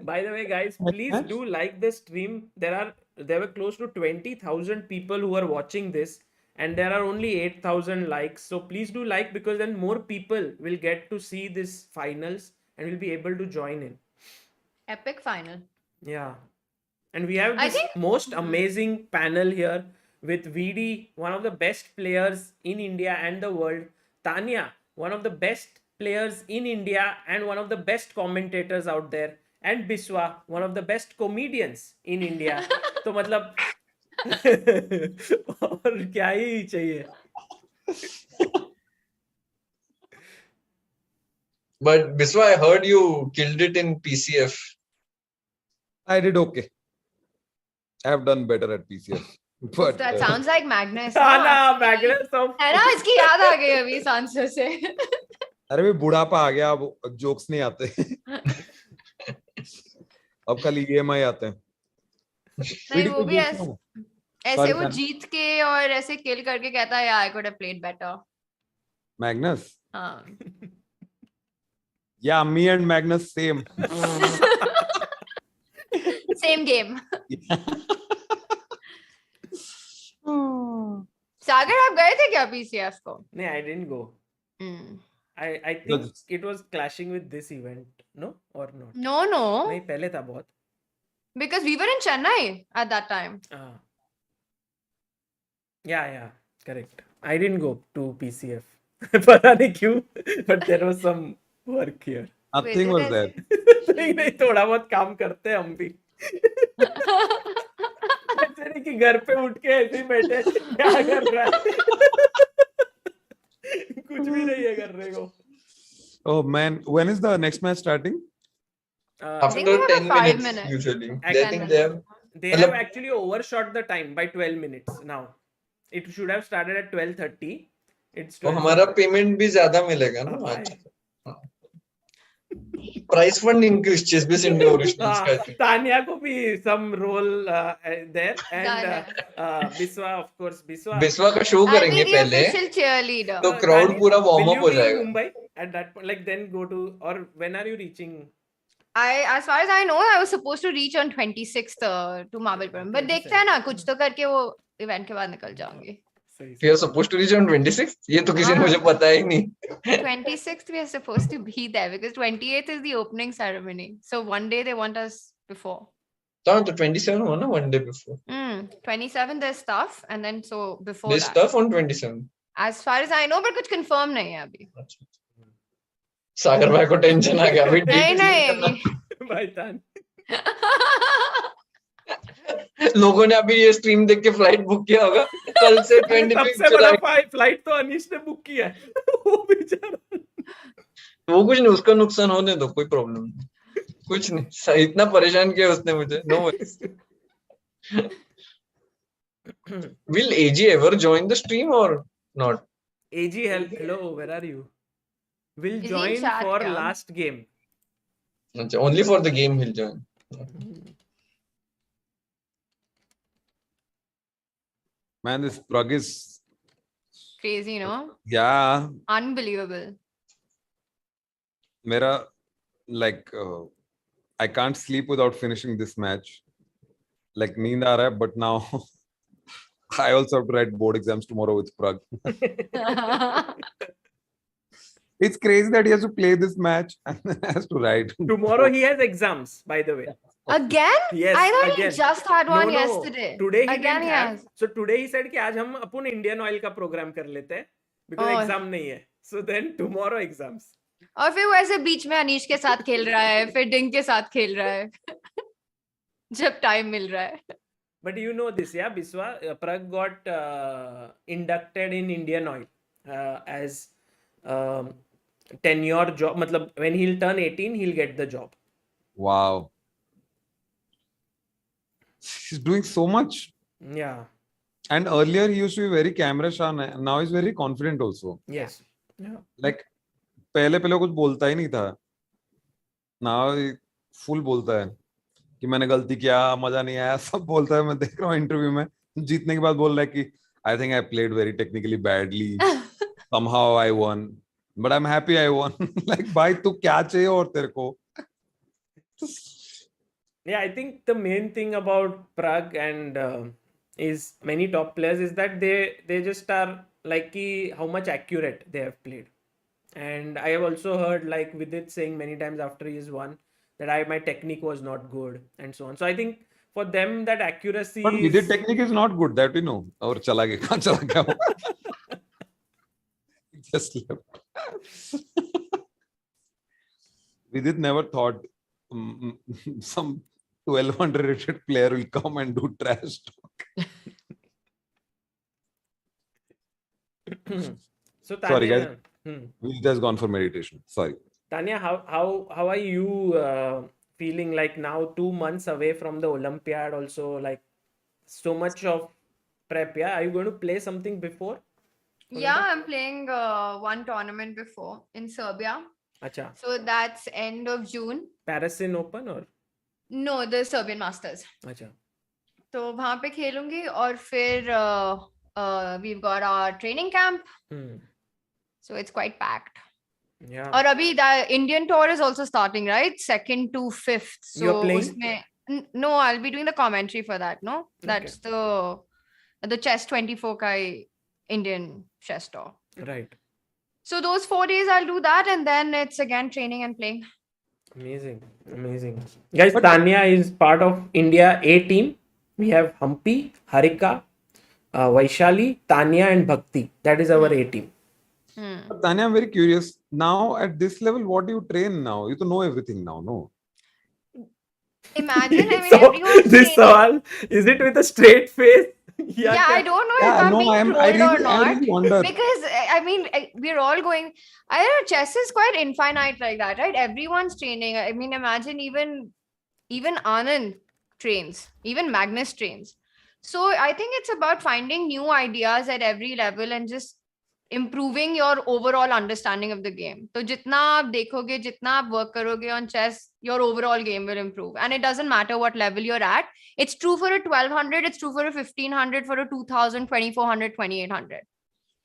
By the way, guys, please do like the stream. There were close to 20,000 people who are watching this, and there are only 8,000 likes. So please do like, because then more people will get to see this finals and will be able to join in. Epic final. Yeah. And we have this most amazing panel here with VD, one of the best players in India and the world. Tania, one of the best players in India and one of the best commentators out there. And Biswa, one of the best comedians in India. तो मतलब और क्या ही चाहिए. But Biswa, I heard you killed it in PCF. I did okay. I have done better at PCF. But That sounds like Magnus. ना Magnus of. है ना, इसकी याद आ गई अभी इस आंसर से. अरे भाई बुढ़ापा आ गया, अब जोक्स नहीं आते. अब खाली EMI आते हैं. नहीं वो भी ऐसे वो जीत के और ऐसे किल करके कहता है I could have played better. Magnus? हाँ. Yeah, me and Magnus same. Same game. सागर आप गए थे क्या PCF को? नहीं, I didn't go. I think it was clashing with this event, no or not? No. नहीं पहले था बहुत. Because we were in Chennai at that time. Yeah, correct. I didn't go to PCF. पता नहीं क्यों, but there was some work here. Nothing was there. नहीं थोड़ा बहुत काम करते हैं हम भी. ऐसे नहीं कि घर पे उठ के ऐसे ही बैठे क्या कर रहा है. कुछ भी नहीं है करने को. Oh man, when is the next match starting? After 10 minutes usually. I think they have actually overshot the time by 12 minutes now. It should have started at 12:30. It's 12. हमारा पेमेंट भी ज्यादा मिलेगा ना आज. Price fund increase ChessBase India originals का. Tania को भी some role there, and Biswa, of course. Biswa का शो करेंगे पहले. तो crowd पूरा warm up हो जाएगा. Mumbai at that point, like then go to, or when are you reaching? As far as I know, I was supposed to reach on 26th to Mahabalipuram, but देखते हैं ना, कुछ तो करके वो event के बाद निकल जाऊंगी. You are supposed to reach on 26th? ये तो किसी ने मुझे पता ही नहीं. 26th we are supposed to be there because 28th is the opening ceremony. So one day they want us before. तो 27 हो ना, one day before. 27 there's stuff, and then so before there's that. stuff on 27. As far as I know, but कुछ confirm नहीं है अभी. सागर भाई को tension आ गया अभी. नहीं भाई तान. लोगों ने अभी ये स्ट्रीम देख के फ्लाइट बुक किया होगा. कल से 25 सबसे बड़ा फ्लाइट तो अनीश ने बुक किया है. वो बेचारा. वो कुछ नहीं, उसका नुकसान होने दो, कोई प्रॉब्लम नहीं. कुछ नहीं, इतना परेशान किया उसने मुझे. No worries. Will AG ever join the stream or not? AG, hello, where are you? Will Is he in join chat, for yeah? last game. Only for the game he'll join. Man, this Pragg is Crazy, no? yeah. Unbelievable. Mera like I can't sleep without finishing this match. Like neend aa raha hai, but now I also have to write board exams tomorrow with Pragg. It's crazy that he has to play this match and then has to write. Tomorrow he has exams, by the way. Again? Yes, I thought again. he just had one No, yesterday. Today he Again didn't he have. has. So today he said कि आज हम अपन Indian Oil का program कर लेते हैं because Oh. exam नहीं है. So then tomorrow exams. और फिर वो ऐसे बीच में अनीश के साथ खेल रहा है, फिर डिंग के साथ खेल रहा है. जब टाइम मिल रहा है. But you know this, yeah, Biswa, Pragg got inducted in Indian Oil as tenure job. मतलब when he'll turn 18, he'll get the job. Wow. He's doing so much. Yeah. And earlier he used to be very camera shy. Now he's very confident also. Yes. Yeah. Like पहले कुछ बोलता ही नहीं था. Now full बोलता है कि मैंने गलती किया, मजा नहीं आया, सब बोलता है. मैं देख रहा हूँ इंटरव्यू में, जीतने के बाद बोल रहा है कि I think I played very technically badly. Somehow I won. But I'm happy I won. Like भाई तू क्या चाहिए और तेरे को? Yeah, I think the main thing about Pragg and is many top players is that they just are like how much accurate they have played. And I have also heard like Vidit saying many times after he has won that my technique was not good and so on. So I think for them that accuracy. But Vidit technique is not good, that we know. और चला गया, कहाँ चला गया वो? Just left. Vidit never thought some 1200 rated player will come and do trash talk. So Tania, sorry guys, Vidit has gone for meditation. Sorry. Tania, how are you feeling like now 2 months away from the Olympiad? Also, like so much of prep. Yeah, are you going to play something before? Yeah, I'm playing one tournament before in Serbia. Acha. So that's end of June. Paris Open or? No, the Serbian Masters. Acha. तो वहाँ पे खेलूंगी और फिर we've got our training camp. So it's quite packed. Yeah. और अभी the Indian tour is also starting, right? 2nd to 5th. So you're playing? उसमें, no, I'll be doing the commentary for that. No, that's the Chess 24 ka Indian chess tour. Right. So those 4 days I'll do that, and then it's again training and playing. Amazing. Guys, Tania is part of India A team. We have Humpy, Harika, Vaishali, Tania and Bhakti. That is our A team. Tania, I'm very curious. Now at this level, what do you train now? You know everything now, no? Imagine, I mean, so everyone's this training. all, is it with a straight face? Yeah, I don't know if I'm being trolled or not. I really wonder. Because, I mean, we're all going... I don't know, chess is quite infinite like that, right? Everyone's training. I mean, imagine even Anand trains. Even Magnus trains. So, I think it's about finding new ideas at every level and just improving your overall understanding of the game. So, jitna aap dekhoge, jitna aap work karoge on chess, your overall game will improve. And it doesn't matter what level you're at. It's true for a 1200, it's true for a 1500, for a 2000, 2400, 2800.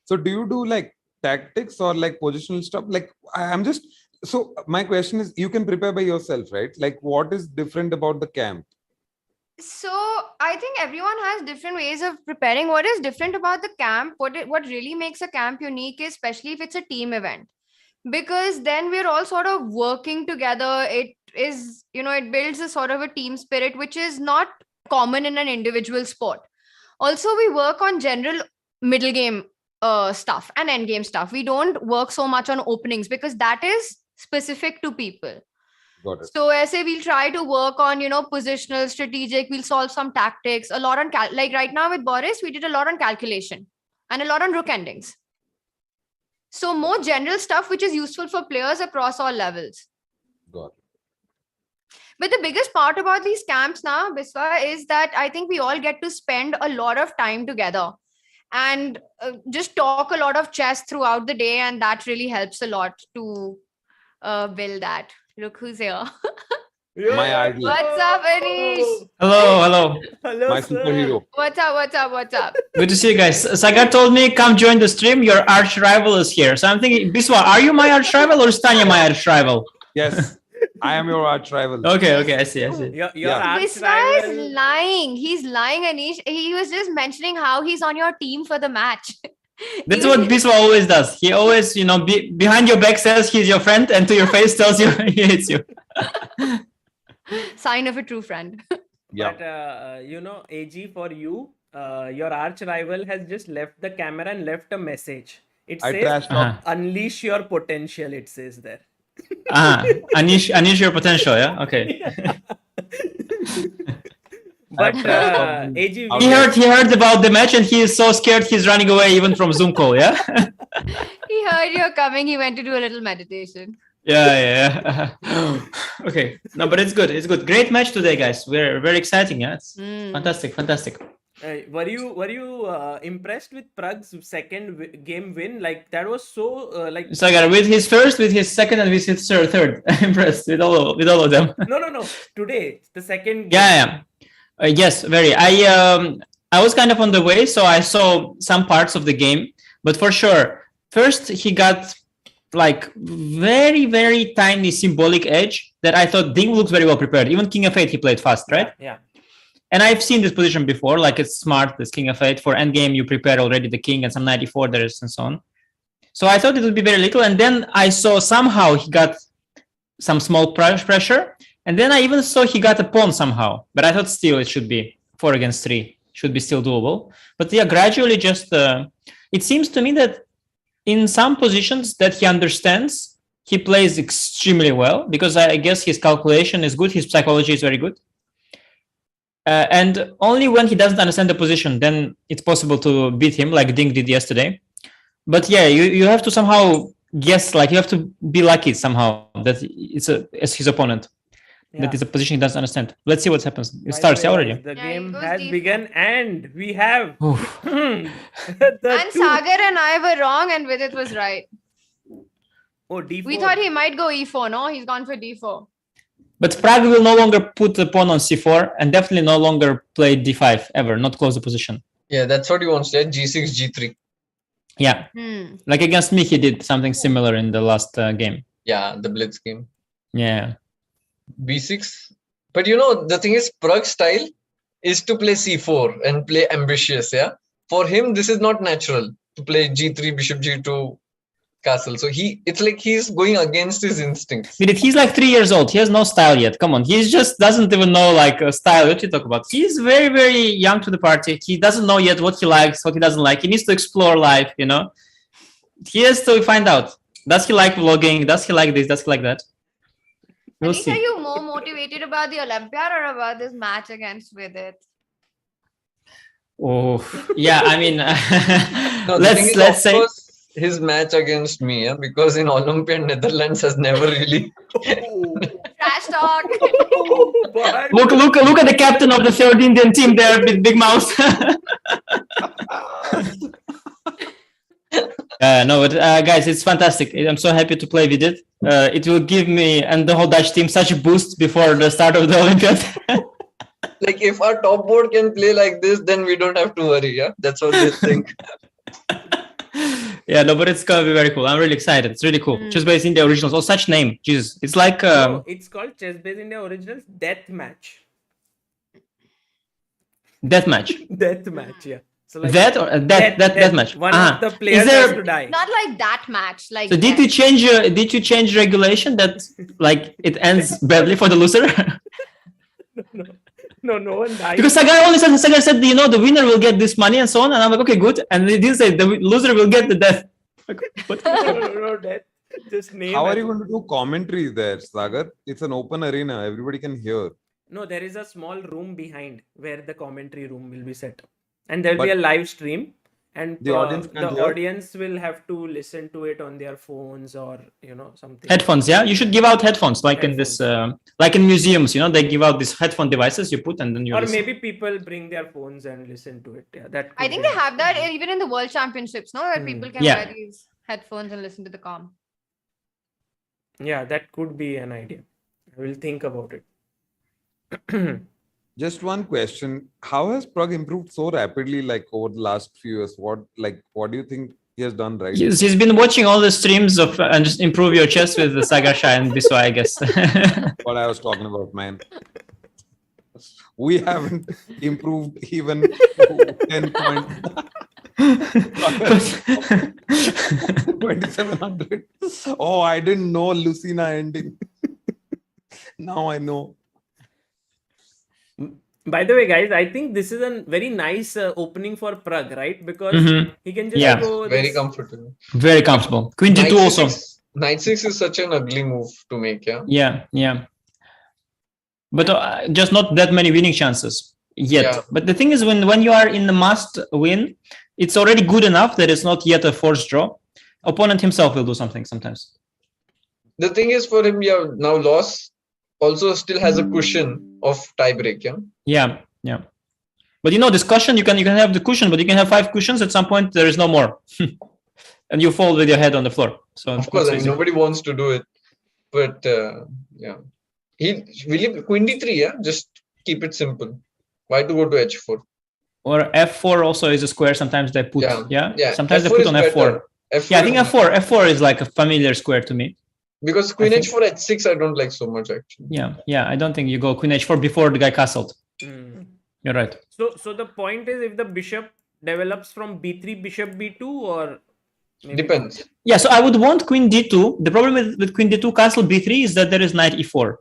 So do you do like tactics or like positional stuff? Like I'm just, so my question is, you can prepare by yourself, right? Like what is different about the camp? So I think everyone has different ways of preparing. What is different about the camp, what really makes a camp unique is, especially if it's a team event, because then we're all sort of working together. It is, it builds a sort of a team spirit, which is not common in an individual sport. Also, we work on general middle game stuff and end game stuff. We don't work so much on openings because that is specific to people. Got it. So ऐसे we'll try to work on, positional, strategic. We'll solve some tactics, a lot on like right now with Boris, we did a lot on calculation and a lot on rook endings. So more general stuff which is useful for players across all levels. Got But the biggest part about these camps now, Biswa, is that I think we all get to spend a lot of time together and just talk a lot of chess throughout the day, and that really helps a lot to build that. Look who's here. My idol. What's up, Anish? Hello. My superhero. What's up? Good to see you guys. Sagar told me, come join the stream. Your arch rival is here. So I'm thinking, Biswa, are you my arch rival or is Tania my arch rival? Yes, I am your arch rival. Okay, I see. Your arch Biswa rival. is lying. He's lying, Anish. He was just mentioning how he's on your team for the match. That's what Biswa always does. He always, behind your back says he's your friend and to your face tells you he hates you. Sign of a true friend. Yeah. But AG, for you, your arch rival has just left the camera and left a message. It I says, trash talk. unleash your potential, it says there. Anish your potential, yeah? Okay. But AG, He heard about the match and he is so scared he's running away even from Zoom call, yeah? He heard you're coming. He went to do a little meditation. Yeah. Okay. No, but it's good. It's good. Great match today, guys. We're very exciting, yeah? It's fantastic. were you impressed with Pragg's second game win? Like that was so Sagar, with his first, with his second, and with his third. Impressed with all of them. No. Today, the second game. Yeah. Yes, very. I was kind of on the way, so I saw some parts of the game, but for sure, first he got like very, very tiny symbolic edge that I thought Ding looks very well prepared. Even King of 8 he played fast, right? Yeah. And I've seen this position before, like it's smart, this King of 8. For endgame, you prepare already the king and some 94 there is and so on. So I thought it would be very little. And then I saw somehow he got some small pressure. And then I even saw he got a pawn somehow. But I thought still it should be 4 against 3. Should be still doable. But yeah, gradually just, it seems to me that in some positions that he understands, he plays extremely well. Because I guess his calculation is good. His psychology is very good. And only when he doesn't understand the position, then it's possible to beat him like Ding did yesterday. But yeah, you have to somehow guess, like you have to be lucky somehow that it's his opponent. Yeah. That is a position he doesn't understand. Let's see what happens. It starts already. The Yeah, game it goes has deep. begun and we have Oof. the And two- Sagar and I were wrong and Vidit was right. Oh, D4. We thought he might go E4, no? He's gone for D4. But Pragg will no longer put the pawn on c4 and definitely no longer play d5 ever, not close the position. Yeah, that's what he wants. Yeah, g6, g3. Yeah, like against me, he did something similar in the last game. Yeah, the blitz game. Yeah. b6. But the thing is, Pragg's style is to play c4 and play ambitious. Yeah, for him, this is not natural to play g3, bishop g2, castle. So it's like he's going against his instincts. He's like 3 years old. He has no style yet. Come on. He just doesn't even know like a style. What you talk about? He's very, very young to the party. He doesn't know yet what he likes, what he doesn't like. He needs to explore life, He has to find out. Does he like vlogging? Does he like this? Does he like that? We'll Anish, are see. you more motivated about the Olympiad or about this match against Vidit? Oh, yeah. I mean, No, the thing is, let's of say. course, his match against me, yeah, because in Olympiad, Netherlands has never really. Trash talk. But- Look at the captain of the third Indian team there with big mouth. No, but guys, it's fantastic. I'm so happy to play with it. It will give me and the whole Dutch team such a boost before the start of the Olympiad. Like if our top board can play like this, then we don't have to worry. Yeah, that's what they think. Yeah, no, but it's gonna be very cool. I'm really excited. It's really cool. ChessBase India Originals. Oh, such name. Jesus, it's like No, it's called ChessBase India Originals Death Match. deathmatch. Death Match, yeah. So like That or death match. One of the players has to die. Not like that match. Like So did you change regulation that like it ends badly for the loser? No one dies. Because Sagar said, the winner will get this money and so on, and I'm like, okay, good. And they didn't say the loser will get the death. Like, what? No, death. Just name. How are as- you going to do commentary there, Sagar? It's an open arena. Everybody can hear. No, there is a small room behind where the commentary room will be set up. And there will be a But- live stream. and The audience can't hear? audience will have to listen to it on their phones or something. Headphones, yeah. You should give out headphones, like in this, like in museums. They give out these headphone devices you put, and then you. Or listen. maybe people bring their phones and listen to it. Yeah, that. I think they have that even in the World Championships, no? Where people can wear these headphones and listen to the calm. Yeah, that could be an idea. I will think about it. Just one question: how has Pragg improved so rapidly, like over the last few years? What do you think he has done right? He's been watching all the streams of and just improve your chess with the Sagasha and Biswa, I guess. What I was talking about, man. We haven't improved even 10 points. 2700. Oh, I didn't know Lucina ending. Now I know. By the way, guys, I think this is a very nice opening for Pragg, right? Because he can just go very comfortable. Very comfortable. Queen D2 also. Knight 6 is such an ugly move to make, yeah. But just not that many winning chances yet. Yeah. But the thing is, when you are in the must win, it's already good enough that it's not yet a forced draw. Opponent himself will do something sometimes. The thing is, for him, now loss also still has a cushion of tiebreak. Yeah. But this cushion, you can have the cushion, but you can have 5 cushions. At some point, there is no more, and you fall with your head on the floor. So of course, nobody wants to do it, but he will Queen D3. Just keep it simple. Why to go to H4? Or F4 also is a square. Sometimes they put. Yeah. Sometimes F4 they put on F4. F4. Yeah, I think F4 is like a familiar square to me. Because Queen H4, H6, I don't like so much actually. Yeah. I don't think you go Queen H4 before the guy castled. You're right. So the point is, if the bishop develops from B3, bishop B2, or depends. Yeah, so I would want Queen D2. The problem with Queen D2 castle B3 is that there is Knight E4.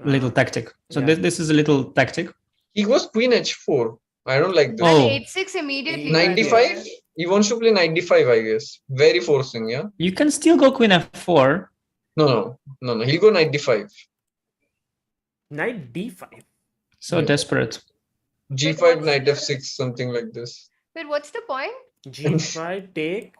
Little tactic. So this is a little tactic. He goes Queen H4. I don't like this. H6 immediately. 95. He wants to play 95, I guess. Very forcing, yeah. You can still go Queen F4. No. He'll go Knight D5. Knight D5. So desperate. G5, Knight F6, something like this. Wait, what's the point? G5 take.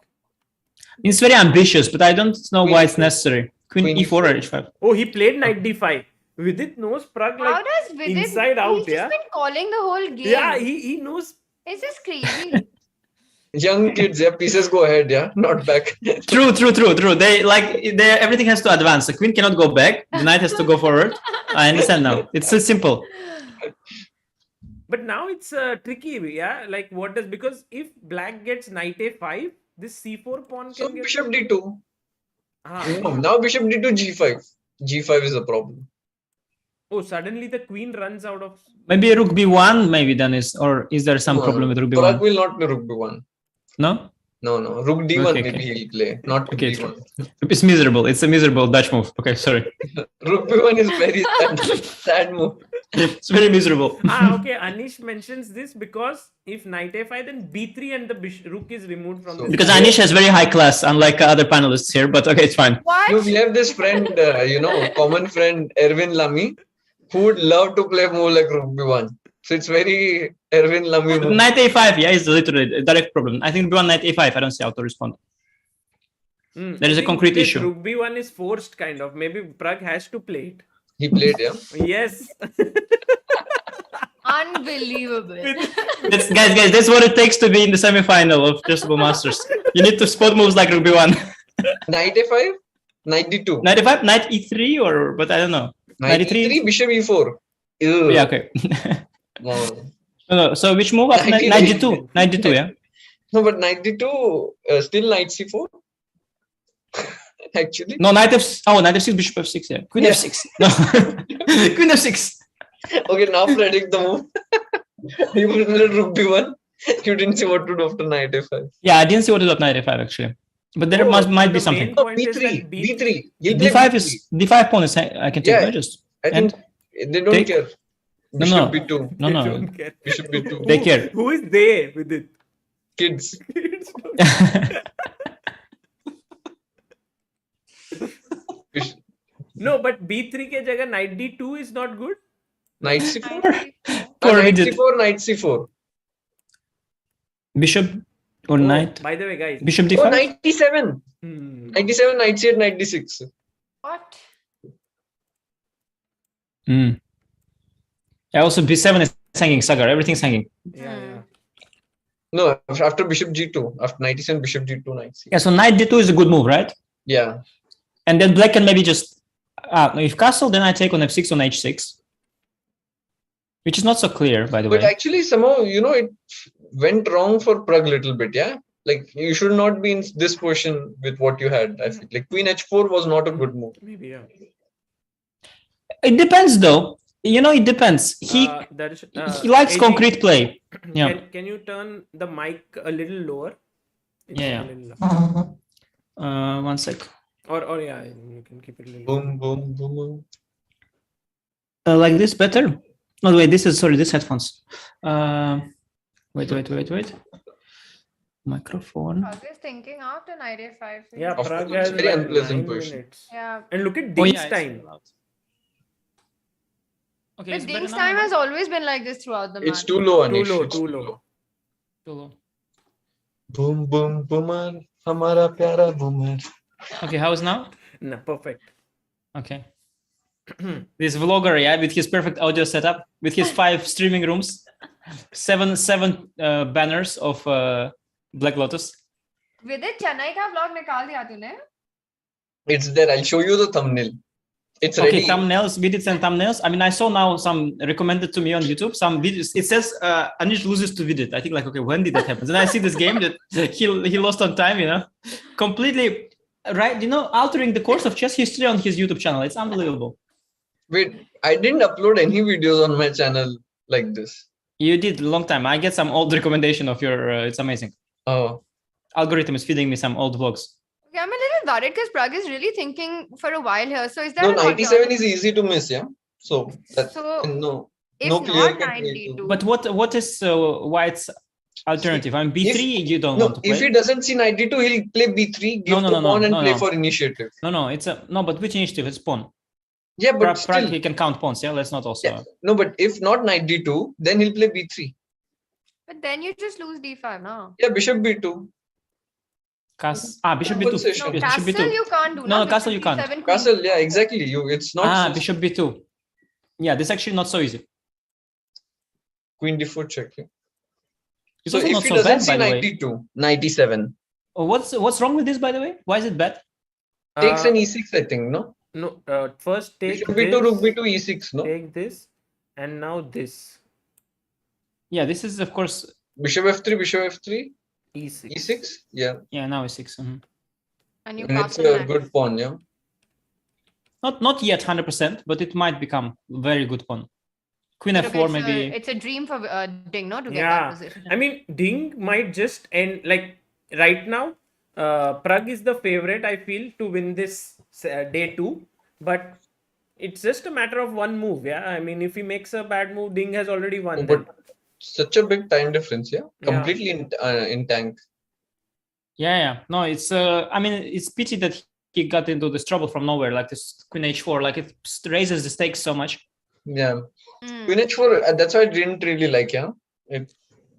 It's very ambitious, but I don't know why it's necessary. Queen E4 or H5. Oh, he played Knight D5. Vidit knows Pragg like How does Vidit, inside out. He's just been calling the whole game. Yeah, he knows. It's just crazy. Young kids, pieces go ahead, not back. True. They everything has to advance. The queen cannot go back. The knight has to go forward. I understand now. It's so simple. But now it's tricky, Like because if black gets Knight A5, this C4 pawn can get... Bishop D2. Now Bishop D2 G5. G5 is a problem. Oh, suddenly the queen runs out of... Maybe Rook B1, maybe then is there some problem with Rook B1? Pragg will not play Rook B1. No? No. Rook D1 maybe he'll play, not Rook B1. It's miserable. It's a miserable Dutch move. Okay, sorry. Rook B1 is very sad move. It's very miserable. Okay, Anish mentions this because if Knight A5, then B3 and the Rook is removed from the... Because Anish has very high class, unlike other panelists here, but okay, it's fine. What? No, we have this friend, common friend, Erwin Lamy, who would love to play more like Rook B1. So it's very Erwin Lamy move. Knight A5, is literally a direct problem. I think B1 Knight A5, I don't see how to respond. There is a concrete issue. Rook B1 is forced, kind of. Maybe Pragg has to play it. He played, Yes. Unbelievable. Guys, that's what it takes to be in the semi-final of Chessable Masters. You need to spot moves like Rook B1. Knight A5, Knight D2. Knight A5, Knight E3, but I don't know. Knight E3, Bishop E4. Ew. Yeah, okay. No. So which move after Knight D2? Knight D2, yeah? No, but Knight D2, still Knight C4. Actually. No, Knight F6, Bishop F6, yeah. Queen F6. No. Queen F6. Okay, now predict the move. You played Rook B1. You didn't see what to do after Knight A5. Yeah, I didn't see what to do after Knight A5 actually. But there might be something. B3. D5 is D5 pawn is I can take just. I think they don't care. Bishop B2. No. Bishop B2. They care. Who is they with it? Kids. No, but B3 ke jagah Knight D2 is not good. Knight C4. Poor Knight Vidit. C4, Knight C4. Bishop or Oh, knight? by the way, guys. Bishop Oh, d5? 97. 97, knight c8, knight d6. What? Yeah, also b7 is hanging, Sagar. Everything's hanging. Yeah. No, after bishop g2. After 97, bishop g2, knight c8. Yeah, so knight d2 is a good move, right? Yeah. And then black can maybe just... if castle, then I take on f6 on h6. Which is not so clear, by the way. But actually, somehow, it went wrong for Pragg a little bit, yeah? Like, you should not be in this position with what you had, I feel. Like, queen h4 was not a good move. Maybe, yeah. It depends, though. It depends. He likes AG, concrete play. Yeah. Can you turn the mic a little lower? It's Yeah. a little lower. 1 sec. Or yeah, you can keep it a little. Boom, boom, boom. Like this better? No, wait, this headphones. Wait. Microphone. Pragg is thinking after knight a5. Yeah, Of Pragg course, has very like unpleasant 9 position. minutes. Yeah. And look at Oh, Ding's yeah, time. Okay, But it's better Ding's now, time maybe? has always been like this throughout the match. It's too low, Anish. low, It's too low. Too low. Boom, boom, boomer. Hamara pyara boomer. Okay, how's now? No, perfect. Okay. This vlogger, yeah, with his perfect audio setup, with his 5 streaming rooms, seven banners of Black Lotus. Vidit, Chennai ka vlog nikal diya tune? It's there. I'll show you the thumbnail. It's Okay, ready. thumbnails, Vidit and thumbnails. I mean, I saw now some recommended to me on YouTube, some videos. It says Anish loses to Vidit. I think like, okay, when did that happen? Then I see this game that he lost on time, completely, right, altering the course of chess history on his YouTube channel. It's unbelievable. Wait, I didn't upload any videos on my channel like this. You did a long time. I get some old recommendation of your, it's amazing. Oh. Algorithm is feeding me some old vlogs. Okay, I'm a little worried because Pragg is really thinking for a while here. So is that No, an 97 is easy to miss, yeah? So, no if clear not cut 92. But what is White's alternative? I mean, b3 you don't want to play. If he doesn't see 92, he'll play b3, give the pawn and play for initiative. No, it's but which initiative? It's pawn. Yeah, but Pragg, he can count pawns, yeah? Let's not also... Yeah. No, but if not 92, then he'll play b3. But then you just lose d5 now. Yeah, bishop b2. Bishop b2. No, Bishop castle b2. you can't do. No, castle you can't. Castle, yeah, exactly. It's not. Bishop b2. Yeah, this is actually not so easy. Queen d4 check. Yeah. It's So also if not he so doesn't bad, see by the way. 92, 97. Oh, what's wrong with this, by the way? Why is it bad? Takes an e6, I think, no? No, first take Bishop this, b2, rook b2, e6, no? take this, and now this. Yeah, this is, of course... Bishop f3, E6. e6, yeah. Yeah, now e6. And you And it's castle a next. good pawn, yeah. Not yet 100%, but it might become very good pawn. Queen Look, f4 it's maybe. it's a dream for Ding, no? To get Yeah, that position. I mean, Ding might just end like right now. Pragg is the favorite, I feel, to win this day 2, but it's just a matter of one move. Yeah, I mean, if he makes a bad move, Ding has already won. But such a big time difference, yeah. Yeah. Completely in tank. Yeah. No, it's I mean, it's pity that he got into this trouble from nowhere, like this Queen h4, like it raises the stakes so much. Yeah. Queen h4, that's why I didn't really like, yeah.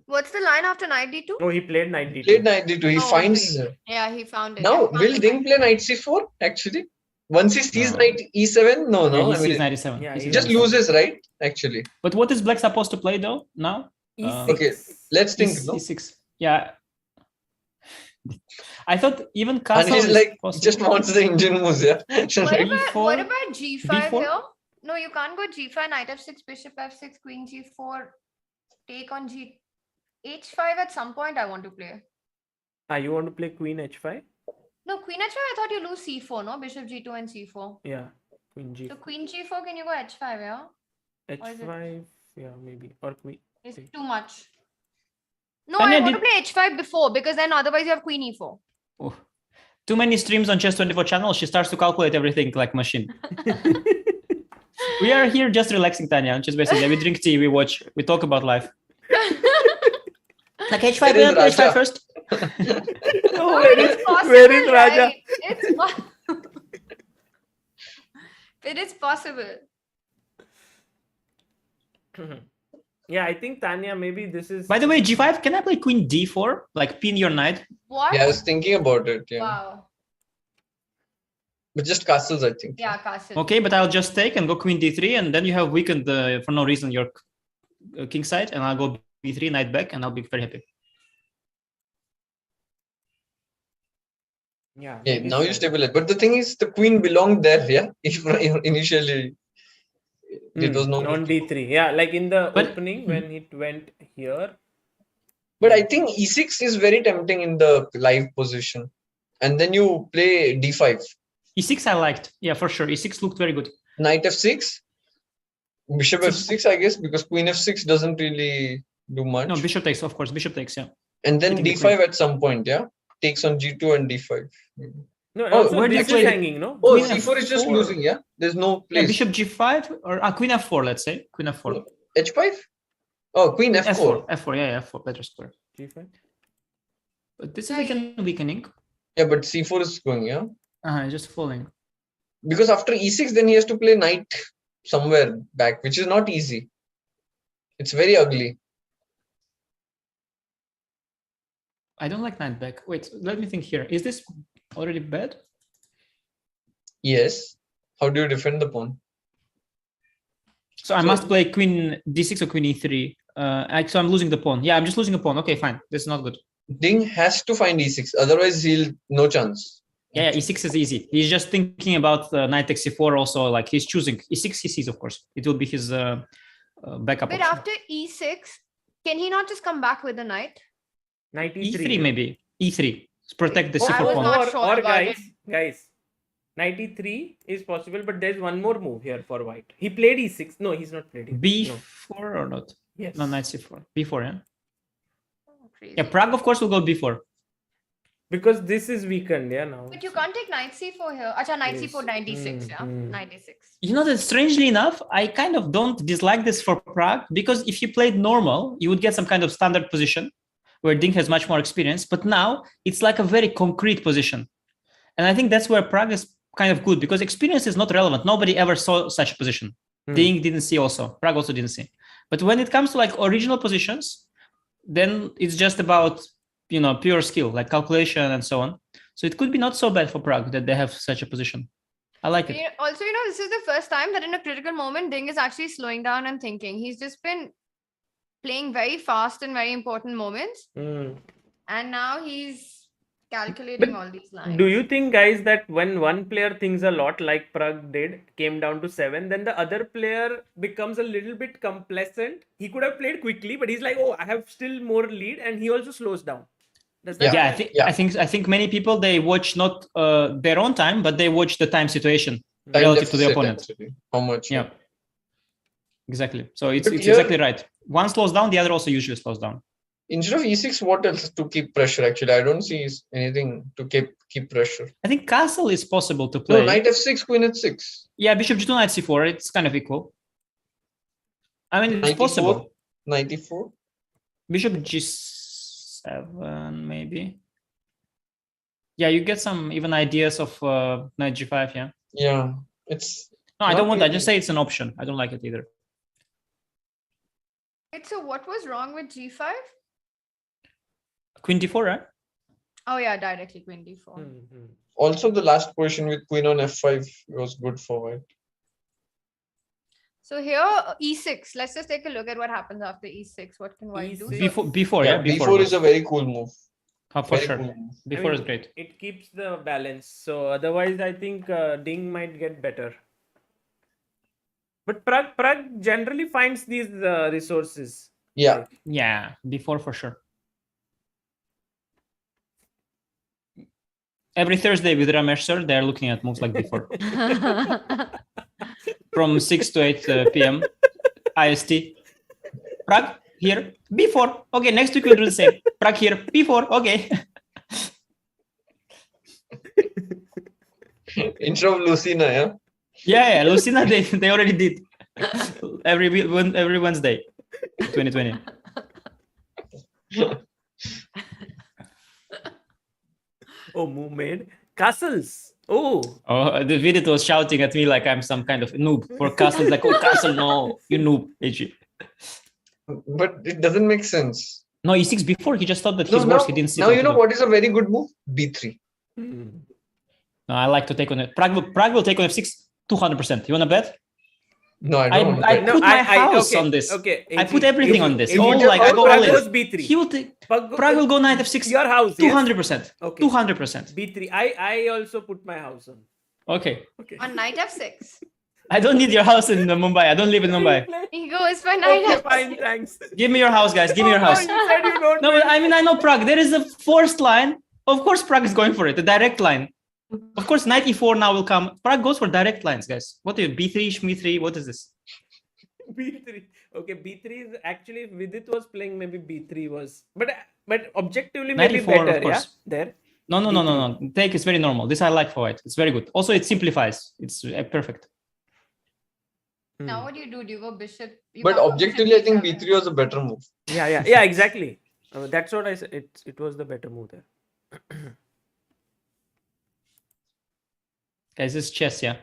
What's the line after knight d2? Oh, he played knight d2. Played knight d2. He finds. Yeah, he found it. Now, Yeah, will Ding play knight c4 actually? Once he sees knight e7, no. Yeah, he I sees mean, 97. yeah, He he sees just 97. loses, right? Actually. But what is Black supposed to play though now? E6. Okay, let's think. No? E6. Yeah. I thought even And castle he's is like, possible. just wants the engine moves, yeah. What about g5 B4? here? No, you can't go g5, knight f6, bishop f6, queen g4, take on g h5 at some point I want to play. You want to play queen h5? No, queen h5 I thought you lose c4, no? Bishop g2 and c4. Yeah, queen So g5. queen g4, can you go h5, yeah? Or is it- h5, yeah, maybe. Or queen. It's Okay. too much. No, Tania I want to did- play h5 before because then otherwise you have queen e4. Oh. Too many streams on Chess24 channel. She starts to calculate everything like machine. We are here just relaxing, Tanya. On ChessBase India. We drink tea, we watch, we talk about life. Like h5, Where is play h5 Raja? first. Oh, It's possible, where is Raja? right? It is possible. Yeah, I think Tanya, maybe this is. By the way, G5, can I play Queen D4? Like pin your knight? What? Yeah, I was thinking about it. Yeah, Wow. but just castles, I think. Yeah, castle. Okay, but I'll just take and go Queen D3, and then you have weakened for no reason your king side, and I'll go B3, knight back, and I'll be very happy. Yeah. Yeah, maybe now you so. stabilize. But the thing is, the queen belonged there. Yeah, initially it was not on D3. Yeah, like in the But- opening when it went here. But I think E6 is very tempting in the live position, and then you play D5. E6 I liked. Yeah, for sure. E6 looked very good. Knight F6, Bishop F6, I guess, because Queen F6 doesn't really do much. No, bishop takes, of course. Bishop takes, yeah. And then Hitting the D5 queen. at some point, yeah, takes on G2 and D5. No, Oh, also where did this you is play- hanging, no? Oh, Queen C4 is just F4. losing, yeah. There's no Yeah, place. bishop G5 or Queen F4, let's say. Queen F4. H5. Oh, Queen F4. F4, yeah, F4, better square. G5. But this is again weakening. Yeah, but C4 is going, yeah. Just falling. Because after E6, then he has to play knight somewhere back, which is not easy. It's very ugly. I don't like knight back. Wait, let me think here. Is this already bad? Yes. How do you defend the pawn? So I must play Queen D6 or Queen E3. So I'm losing the pawn. Yeah, I'm just losing a pawn. Okay, fine. This is not good. Ding has to find E6, otherwise he'll no chance. Yeah, E6 is easy. He's just thinking about knight takes E4 also. Like he's choosing E6, he sees, of course. It will be his backup But option. after E6, can he not just come back with the knight? Knight E3. E3 maybe. E3. Protect the Oh, I C4 was pawn. not sure or about it. guys, knight E3 is possible, but there's one more move here for white. He played E6. No, he's not played E6. No. B4 or not? Yes. No, knight C4. B4, yeah? Crazy. Yeah, Pragg, of course, will go B4. Because this is weakened, yeah, now. But you can't take knight c4 here. Acha, knight Yes. c4, knight d6, yeah? Mm. Knight d6. You know that strangely enough, I kind of don't dislike this for Pragg because if you played normal, you would get some kind of standard position where Ding has much more experience. But now it's like a very concrete position. And I think that's where Pragg is kind of good because experience is not relevant. Nobody ever saw such a position. Ding didn't see also. Pragg also didn't see. But when it comes to like original positions, then it's just about, you know, pure skill, like calculation and so on. So it could be not so bad for Pragg that they have such a position. I like it. Also, you know, this is the first time that in a critical moment, Ding is actually slowing down and thinking. He's just been playing very fast in very important moments. Mm. And now he's calculating But all these lines. Do you think, guys, that when one player thinks a lot, like Pragg did, came down to 7, then the other player becomes a little bit complacent? He could have played quickly, but he's like, oh, I have still more lead, and he also slows down. Does that Yeah, happen? I think many people, they watch not their own time, but they watch the time situation Time relative to the deficit, opponent. actually. How much? Yeah, exactly. So it's But here- exactly right. One slows down, the other also usually slows down. Instead of E6, what else to keep pressure? Actually, I don't see anything to keep pressure. I think castle is possible to play. No, knight F6, queen H6. Yeah, bishop G2, knight C4. It's kind of equal. I mean, it's 94? possible. 94. Bishop G7, maybe. Yeah, you get some even ideas of knight G5. Yeah. Yeah, it's. No, I Not don't want that. really. Just say it's an option. I don't like it either. Wait, so what was wrong with g5? Queen D4, right? Oh, yeah, directly queen d4. Mhm. Also, the last position with queen on F5 was good for white. So here, e6. Let's just take a look at what happens after e6. What can white do? E6. So Before, yeah. B4 is a very cool move. for Very sure. cool move. Before I is mean, great. It keeps the balance. So otherwise, I think Ding might get better. But Pragg generally finds these resources. Yeah. Like, Yeah, before for sure. Every Thursday with Ramesh sir, they're looking at moves like before. From 6 to 8 p.m. IST. Pragg here, before. Okay, next week we'll do the same. Pragg here, before. Okay. Instead of Lucina, yeah. Yeah, Lucina, they already did. Every Wednesday, 2020. oh, move made. Castles. Oh. Oh, the Vidit was shouting at me like I'm some kind of noob for castles. Like, oh, castle, no, you noob, AG. But it doesn't make sense. No, e6 before, he just thought that No, his worse. He didn't see now you know what is a very good move? B3. Hmm. No, I like to take on it. Pragg will take on f6 200%. You want to bet? No, I don't. I put my house okay, on this. Okay, I put everything on this. If All you like I go all Pragg in. goes B3. He will take. Pragg Pragg will go knight f6. Your house, 200%. Okay. 200%. B3. I also put my house on. Okay. On knight f6. I don't need your house in Mumbai. I don't live in Mumbai. He goes for knight Okay, f6. fine, thanks. Give me your house, guys. Give me your No, house. you said you don't. No, but I mean, I know Pragg. There is a forced line. Of course, Pragg is going for it. The direct line. Of course, knight e4 now will come. Pragg goes for direct lines, guys. What is B3, Shmi3? What is this? B3. Okay, B3 is actually, if Vidit was playing, maybe B3 was. But objectively, maybe 94, better, of course. yeah? There. No. Take is very normal. This I like for white. It's very good. Also, it simplifies. It's perfect. Now what do you do? Do you go bishop? You But can't go objectively, I bishop think B7. B3 was a better move. Yeah, exactly. That's what I said. It was the better move there. Guys, this is chess, yeah.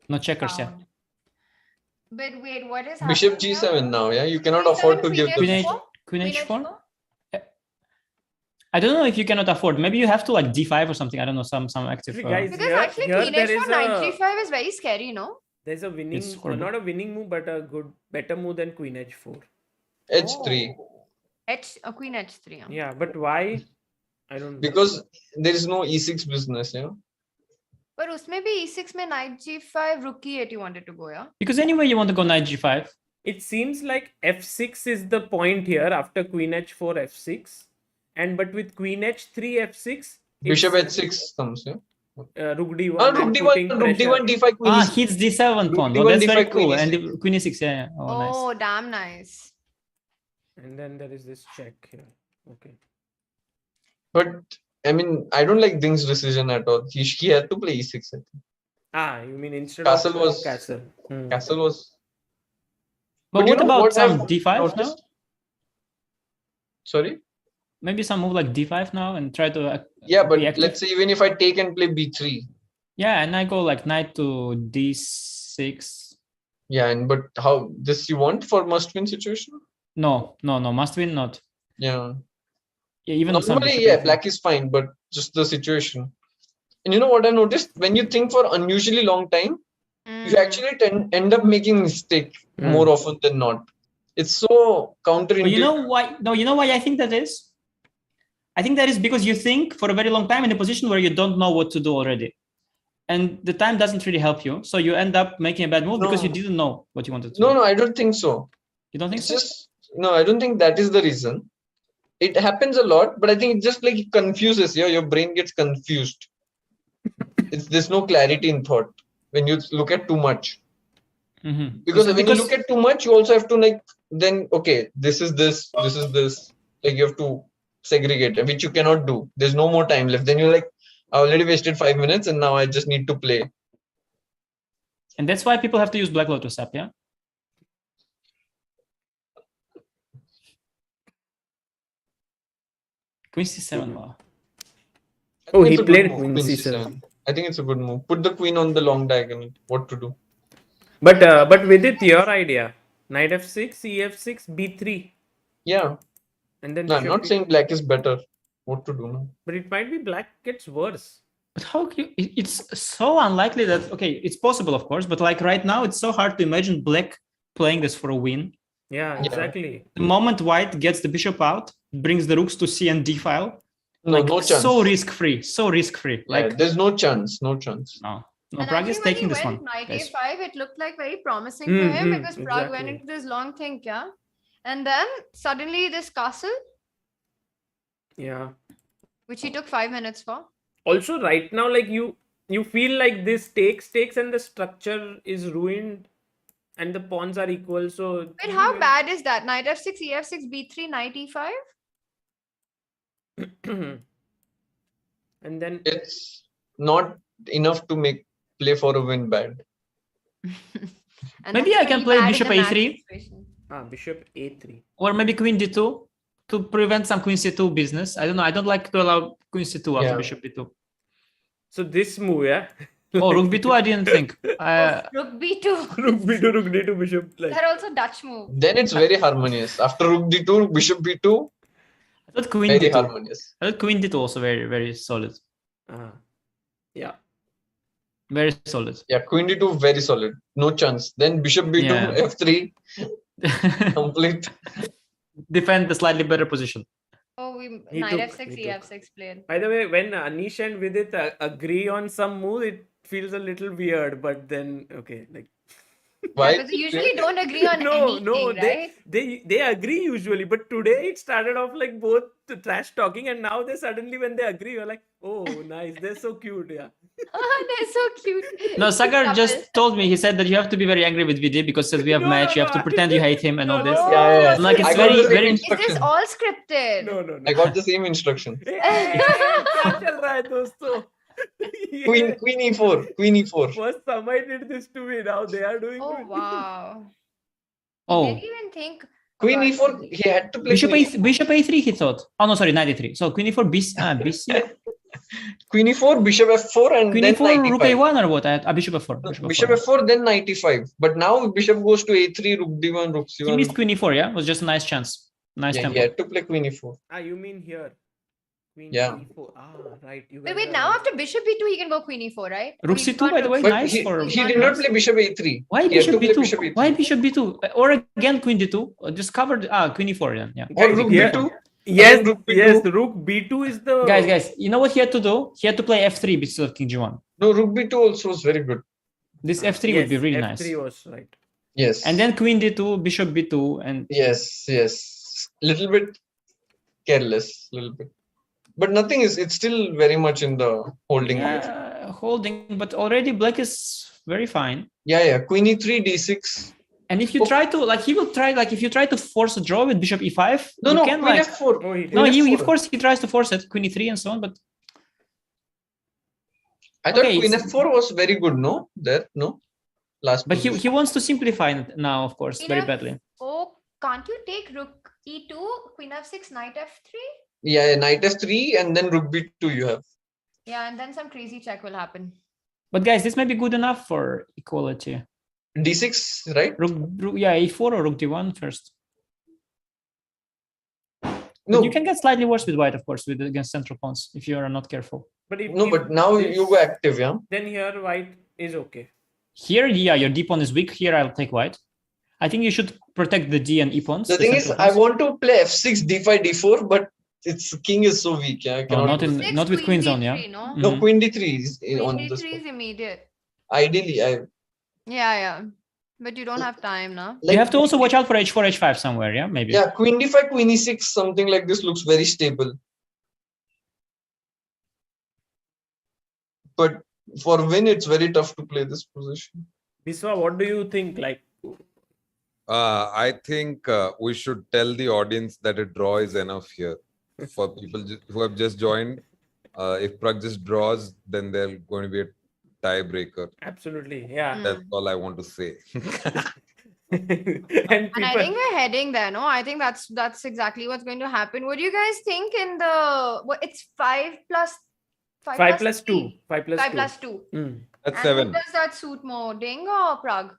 No checkers, yeah. But wait, what is Bishop happening G7 here? now, yeah? You cannot G7, afford to give queen the... h4? Queen h4? Queen I don't know if you cannot afford. Maybe you have to like d5 or something. I don't know, some active. Actually, guys, Because Here- actually here queen there h4, is knight a- g5 is very scary, no? There's a winning, It's horrible. not a winning move, but a better move than Queen H4. H3. Queen h3. Yeah. Yeah, but why? I don't know. Because there is no E6 business, you know? But usme bhi e6 mein knight g5, rook e8 you wanted to go, yeah? Because anyway, you want to go knight g5. It seems like F6 is the point here after Queen H4, F6. But with Queen H3, F6, Bishop it's, H6 comes, yeah? Rook D1. Oh, and Rook putting D1, Rook pressure. D1, D5, Queen E6. Hits d7 Rook pawn. D1, Oh, that's very D5, cool. Queen And E6. the Queen e6, yeah. Oh, nice. Oh, damn nice. And then there is this check here. Okay. But, I mean, I don't like Ding's decision at all. He had to play E6, I think. You mean instead Castle of was- castle? Hmm. Castle was... But you what know about what some I've d5 now? noticed? Sorry? Maybe some move like d5 now and try to Yeah, but be active. let's say even if I take and play B3. Yeah, and I go like knight to d6. Yeah, but how this you want for must-win situation? No, must win not. Yeah. Yeah, even some Normally, bishop yeah, A3. black is fine, but just the situation. And you know what I noticed? When you think for unusually long time, you actually end up making mistake more often than not. It's so counterintuitive. But you know why? No, you know why I think that is? I think that is because you think for a very long time in a position where you don't know what to do already. And the time doesn't really help you. So you end up making a bad move because you didn't know what you wanted to do. No, I don't think so. You don't think It's so? just no, I don't think that is the reason. It happens a lot, but I think it just like it confuses you. Your brain gets confused. There's no clarity in thought when you look at too much. Mm-hmm. Because when you look at too much, you also have to like then okay, this is this, this is this. Like you have to segregate, which you cannot do. There's no more time left. Then you're like, I already wasted 5 minutes, and now I just need to play. And that's why people have to use Black Lotus app, yeah? Queen c7, wow. Oh, he It's a good played move, Queen C7. I think it's a good move. Put the queen on the long diagonal. What to do? But with it, your idea. Knight F6, EF6, B3. Yeah. And then No, I'm bishop not E- saying black is better. What to do now? But it might be black gets worse. But how can you, it's so unlikely that, okay, it's possible, of course, but like right now, it's so hard to imagine black playing this for a win. Yeah, exactly. The moment white gets the bishop out, brings the rooks to C and D file, No, like no chance. so risk-free, so risk-free. Yeah, Like, there's no chance. No chance. no, And Pragg is actually when taking he this went one. knight guys. a5, it looked like very promising for him because Pragg went exactly. into this long think, yeah. And then suddenly this castle, Yeah. which he took 5 minutes for. Also, right now, like you feel like this takes and the structure is ruined and the pawns are equal. So Wait, how bad is that? Knight f6, ef6, b3, knight e5? And then It's not enough to make play for a win bad. And Maybe that's I can very play bad in bishop the match a3. situation. bishop A3. Or maybe queen d2 to prevent some queen c2 business. I don't know. I don't like to allow queen c2 after Yeah. bishop b2. So this move, yeah, Oh, rook b2, I didn't think. Rook b2. Rook b2, rook d2, bishop. Like. They're also Dutch move. Then it's very harmonious. After rook d2, bishop b2, I thought queen very d2. harmonious. I thought queen d2 also very, very solid. Yeah. Very solid. Yeah, queen d2, very solid. No chance. Then bishop b2, Yeah. f3, complete. Defend the slightly better position. Oh, He knight took- f6, he took. e6 played. By the way, when Anish and Vidit agree on some move, it feels a little weird. But then, okay, like. Why? Because they usually don't agree on anything, right? they agree usually, but today it started off like both trash talking, and now they suddenly, when they agree, you're like, oh, nice, they're so cute, yeah. They're so cute. No, Sagar Couple. just told me, he said that you have to be very angry with Vidit because says we have No, match, you have to no, pretend you hate him and all this. Yeah. Like it's I got very, the same very. Is instruction. this all scripted? No. I got the same instruction. Hey, क्या चल रहा है दोस्तों? Queen e4, queen e4. First Samay did this to me, now they are doing Oh, to me. wow. Oh, Didn't even think. Queen about e4, it. he had to play bishop queen, bishop a3 he thought. Oh no, sorry, knight a3. So queen e4, bc. queen e4, bishop f4, and Queen then e4, knight rook e5. a1 or what? Bishop f4. No, bishop f4, then knight e5. But now bishop goes to a3, rook d1, rook He c1. missed queen e4, yeah? It was just a nice chance. Nice Yeah, tempo. he had to play queen e4. You mean here? Queen Yeah. e4. Right. You But guys wait, are now right. after bishop b2, he can go queen e4, right? Rook He's c2, not by the way, But nice he for. did not play bishop a3. Why He had bishop to play b2? bishop a3. Why bishop b2? Or again queen d2? Just covered. Queen e4 then. Yeah. Or Guys, rook here- b2. Yes, rook b2. yes, rook b2 is the... Guys, you know what he had to do? He had to play f3 instead of king g1. No, rook b2 also was very good. This f3 would be really nice. F3 was right. Yes. And then queen d2, bishop b2, and Yes. Little bit careless, little bit. But nothing is, it's still very much in the holding phase. holding. But already black is very fine. Yeah. Queen e3, d6. And if you try to, like, he will try, like, if you try to force a draw with bishop e5, No, you no, can, queen like, f4. Oh, he did. no, Queen of f4. course he tries to force it, queen e3 and so on. But I thought Okay, queen it's- f4 was very good, no? No? Last but he position. wants to simplify it now, of course, very badly. Oh, can't you take rook e2, queen f6, knight f3? Yeah, knight f3 and then rook b2 you have. Yeah, and then some crazy check will happen. But guys, this may be good enough for equality. d6, right? Rook yeah, e4 or rook d1 first. No, But you can get slightly worse with white, of course, with against central pawns if you are not careful. But if, no, if but now this- you go active, yeah? Then here white is okay. Here, yeah, your d pawn is weak. Here, I'll take white. I think you should protect the d and e pawns. The thing is, central I pawns. want to play f6, d5, d4, but its king is so weak, yeah? I Oh, cannot. not with queen zone, yeah. D3, no? No, Mhm. queen d3 is Queen on d3 this. is immediate. Ideally, Yeah. But you don't have time now. You have to also watch out for h4, h5 somewhere, yeah, maybe. Yeah, queen d5, queen e6, something like this looks very stable. But for win, it's very tough to play this position. Biswa, what do you think? Like, I think we should tell the audience that a draw is enough here for people who have just joined. If Pragg just draws, then there's going to be a tiebreaker. absolutely, yeah. That's all I want to say. And And I people, think we're heading there, no? I think that's exactly what's going to happen. What do you guys think in the it's 5 plus 5 plus 2. 3? 5 plus 5 2. plus 2. Mm. That's And 7. who does that suit more, Ding or Pragg?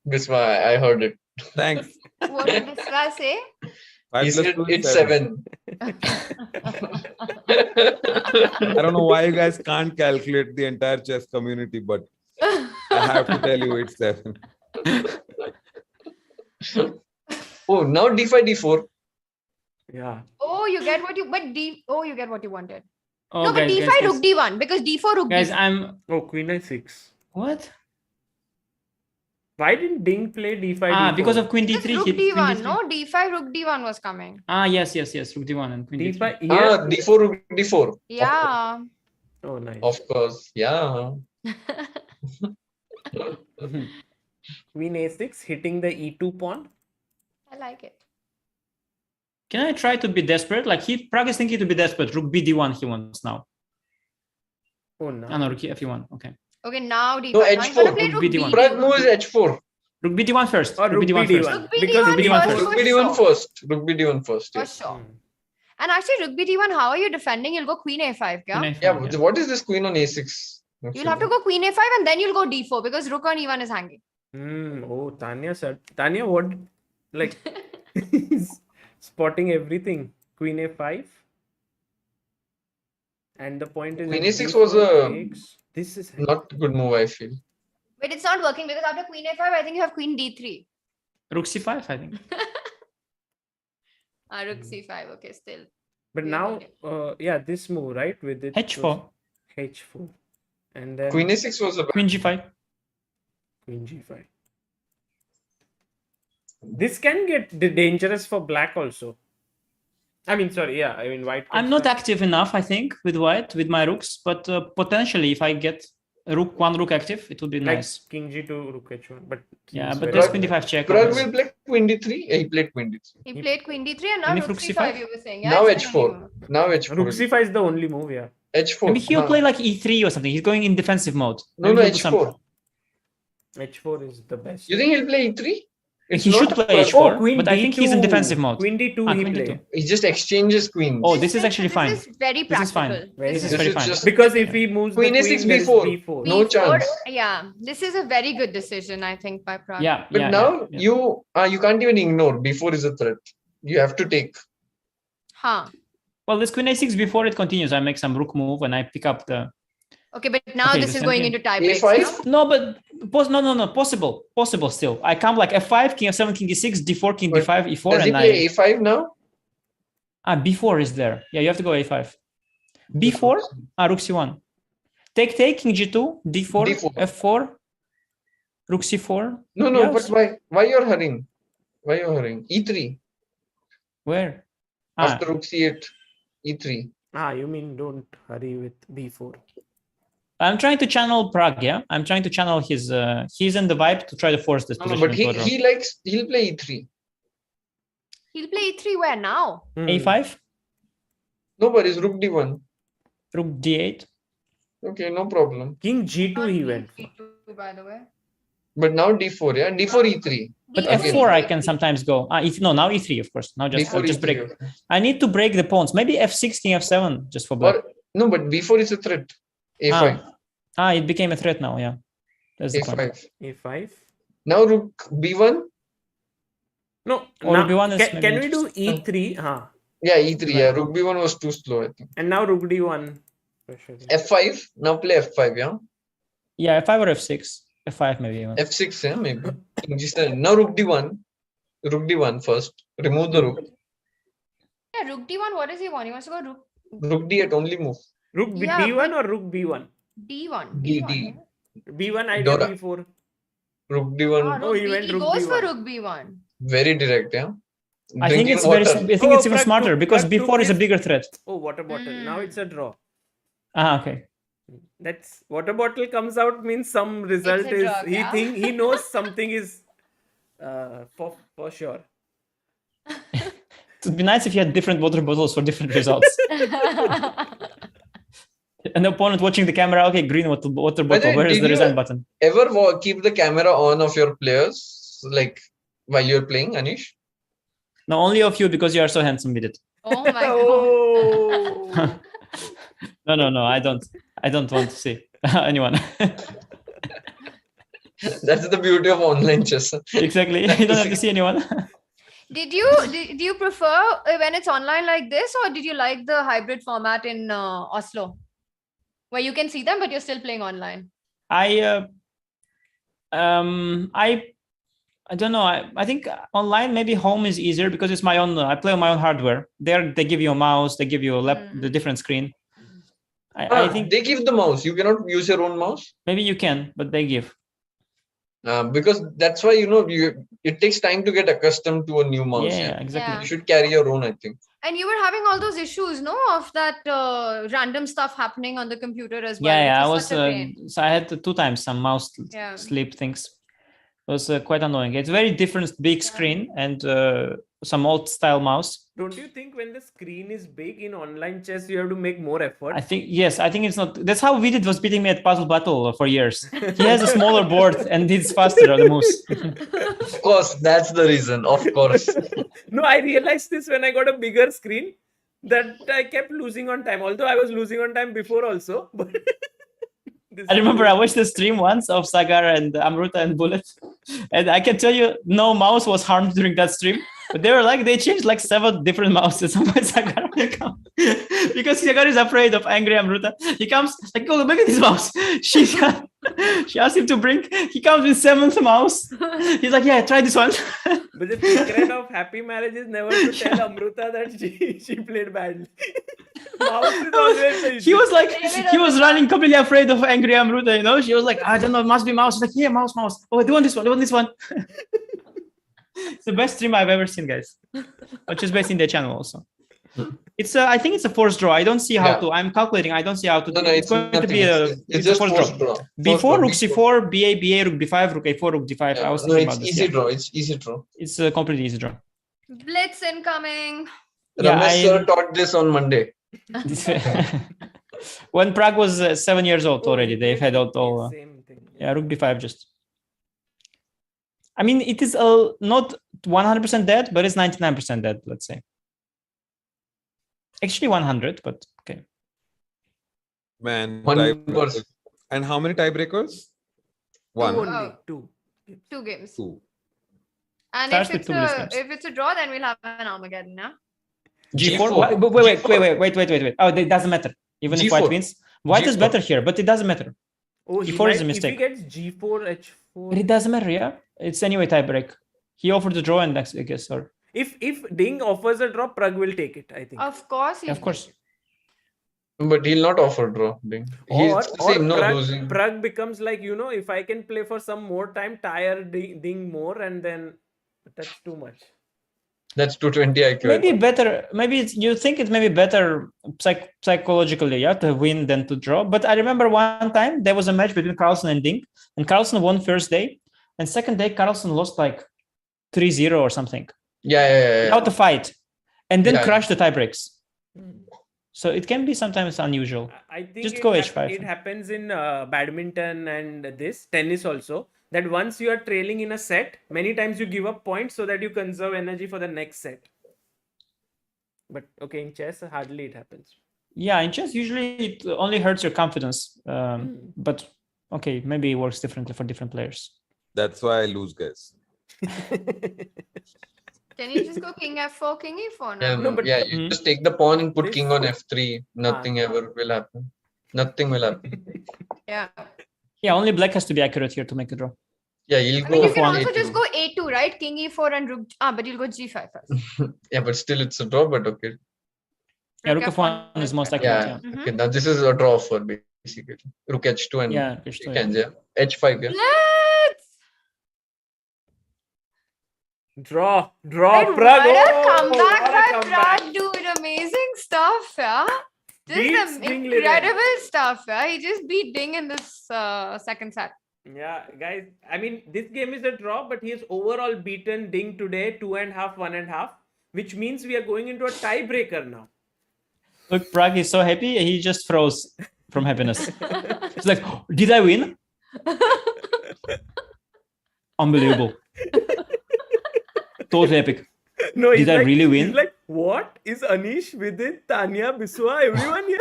This why I heard it. Thanks. What did Biswa say? 5 He plus said 2 is it's 7. 7. I don't know why you guys can't calculate the entire chess community, but I have to tell you it's 7. Oh, now d5, d4. Yeah. Oh, you get what you you get what you wanted. Oh, No, but guys, d5 rook d1 because d4 rook guys, d1. I'm Oh, queen i6. what? Why didn't Ding play d5? d4? Because of queen Because d3. rook hit queen d1, d3. no? d5 rook d1 was coming. Yes, rook d1 and queen d3. d5 here. D4, rook d4. Yeah. Oh, nice. Of course, yeah. Queen a6 hitting the e2 pawn. I like it. Can I try to be desperate? Like Pragg is thinking to be desperate. Rook bd1 he wants now. Oh, no. No, rook f1. Okay. Okay, now d5. No, Now you h4, gotta play rook rook b1. Pragg b2. move is h4. Rook bd1 first. Or rook bd1 bd1. first. Rook Because bd1 bd1 first. first. Rook b1 first. Rook b1 first. For Yes. sure. And actually, rook b1, how are you defending? You'll go queen a5, Queen yeah? A5, Yeah, but what is this queen on a6? You'll have to go queen a5 and then you'll go d4 because rook on e1 is hanging. Oh, Tania said. Tania, what? Like, he's spotting everything. Queen a5. And the point is. Queen if a6 d4 was a takes, this is not good move, I feel. But it's not working because after queen a5, I think you have queen d3. Rook c5, I think. Rook c5, okay, still. But Yeah, now, okay. yeah, this move, right? With it. H4. H4. And then Queen a6 was a Queen g5. Queen g5. This can get dangerous for black also. I mean, sorry, yeah. I mean, white. I'm not active enough, I think, with white, with my rooks. But potentially, if I get one rook active, it would be like nice. King g2, rook h1. But Yeah, he's but very there's good. queen d5 check. Pragg will play queen d3. He played queen d3. He played queen d3 and now And if rook rook c5, c5? you were saying. Yeah, Now it's the only h4. move. Now h4. Rook c5 is the only move, yeah. h4. Maybe he'll huh. play like e3 or something. He's going in defensive mode. No, Maybe no, he'll do some- h4. h4 is the best. You think he'll play e3? It's He not should a play Pragg- h4, Oh, queen but I think he's in D2. defensive mode. Queen d2 he Queen played. d2. He just exchanges queens. Oh, this is actually this fine. is very This is fine. practical. Very This good. This is very This is fine. just Because if he moves Queen the a6 queen, there is b4. b4. No chance. Yeah, this is a very good decision, I think, by Pragg. Yeah, But yeah, now yeah. you can't even ignore. Before is a threat. You have to take. Huh. Well, this queen a6 before it continues. I make some rook move and I pick up the. Okay, but now Okay, this the is going same into tiebreaks. A5? now? No, but no, possible still. I come like f5, king f7, king d6, d4, king But d5, e4, Does he and play I. a5 now? b4 is there. Yeah, you have to go a5. b4, rook c1. Take, king g2, d4, D4. f4, rook c4. No, no. Yes. But why you're hurrying? Why you're hurrying? E3 Where? after rook c8. E3. You mean don't hurry with b4. I'm trying to channel Pragg, yeah? I'm trying to channel his, he's in the vibe to try to force this No, position. but into a draw. he'll play e3. He'll play e3 where now? a5, No, but it's rook d1. rook d8. Okay, no problem. King g2 he went. G2, by the way. But now d4, yeah? D4, e3. But D4, f4 I can sometimes go. No, now e3, of course. Now just, D4, just e3. break. okay. I need to break the pawns. Maybe f6, king f7, just for black. Or, no, but b4 is a threat. a5. It became a threat now, yeah. That's the point. a5. a5. Now rook b1. No, Or now, b1 is can maybe we do e3? Yeah, e3. Yeah, rook b1 was too slow, I think. And now rook d1. f5. Now play f5, yeah? Yeah, f5 or f6. f5 maybe even. f6, yeah, maybe. King g7. Now rook d1. Rook d1 first. Remove the rook. Yeah, rook d1, what does he want? He wants to go rook Rook d8 only move. Rook Yeah, d1 or rook b1? d1. D, D1, D. right? b1 I Dora. did b4. Rook d1. No, he went he rook goes for b1. rook b1. Very direct, yeah? I think Drinking it's very. water. I think Oh, it's even Pragg smarter took- because Pragg took b4 is a his- bigger threat. Oh, water bottle. Now it's a draw. Okay. That's water bottle comes out means some result a is draw, yeah. he knows something is for sure. It would be nice if you had different water bottles for different results. An opponent watching the camera, okay, green water bottle, then where is did the you- result button? Ever keep the camera on of your players, like while you're playing, Anish? No, only of you because you are so handsome with it. Oh my god. Oh. No, I don't want to see anyone. That's the beauty of online chess. Exactly. You don't have to see anyone. Do you prefer when it's online like this, or did you like the hybrid format in Oslo, where you can see them but you're still playing online? I don't know. I think online maybe home is easier because it's my own. I play on my own hardware. There they give you a mouse, they give you a the different screen. I think they give the mouse. You cannot use your own mouse. maybe you can, but they give. Because that's why it takes time to get accustomed to a new mouse. Yeah, exactly. Yeah. You should carry your own, I think. And you were having all those issues, no, of that random stuff happening on the computer as well. Yeah, I which was. such a pain. So I had 2 times some mouse Yeah. sleep things. It was quite annoying. It's very different, big screen and some old style mouse. Don't you think when the screen is big in online chess, you have to make more effort? I think it's not. That's how Vidit was beating me at Puzzle Battle for years. He has a smaller board and it's faster on the mouse. Of course, that's the reason. Of course. No, I realized this when I got a bigger screen. that I kept losing on time. Although I was losing on time before also, but I remember I watched the stream once of Sagar and Amruta and Bullet, and I can tell you no mouse was harmed during that stream. But they changed like 7 different mouses. Because Sagar is afraid of angry Amruta. He comes like, oh, look at this mouse. She asked him to bring. He comes with 7th mouse. He's like, yeah, try this one. But the secret of happy marriage is never to tell Amruta that she played badly. Mouse is always the issue. He was running completely afraid of angry Amruta, you know. She was like, I don't know, it must be mouse. She's like, yeah, mouse. Oh, do you want this one? It's the best stream I've ever seen, guys. Which is based in the channel also. It's I think it's a forced draw. I don't see how to. I'm calculating. I don't see how to. No, it's going to be it's just forced draw. Before rook c4, ba, rook b5, rook a4, rook d5. Yeah. I was thinking about this. It's easy draw. It's a completely easy draw. Blitz incoming. Ramesh sir taught this on Monday. When Pragg was 7 years old already, they've had all same thing. Yeah, rook b5 just. I mean, it is not 100% dead, but it's 99% dead, let's say. Actually 100, but okay. Man, 1%. And how many tiebreakers? One. Two. 2 games. 2. And Starts if it's a draw, then we'll have an Armageddon, yeah? G4? Wait. Oh, it doesn't matter. Even if white wins. White is better here, but it doesn't matter. Oh, G4 is a mistake. If he gets G4, H4... But it doesn't matter, yeah? It's anyway tiebreak. He offered the draw and I guess, or... If Ding offers a draw, Pragg will take it, I think. Of course. Of course. But he'll not offer draw. Pragg becomes like, if I can play for some more time, tire Ding more, and then that's too much. That's 220 IQ. Maybe better. You think it may be better psychologically, yeah, to win than to draw. But I remember one time there was a match between Carlsen and Ding, and Carlsen won first day, and second day Carlsen lost like 3-0 or something. Yeah. Out the fight, and then crashed the tiebreaks. So it can be sometimes unusual. I think just go H5. It happens in badminton and tennis also. That once you are trailing in a set, many times you give up points so that you conserve energy for the next set. But okay, in chess, hardly it happens. Yeah, in chess, usually it only hurts your confidence. But okay, maybe it works differently for different players. That's why I lose, guys. Can you just go king f4, king e4 now? You just take the pawn and put king on f3. Nothing ever will happen. Nothing will happen. Yeah. Yeah, only black has to be accurate here to make a draw. Yeah, you can also just go a2, right? King e4 and rook. But you'll go g5 first. Yeah, but still it's a draw, but okay. Yeah, rook f1 is most accurate. Yeah. Okay, now this is a draw for basically. Rook h2 and h2. H5, yeah. Let's draw. Pragg. What a comeback by Pragg, dude. Amazing stuff, yeah. This is incredible stuff, yeah. He just beat Ding in this second set. Yeah, guys. I mean, this game is a draw, but he has overall beaten Ding today 2.5, 1.5, which means we are going into a tiebreaker now. Look, Pragg is so happy, he just froze from happiness. It's like, oh, did I win? Unbelievable. Totally epic. No, did I really win? He's like, what? Is Anish, Vidit, Tania, Biswa, everyone here?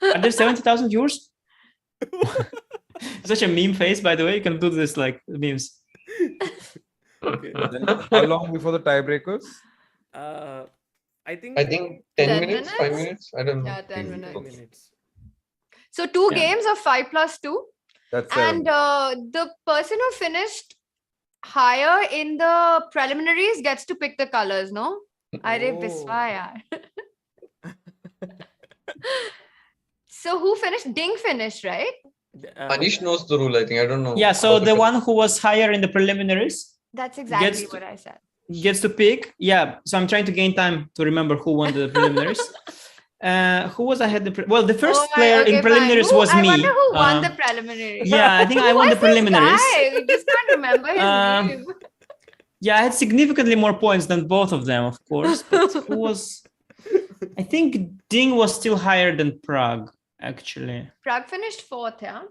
Are there 70,000 viewers? Such a meme face, by the way. You can do this like memes. Okay. How long before the tiebreakers? I think 10 minutes, 5 minutes. I don't know. Yeah, 10 minutes. So 2 games of 5 + 2. That's and the person who finished higher in the preliminaries gets to pick the colors, no? Arey biswa yaar. So who finished? Ding finished, right? Anish knows the rule, I think. I don't know. Yeah, so the one who was higher in the preliminaries. That's exactly what I said. Gets to pick. Yeah, so I'm trying to gain time to remember who won the preliminaries. Who was ahead? The first player in preliminaries was me. I wonder who won the preliminaries. Yeah, I think I won the preliminaries. I just can't remember his name. Yeah, I had significantly more points than both of them, of course. But who was? I think Ding was still higher than Pragg, actually. Pragg finished 4th, yeah?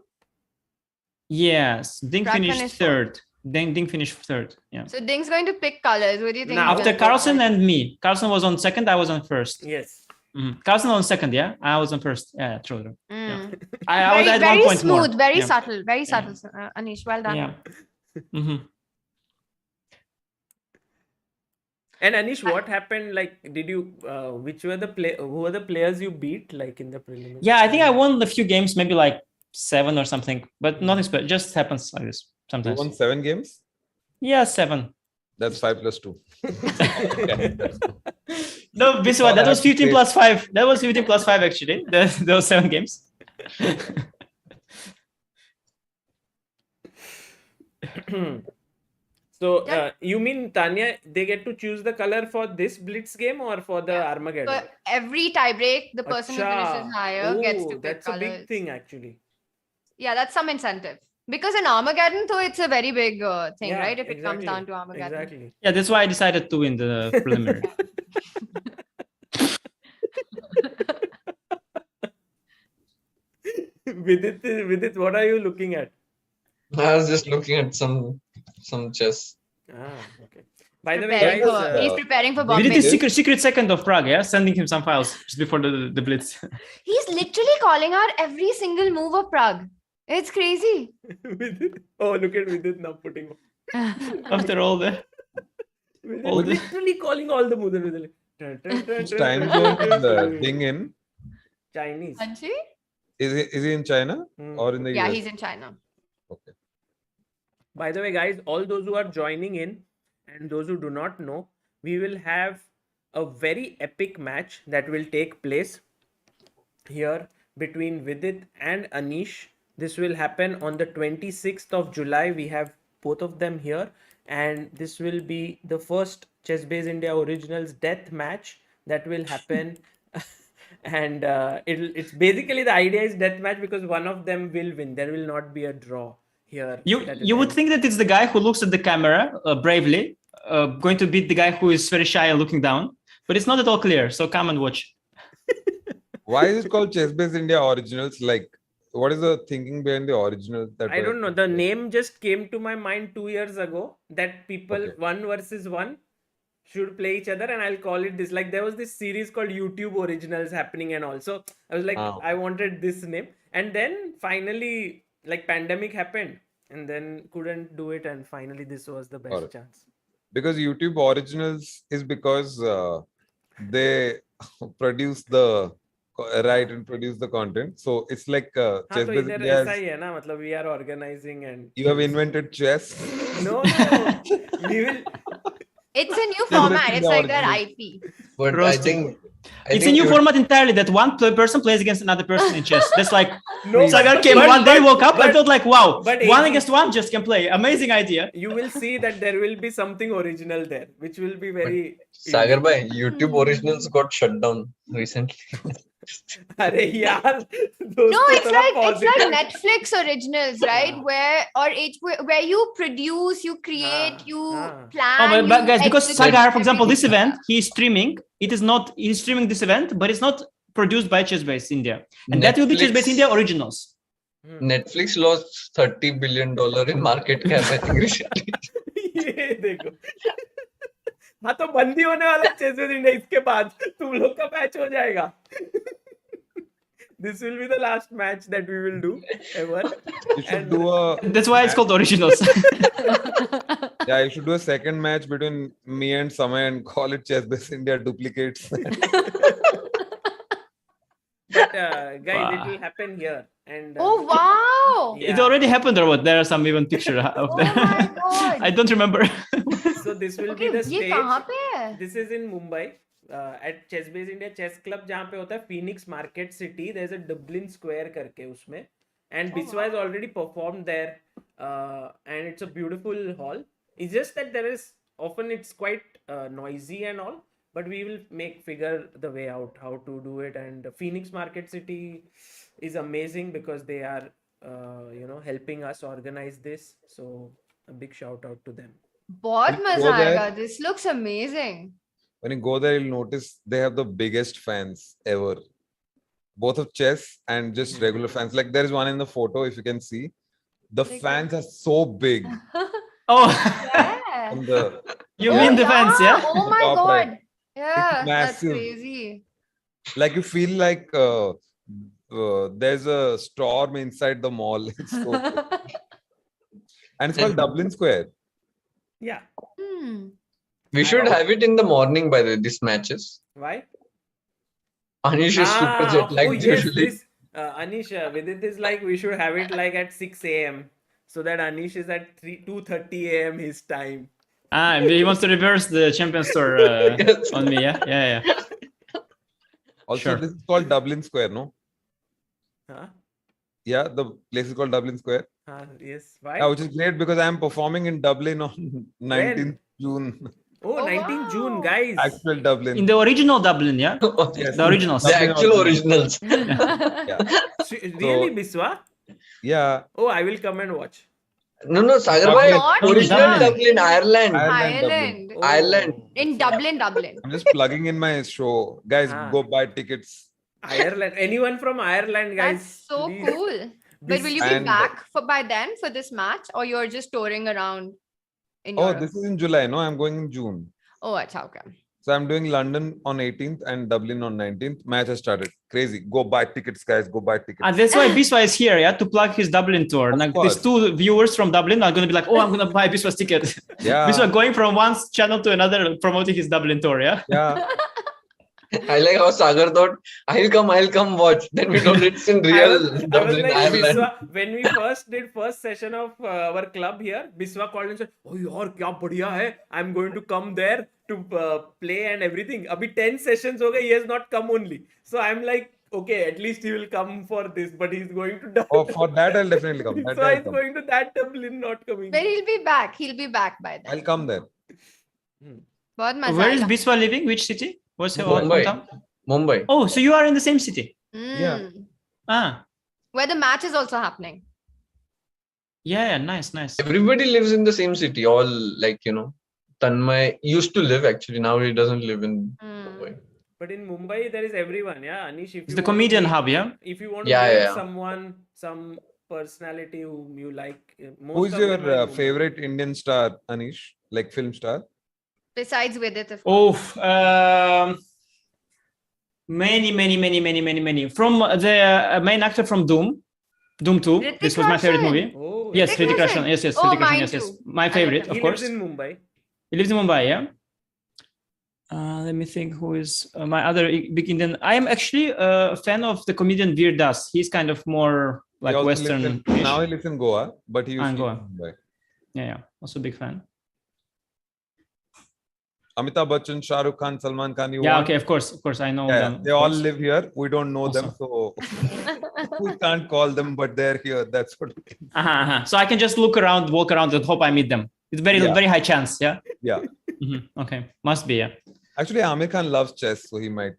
Yes, Ding finished 3rd. Ding finished third. Yeah. So Ding's going to pick colors. What do you think? Now, he After will go Carlsen for? and me. Carlsen was on second. I was on first. Yes. Carlsen on second. Yeah. I was on first. Yeah. True. Yeah. I Very, was at very 1 point smooth, more. very Yeah. subtle, very subtle. Anish, well done. Yeah. And Anish, what happened? Like, did you? Which were the who were the players you beat? Like in the preliminary? Yeah, I think I won a few games, maybe like 7 or something, but nothing special. Just happens like this You sometimes. won 7 games? Yeah, 7. That's 5 plus 2. No, Biswa, that was 15 plus 5. That was 15 plus 5 actually. Those 7 games. So you mean Tanya? They get to choose the color for this Blitz game or for the Armageddon? For every tiebreak, the person who Acha. finishes higher gets to pick That's colors. a big thing, actually. Yeah, that's some incentive. Because in Armageddon, though, it's a very big thing, Yeah, right? If it comes exactly. down to Armageddon. Exactly. Yeah, that's why I decided to win the preliminary. Vidit, what are you looking at? I was just looking at some chess. Okay. By the way, guys, He's preparing for Bombay. We did the secret second of Pragg, yeah? Sending him some files just before the Blitz. He's literally calling out every single move of Pragg. It's crazy. Oh, look at Vidit now putting on. After all the... Literally calling all the moves. Which time zone is the Ding in? Chinese. Anshi? Is he in China or in the Yeah, US? he's in China. Okay. By the way, guys, all those who are joining in and those who do not know, we will have a very epic match that will take place here between Vidit and Anish. This will happen on the 26th of July. We have both of them here, and this will be the first ChessBase India Originals death match that will happen. And it's basically the idea is death match because one of them will win. There will not be a draw here. You would think that it's the guy who looks at the camera bravely, going to beat the guy who is very shy and looking down, but it's not at all clear. So come and watch. Why is it called ChessBase India Originals? Like, what is the thinking behind the original? I don't know. The name just came to my mind 2 years ago that people 1 versus 1 should play each other, and I'll call it this. Like there was this series called YouTube Originals happening, and also I was like, I wanted this name, and then finally, like pandemic happened, and then couldn't do it, and finally this was the best chance. Because YouTube Originals is because they produce the and produce the content, so it's like ChessBase India. Matlab we are organizing and you have invented chess. No, we will. It's a new format. It's like their IP. But I think it's a new format entirely that one person plays against another person in chess. That's like no, Sagar came one day, woke up and thought like, wow, one against one just can play. Amazing idea. You will see that there will be something original there, which will be very. Sagar bhai, YouTube Originals got shut down recently. No, it's like Netflix originals, right? Where you produce, you create, you plan. But guys, because Sagar, for example, this event he's streaming. He's streaming this event, but it's not produced by ChessBase India, and that will be ChessBase India Originals. Netflix lost $30 billion in market cap, I think, recently. ये देखो हाँ तो बंदी होने वाला ChessBase India इसके बाद तुम लोग का मैच हो जाएगा. This will be the last match that we will do ever. You should do a. That's why it's called Originals. Yeah, you should do a second match between me and Samay and call it ChessBase India Duplicates. But guys, it will happen here. And oh wow! It already happened, or what? There are some even picture of that. My God. I don't remember. So this will be the stage. कहाँ पे है? This is in Mumbai. At ChessBase India Chess Club जहाँ पे होता है Phoenix Market City. There's a Dublin Square करके उसमें, and Biswa has already performed there, and it's a beautiful hall. It's just that there is often it's quite noisy and all, but we will figure the way out how to do it. And Phoenix Market City is amazing because they are helping us organize this. So a big shout out to them. बहुत मजा आएगा. This looks amazing. When you go there, you'll notice they have the biggest fans ever. Both of chess and just regular fans. Like there is one in the photo, if you can see. The fans are so big. Oh, Yeah. on the you Oh, mean yeah. defense, yeah? Oh my Top God. right. Yeah, that's massive. crazy. Like you feel like there's a storm inside the mall. It's so cool. And it's called Dublin Square. Yeah. We should have it in the morning, by the way, these matches. Why? Anish is super jet lagged usually. This Anish, Vidit is like, we should have it like at 6 a.m. so that Anish is at 2:30 a.m. his time. He wants to reverse the Champions Tour on me, yeah? Yeah. Also, Sure. this is called Dublin Square, no? Huh? Yeah, the place is called Dublin Square. Yes. Why? Yeah, which is great because I am performing in Dublin on 19th June. Oh, 19th June, wow. guys. Actual Dublin. In the original Dublin, yeah? Yes. The originals. The actual originals. Yeah. Really, Biswa? Yeah. Oh, I will come and watch. No, Sagar bhai, Not original Dublin. Dublin, Ireland. Ireland. Oh. Ireland. In Dublin. I'm just plugging in my show. Guys, go buy tickets. Ireland. Anyone from Ireland, guys? That's so please. cool. But will you be And- back by then for this match, or you're just touring around in Oh, Europe? this is in July. No, I'm going in June. Oh, acha, okay. So I'm doing London on 18th and Dublin on 19th. Match has started. Crazy. Go buy tickets, guys. Go buy tickets. That's why Biswa is here, yeah, to plug his Dublin tour. Like, course. these two viewers from Dublin are going to be like, oh, I'm going to buy Biswa's ticket. Yeah. Biswa going from one channel to another promoting his Dublin tour, yeah? Yeah. I like how Sagar thought, I'll come watch. Then we know it's in I real was Dublin, like, Ireland. Biswa, when we first did first session of our club here, Biswa called and said, oh, yaar, kya badhiya hai. I'm going to come there to play and everything. Abhi 10 sessions ho gaye, he has not come only. So I'm like, okay, at least he will come for this, but he's going to Dublin. Oh, for that I'll definitely come. That So I'll he's come. going to that Dublin, not coming. But he'll be back. He'll be back by then. I'll come there. बहुत मजा Where is आएगा. Biswa living? Which city? What's her Mumbai. hometown? Mumbai. Oh, so you are in the same city? Yeah. Ah, Where the match is also happening. yeah, nice. Everybody lives in the same city. All like, Tanmay used to live actually. Now he doesn't live in Mumbai. But in Mumbai, there is everyone. Yeah, Anish. If It's you the want comedian to meet- hub, yeah? If you want to Yeah, meet yeah. someone, some personality whom you like, most Who's of them are in your Mumbai. favorite Indian star, Anish? Like film star? Besides Vidit, of course. Oh, many. From the main actor from Doom 2. Hrithik This was my favorite Roshan. movie. Oh, Yes, Hrithik Hrithik Roshan. Roshan. Yes, Oh, Hrithik Roshan. mine Yes. too. My I favorite, like of he course. lives in Mumbai. He lives in Mumbai, yeah. Let me think who is my other big Indian. I am actually a fan of the comedian Veer Das. He's kind of more like He also lives Western. now he lives in Goa, but he used to Goa. live in Mumbai. Yeah. Also big fan. Amitabh Bachchan, Shah Rukh Khan, Salman Khan. You Yeah, want? okay, of course, I know Yeah, them. they of all course. live here. We don't know them, so we can't call them, but they're here. That's what we can. So I can just walk around and hope I meet them. It's very high chance, yeah. Yeah. Okay, must be, yeah. Actually, Amir Khan loves chess, so he might.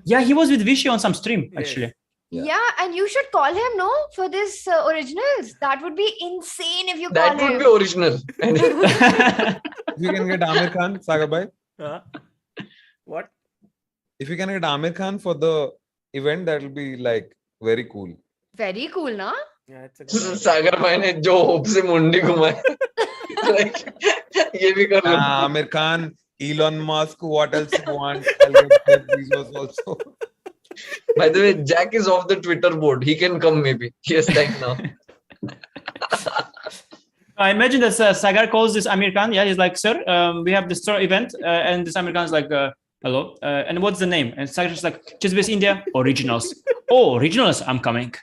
Yeah, he was with Vishy on some stream, Yes. actually. Yeah, and you should call him, no, for this originals. That would be insane if you That call would him. be original. If you can get Amir Khan, Sagar bhai, Huh? What? if you can get Amir Khan for the event, that will be like very cool. Very cool, na? Yeah, it's a good idea. सागर भाई ने जो hope से मुंडी घुमाई like ये भी कर लो Amir Khan, Elon Musk, what else you want? I'll get Jeff Bezos also. by the way Jack is off the Twitter board, he can come maybe, yes, like now. I imagine that Sagar calls this Amir Khan. Yeah, he's like, sir, we have this tour event, and this Amir Khan is like, hello, and what's the name? And Sagar's like, ChessBase India Originals. Oh, Originals, I'm coming.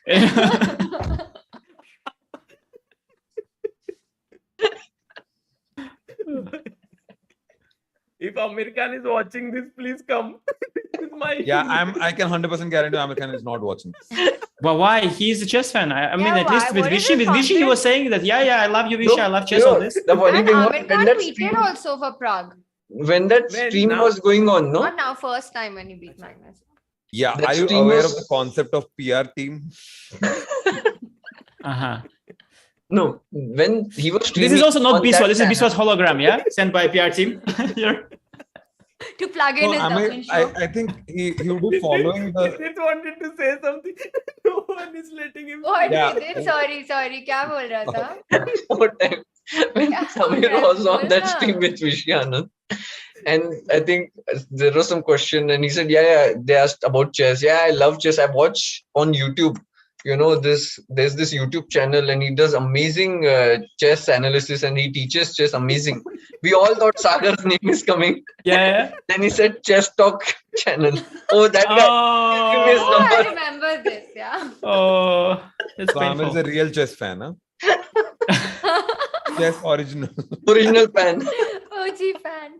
If Amir Khan is watching this, please come. This is my Yeah, I can 100% guarantee Amir Khan is not watching this. But why? He's a chess fan. I mean, Yeah, at least why? with What is Vishy, his he content? was saying that, yeah, I love you, Vishy, I love chess, all this. The funny And thing was, Amir Khan tweeted also for Pragg. when that When stream now? was going on, no, Not now, first time when he beat Magnus. Yeah, That are you stream aware was- of the concept of PR team? no, when he was This streaming is also not on Biswa. that This is channel- Biswa's hologram, yeah? Sent by PR team. Here. To plug in No, his Amir, Dublin show. I think he would be following the. Vidit wanted to say something. No one is letting him. What Yeah. did it? Sorry. क्या बोल रहा था? What time? when Yeah, Samir Red was on Bull, that na. stream with Vishy Anand. And I think there was some question, and he said, yeah, they asked about chess. Yeah, I love chess. I watch on YouTube. There's this YouTube channel, and he does amazing chess analysis, and he teaches chess amazing. We all thought Sagar's name is coming. Yeah. Then he said Chess Talk channel. Oh, that guy. Give me his Oh, I number. remember this. Yeah. Oh, that's So Amir's painful. a real chess fan, huh? Chess original. Original fan. OG fan.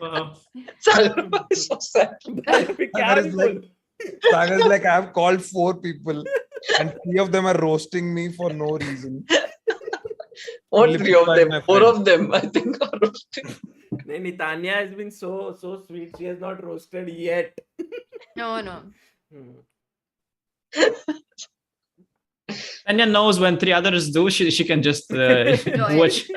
Wow. Sagar is so sad. Sagar's like, I've called 4 people and 3 of them are roasting me for no reason. What Only 3 of because them? my 4 friend. of them, I think, are roasting. Tania has been so sweet. She has not roasted yet. No. Tanya knows when 3 others do, she can just watch.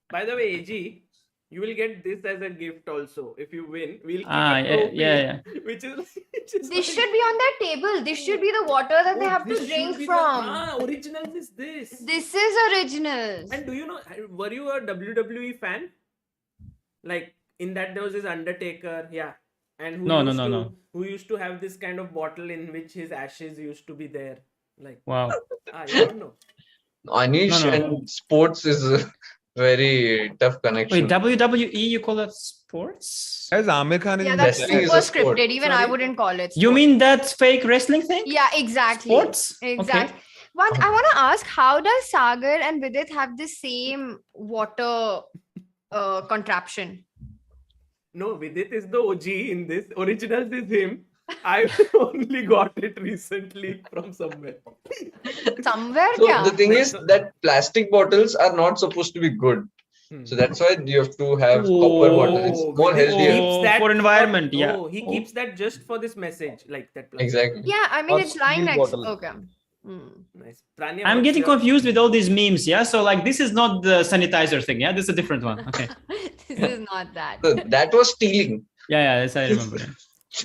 By the way, AG, you will get this as a gift also if you win. We'll keep Yeah. Which is This should be on that table. This should be the water that they have to drink from. Original is this. This is original. And do you know? Were you a WWE fan? Like in that there was this Undertaker, yeah, and who used to have this kind of bottle in which his ashes used to be there. Like Wow. You don't know. Anish and sports is a very tough connection. Wait, WWE, you call that sports? Guys, Amir Khan is Yeah, in that's Wrestling super is a sport. scripted. Even I wouldn't call it. You sport. mean that fake wrestling thing? Yeah, exactly. Sports? Exactly. Okay. One, I want to ask, how does Sagar and Vidit have the same water contraption? No, Vidit is the OG in this. Original is him. I only got it recently from somewhere. Somewhere, So yeah. the thing is that plastic bottles are not supposed to be good. So that's why you have to have copper bottles. It's more healthier. For environment, yeah. Oh, he keeps that just for this message, like that. Plastic. Exactly. Yeah, I mean, Or it's lying steel next. bottle. Okay. Nice. Tania, I'm what's getting your- confused with all these memes, yeah? So like this is not the sanitizer thing, yeah? This is a different one. Okay. This is not that. So that was stealing. Yeah, that's I remember.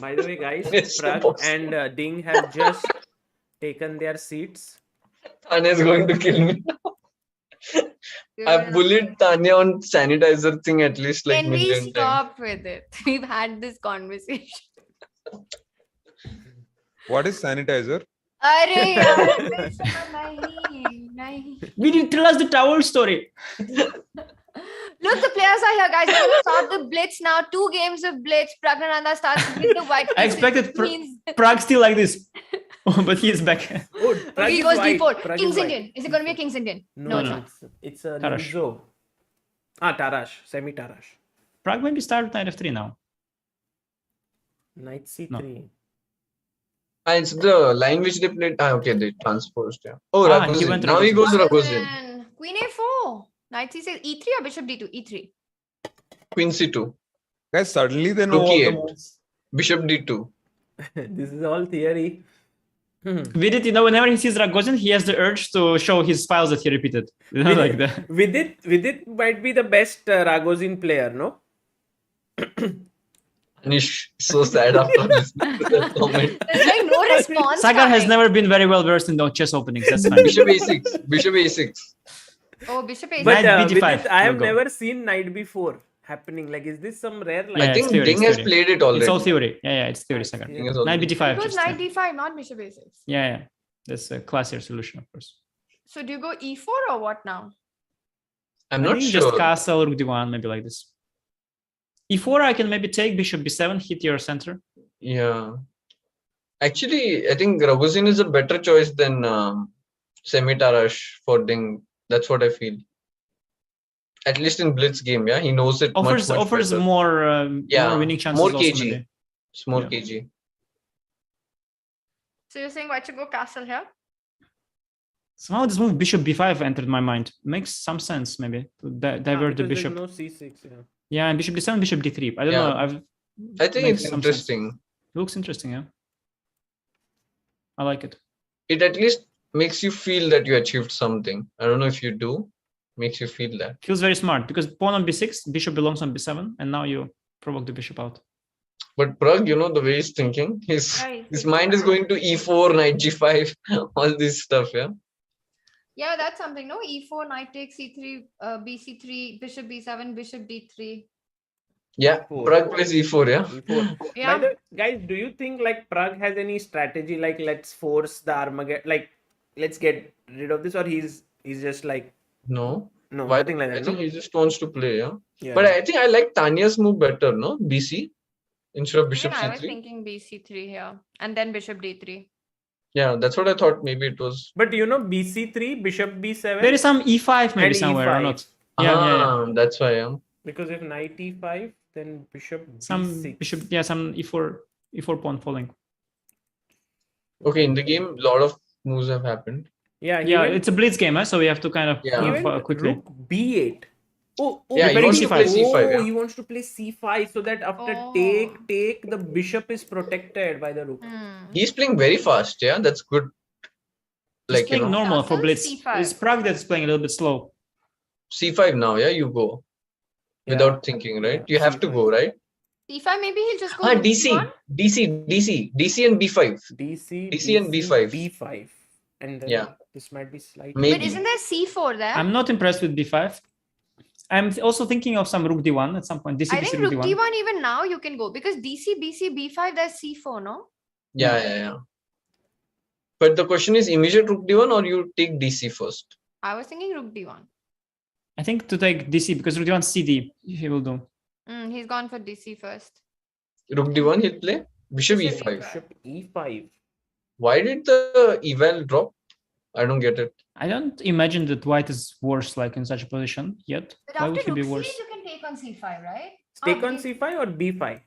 By the way, guys, It's Pragg impossible. and Ding have just taken their seats. Tanya is going to kill me. I've bullied Tanya on sanitizer thing at least like Can we million times. stop with it? We've had this conversation. What is sanitizer? Arey yaar, nahi. We didn't tell us the towel story. Look, the players are here, guys. We're going to start the blitz now. 2 games of blitz. Praggnanandhaa starts with the white. I piece, expected which means Pragg still like this. But he is back. Oh, Pragg he is goes white. D4. Pragg King's is Indian. Is it going to be a King's Indian? No, it's not. it's a Tarash. Ninzo. Tarash, semi-Tarash. Pragg maybe start with knight f3 now. Knight c3. No. It's the line which they played. Okay, they transposed. Yeah. Oh, He Ragozin. went Now he goes Ragozin. Queen A4. Knight C6. E3 or Bishop D2? E3. Queen C2. Guys, suddenly they know Rook all the E8. moves. Bishop D2. This is all theory. Vidit, whenever he sees Ragozin, he has the urge to show his files that he repeated. Like that. Vidit might be the best Ragozin player, no? Anish, so sad after listening to that comment. There's like no response. Sagar has coming. never been very well versed in the chess openings. That's fine. Bishop A6. Bishop A6. Oh, Bishop A6. But Knight B5, Vidit, I have no go. never seen knight before happening. Like, is this some rare line? Yeah, I think it's theory, Ding it's has theory. played it already. It's all theory. Yeah, it's theory, Sagar. Ding has already- Knight b5. It was just, Knight D5, not Bishop A6. yeah. That's a classier solution, of course. So do you go E4 or what now? I'm I not think sure. just castle, rook d1, maybe like this. E4, I can maybe take bishop b7, hit your center. Yeah. Actually, I think Ragozin is a better choice than Semi-Tarash for Ding. That's what I feel. At least in Blitz game, yeah, he knows it Offers much better. more, more winning chances. more also, kg. maybe. It's more Yeah. kg. So you're saying why should go castle here? Somehow this move bishop b5 entered my mind. Makes some sense, maybe to divert the Because bishop. there's no c6. Yeah. Yeah, and bishop d7, bishop d3. I don't Yeah. know. I think makes it's some sense. interesting. Looks interesting, yeah. I like it. It at least makes you feel that you achieved something. I don't know if you do. Makes you feel that. Feels very smart because pawn on b6, bishop belongs on b7, and now you provoke the bishop out. But Pragg, the way he's thinking, his Right. mind is going to e4, knight g5, all this stuff, yeah. Yeah, that's something. No, e4, knight takes c3, bc3, bishop b7, bishop d3. Yeah, Pragg plays e4, yeah. E4. Yeah. By the way, guys, do you think like Pragg has any strategy like let's force the Armageddon, like let's get rid of this, or he's just like No. no, nothing like that. I think he just wants to play, yeah. Yeah. But I think I like Tania's move better, no? BC instead of bishop I was c3. thinking bc3 here, and then bishop d3. Yeah, that's what I thought. Maybe it was. But you know, bc3, bishop b7. There is some e5 maybe and somewhere or E5. not. Yeah. That's why. Yeah. Because if knight e5, then bishop Some b6. bishop, some e4 pawn falling. Okay, in the game, a lot of moves have happened. Yeah, It's a blitz game, so we have to kind of Yeah. quickly. rook b8. Yeah, he wants to play c5. Yeah. He wants to play c5 so that after Oh. take, the bishop is protected by the rook. He's playing very fast. Yeah, that's good. He's Like, you playing know, normal for Castle blitz. C5. It's Pragg that's playing a little bit slow. c5 now. Yeah, you go without thinking, right? You have to go, right? c5, maybe he'll just go Ah, rook DC and b5. DC and b5. b5. And then Yeah. this might be slightly. But Maybe. isn't there c4 there? I'm not impressed with b5. I'm also thinking of some rook d1 at some point. DC, I BC, think rook rook d1. d1 even now you can go because DC, BC, b5, there's c4, no? Yeah. But the question is immediate rook d1 or you take DC first? I was thinking rook d1. I think to take DC because rook d1 CD he will do. He's gone for DC first. Rook d1 he'll play. Bishop Bishop e5. Bishop e5. Why did the eval drop? I don't get it. I don't imagine that white is worse like in such a position yet. But Why would after he be rook worse? c8, you can take on c5, right? Take Ah, on because- c5 or b5?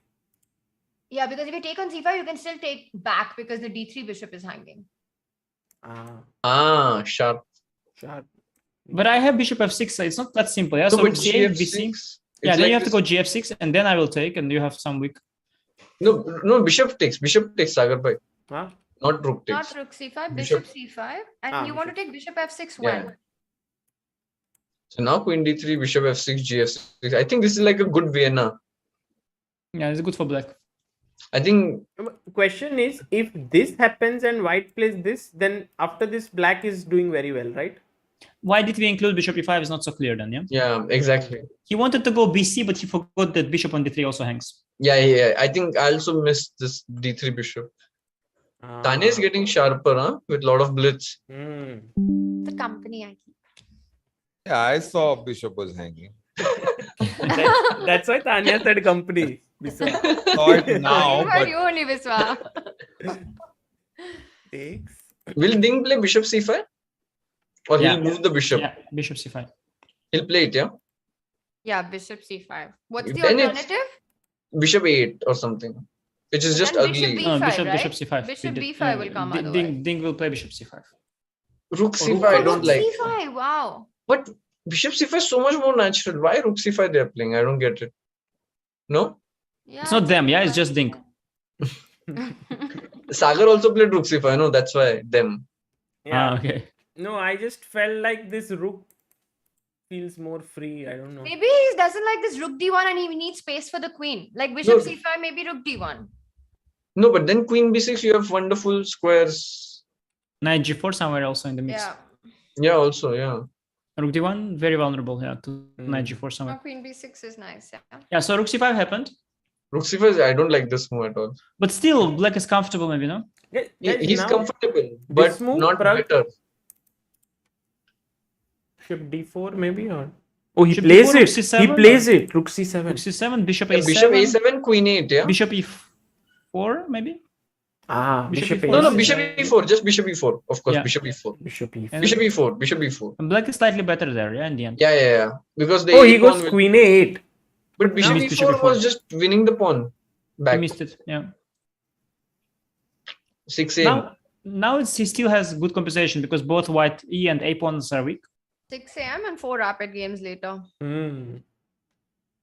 Yeah, because if you take on c5, you can still take back because the d3 bishop is hanging. Sharp. Sharp. But I have bishop f6, so it's not that simple. Yeah, No, so but rook c8, BC. GF6. Yeah, it's then like you have to this- go gf6 and then I will take and you have some weak. No, bishop takes Sagar bhai. Huh? Not rook takes. Not rook c5, Bishop. bishop c5. And you want to take bishop f6 when? Yeah. So now queen d3, bishop f6, gf6. I think this is like a good Vienna. Yeah, it's good for black. I think Question is, if this happens and white plays this, then after this black is doing very well, right? Why did we include bishop e5 is not so clear then, yeah? yeah, exactly. He wanted to go bc, but he forgot that bishop on d3 also hangs. Yeah. I think I also missed this d3 bishop. Tania is getting sharper, huh? With a lot of blitz. The company I keep. Yeah, I saw bishop was hanging. That's why Tania said company. Biswa. Saw it now, For but you only, Viswa. Takes. Will Ding play bishop c5? Or Yeah. he'll move the bishop? Yeah, bishop c5. He'll play it, yeah? Yeah, bishop c5. What's the Then it's- alternative? Bishop a8 or something. Which is just Then bishop ugly. B5, Bishop right? c5. Bishop We did- B5 will come Ding, otherwise. Ding will play bishop c5. Rook c5 rook I Oh, don't rook like. c5, wow. But bishop c5 is so much more natural. Why rook c5 they are playing? I don't get it. No? Yeah, It's not them, yeah, it's just Ding. Sagar also played rook c5. No, that's why them. Yeah. Okay. No, I just felt like this rook feels more free. I don't know. Maybe he doesn't like this rook d1 and he needs space for the queen. Like bishop No. c5, maybe rook d1. No, but then queen b6 you have wonderful squares. Knight g4 somewhere also in the mix. Yeah. Yeah, also, yeah. Rook d1 very vulnerable, yeah, to knight g4 No, somewhere. queen b6 is nice. Yeah. Yeah, so rook c5 happened, Rook c5 I don't like this move at all. but still black is comfortable maybe, no? He's now, comfortable, but move, not Pragg- better. Bishop d4 maybe, or he Bishop plays d4, rook it. c7, He plays it. Rook c7. Rook c7, bishop Yeah, a7, bishop a7, queen 8, yeah? bishop e4 maybe? Bishop e4. No, a7. bishop e4, just bishop e4. Of course, Yeah. bishop e4. Bishop e4. And- Bishop e4, bishop e4. And black is slightly better there, yeah, in the end. Yeah. Because the Oh, a he pawn goes will- queen a8. But bishop missed bishop e4 was just winning the pawn. He Back. missed it, yeah. 6a. Now he still has good compensation because both white e and a pawns are weak. 6 a.m. and 4 rapid games later.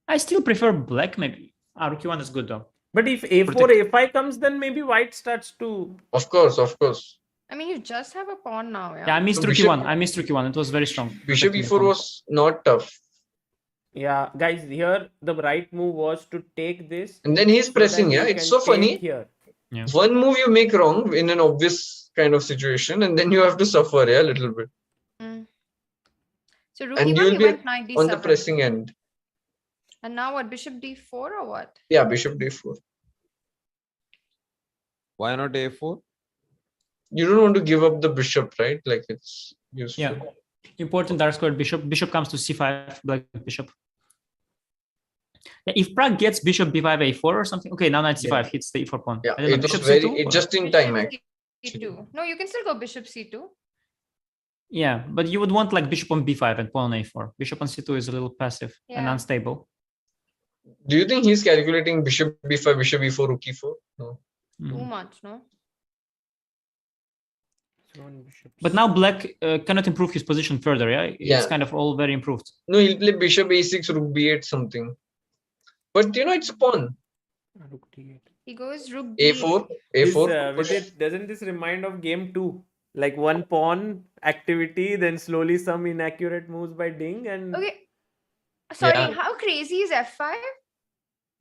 I still prefer black maybe. Rook e1 is good though. But if a4, Protect. a5 comes, then maybe white starts to. Of course. I mean, you just have a pawn now. Yeah, I missed So rook bishop- e1. I missed rook e1. It was very strong. Bishop protecting the e4 pawn. was not tough. Yeah, guys, here the right move was to take this. And then he's so pressing, that yeah? you It's can so funny. take Here. One move you make wrong in an obvious kind of situation, and then you have to suffer, yeah, a little bit. Mm. So rook And e1, you'll he be went knight d7. on the pressing end. And now what? Bishop d4 or what? Yeah, bishop d4. Why not a4? You don't want to give up the bishop, right? Like it's useful. Yeah. Important dark square bishop. Bishop comes to c5, black bishop. Yeah, if Pragg gets bishop b5, a4 or something. Okay, now knight c5 hits the e4 pawn. Yeah, I don't know, it's bishop very, c2? it's just in time, actually. c2. No, you can still go bishop c2. Yeah, but you would want like bishop on b5 and pawn on a4. Bishop on c2 is a little passive and Yeah. unstable. Do you think he's calculating bishop b5, bishop e4, rook e4? No. Too much, no? But now black cannot improve his position further, yeah? It's Yeah. kind of all very improved. No, he'll play bishop a6, rook b8 something. But you know, it's a pawn. Rook d8. He goes rook a4, This, a4. Vidit, doesn't this remind of game 2? Like one pawn activity, then slowly some inaccurate moves by Ding and Okay. Sorry, Yeah. how crazy is f5?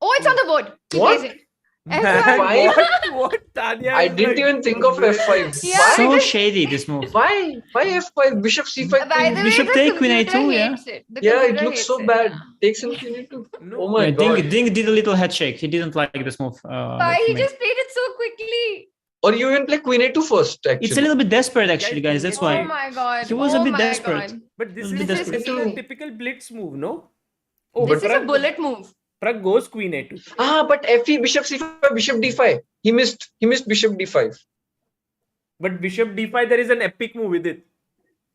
Oh, it's on the board. He What? plays it. Man, F5. what Tania I is didn't like- even think of f5. Yeah, Why? So shady, this move. Why f5? Bishop c5. By the way, Bishop the take, queen computer a2, yeah. hates it. The Yeah, it computer looks hates so it, bad. yeah. Takes some queen a2. No. Oh my Yeah, god. Ding did a little head shake. He didn't like this move. Why? that He made. just played it so quickly. Or you even play queen a2 first, actually. It's a little bit desperate, actually, guys. That's Oh why. my god. He was a Oh bit my desperate. God. But this This is is this is a crazy. typical blitz move, no? This is a Pragg- bullet move. Pragg goes queen a2. But fe, bishop c5, bishop d5. He missed bishop d5. But bishop d5, there is an epic move with it.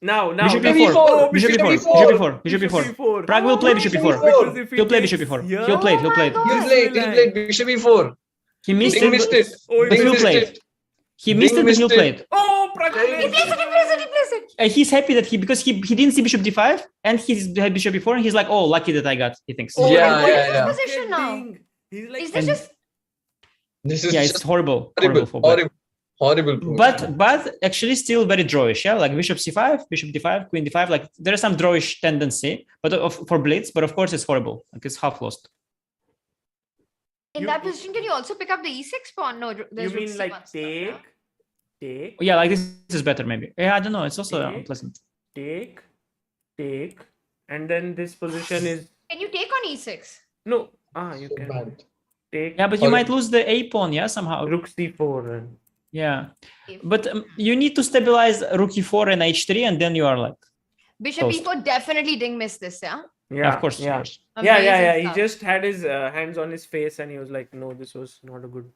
Now. Bishop Bishop e4. e4, Bishop bishop e4. e4. Bishop e4. Bishop e4. Pragg will play bishop e4. Because if He'll play takes bishop e4. here- He'll play it. He'll Oh play my it. God. He'll play bishop e4. He missed Ding it. missed it. Oh, But Ding he'll missed play it. it. He missed Ding it, but he'll missed play it. it. Oh, Pragg He plays it. He's happy that because he didn't see bishop d5 and he had bishop e4 and he's like, oh, lucky that I got. He thinks. Oh, Yeah, and what is yeah. his position now? He's like, Is this And- just This is Yeah, it's just horrible. horrible, For black. horrible. But actually still very drawish, yeah, like bishop c5, bishop d5, queen d5, like there is some drawish tendency, but for blitz, but of course it's horrible, like it's half lost. in that position? Can you also pick up the e6 pawn? No, you there's rook mean like c1 stuff, yeah? take, Yeah, like this is better maybe. Yeah, I don't know, it's also Okay. unpleasant. take, and then this position is Can you take on e6? no. You can Bad. take. Yeah, but you might lose the a pawn, yeah, somehow. Rook c4 and Yeah, but you need to stabilize rook e4 and h3 and then you are like, Bishop Toast. e4 definitely didn't miss this, yeah? yeah, of course. yeah. Amazing Yeah. He stuff. just had his hands on his face and he was like, no, this was not a good.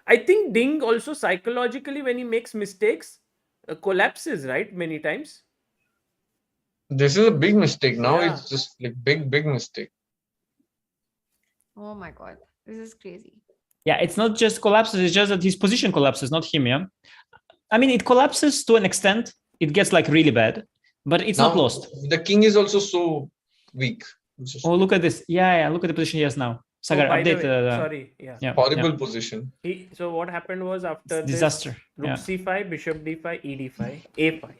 I think Ding also psychologically, when he makes mistakes, collapses, right? Many times. This is a big mistake. Now Yeah. it's just like big mistake. Oh my god. This is crazy. Yeah, it's not just collapses, it's just that his position collapses, not him, yeah? I mean, it collapses to an extent, it gets like really bad, but it's not Now, lost. The king is also so weak. It's just Oh, look at this. Yeah, look at the position he has now. Sagar, Oh, by the update. way, sorry. Yeah. Yeah, horrible yeah. position. So what happened was after It's this, disaster. rook Yeah. c5, bishop d5, e d5, a5.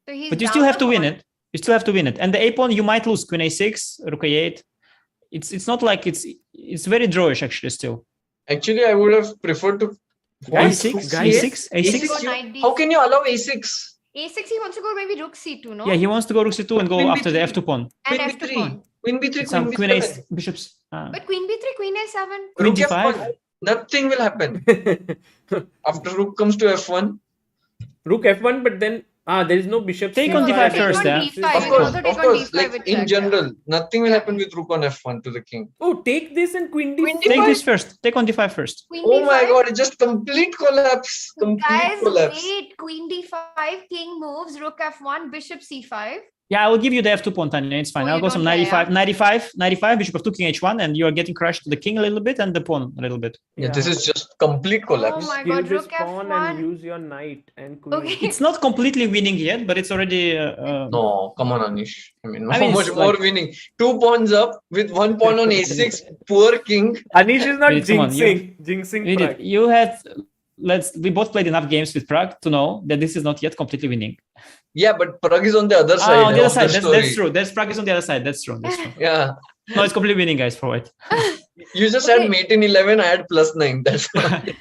So he's But you down still have to a win pawn. it. You still have to win it. And the a pawn you might lose. Queen a6, rook a8. It's not like it's very drawish actually still. Actually, I would have preferred to. A6, guys, a6, Go a6. knight How d6. can you allow a6? A6 he wants to go maybe rook c2, no? Yeah, he wants to go rook c2 and go Queen after the b3. f2 pawn. And Queen f2 b3. pawn. Queen b3, Some queen queen b7. a bishops. But queen b3, queen a7. Queen Rook d5. f1. Nothing will happen. After rook comes to f1. Rook f1, but then there is no bishop. Take c5. on d5 first, on yeah. d5. Of You course, also take of on course. d5 Like with in check, general, nothing will happen with rook on f1 to the king. Oh, take this and queen d5. Queen Take d5. this first. Take on d5 first. Queen Oh d5. my god, it's just complete collapse. Complete Guys, collapse. wait. Queen d5, king moves, rook f1, bishop c5. Yeah, I will give you the f2 pawn, Tania. It's fine. Oh, I'll you go some don't care, 95, bishop of 2, king h1, and you are getting crushed to the king a little bit and the pawn a little bit. Yeah, this is just complete collapse. Oh my Kill god, this rook pawn and f1. use your knight and queen. Okay. It's not completely winning yet, but it's already. No, come on, Anish. I mean, I how mean, much it's more like- winning? 2 pawns up with 1 pawn on a6. Poor king. Anish is not Wait, come on, jinxing Pragg. You had. We both played enough games with Pragg to know that this is not yet completely winning. Yeah, but Pragg is on the other side. On the other of side, the that's story. true. Pragg is on the other side. That's true. Yeah. No, it's completely winning, guys, for white. You just Okay. had mate in 11, I had +9. That's why.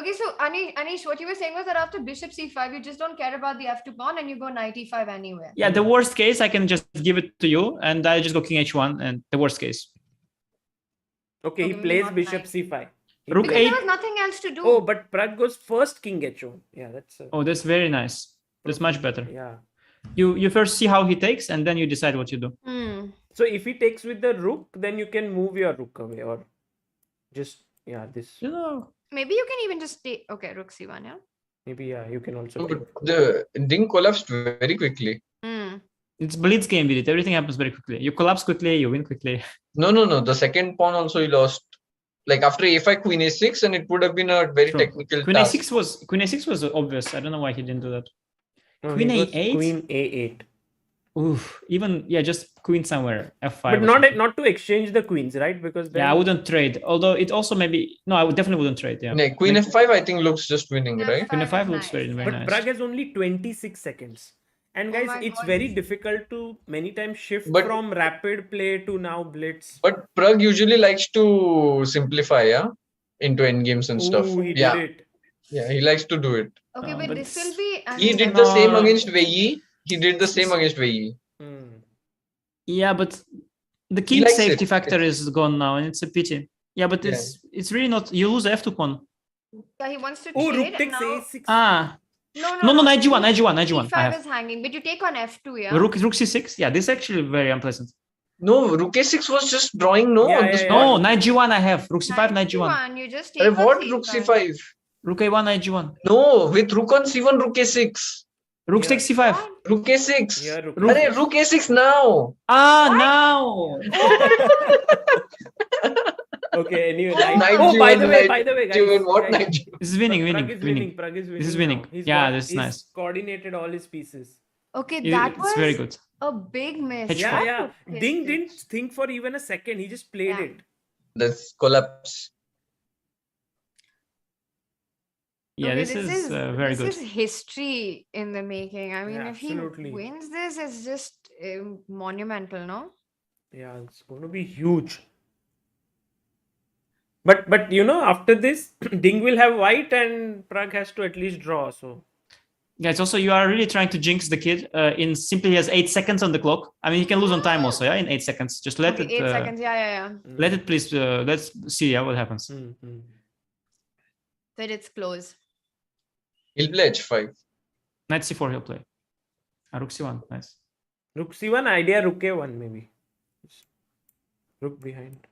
Okay, so Anish, what you were saying was that after bishop c5, you just don't care about the f2 pawn and you go knight e5 anyway. Yeah, the worst case, I can just give it to you, and I just go king h1, and the worst case. Okay, he maybe plays not bishop knight. c5. Rook Because 8. there was nothing else to do. Oh, but Pragg goes first king h1. Yeah, that's. Oh, that's very nice. That's much better. Yeah. You first see how he takes, and then you decide what you do. So if he takes with the rook, then you can move your rook away, or just this. You know. Maybe you can even just take. Okay, rook c1, yeah. Maybe you can also. No, take. but the Ding collapsed very quickly. It's blitz game with it. Everything happens very quickly. You collapse quickly, you win quickly. No. The second pawn also he lost. Like after a5, queen a6, and it would have been a very technical Queen task. a6 was obvious. I don't know why he didn't do that. No, Queen he goes a8. Queen a8. Oof. Even just queen somewhere. f5. But not to exchange the queens, right? Because then... I wouldn't trade. Although it also maybe I definitely wouldn't trade. Yeah. No, queen f5 I think looks just winning, right? Queen f5 looks very But nice. Pragg has only 26 seconds. And guys, it's very difficult to many times shift from rapid play to now blitz. But Pragg usually likes to simplify, into endgames and stuff. He did it. Yeah, he likes to do it. Okay, but this will be. He did the same against Wei. He did the same against Wei. Yeah, but the king safety factor is gone now, and it's a pity. Yeah, but it's really not. You lose the f2 pawn. Yeah, he wants to rook trade. takes Now... a6. No, knight g1, knight g1, knight g1. e5 is hanging, but you take on f2, yeah. Rook c6. Yeah, this is actually very unpleasant. No, rook a6 was just drawing on the spot. No, knight g1 I have. Rook c5, knight g1. You just take what rook c5? Rook a1, knight g1. No, with rook on c1, rook a6. Rook takes c5. Rook a6. Yeah, rook a6 now. Now. Okay, anyway. By the way, guys. What knight This is winning. Pragg is winning. This is winning. This is nice. He's coordinated all his pieces. Okay, that was very good. A big miss. Yeah. Ding didn't think for even a second. He just played it. That's collapse. Yeah, this is very good. This is history in the making. I mean, if absolutely. he wins this, it's just monumental, no? Yeah, it's going to be huge. But after this, Ding will have white and Pragg has to at least draw. So, guys, also you are really trying to jinx the kid. In simply he has 8 seconds on the clock. I mean, he can lose on time also. Yeah, in 8 seconds. Just let it. 8 seconds. Yeah. Let it, please. Let's see. What happens. But it's close. He'll play h5. Knight c4 he'll play. Rook c1. Nice. Rook c1, idea rook a1 maybe. Rook behind.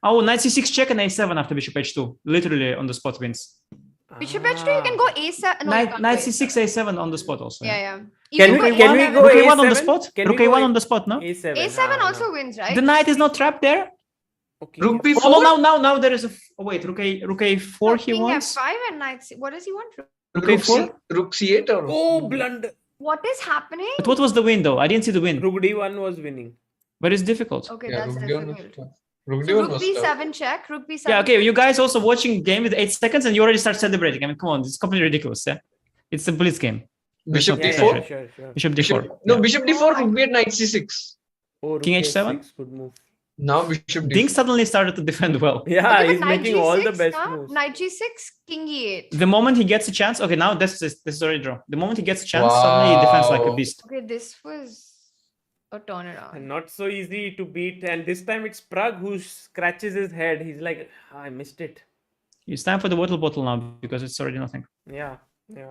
Oh, knight c6 check and a7 after bishop h2. Literally on the spot wins. Bishop h2, you can go a7. No, knight c6, a7 on the spot also. Yeah. Can we go rook a7 on the spot? Rook a1 on the spot, no? A7 also wins, right? The knight is not trapped there. Okay. Rook b4. Oh, now there is a wait. Rook a4 he wants. King f5 and knight c. What does he want? Rook a4. Rook c8 or? Oh, blunder. What is happening? But what was the win though? I didn't see the win. Rook d1 was winning. But it's difficult. Okay, that's difficult. Rook b7 check. Rook b7. Yeah, okay. You guys also watching game with 8 seconds and you already start celebrating. I mean, come on, it's completely ridiculous. Yeah, it's a blitz game. Bishop d4. Sure. Bishop d4. No, bishop d4. Rook b8, knight c6. Oh, King h7. Good move. Now bishop d4. Ding suddenly started to defend well. Yeah, he's making all the best moves. Knight g6, king e8. The moment he gets a chance, okay, now this is already draw. The moment he gets a chance, suddenly he defends like a beast. Okay, this was a turnaround. And not so easy to beat. And this time it's Pragg who scratches his head. He's like, I missed it. It's time for the water bottle now because it's already nothing. Yeah.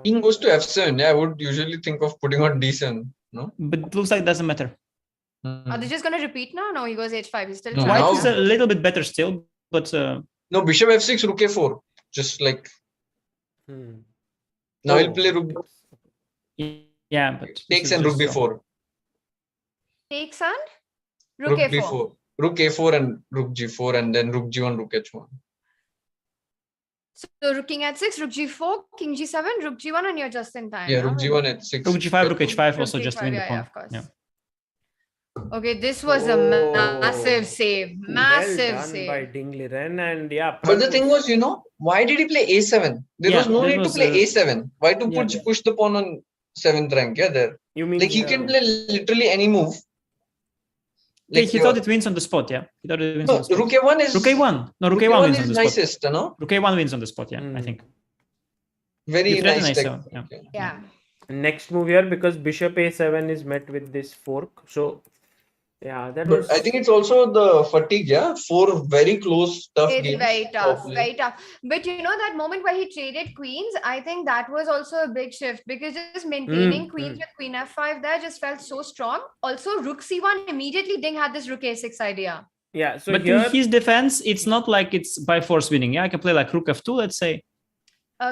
King goes to f7. Yeah, I would usually think of putting on d7. No, but it looks like it doesn't matter. Are they just going to repeat now? No, he goes h5. He's still White is a little bit better still, but no, bishop f6, rook a4. Just like now he'll play rook. Yeah, but takes and rook b4. Takes and rook a4. b4. Rook a4 and rook g4 and then rook g1, rook h1. So rook king h6, rook g4, king g7, rook g1, and you're just in time. Yeah, rook g1 h6. Rook g5, rook h5 also just win the pawn. Yeah, of course. Yeah. Okay, this was a massive save. Massive save by Ding Liren, and yeah. But the thing was, why did he play a7? There was no need to play a7. Why to push the pawn on 7th rank? Yeah, there. You mean like he can play literally any move. Like he thought it wins on the spot, yeah. He thought it wins on the spot. Rook a1 is... Rook a1. No, rook a1 wins on the spot. Nicest, no? Rook a1 wins on the spot, yeah, I think. Very You threaten nice a7. technique. Yeah. Next move here, because bishop a7 is met with this fork. So yeah, that But was. I think it's also the fatigue, yeah. 4 very close, tough It's games. very tough, Top lane. very tough. But you know that moment where he traded queens, I think that was also a big shift because just maintaining queens with queen f5 there just felt so strong. Also, rook c1 immediately Ding had this rook a6 idea. Yeah, so But here, in his defense, it's not like it's by force winning. Yeah, I can play like rook f2, let's say.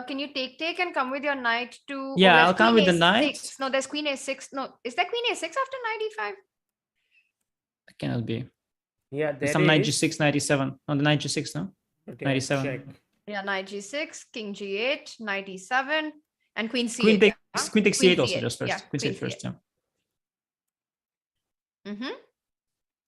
Can you take and come with your knight to? Yeah, there's I'll come queen with the a6. knight. No, there's queen a6. No, is there queen a6 after knight e5? It cannot be. yeah, There's there some knight is. g6, knight e7. On the knight g6, no? Okay, Knight e7. check. Yeah, knight g6, king g8, knight e7, and queen c8. Queen takes yeah? queen takes Queen c8 also c8, just first. yeah, Queen queen c8 first, yeah. Mm-hmm.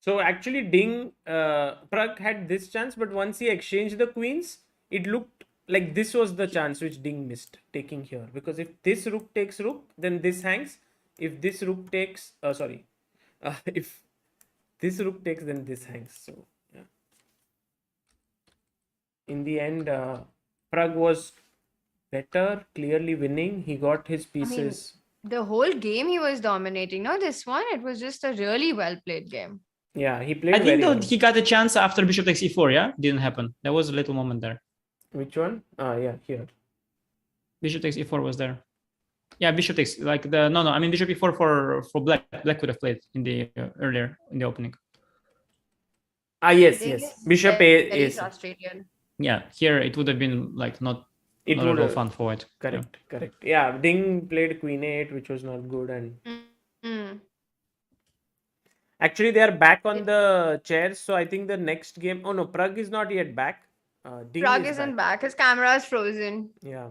So actually, Pragg had this chance, but once he exchanged the queens, it looked like this was the chance which Ding missed taking here. Because if this rook takes rook, then this hangs. If this rook takes, if this rook takes, then this hangs. So yeah. In the end, Pragg was better, clearly winning. He got his pieces. The whole game he was dominating. No, this one, it was just a really well played game. Yeah, he played I very think though well. he got a chance after bishop takes e4, yeah? Didn't happen. There was a little moment there. Which one? Yeah, here. Bishop takes e4 was there. Yeah, bishop takes like I mean bishop e4 for black. Black could have played in the earlier in the opening. Yes, Ding yes. is Bishop very is. frustrated. Yeah, here it would have been like not It at would all have. fun for it. Correct, correct. Yeah, Ding played queen 8, which was not good, and Mm. actually they are back on the chairs. So I think the next game. Oh no, Pragg is not yet back. Ding Pragg is isn't back. His camera is frozen. Yeah,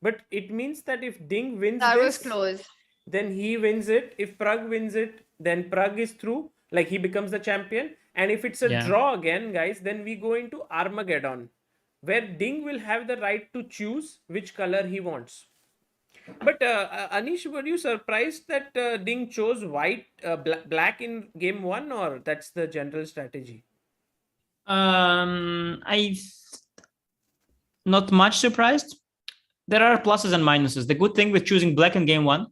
but it means that if Ding wins That was this, close. then he wins it. If Pragg wins it, then Pragg is through. Like he becomes the champion. And if it's a Yeah. draw again, guys, then we go into Armageddon, where Ding will have the right to choose which color he wants. But Anish, were you surprised that Ding chose black in game 1, or that's the general strategy? I not much surprised. There are pluses and minuses. The good thing with choosing black in game 1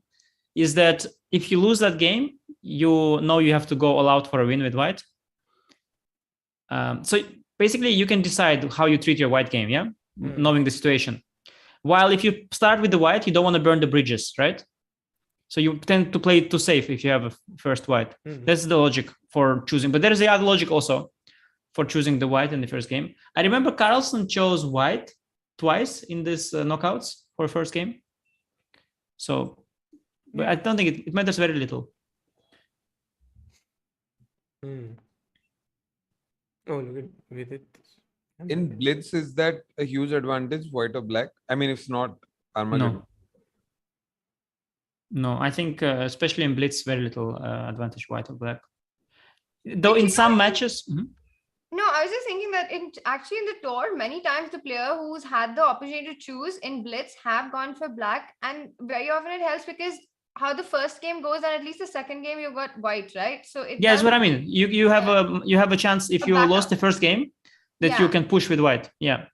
is that if you lose that game, you know you have to go all out for a win with white. So basically, you can decide how you treat your white game, yeah, knowing the situation. While if you start with the white, you don't want to burn the bridges, right? So you tend to play it too safe if you have a first white. That's the logic for choosing. But there is the other logic also for choosing the white in the first game. I remember Carlsen chose white twice in this knockouts for first game. So but I don't think it matters very little. Oh, look at Vidit. In Blitz, is that a huge advantage, white or black? I mean, it's not Armageddon. No, I think especially in Blitz, very little advantage, white or black. Though in some matches. No, I was just thinking that in the tour, many times the player who's had the opportunity to choose in Blitz have gone for black, and very often it helps because how the first game goes, and at least the second game you got white, right? So it that's what I mean. You have a chance if you lost the first game that you can push with white. Yeah.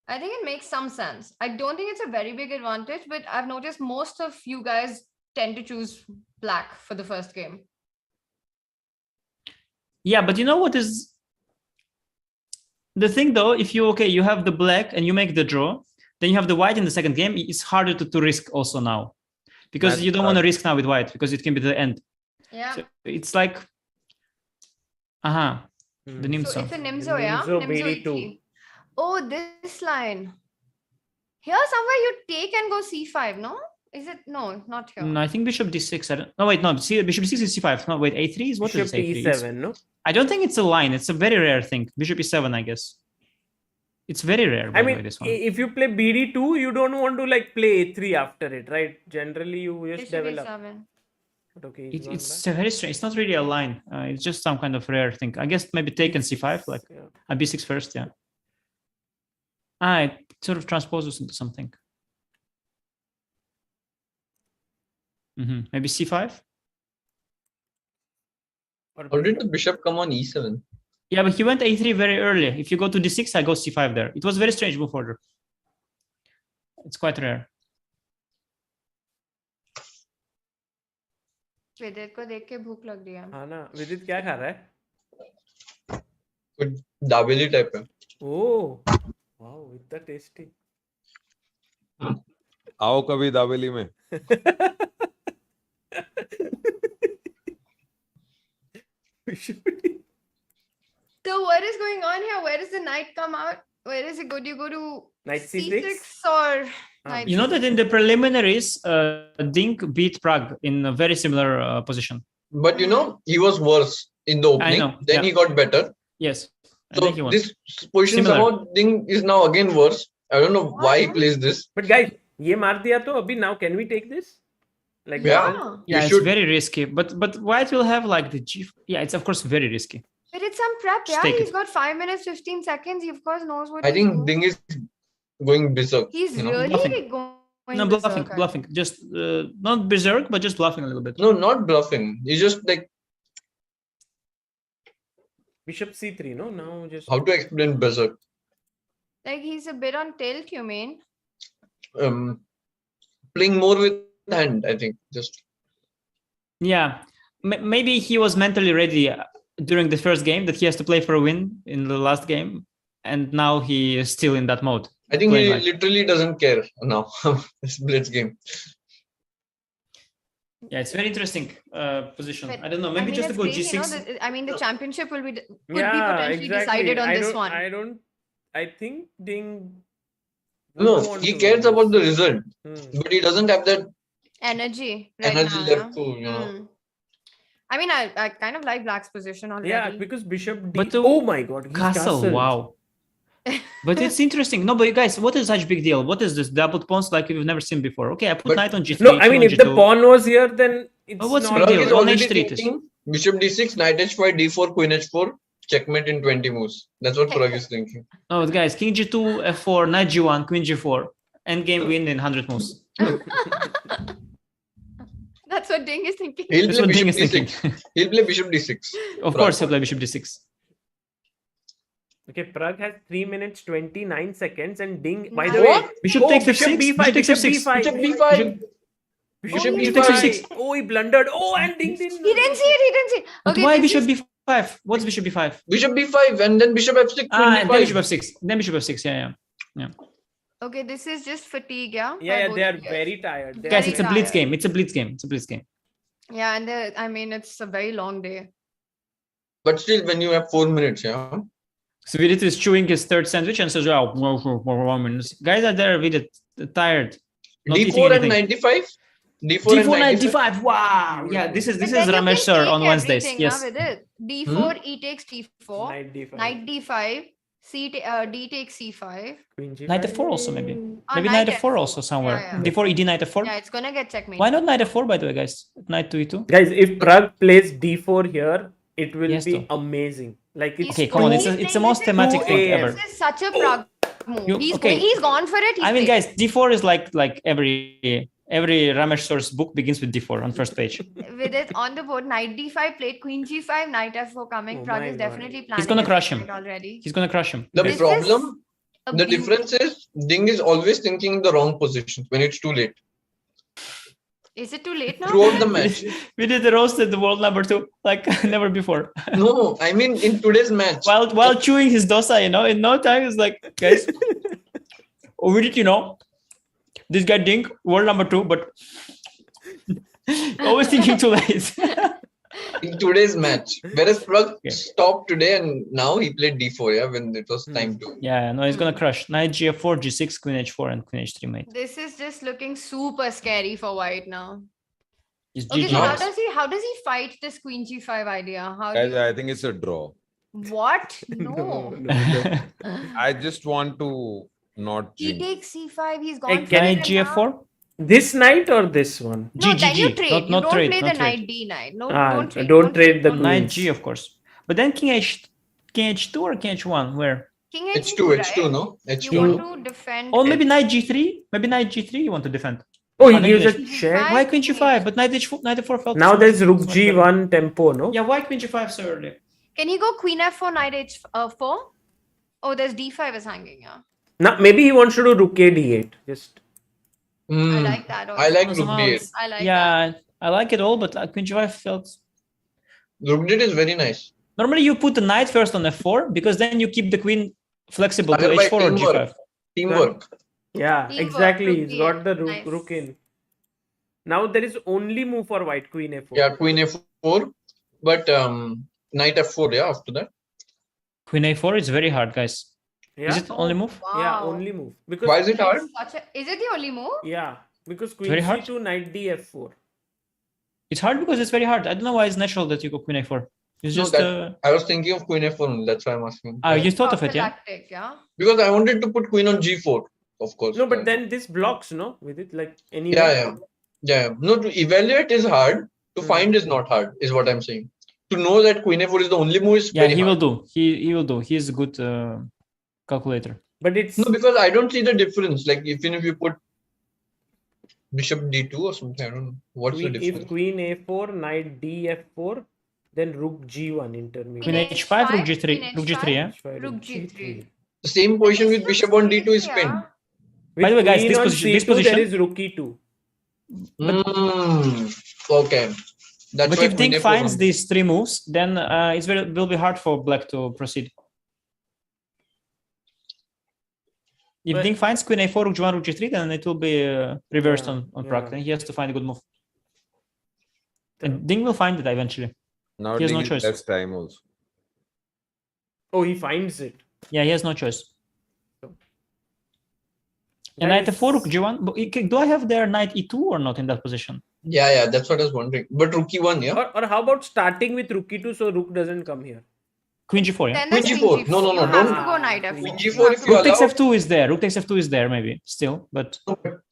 I think it makes some sense. I don't think it's a very big advantage, but I've noticed most of you guys tend to choose black for the first game. Yeah, but you know what is the thing though? If you have the black and you make the draw, then you have the white in the second game. It's harder to risk also now, because you don't want to risk now with white because it can be the end. Yeah. So it's like, the Nimzo. So it's a Nimzo, yeah? Nimzo Nimzo BD2. E3. Oh, this line. Here somewhere you take and go c5, no? Is it? No, not here. No, I think bishop d6. I don't. No, wait, no. See, bishop d6 is c5. No, wait, a3 is what Bishop is a3? e7, no? I don't think it's a line. It's a very rare thing. Bishop e7, I guess. It's very rare. I mean, if you play BD2, you don't want to like play A3 after it, right? Generally, you just develop. But okay, it's a very strange. It's not really a line. It's just some kind of rare thing. I guess maybe take and c5, like a b6 first, yeah. It sort of transposes into something. Maybe c5. Or did the bishop come on e7? Yeah, but he went a3 very early. If you go to d6, I go c5 there. It was very strange move order. It's quite rare. विदित को देख के भूख लग रही है. हाँ ना, विदित क्या खा रहा है? कुछ दाबेली टाइप है. Oh, wow, इतना टेस्टी. आओ कभी दाबेली में. So what is going on here? Where does the knight come out? Where does it go? Do you go to Knight C6 C6 or knight You know that in the preliminaries, Dink beat Pragg in a very similar position. But you know, he was worse in the opening. know, Then yeah. he got better. Yes. I So think he won. this position Similar. somehow Ding is now again worse. I don't know why he plays this. But guys, ये मार दिया तो अभी now can we take this? Like Yeah. this? Yeah, You it's should. very risky. But White will have like the G. Yeah, it's of course very risky. But it's some prep, Just yeah. take He's it. got 5 minutes, 15 seconds. He of course knows what I he's think doing. Ding is going berserk. He's you know? really Bluffing. going No, bluffing, berserk. bluffing. Just not berserk, but just bluffing a little bit. No, not bluffing. He's just like, Bishop C3, no? Now just how to explain berserk? Like he's a bit on tilt, you mean? Playing more with hand, I think. Just Yeah, maybe he was mentally ready during the first game that he has to play for a win in the last game, and now he is still in that mode. I think Playing he like- literally doesn't care now. This blitz game. Yeah, it's very interesting position. But, I don't know. Maybe mean, just to it's go crazy, you know, G6. I mean, the championship will be could be yeah, potentially exactly. decided on this one. I think Ding. No, won't want he to cares win about the this. result, but he doesn't have that Energy right energy now. left Yeah? to, you know. Hmm. I mean, I kind of like Black's position already. Yeah, because Bishop D. But the oh my God, he's Castle, castled. wow. But it's interesting. No, but you guys, what is such big deal? What is this doubled pawns like we've never seen before? Okay, I put But- knight on G3. No, I mean, king on if the G2. pawn was here, then it's Oh, what's not. big Pragg deal? is On already H3 it is. thinking Bishop D6, Knight H5, D4, Queen H4, checkmate in 20 moves. That's what Pragg is thinking. Oh, guys, King G2, F4, Knight G1, Queen G4, endgame win in 100 moves. That's what Ding is thinking. He'll That's play what Ding Bishop is D6. thinking. He'll play Bishop D6. Of course, he'll play Bishop D6. Okay, Pragg has 3 minutes 29 seconds, and Ding. By Nice. the way, What? Bishop oh, takes Bishop F6. B5, Bishop takes Bishop F6. B5. Bishop D5. Bishop Bishop B5. takes Oh, he blundered. Oh, and Ding didn't. He didn't see it. He didn't see it. But Okay, why this Bishop is- B5? What's Bishop B5? Bishop B5 and then Bishop F6, Queen And then Bishop D5. F6. Then Bishop F6. Yeah. Okay, this is just fatigue, yeah. Yeah, by yeah, both they are of you. very tired. They Guys, are it's a very blitz tired. game. It's a blitz game. It's a blitz game. Yeah, and I mean, it's a very long day. But still, when you have 4 minutes, yeah. So Vidit is chewing his third sandwich and says, "Oh, 1 minute." Guys are there, Vidit, tired. Not eating D4 and anything. 95. D4 D4 and 95. 95. Wow. Yeah, this is But then you Ramesh can sir take on Wednesdays. everything, Yes. With it. D4, E takes T4, Knight D5. Knight D5, D takes C5. Queen G5. Knight F4 also maybe. Oh, Maybe knight Knight F4 F4. also somewhere. Yeah, D4 ED Knight F4. Yeah, it's gonna get checkmate. Why not Knight F4 by the way, guys? Knight to E2. Guys, if Pragg plays D4 here, it will Yes, be though. amazing. Like it's Okay, come on. It's the most thematic Two thing AM. ever. This is such a Pragg move. You- He's okay. he's gone for it. He's I mean, playing. guys, D4 is like every Ramesh sir's book begins with D4 on first page. With it on the board, Knight D5 played Queen G5, Knight F4 coming. Oh Pragg my is God. definitely planning. He's gonna his crush him. checkmate already. He's gonna crush him. The This is problem, a the beauty. difference is Ding is always thinking the wrong position when it's too late. Is it too late now? Throughout the match. We did the roasted the world number 2 like never before. No, I mean in today's match. while chewing his dosa, in no time it's like, guys, we did, this guy Dink, world number 2, but always thinking too late. In today's match. Whereas Pragg Okay. stopped today and now he played D4, yeah, when it was time to. Yeah, no, he's gonna crush. Knight G4, G6, Queen H4, and Queen H3 mate. This is just looking super scary for White now. He's Okay, GG. so Nice. how does he fight this Queen G5 idea? How do Guys, you- I think it's a draw. what? No. I just want to not He jinx. takes C5. He's gone. Hey, for can it Knight and now- G4? This knight or this one? No, then you GG. trade. Not You don't trade, play not the trade. knight D9. No, Ah, don't trade. don't trade the Knight queens. G, of course. But then King H2 or King H1? Where? King H2, right? H2, no? You H2. want to defend. Oh, maybe Knight G3? Maybe Knight G3 you want to defend. Oh, he Knight gives a H5. check. Why Queen G5? But Knight H4 felt Now so there's much Rook better. G1 tempo, no? Yeah, why Queen G5 so early? Can he go Queen F4, Knight H4? Oh, there's D5 is hanging. Yeah. Now maybe he wants to do Rook A D8. Just I like that also. I like rook Somehow d8. it's- I like that. yeah, I like it all, but queen g5 felt. Rook d8 is very nice. Normally, you put the knight first on f4 because then you keep the queen flexible to Agar by h4 or teamwork. g5. Teamwork. Yeah, Teamwork, exactly. rook He's got the d8. Nice. rook in. Now there is only move for white, queen a4. Yeah, queen a4. But knight f4, yeah, after that. Queen a4 is very hard, guys. Yeah. Is it only move? Wow. Yeah, only move. Because Why is it hard? Is it the only move? Yeah, because queen Very hard? c2, knight d f4. It's hard because it's very hard. I don't know why it's natural that you go queen a4. It's No, just I was thinking of queen f4 only, that's why I'm asking. you thought of it, yeah? Tactic, yeah. Because I wanted to put queen on g4, of course. No, but then this blocks, no? With it, like anyway. Yeah. No, to evaluate is hard. To find is not hard, is what I'm saying. To know that queen a4 is the only move is Yeah, very he hard. will do. He will do. He's a good calculator. But it's No, because I don't see the difference. Like even if you put bishop d2 or something, I don't know. What's the difference? if queen a4, knight d f4, then rook g1 intermediate. Queen h5, rook g3, rook g3, yeah. H5, Rook g3. The same position with bishop on d2 is Yeah. pinned. With By the way, guys, queen this on position- this C2, position- there is rook e2. Okay. That's But why if Ding queen a4 finds on- these three moves, then it will be hard for black to proceed. If But- Ding finds queen a4, rook g1, rook g3, then it will be reversed Yeah, on Pragg. yeah. Then he has to find a good move. And Ding will find it eventually. Now He has no Ding choice. less time also. Oh, he finds it. Yeah, he has no choice. That And knight is- f4, rook g1. But do I have their knight e2 or not in that position? Yeah, that's what I was wondering. But rook e1, yeah? Or how about starting with rook e2 so rook doesn't come here? Queen g4, yeah. Then Queen there's g4. No, You have don't- to go knight f4. Queen g4 if you Rook takes allow. f2 is there. Rook takes f2 is there maybe still, but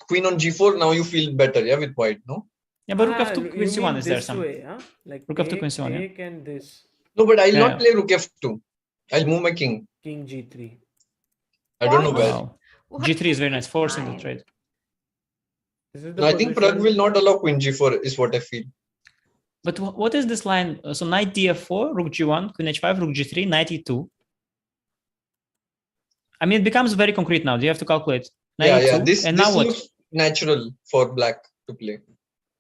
Queen on g4, now you feel better, yeah, with white, no? yeah, but rook Ah, f2 you queen c1 mean is there this some. way, huh? Like Rook f2, take- queen c1, yeah. take and this No, but I'll Yeah. not play rook f2. I'll move my king. king g3. I don't know What? where. Wow. G3 is very nice, forcing the Fine. trade. This is No, I think Pragg will not allow queen g4, is what I feel. But what is this line? So knight df4, rook g1, queen h5, rook g3, knight e2. I mean, it becomes very concrete now. You have to calculate. Knight Yeah. e2, This and now what? looks natural for black to play.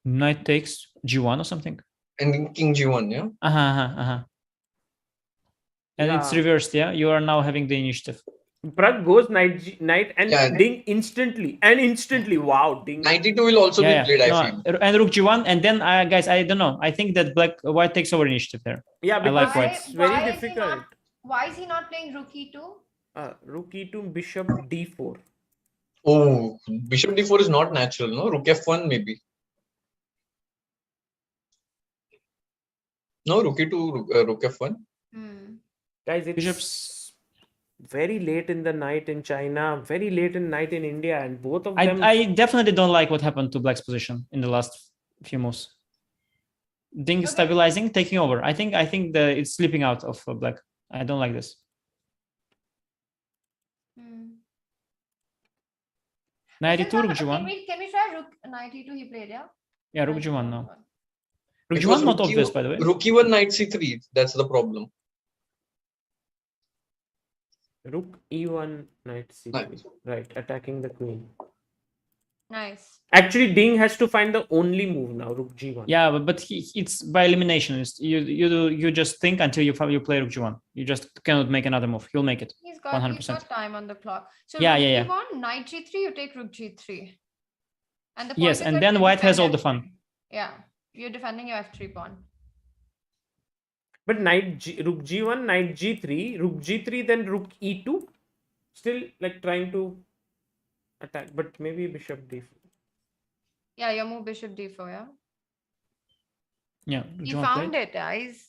Knight takes g1 or something. And then king g1, yeah? And it's Yeah. reversed, yeah? You are now having the initiative. Pragg goes knight and Yeah. Ding instantly. Wow, Ding. 92 will also be played, I feel. And rook g1, and then, guys, I don't know. I think that white takes over initiative there. Yeah, I because like white. it's very Why is he difficult. Why is he not playing rook e2? Rook e2, bishop d4. Oh, bishop d4 is not natural, no? Rook f1 maybe. No, rook e2, rook f1. Guys, it's Bishops. very late in the night in China, very late in night in India, and both of them. I definitely don't like what happened to black's position in the last few moves. Ding stabilizing, taking over. I think it's slipping out of black. I don't like this. Knight e2, rook g1. Can we try rook knight e2? He played, yeah. Yeah, rook g1 now. Rook Because g1 not rook obvious, e1 by the way. Rook e1, knight c3. That's the problem. Rook e1, knight c3. Nice. Right, attacking the queen. Nice. Actually, Ding has to find the only move now, rook g1. Yeah, but it's by elimination. You just think until you play rook g1. You just cannot make another move. He'll make it. He's got 100%. time on the clock. So Yeah, rook yeah. e1, knight g3, you take rook g3. And the Yes, point is and that then you white has defend all the f3. fun. Yeah, you're defending your f3 pawn. But rook g1, knight g3, rook g3, then rook e2. Still like trying to attack, but maybe bishop d4. Yeah, you move bishop d4, yeah. Yeah. He found it, guys.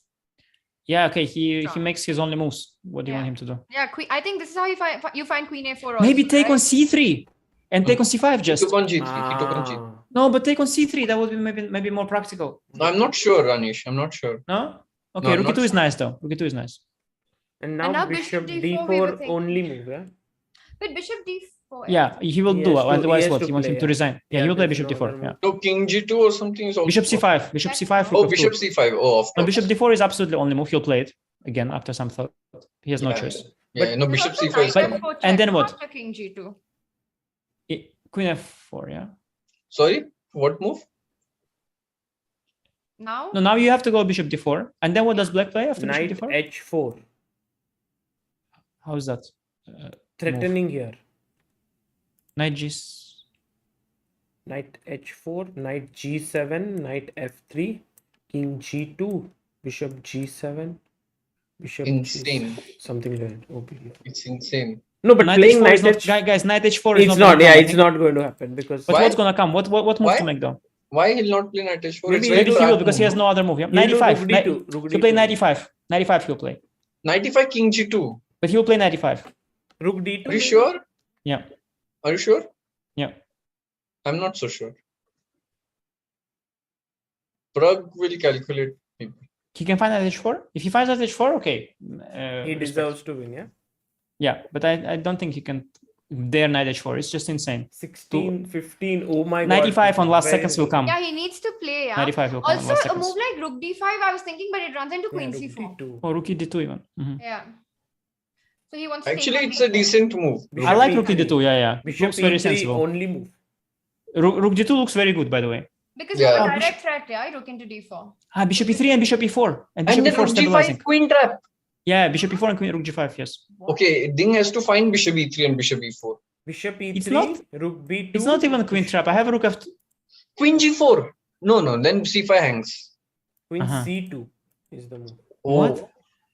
Yeah, okay. He Strong. makes his only moves. What do you want him to do? Yeah, I think this is how you find queen a4 Maybe also, take on right? c3 and take on c5 He just. took on g3. He took on g3. No, but take on c3. That would be maybe more practical. I'm not sure, Anish. I'm not sure. No? Okay, No, rook not e2 is sure. nice though. Rook e2 is nice. And now, now bishop bishop d4 we were d4 thinking. only move, yeah? With bishop d4. Yeah, he will He do. has to- Otherwise, he has what? to You want him play, to yeah. resign? Yeah, Yeah, he will play there's bishop no d4. other Yeah. move. No, king g2 or something is also. Bishop c5. Bishop c5. Oh, rook f2. bishop c5. Oh, of No, course. bishop d4 is absolutely only move. He'll play it again after some thought. He has no Yeah, choice. Yeah, no, There's bishop also c5 is knight fine. f4 and then check what? after king g2. Queen f4. Yeah. Sorry, what move? Now? No, now you have to go bishop d4. And then what does black play after Knight bishop d4? h4. How is that? Threatening here. Knight g. Knight h4, knight g7, knight f3, king g2, bishop g7, bishop Insane. G7, something like that. Oh, It's insane. no, but Knight playing h4 knight is not, h4, guys, knight h4 is it's not. not. gonna Yeah, come, I it's think. not going to happen because But Why? what's gonna come? What move Why? to make though? Why he'll not play knight h4? Maybe It's he'll very Maybe he do- will Pragg because he has move, no other move. Yeah? He'll do 95. rook d2, rook He'll play d2. 95. 95 he'll play. 95 king g2. But he will play 95. Rook d2. Are you sure? Yeah. Are you sure? Yeah. I'm not so sure. Pragg will calculate people. He can find knight h4. If he finds knight h4, okay. He respect. deserves to win, yeah. Yeah, but I don't think he can dare knight h4. It's just insane. 16, 15. Oh my god. 95 on last Very seconds will good. come. Yeah, he needs to play. Yeah. 95 will come on Also, last a seconds. move like rook d5, I was thinking, but it runs into Yeah, queen rook c4. d2. Or rook d2 even. Mhm. Yeah. So he wants to Actually, take it's a decent move. Bishop I like e3. rook d2. Yeah. It Bishop looks very e3 sensible. only move. Rook d2 looks very good, by the way. because Yeah. you have Ah, a direct threat, yeah, rook into d4. Bishop e3 and bishop e4. And bishop And then e4 rook stabilizing. g5 queen trap. Yeah, bishop e4 and queen rook g5, yes. Okay, Ding has to find bishop e3 and bishop e4. Bishop e3, It's not- rook b2. It's not even a queen trap. I have a rook f2. Queen g4. No, then c5 hangs. Queen Uh-huh. c2 is the move. Oh, What?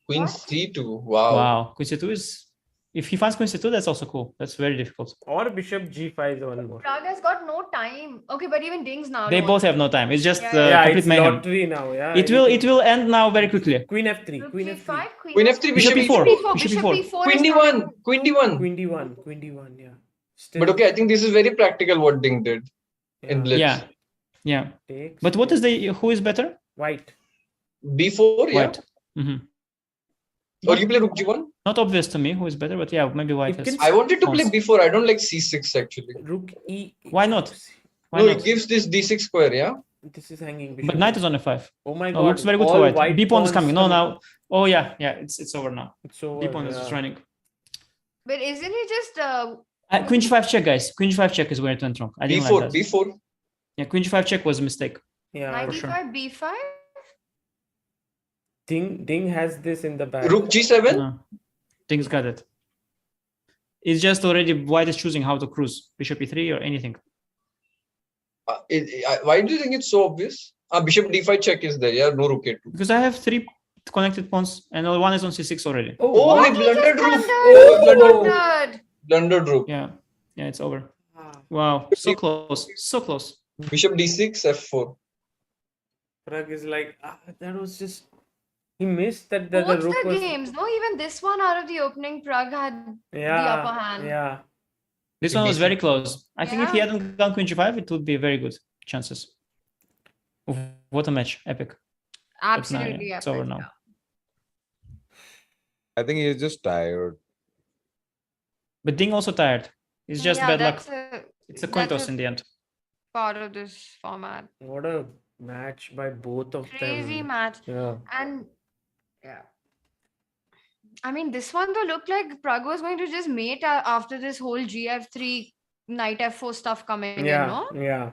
Queen What? c2. Wow. Wow. Queen c2 is... If he finds queen c2, that's also cool. That's very difficult. Or bishop g5 is one more. Pragg has got no time. Okay, but even Ding's now. They knows. both have no time. It's just Yeah, Yeah, complete it's mayhem. lottery now. Yeah, It will end now very quickly. Queen f3. Rook Queen f3. g5, Queen f3, Bishop bishop e4. e4. Bishop Bishop e4. e4 Queen is d1. coming. Queen d1. Queen d1. Queen d1. Yeah. Still, But okay, I think this is very practical what Ding did in Blitz. Yeah. takes, But what is who is better? white? b4, yeah. White. Mhm. Or you play rook g1? Not obvious to me who is better, but yeah, maybe white It has. can- I wanted to play Awesome. b4. I don't like c6 actually. Rook e. Why not? Why No, not? it gives this d6 square, yeah? This is hanging. But knight is on f5. Oh my Oh, god. looks very good for all white. B pawn is pawns coming. No, come- now. Oh yeah, it's over now. It's over. B pawn is yeah. just running. But isn't it just Queen g5 check, guys. Queen g5 check is where it went wrong. I didn't b4, like that. b4. Yeah, Queen g5 check was a mistake. Yeah. knight for sure. d5, b5? Ding has this in the back. Rook g7? No. Things got it. It's just already white is choosing how to cruise. Bishop e3 or anything. Why do you think it's so obvious? Bishop d5 check is there, yeah? No rook a2. Because I have 3 connected pawns and one is on c6 already. Oh, What? they He blundered just rook. blundered. Blundered rook. Yeah, it's over. Ah, Wow, so close, so close. Bishop d6, f4. Pragg is like, that was just. He missed that the Both rook the was. games, no, even this one out of the opening, Pragg had Yeah. the upper hand. Yeah. This one was very close. I think if he Yeah. hadn't gone queen g5, it would be very good chances. Oof, what a match, epic. But now, Absolutely. yeah, it's epic, over now. yeah. I think he's just tired. But Ding also tired. It's just Yeah, bad luck. that's It's a coin that's toss a- in the end. part of this format. What a match by both of Crazy them. match. Yeah. And yeah. I mean, this one though looked like Pragg was going to just mate after this whole GF3 knight f4 stuff coming in, Yeah. no? Yeah.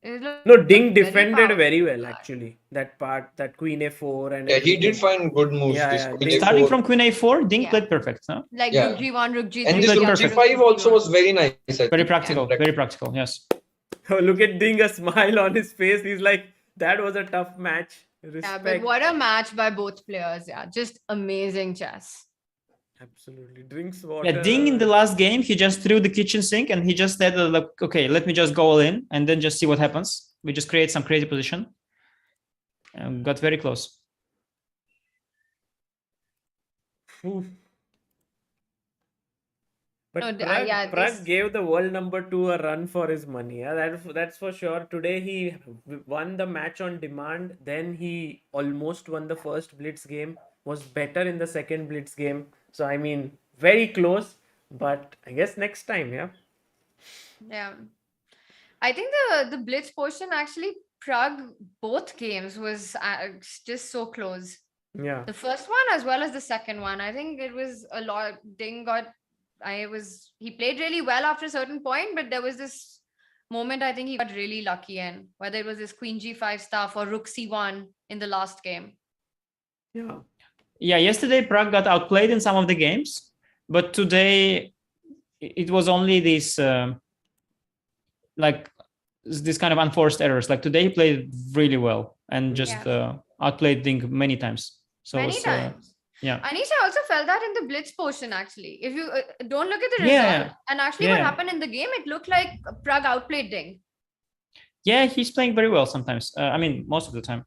It looked No, Ding very defended powerful. very well actually. That part, that queen a4 and Yeah, he did everything. find good moves. Yeah, this yeah, queen they- Starting a4. from queen a4, Ding Yeah. played perfect. No? Like Yeah. rook g1, rook g3. And this played rook perfect. g5 also was very nice. I Very think. practical, And very practical, yes. Oh, look at Ding, a smile on his face. He's like, that was a tough match. Yeah, Respect. but what a match by both players. Yeah, just amazing chess. Absolutely. Drinks water. Yeah, Ding in the last game, he just threw the kitchen sink and he just said, like, okay, let me just go all in and then just see what happens. We just create some crazy position. And got very close. Oof. But No, Pragg, yeah, Pragg this- gave the world number 2 a run for his money. Yeah, that's for sure. Today he won the match on demand. Then he almost won the first Blitz game. Was better in the second Blitz game. So I mean, very close. But I guess next time, yeah. Yeah. I think the blitz portion actually Pragg both games was just so close. Yeah. The first one as well as the second one. I think it was a lot. Ding got he played really well after a certain point, but there was this moment I think he got really lucky in, whether it was his Queen G5 stuff or Rook C1 in the last game. Yeah. Yeah, yesterday Pragg got outplayed in some of the games, but today it was only these like this kind of unforced errors. Like today he played really well and just outplayed Ding many times. So many times. Yeah. Anish, I also felt that in the blitz portion actually. If you don't look at the result and actually what happened in the game, it looked like Pragg outplayed Ding. Yeah, he's playing very well sometimes. I mean, most of the time.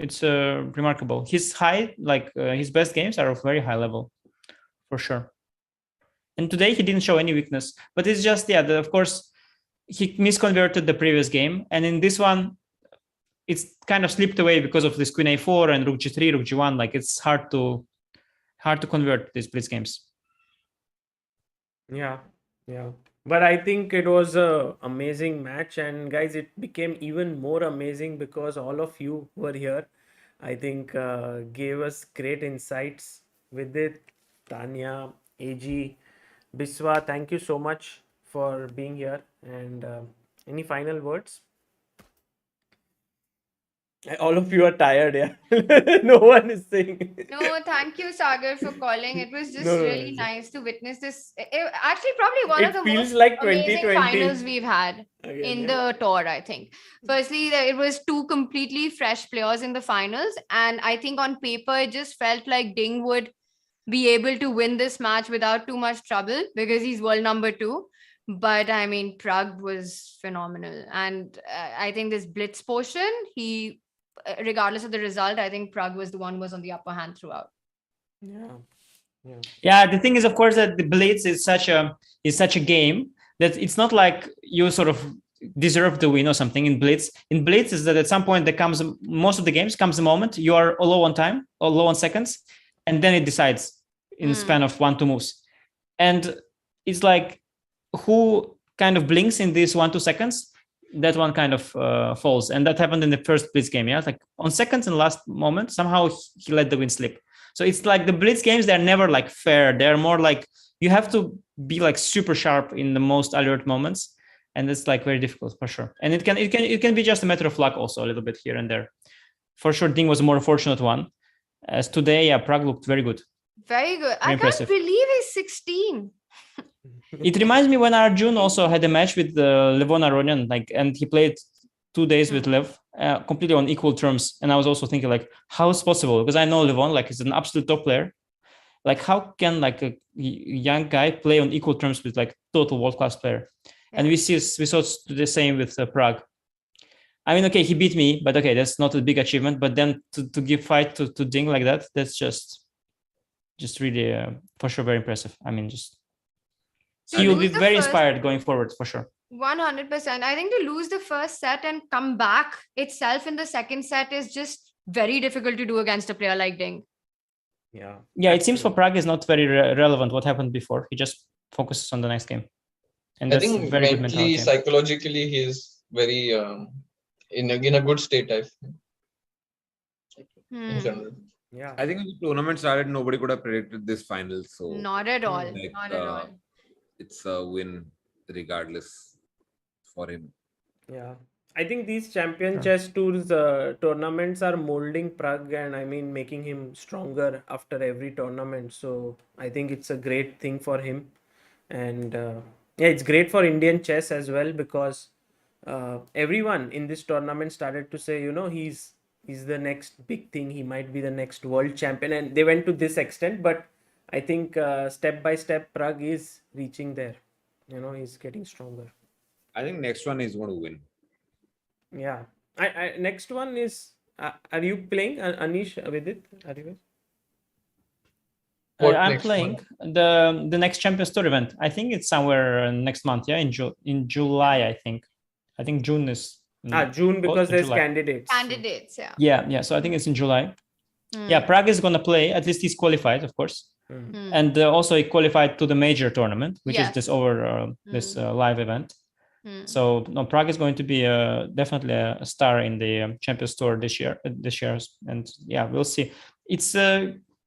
It's remarkable. His his best games are of very high level, for sure. And today he didn't show any weakness, but it's just, of course, he misconverted the previous game. And in this one, it's kind of slipped away because of this Queen A4 and Rook G3, Rook G1. Like it's hard to convert these blitz games. Yeah. But I think it was an amazing match, and guys, it became even more amazing because all of you were here. I think gave us great insights. Vidit, Tania, AG, Biswa, thank you so much for being here. And any final words? All of you are tired, yeah. No one is saying. No, thank you, Sagar, for calling. It was just No, really nice to witness this. Actually, probably one It of the feels most like amazing 2020 finals we've had in the tour, I think. Firstly, it was two completely fresh players in the finals. And I think on paper, it just felt like Ding would be able to win this match without too much trouble because he's world number 2. But I mean, Pragg was phenomenal. And I think this blitz portion, regardless of the result, I think Pragg was the one who was on the upper hand throughout. Yeah, the thing is, of course, that the blitz is such a game that it's not like you sort of deserve the win or something in blitz. In blitz is that at some point most of the games comes a moment you are low on time or low on seconds, and then it decides in the span of 1-2 moves. And it's like who kind of blinks in these 1-2 seconds, that one kind of falls. And that happened in the first blitz game. Yeah, like on seconds in the last moment, somehow he let the win slip. So it's like the blitz games, they're never like fair. They're more like you have to be like super sharp in the most alert moments, and it's like very difficult for sure. And it can be just a matter of luck also a little bit here and there. For sure, Ding was a more fortunate one. As today, Pragg looked very good. Very good. Very impressive. Can't believe he's 16. It reminds me when Arjun also had a match with Levon Aronian, and he played 2 days with Lev, completely on equal terms. And I was also thinking, like, how is possible? Because I know Levon, like, he's an absolute top player. Like, how can like a young guy play on equal terms with like total world-class player? Yeah. And we saw the same with Pragg. I mean, okay, he beat me, but okay, that's not a big achievement. But then to give fight to Ding like that, that's just really for sure very impressive. I mean, he will be very inspired going forward for sure. 100%. I think to lose the first set and come back itself in the second set is just very difficult to do against a player like Ding. Yeah. It seems for Pragg is not very relevant what happened before. He just focuses on the next game. And I think very mentally, psychologically, he is very in a good state, I feel. In general. Yeah. I think when the tournament started, nobody could have predicted this final. So not at all. Not at all. It's a win regardless for him. Yeah. I think these Champion Chess Tours tournaments are molding Pragg and I mean making him stronger after every tournament. So I think it's a great thing for him. And it's great for Indian chess as well because everyone in this tournament started to say, he's the next big thing. He might be the next world champion. And they went to this extent. But I think step by step, Pragg is reaching there. He's getting stronger. I think next one is going to win. Yeah. Next one is, are you playing, Anish, Vidit? Are you guys? I'm playing the next Champions Tour event. I think it's somewhere next month. Yeah, in July, I think. I think June is. June because there's candidates. Candidates, yeah. Yeah. So I think it's in July. Yeah, Pragg is gonna play. At least he's qualified, of course, and also he qualified to the major tournament, which is this this live event. So Pragg is going to be definitely a star in the Champions Tour this year, and we'll see.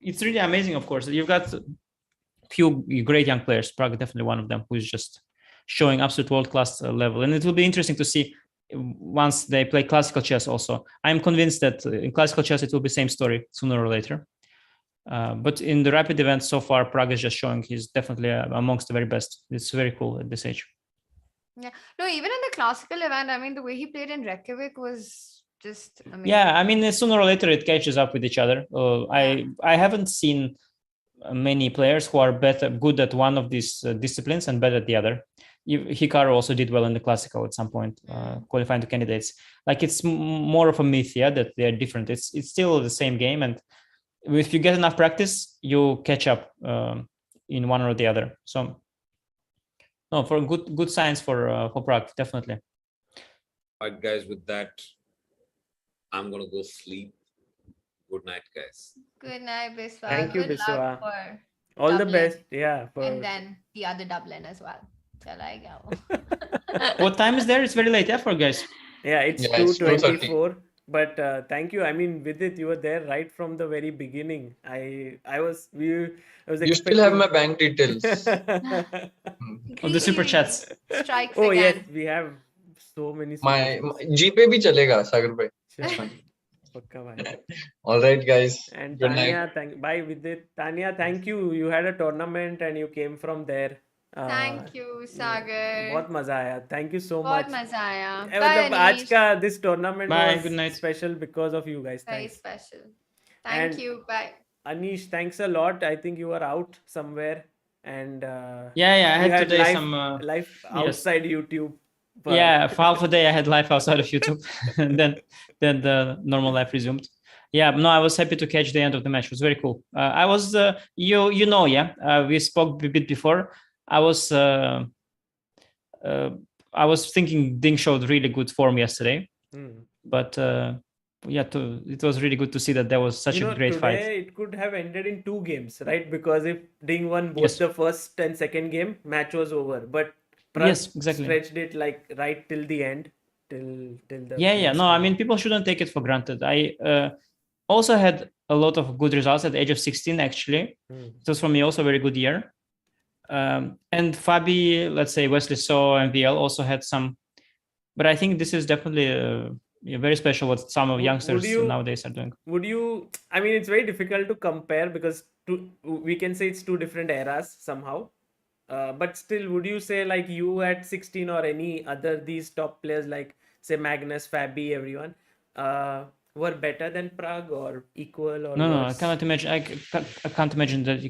It's really amazing, of course. You've got few great young players. Pragg is definitely one of them who's just showing absolute world-class level. And it will be interesting to see once they play classical chess also. I'm convinced that in classical chess, it will be same story sooner or later. But in the rapid event so far, Pragg is just showing he's definitely amongst the very best. It's very cool at this age. Yeah. No, even in the classical event, I mean, the way he played in Reykjavik was just amazing. Yeah, I mean, sooner or later it catches up with each other. I haven't seen many players who are good at one of these disciplines and better at the other. Hikaru also did well in the classical at some point, qualifying to candidates. Like it's more of a myth, yeah, that they're different. It's still the same game, and if you get enough practice, you catch up in one or the other. So, no, for good signs for Pragg, definitely. All right, guys. With that, I'm gonna go sleep. Good night, guys. Good night, Biswa. Thank you, Good Biswa. luck for All the Dublin. best. Yeah. And then the other Dublin as well. Shall I go? What time is there? It's very late, yeah, for guys. Yeah, it's 2:24. But thank you. I mean, Vidit, you were there right from the very beginning. I was You expecting... still have my bank details. Of the super chats. Strikes oh again. yes, we have so many. My GPay bhi chalega, Sagar bhai. All right, guys. And Good Tania, night. bye Vidit. Tania, thank you. You had a tournament and you came from there. Thank you, Sagar. बहुत मजा आया. Thank you so बहुत much. मजा आया. मतलब आज का this tournament Good night. was special because of you guys. Very Thanks. special. Thank you. Bye. Anish, thanks a lot. I think you were out somewhere and I you had today live, some live outside YouTube. But... Yeah, for half a day I had live outside of YouTube, and then the normal life resumed. Yeah, no, I was happy to catch the end of the match. It was very cool. I was, we spoke a bit before. I was thinking Ding showed really good form yesterday, but it was really good to see that there was such a great fight. It could have ended in 2 games, right? Because if Ding won both the first and second game, match was over. But Pragg stretched it like right till the end, till the No, I mean, people shouldn't take it for granted. I also had a lot of good results at the age of 16. Actually, it was for me also a very good year. And Fabi, let's say Wesley So and VL also had some, but I think this is definitely very special what some of youngsters nowadays are doing. I mean, it's very difficult to compare because we can say it's 2 different eras somehow. But still, would you say like you at 16 or any other these top players like say Magnus, Fabi, everyone were better than Pragg or equal or no, I cannot imagine. I can't imagine that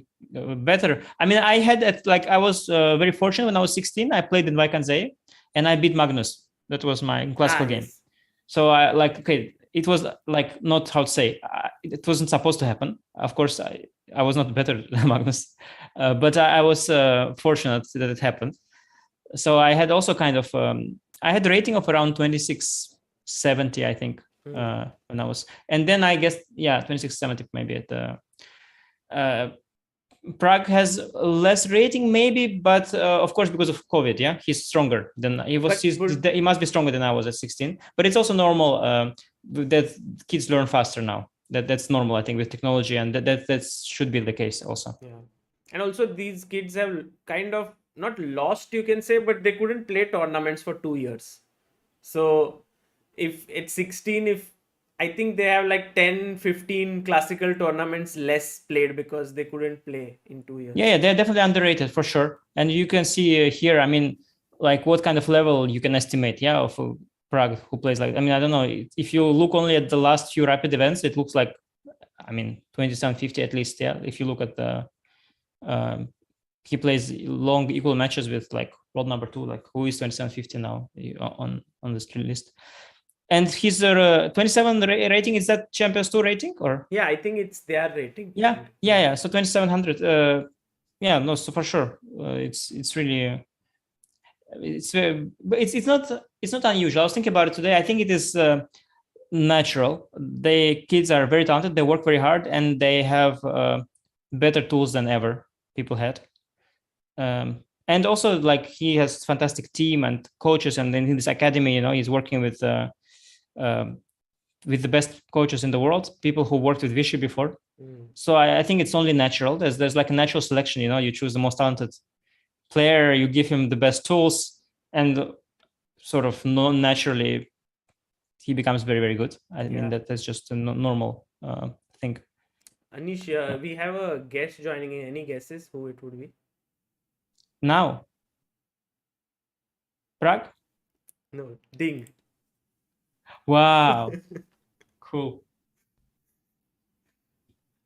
better. I mean, I was very fortunate when I was 16. I played in Vaikanzei and I beat Magnus. That was my classical game. So it was like not how to say. It wasn't supposed to happen. Of course, I was not better than Magnus, but I was fortunate that it happened. So I had also kind of I had a rating of around 2670, I think. When I was, and then I guess 2670 maybe at the Pragg has less rating maybe, but of course because of COVID, he's stronger than he was. He must be stronger than I was at 16, but it's also normal that kids learn faster now. That's normal, I think, with technology, and that should be the case also. And also these kids have kind of not lost, you can say, but they couldn't play tournaments for 2 years. So if at 16, I think they have like 10-15 classical tournaments less played because they couldn't play in 2 years. Yeah, they're definitely underrated for sure. And you can see here, I mean, like what kind of level you can estimate, of Pragg who plays like, I mean, I don't know, if you look only at the last few rapid events, it looks like, I mean, 2750 at least, if you look at the, he plays long equal matches with like world number 2, like who is 2750 now on the stream list. And his 27 rating, is that Champions Tour rating or? Yeah, I think it's their rating. Yeah. So 2700. So for sure, it's really, it's not unusual. I was thinking about it today. I think it is natural. The kids are very talented. They work very hard, and they have better tools than ever people had. And also, like, he has fantastic team and coaches, and then in this academy, he's working with the best coaches in the world, people who worked with Vichy before. So I think it's only natural. There's like a natural selection, you choose the most talented player, you give him the best tools, and sort of naturally he becomes very, very good. I mean, that's just a normal thing. Anish, we have a guest joining in. Any guesses who it would be? Now, Pragg? No, Ding. Wow. Cool.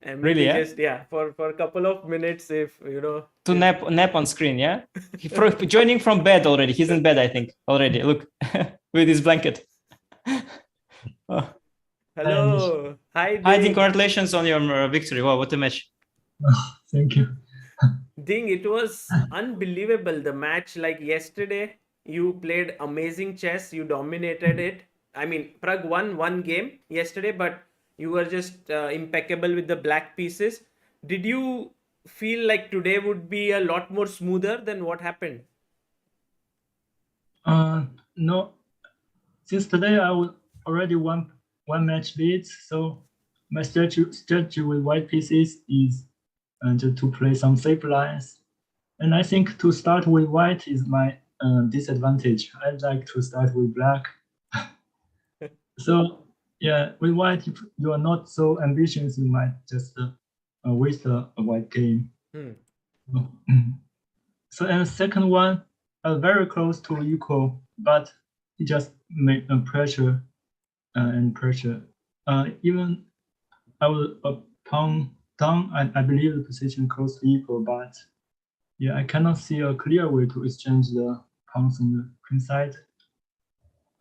And really, just for a couple of minutes, if you know, to nap on screen. Yeah, joining from bed already. He's in bed, I think, already. Look, with his blanket. Oh. Hello. Hi, Ding. Hi, Ding. Congratulations on your victory. Wow, what a match. Thank you. Ding, it was unbelievable. The match, like yesterday, you played amazing chess. You dominated it. I mean, Pragg won one game yesterday, but you were just impeccable with the black pieces. Did you feel like today would be a lot more smoother than what happened? No. Since today I already won one match lead, so my strategy with white pieces is to play some safe lines. And I think to start with white is my disadvantage. I like to start with black. So yeah, with white, if you are not so ambitious, you might just waste a white game. So and the second one, very close to equal, but it just made pressure and pressure. Even I was a pawn down. I believe the position close to equal, but yeah, I cannot see a clear way to exchange the pawns on the queen side.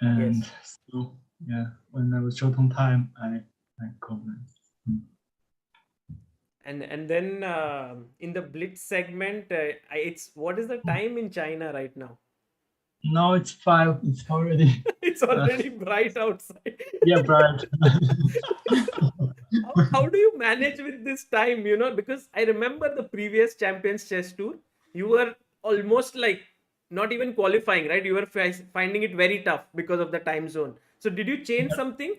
And so yeah, when I was short on time, I commented. And then in the blitz segment, it's what is the time in China right now? Now it's 5. It's already. It's already bright outside. Yeah, bright. How do you manage with this time? You know, because I remember the previous Champions Chess Tour, you were almost like not even qualifying, right? You were finding it very tough because of the time zone. So did you change something?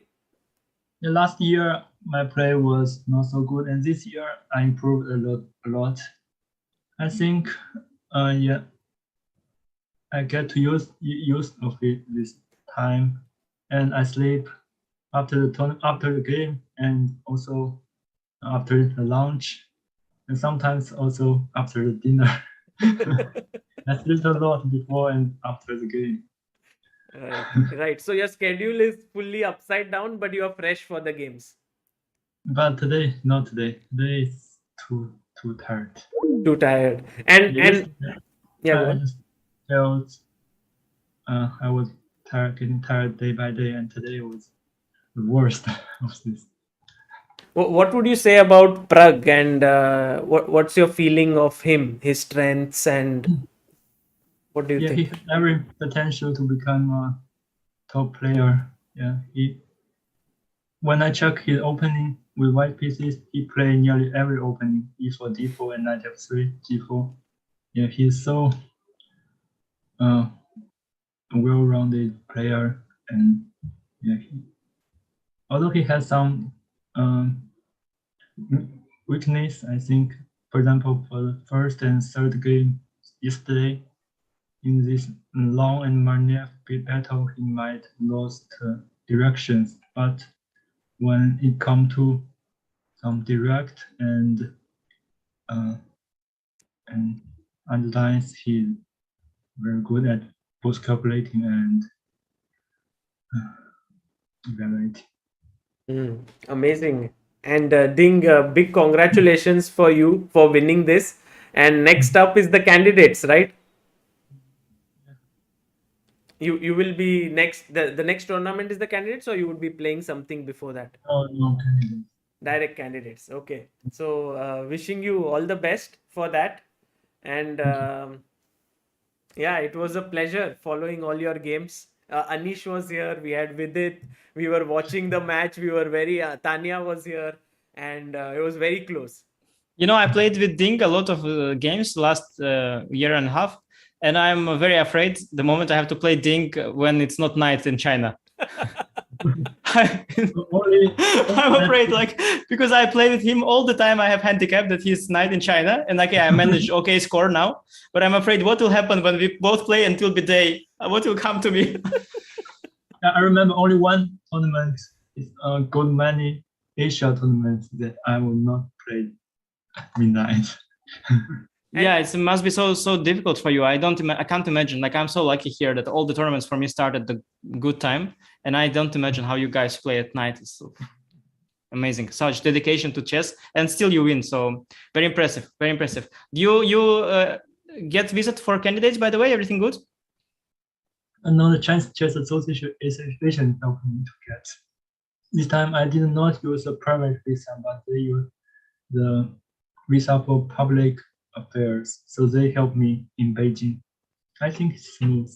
The last year my play was not so good, and this year I improved a lot. I think, yeah, I get to use of it this time, and I sleep after the game, and also after the lunch, and sometimes also after the dinner. I sleep a lot before and after the game. Right. So your schedule is fully upside down, but you are fresh for the games. But today, not today. Today is too tired. Too tired. And yeah, I just felt I was getting tired day by day, and today was the worst of this. What would you say about Pragg, and what's your feeling of him, his strengths, and what do you think? He has every potential to become a top player. Yeah, when I check his opening with white pieces, he played nearly every opening, e4, d4, and knight f3, g4. Yeah, he's so a well-rounded player, and yeah, although he has some weakness, I think, for example, for the first and third game yesterday, in this long and magnificent battle, he might lost directions. But when it comes to some direct and lines, he's very good at both calculating and evaluating. Amazing. And Ding, big congratulations for you for winning this. And next up is the candidates, right? You will be next. The next tournament is the candidates, or you would be playing something before that? Oh, no, candidates. Direct candidates. Okay. So wishing you all the best for that. And yeah, it was a pleasure following all your games. Anish was here. We had Vidit. We were watching the match. We were very. Tania was here, and it was very close. You know, I played with Ding a lot of games last year and a half, and I'm very afraid the moment I have to play Ding when it's not night in China. I'm afraid, like, because I play with him all the time, I have handicap that he's knight in China, and I manage okay score now. But I'm afraid what will happen when we both play until the day? What will come to me? I remember only one tournament is Gold Money Asia tournament that I will not play midnight. Yeah, it must be so difficult for you. I can't imagine. Like, I'm so lucky here that all the tournaments for me start at the good time, and I don't imagine how you guys play at night. It's so amazing. Such dedication to chess, and still you win. So very impressive. Very impressive. Do you get visit for candidates? By the way, everything good? No, the Chinese Chess Association helped me to get. This time I did not use a private visa, but they used the visa for public affairs. So they helped me in Beijing. I think it's smooth.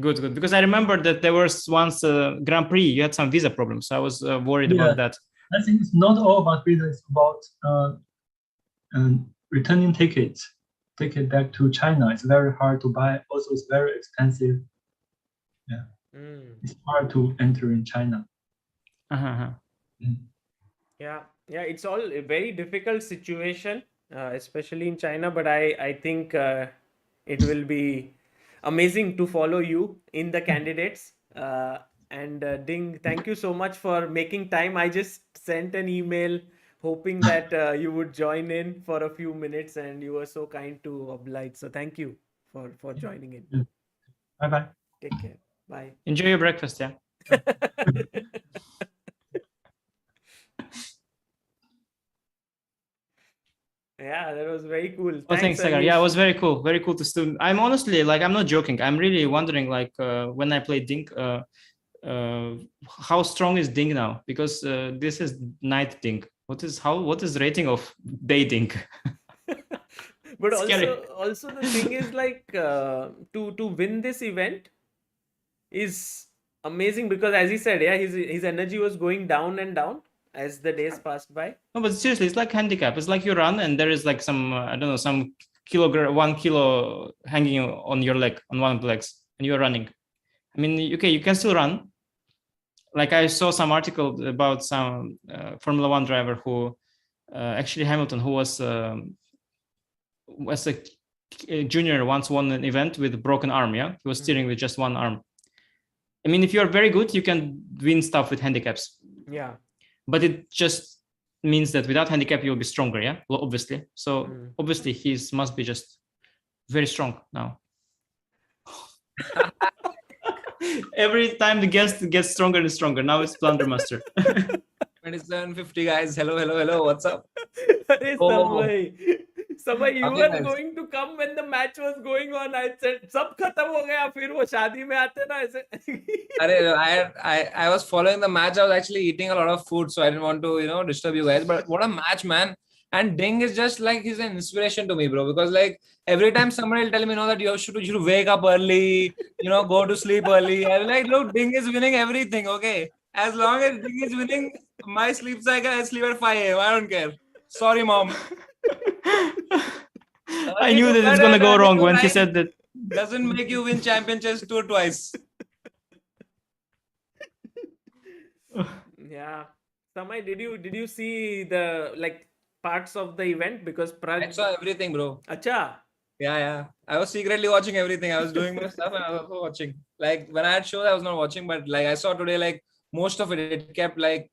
Good. Because I remember that there was once a Grand Prix, you had some visa problems. So I was worried about that. I think it's not all about visa. It's about returning tickets. Ticket back to China. It's very hard to buy. Also, it's very expensive. Yeah, it's hard to enter in China. Yeah, it's all a very difficult situation, especially in China. But I think it will be amazing to follow you in the candidates. And Ding, thank you so much for making time. I just sent an email hoping that you would join in for a few minutes, and you were so kind to oblige. So thank you for joining in. Bye. Take care. Bye. Enjoy your breakfast, yeah. Yeah, that was very cool. Thanks, Sagar. Yeah, it was very cool. Very cool to student. I'm honestly, like, I'm not joking. I'm really wondering, like, when I play Ding, how strong is Ding now? Because this is night Ding. What is rating of day Ding? But also the thing is, like, to win this event is amazing, because as he said, yeah, his energy was going down and down as the days passed by. No, but seriously, it's like handicap. It's like you run and there is like some, I don't know, some 1 kilo hanging on your leg, on one of the legs, and you're running. I mean, okay, you can still run. Like, I saw some article about some Formula 1 driver who, actually Hamilton, who was a junior, once won an event with a broken arm. Yeah, he was steering with just one arm. I mean, if you're very good, you can win stuff with handicaps. Yeah. But it just means that without handicap, you'll be stronger. Yeah, well, obviously. So obviously, he must be just very strong now. Every time the guest gets stronger and stronger. Now it's Blundermaster. 2750 guys. Hello. What's up? Samay, you were going to come when the match was going on. I said, "Sab khatam ho gaya, fir wo shaadi mein aate na aise." I was following the match. I was actually eating a lot of food, so I didn't want to, disturb you guys. But what a match, man! And Ding is just like, he's an inspiration to me, bro. Because like every time somebody will tell me, that you should wake up early, go to sleep early. I'm like, look, Ding is winning everything. Okay, as long as Ding is winning, my sleep cycle, I sleep at 5 a.m. I don't care. Sorry, mom. I knew that it's gonna go wrong when he said that. Doesn't make you win Champion Chess Tour twice. Yeah, Samay, did you see the parts of the event? Because Pragg... I saw everything, bro. Acha. Yeah. I was secretly watching everything. I was doing my stuff and I was also watching. Like when I had shows, I was not watching, but like I saw today, like most of it kept like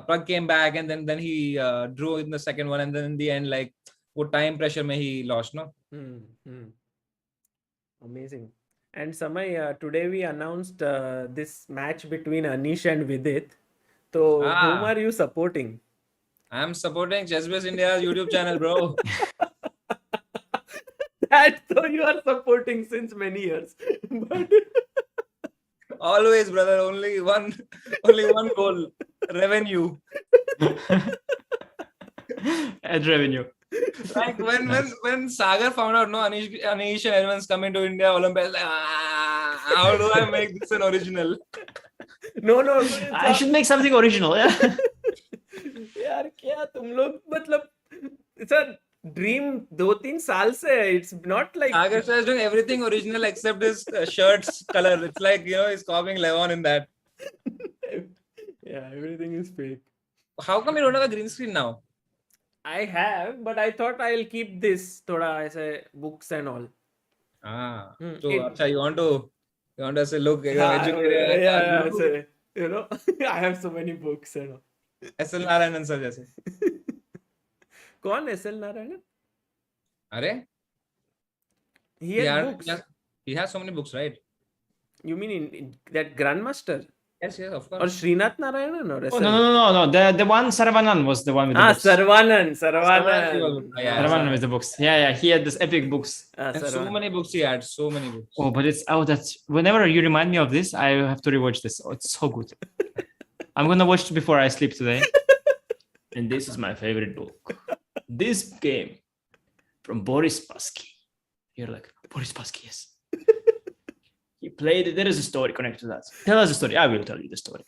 Pragg came back and then he drew in the second one, and then in the end, like what time pressure mein he lost, no? Amazing. And Samay, today we announced this match between Anish and Vidit. So whom are you supporting? I'm supporting ChessBase India's YouTube channel, bro. That so you are supporting since many years. But always, brother. Only one goal: revenue. Ad revenue. Like when Sagar found out, no, Anish and everyone's coming to India Olympics. Like, how do I make this an original? No. I should make something original. Yeah. यार क्या तुम लोग मतलब it's a dream 2-3 साल से. It's not like Sagar is doing everything original except his shirt's color. It's like he's copying Levon in that. Yeah, everything is fake. How come you don't have a green screen now? I have, but I thought I'll keep this thoda as books and all. So It- acha, you want to say, look, yeah, educated. yeah, so, you know, I have so many books and all. SL Narayanan sir jaise. कौन SL Narayanan? Are? He has books. He has so many books, right? You mean in that grandmaster? Yes, of Or course. Srinath Narayanan or Oh, SL? no. The one Saravanan was the one with the books. Saravanan. Saravanan with the books. Yeah. He had this epic books. And so many books he had. So many books. Oh, but that's whenever you remind me of this, I have to rewatch this. Oh, it's so good. I'm gonna watch it before I sleep today. And this is my favorite book. This game from Boris Spassky. You're like, Boris Spassky, yes. He played it. There is a story connected to that. Tell us the story. I will tell you the story.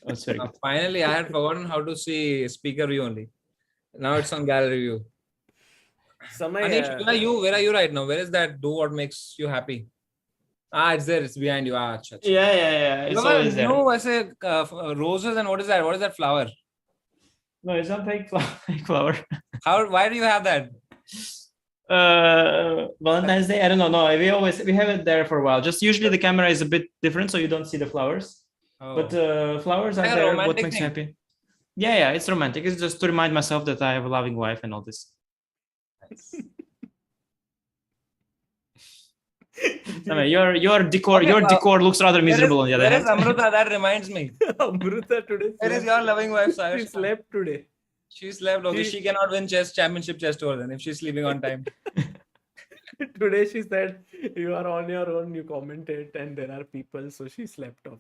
That's very good. Finally, I had forgotten how to see speaker view only. Now it's on gallery view. Anish, where are you right now? Where is that do what makes you happy? It's there. It's behind you. Achha. Yeah. It's always there. No, I say roses and what is that? What is that flower? No, it's not fake flower. Why do you have that? Valentine's Day. I don't know. No, we have it there for a while. Just usually the camera is a bit different, so you don't see the flowers. But flowers are there. What makes you happy? Yeah. It's romantic. It's just to remind myself that I have a loving wife and all this. Your decor looks rather miserable on the other hand. Where is Amruta? That reminds me. Amruta today. Where is your loving wife, Sagar? She slept today. She slept. Okay, she cannot win chess championship chess tour then if she's sleeping on time. Today she said you are on your own. You commented, and there are people, so she slept off.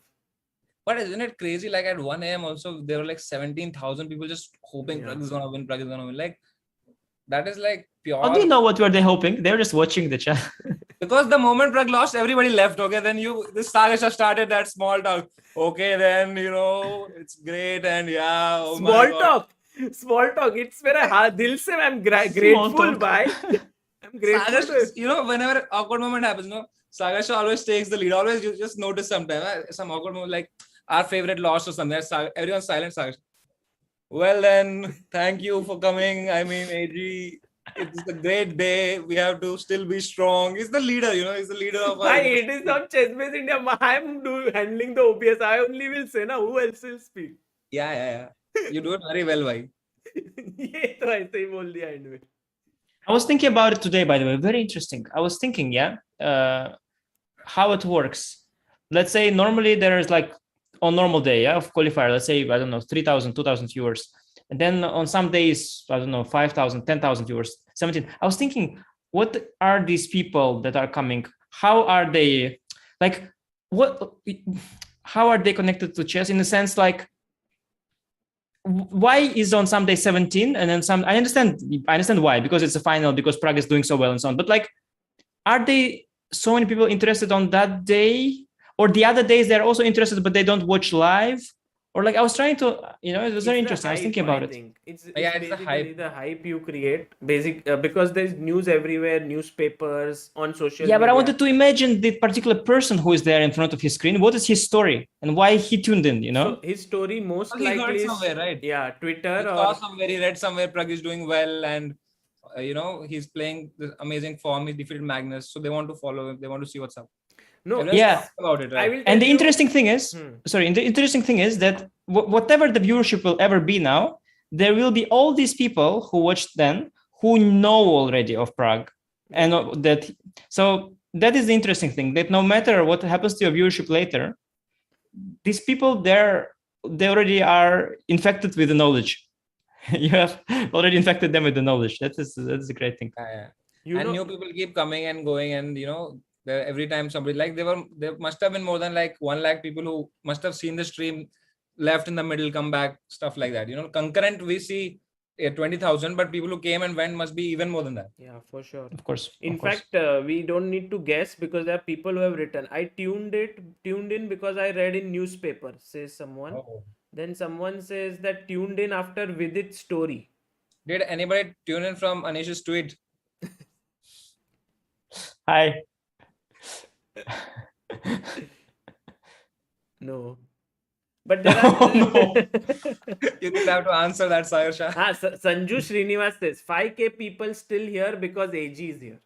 But isn't it crazy? Like at 1 a.m. also there were like 17,000 people just hoping Pragg is gonna win. Pragg is gonna win. Like that is like pure. How do you know what were they hoping? They were just watching the chat. Because the moment Pragg lost, everybody left. Okay, then this Sagasha started that small talk. Okay, then it's great and yeah. Oh Small talk. It's where dil se I'm grateful by. I'm grateful. Whenever awkward moment happens, Sagasha always takes the lead. Always you just notice sometimes some awkward moment like our favorite loss or something. Everyone's silent. Sagasha. Well then, thank you for coming. I mean, AG, it's a great day. We have to still be strong. He's the leader, he's the leader of our... It is not ChessBase India. I'm handling the OBS. I only will say, who else will speak? Yeah. You do it very well, bhai. I was thinking about it today, by the way. Very interesting. I was thinking, how it works. Let's say normally there is like on normal day of qualifier, let's say, I don't know, 3,000, 2,000 viewers. And then on some days, I don't know, 5,000, 10,000 viewers, 17. I was thinking, what are these people that are coming? How are they, how are they connected to chess in the sense like, why is on some day 17 and then some, I understand why, because it's a final, because Pragg is doing so well and so on. But are they so many people interested on that day? Or the other days they're also interested, but they don't watch live. Or I was trying to, it was very interesting. I was thinking about it. It's basically the hype you create, because there's news everywhere, newspapers, on social media. But I wanted to imagine the particular person who is there in front of his screen. What is his story and why he tuned in? So his story most likely he heard somewhere, right? Yeah, Twitter. He saw somewhere, he read somewhere Pragg is doing well and he's playing this amazing form. He defeated Magnus, so they want to follow him. They want to see what's up. No, yeah. About it, right? And the interesting thing is, that whatever the viewership will ever be now, there will be all these people who watched then who know already of Pragg, and so that is the interesting thing, that no matter what happens to your viewership later, these people they already are infected with the knowledge. You have already infected them with the knowledge. That is a great thing. New people keep coming and going, and every time somebody there must have been more than 1 lakh people who must have seen the stream, left in the middle, come back, stuff like that. Concurrent we see 20,000, but people who came and went must be even more than that. Yeah, for sure. Of course. In fact, we don't need to guess because there are people who have written. I tuned in because I read in newspaper, says someone. Oh. Then someone says that tuned in after Vidit's story. Did anybody tune in from Anish's tweet? No. But there are You will have to answer that, Sagar Shah. Sanju Srinivas says 5K people still here because AG is here.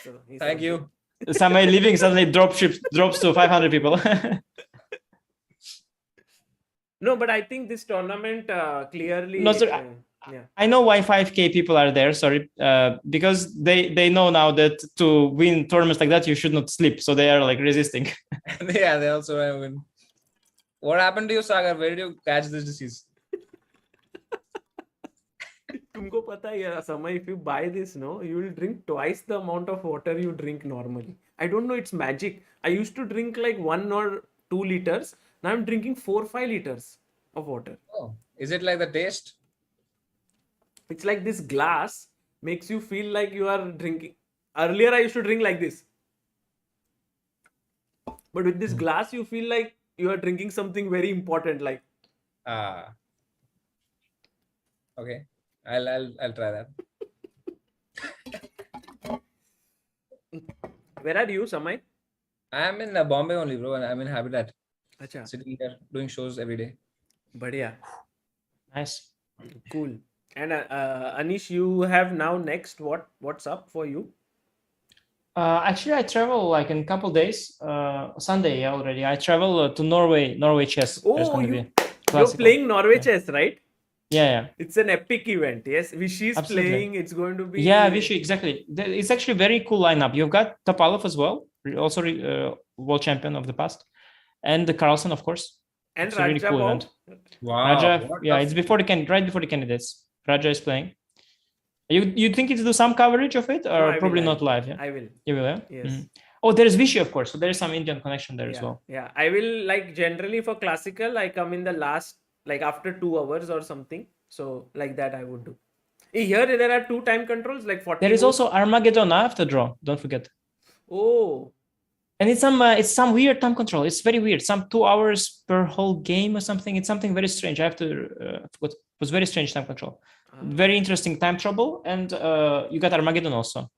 So Thank you. Somebody leaving, suddenly drops to 500 people. No, but I think this tournament clearly. No, sir, I know why 5K people are there. Sorry, because they know now that to win tournaments like that you should not sleep, so they are like resisting. Yeah, they also win. What happened to you, Sagar? Where did you catch this disease? तुमको पता है Samay, if you buy this, no, you will drink twice the amount of water you drink normally. I don't know, it's magic. I used to drink like 1 or 2 liters. Now I'm drinking 4-5 liters of water. Oh, is it like the taste? It's like this glass makes you feel like you are drinking. Earlier I used to drink like this, but with this glass you feel like you are drinking something very important, like Okay, I'll try that. Where are you, Samay? I am in Bombay only, bro, and I'm in Habitat. Acha. Sitting here doing shows every day. Badhiya. Nice. Cool. And Anish, you have now next what's up for you? Actually, I travel like in a couple days. Sunday already. I travel to Norway chess. Oh, you're playing Norway chess, right? Yeah. It's an epic event. Yes, Vishy is playing. It's going to be. Yeah, Vishy, exactly. It's actually a very cool lineup. You've got Topalov as well, also world champion of the past, and the Carlsen, of course. And it's a really cool event. Wow. Raja, yeah, it's before right before the candidates. Raja is playing. You think it's do some coverage of it, or no, probably not live? Yeah, I will. You will, yeah. Yes. Mm-hmm. Oh, there is Vishy, of course. So there is some Indian connection there as well. Yeah, I will, like, generally for classical, I come in the last, like after 2 hours or something. So like that I would do. Here there are 2 time controls, like 40. There is also Armageddon after draw. Don't forget. Oh. And it's some weird time control. It's very weird. Some 2 hours per whole game or something. It's something very strange. I have to forgot. It was very strange time control. Very interesting time trouble, and you got Armageddon also.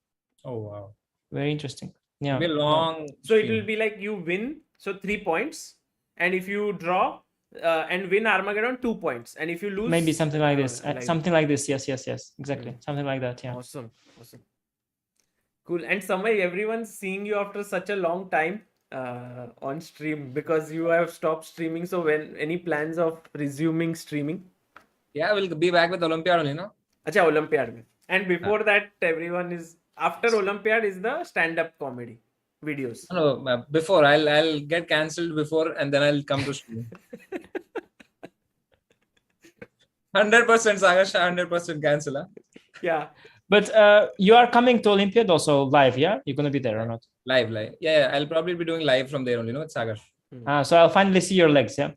Oh wow. Very interesting. Yeah. It'll be long. So it will be like you win, so 3 points, and if you draw and win Armageddon, 2 points, and if you lose, maybe something like this. Something like this. Yes. Exactly. Something like that. Yeah. Awesome. Cool. And Samay, everyone's seeing you after such a long time on stream because you have stopped streaming. So when any plans of resuming streaming? Yeah, we'll be back with Olympiad only, no? Acha, Olympiad. And before that, everyone is after Olympiad is the stand-up comedy videos. No, before I'll get cancelled before, and then I'll come to stream. 100% Sagar, 100% cancel. Huh? Yeah. But you are coming to Olympiad also live, yeah? You're gonna be there or not? Live. Yeah, I'll probably be doing live from there only, no? It's Sagar. So I'll finally see your legs, yeah?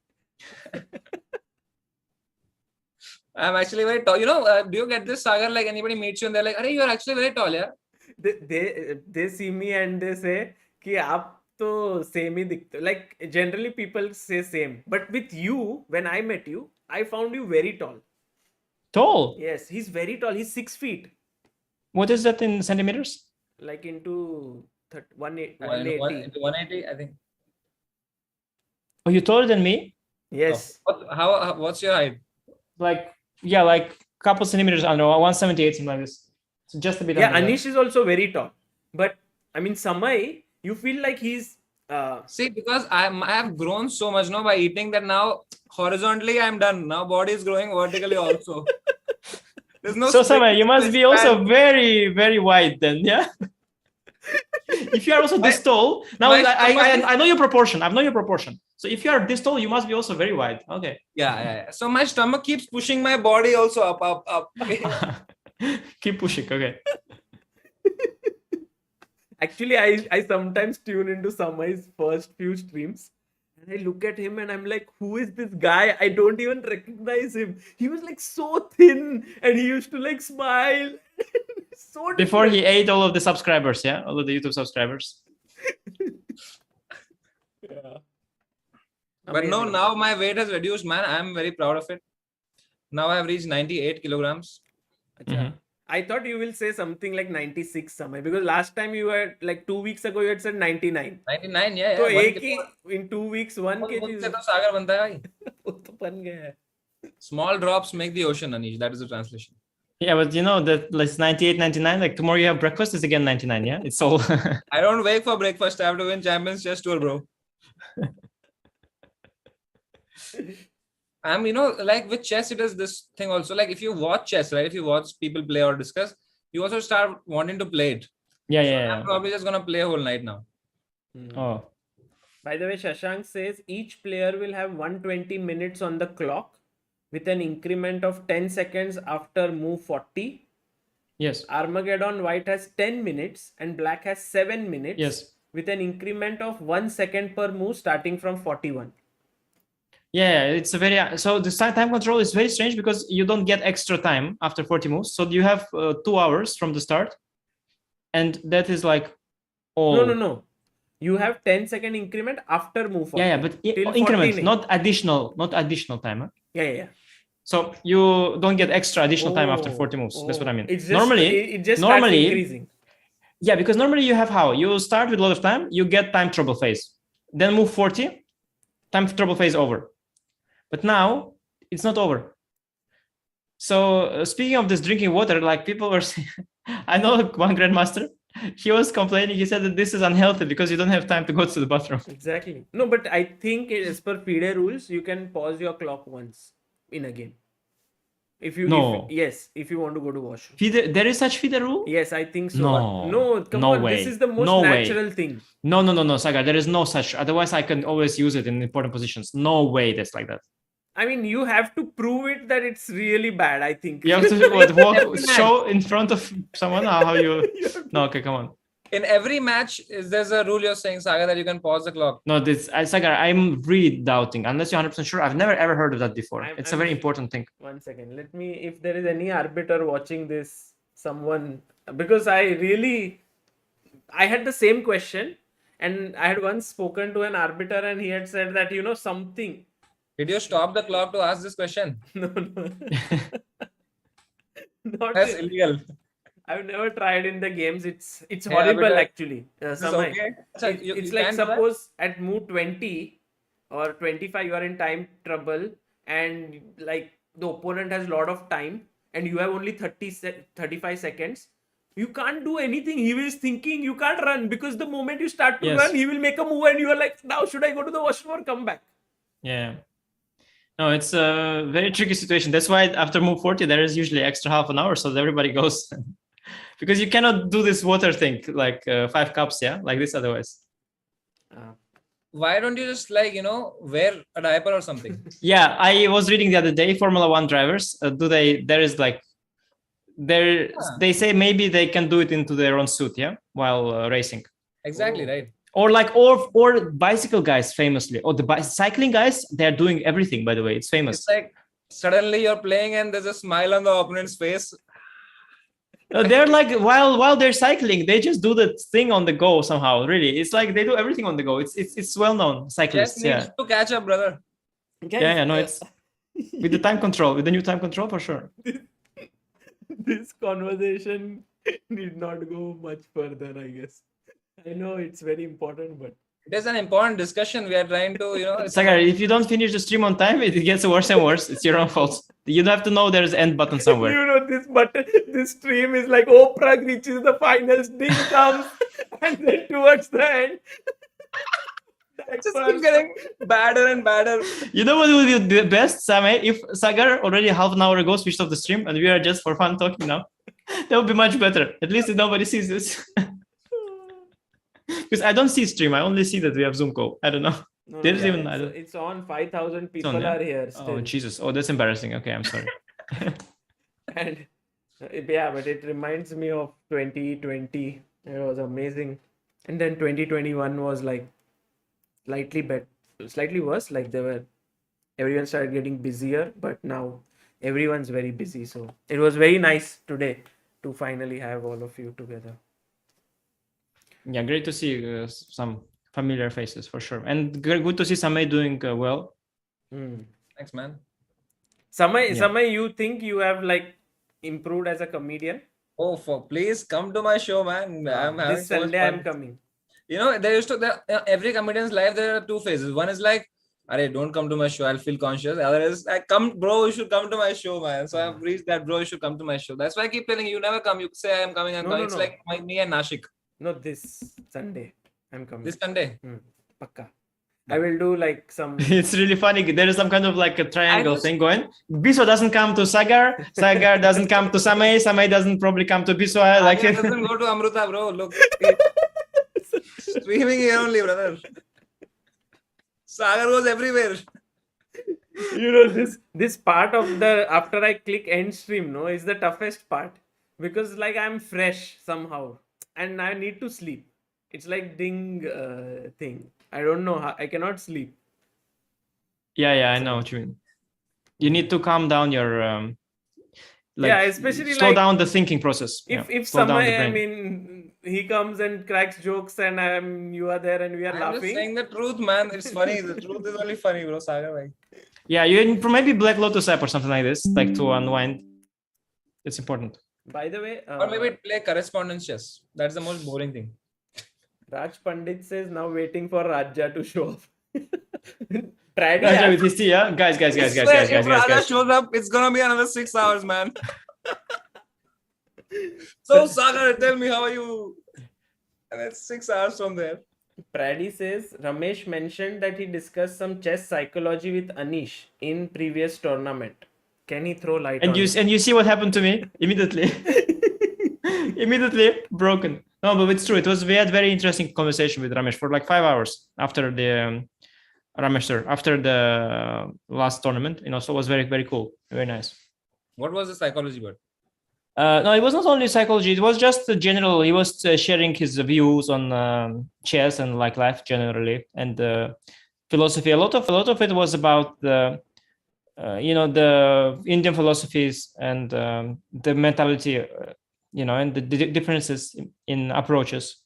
I'm actually very tall. You know, do you get this, Sagar? Like anybody meets you and they're like, "Arey, you're actually very tall, yeah." They see me and they say, "Ki aap to same hi dikhte." Like generally people say same, but with you, when I met you, I found you very tall. Tall? Yes, he's very tall. He's 6 feet. What is that in centimeters? Like into 180. 180, I think. Oh, you're taller than me? Yes. Oh. What's your height? Like couple centimeters under 178, something like this. So just a bit. Yeah, Anish is also very tall. But I mean, Samay, you feel like he's. See, because I have grown so much now by eating that now horizontally I'm done. Now body is growing vertically also. There's no. So Samay, you must be also very, very wide then, yeah. If you are also this tall, now I know your proportion. I know your proportion. So if you are this tall, you must be also very wide. Okay. Yeah. So my stomach keeps pushing my body also up. Keep pushing. Okay. Actually, I sometimes tune into Samay's first few streams and I look at him and I'm like, who is this guy? I don't even recognize him. He was like so thin and he used to like smile. So before he ate all of the subscribers, yeah? All of the YouTube subscribers. Yeah. But no, now my weight has reduced, man. I'm very proud of it. Now I've reached 98 kilograms. Mm-hmm. I thought you will say something like 96 Samay, because last time you were like 2 weeks ago you had said 99. 99, yeah. So One in 2 weeks 1 kg मुझसे तो सागर बनता है भाई. वो तो बन गया है. Small drops make the ocean, Anish. That is the translation. Yeah, but you know that like 98, 99, like tomorrow you have breakfast, it's again 99, yeah? It's all... I don't wake for breakfast. I have to win Champions Chess Tour, bro. Like with chess, it is this thing also. Like if you watch chess, right? If you watch people play or discuss, you also start wanting to play it. Yeah, So yeah. I'm probably just gonna play a whole night now. Oh. By the way, Shashank says each player will have 120 minutes on the clock with an increment of 10 seconds after move 40. Yes. Armageddon, white has 10 minutes and black has 7 minutes. Yes. With an increment of 1 second per move starting from 41. Yeah, it's a very... So the time control is very strange because you don't get extra time after 40 moves. So you have 2 hours from the start. And that is like all... No. You have 10-second increment after move 40. Yeah, but increment, not additional time. Huh? Yeah. So you don't get extra additional time after 40 moves. That's what I mean. It's just, it just starts increasing. Yeah, because normally you have how? You start with a lot of time, you get time trouble phase. Then move 40, time trouble phase over. But now it's not over. So speaking of this drinking water, like people were saying, I know one grandmaster, he was complaining, he said that this is unhealthy because you don't have time to go to the bathroom. Exactly. No, but I think as per FIDE rules, you can pause your clock once in a game. If you want to go to washroom. FIDE, there is such FIDE rule? Yes, I think so. No, come on. Way. This is the most natural thing. No, Sagar, there is no such. Otherwise, I can always use it in important positions. No way that's like that. I mean, you have to prove it that it's really bad, I think. You have to show in front of someone how you... No, okay, come on. In every match, there's a rule you're saying, Sagar, that you can pause the clock. No, Sagar, I'm really doubting. Unless you're 100% sure, I've never ever heard of that before. It's a very important thing. 1 second. Let me, if there is any arbiter watching this, someone, because I had the same question and I had once spoken to an arbiter and he had said that, something. Did you stop the clock to ask this question? No. That's illegal. I've never tried in the games. It's horrible actually. Okay. It's like suppose at move 20 or 25 you are in time trouble and like the opponent has a lot of time and you have only 35 seconds. You can't do anything. He is thinking you can't run because the moment you start to run, he will make a move and you are like, now should I go to the washroom or come back? Yeah. No, it's a very tricky situation. That's why after move 40, there is usually extra half an hour so that everybody goes. Because you cannot do this water thing, like 5 cups, like this otherwise. Why don't you just wear a diaper or something? Yeah, I was reading the other day, Formula 1 drivers, they say maybe they can do it into their own suit, while racing. Exactly, right. Or bicycle guys famously, or the cycling guys, they're doing everything, by the way. It's famous. It's like suddenly you're playing and there's a smile on the opponent's face. They're like, while they're cycling, they just do the thing on the go somehow. Really, it's like they do everything on the go. It's well known cyclists. Just needs to catch up, brother. No, it's with the time control, with the new time control for sure. This conversation need not go much further, I guess. I know it's very important, but it is an important discussion. We are trying to, Sagar, if you don't finish the stream on time, it gets worse and worse. It's your own fault. You have to know there's end button somewhere. This button, this stream is like, Pragg reaches the finals, ding comes, and then towards the end, it just keeps getting badder and badder. You know what would be the best, Samay? If Sagar already half an hour ago switched off the stream and we are just for fun talking now, that would be much better. At least nobody sees this. Because I don't see stream, I only see that we have Zoom call. I don't know. It's on. 5,000 people are here still. Oh Jesus! Oh, that's embarrassing. Okay, I'm sorry. And but it reminds me of 2020. It was amazing, and then 2021 was like slightly worse. Like everyone started getting busier, but now everyone's very busy. So it was very nice today to finally have all of you together. Yeah, great to see some familiar faces for sure, and good to see Samay doing well. Thanks, man. Samay, you think you have like improved as a comedian? Oh, please come to my show, man. I'm having This so much Sunday fun. I'm coming. Every comedian's life, there are two phases. One is like, "Arey, don't come to my show, I'll feel conscious." The other is like, "Come, bro, you should come to my show, man." So I've reached that, bro, you should come to my show. That's why I keep telling you, never come. You say I'm coming, I'm coming. It's like me and Nashik. No, this Sunday I'm coming. This Sunday? Pakka. I will do like some. It's really funny. There is some kind of like a triangle thing going. Biso doesn't come to Sagar. Sagar doesn't come to Samay. Samay doesn't probably come to Biso. Like it doesn't go to Amruta, bro. Look, streaming here only, brother. Sagar goes everywhere. You know, this part of the after I click end stream, no, is the toughest part because like I'm fresh somehow and I need to sleep. It's like ding thing. I don't know how I cannot sleep. Yeah, I know what you mean. You need to calm down your especially slow down the thinking process. If Samay, I mean, he comes and cracks jokes and you are there and we are laughing. I'm just saying the truth, man. It's funny. The truth is only funny, bro. Sagar, like. Yeah, you need maybe Black Lotus app or something like this, like to unwind. It's important. By the way, or maybe play correspondence chess. That's the most boring thing. Raj Pandit says now waiting for Raja to show up. Raja with his tea, yeah? Guys. If Raja shows up, it's gonna be another 6 hours, man. So Sagar, tell me, how are you? And it's 6 hours from there. Praddy says Ramesh mentioned that he discussed some chess psychology with Anish in previous tournament. Can he throw light on it? And you see what happened to me immediately? Immediately broken. No, but it's true. We had very interesting conversation with Ramesh for like 5 hours after the after the last tournament. So it was very, very cool. Very nice. What was the psychology about? No, it was not only psychology. It was just general. He was sharing his views on chess and like life generally and philosophy. A lot of it was about the Indian philosophies and the mentality, and the differences in approaches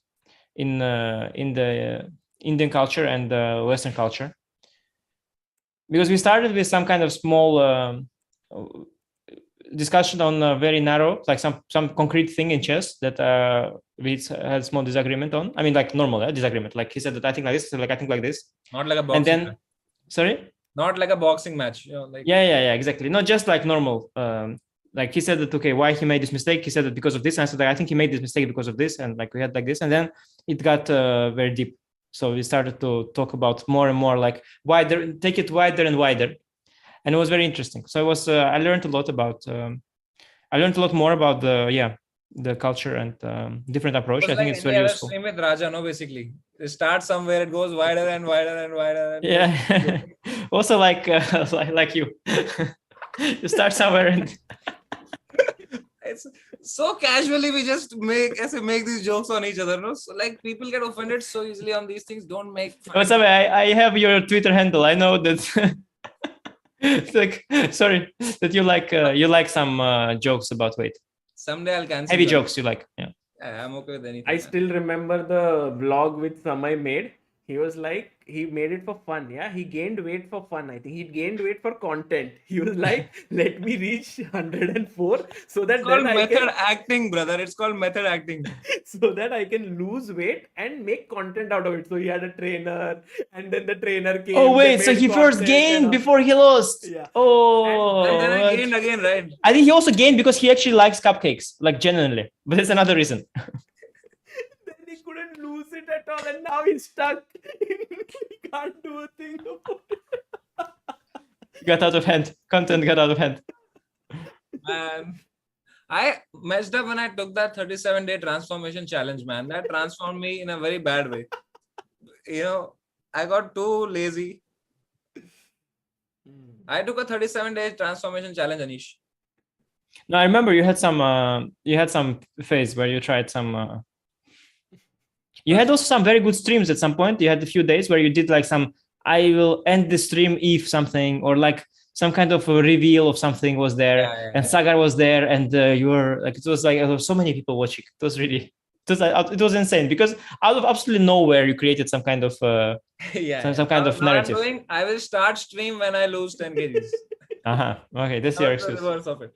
in the Indian culture and the Western culture. Because we started with some kind of small discussion on very narrow, like some concrete thing in chess that we had small disagreement on. I mean, like normal disagreement. Like he said that I think like this, like I think like this. Not like a boxing match. Sorry? Not like a boxing match. Yeah, exactly. Not just like normal. Like he said that, okay, why he made this mistake? He said that because of this. And I said, I think he made this mistake because of this. And like we had like this. And then it got very deep. So we started to talk about more and more, like wider, take it wider and wider. And it was very interesting. So it was, I learned a lot more about the culture and different approach. I think it's very useful. Same with Raja, no, basically. It starts somewhere, it goes wider and wider and wider. Yeah. Also like you. You start somewhere and it's so casually we just make these jokes on each other, no? So like people get offended so easily on these things. Don't make fun. I have your Twitter handle. I know that. Like, sorry, that you like some jokes about weight. Someday I'll cancel heavy jokes you like. Yeah, I'm okay with anything. I still remember the vlog with Samay made. He was like, he made it for fun. Yeah, he gained weight for fun. I think he gained weight for content. He was like, let me reach 104 so that it's called method acting, brother. It's called method acting. So that I can lose weight and make content out of it. So he had a trainer, and then the trainer came. Oh wait, so he first gained before he lost. Yeah. Oh. And then I gained again, right? I think he also gained because he actually likes cupcakes, like genuinely. But it's another reason. He couldn't lose it at all, and now he's stuck. He can't do a thing about it. Got out of hand. Content got out of hand. Man, I messed up when I took that 37-day transformation challenge, man. That transformed me in a very bad way. I got too lazy. I took a 37-day transformation challenge, Anish. No, I remember you had some phase where you tried some. You had also some very good streams at some point. You had a few days where you did like some, I will end the stream if something, or like some kind of a reveal of something was there, and Sagar was there, and you were like, it was like there were so many people watching. It was really, it was insane because out of absolutely nowhere you created some kind of some kind of narrative. I will start stream when I lose 10 kgs. Okay, that's your excuse. The reverse of it.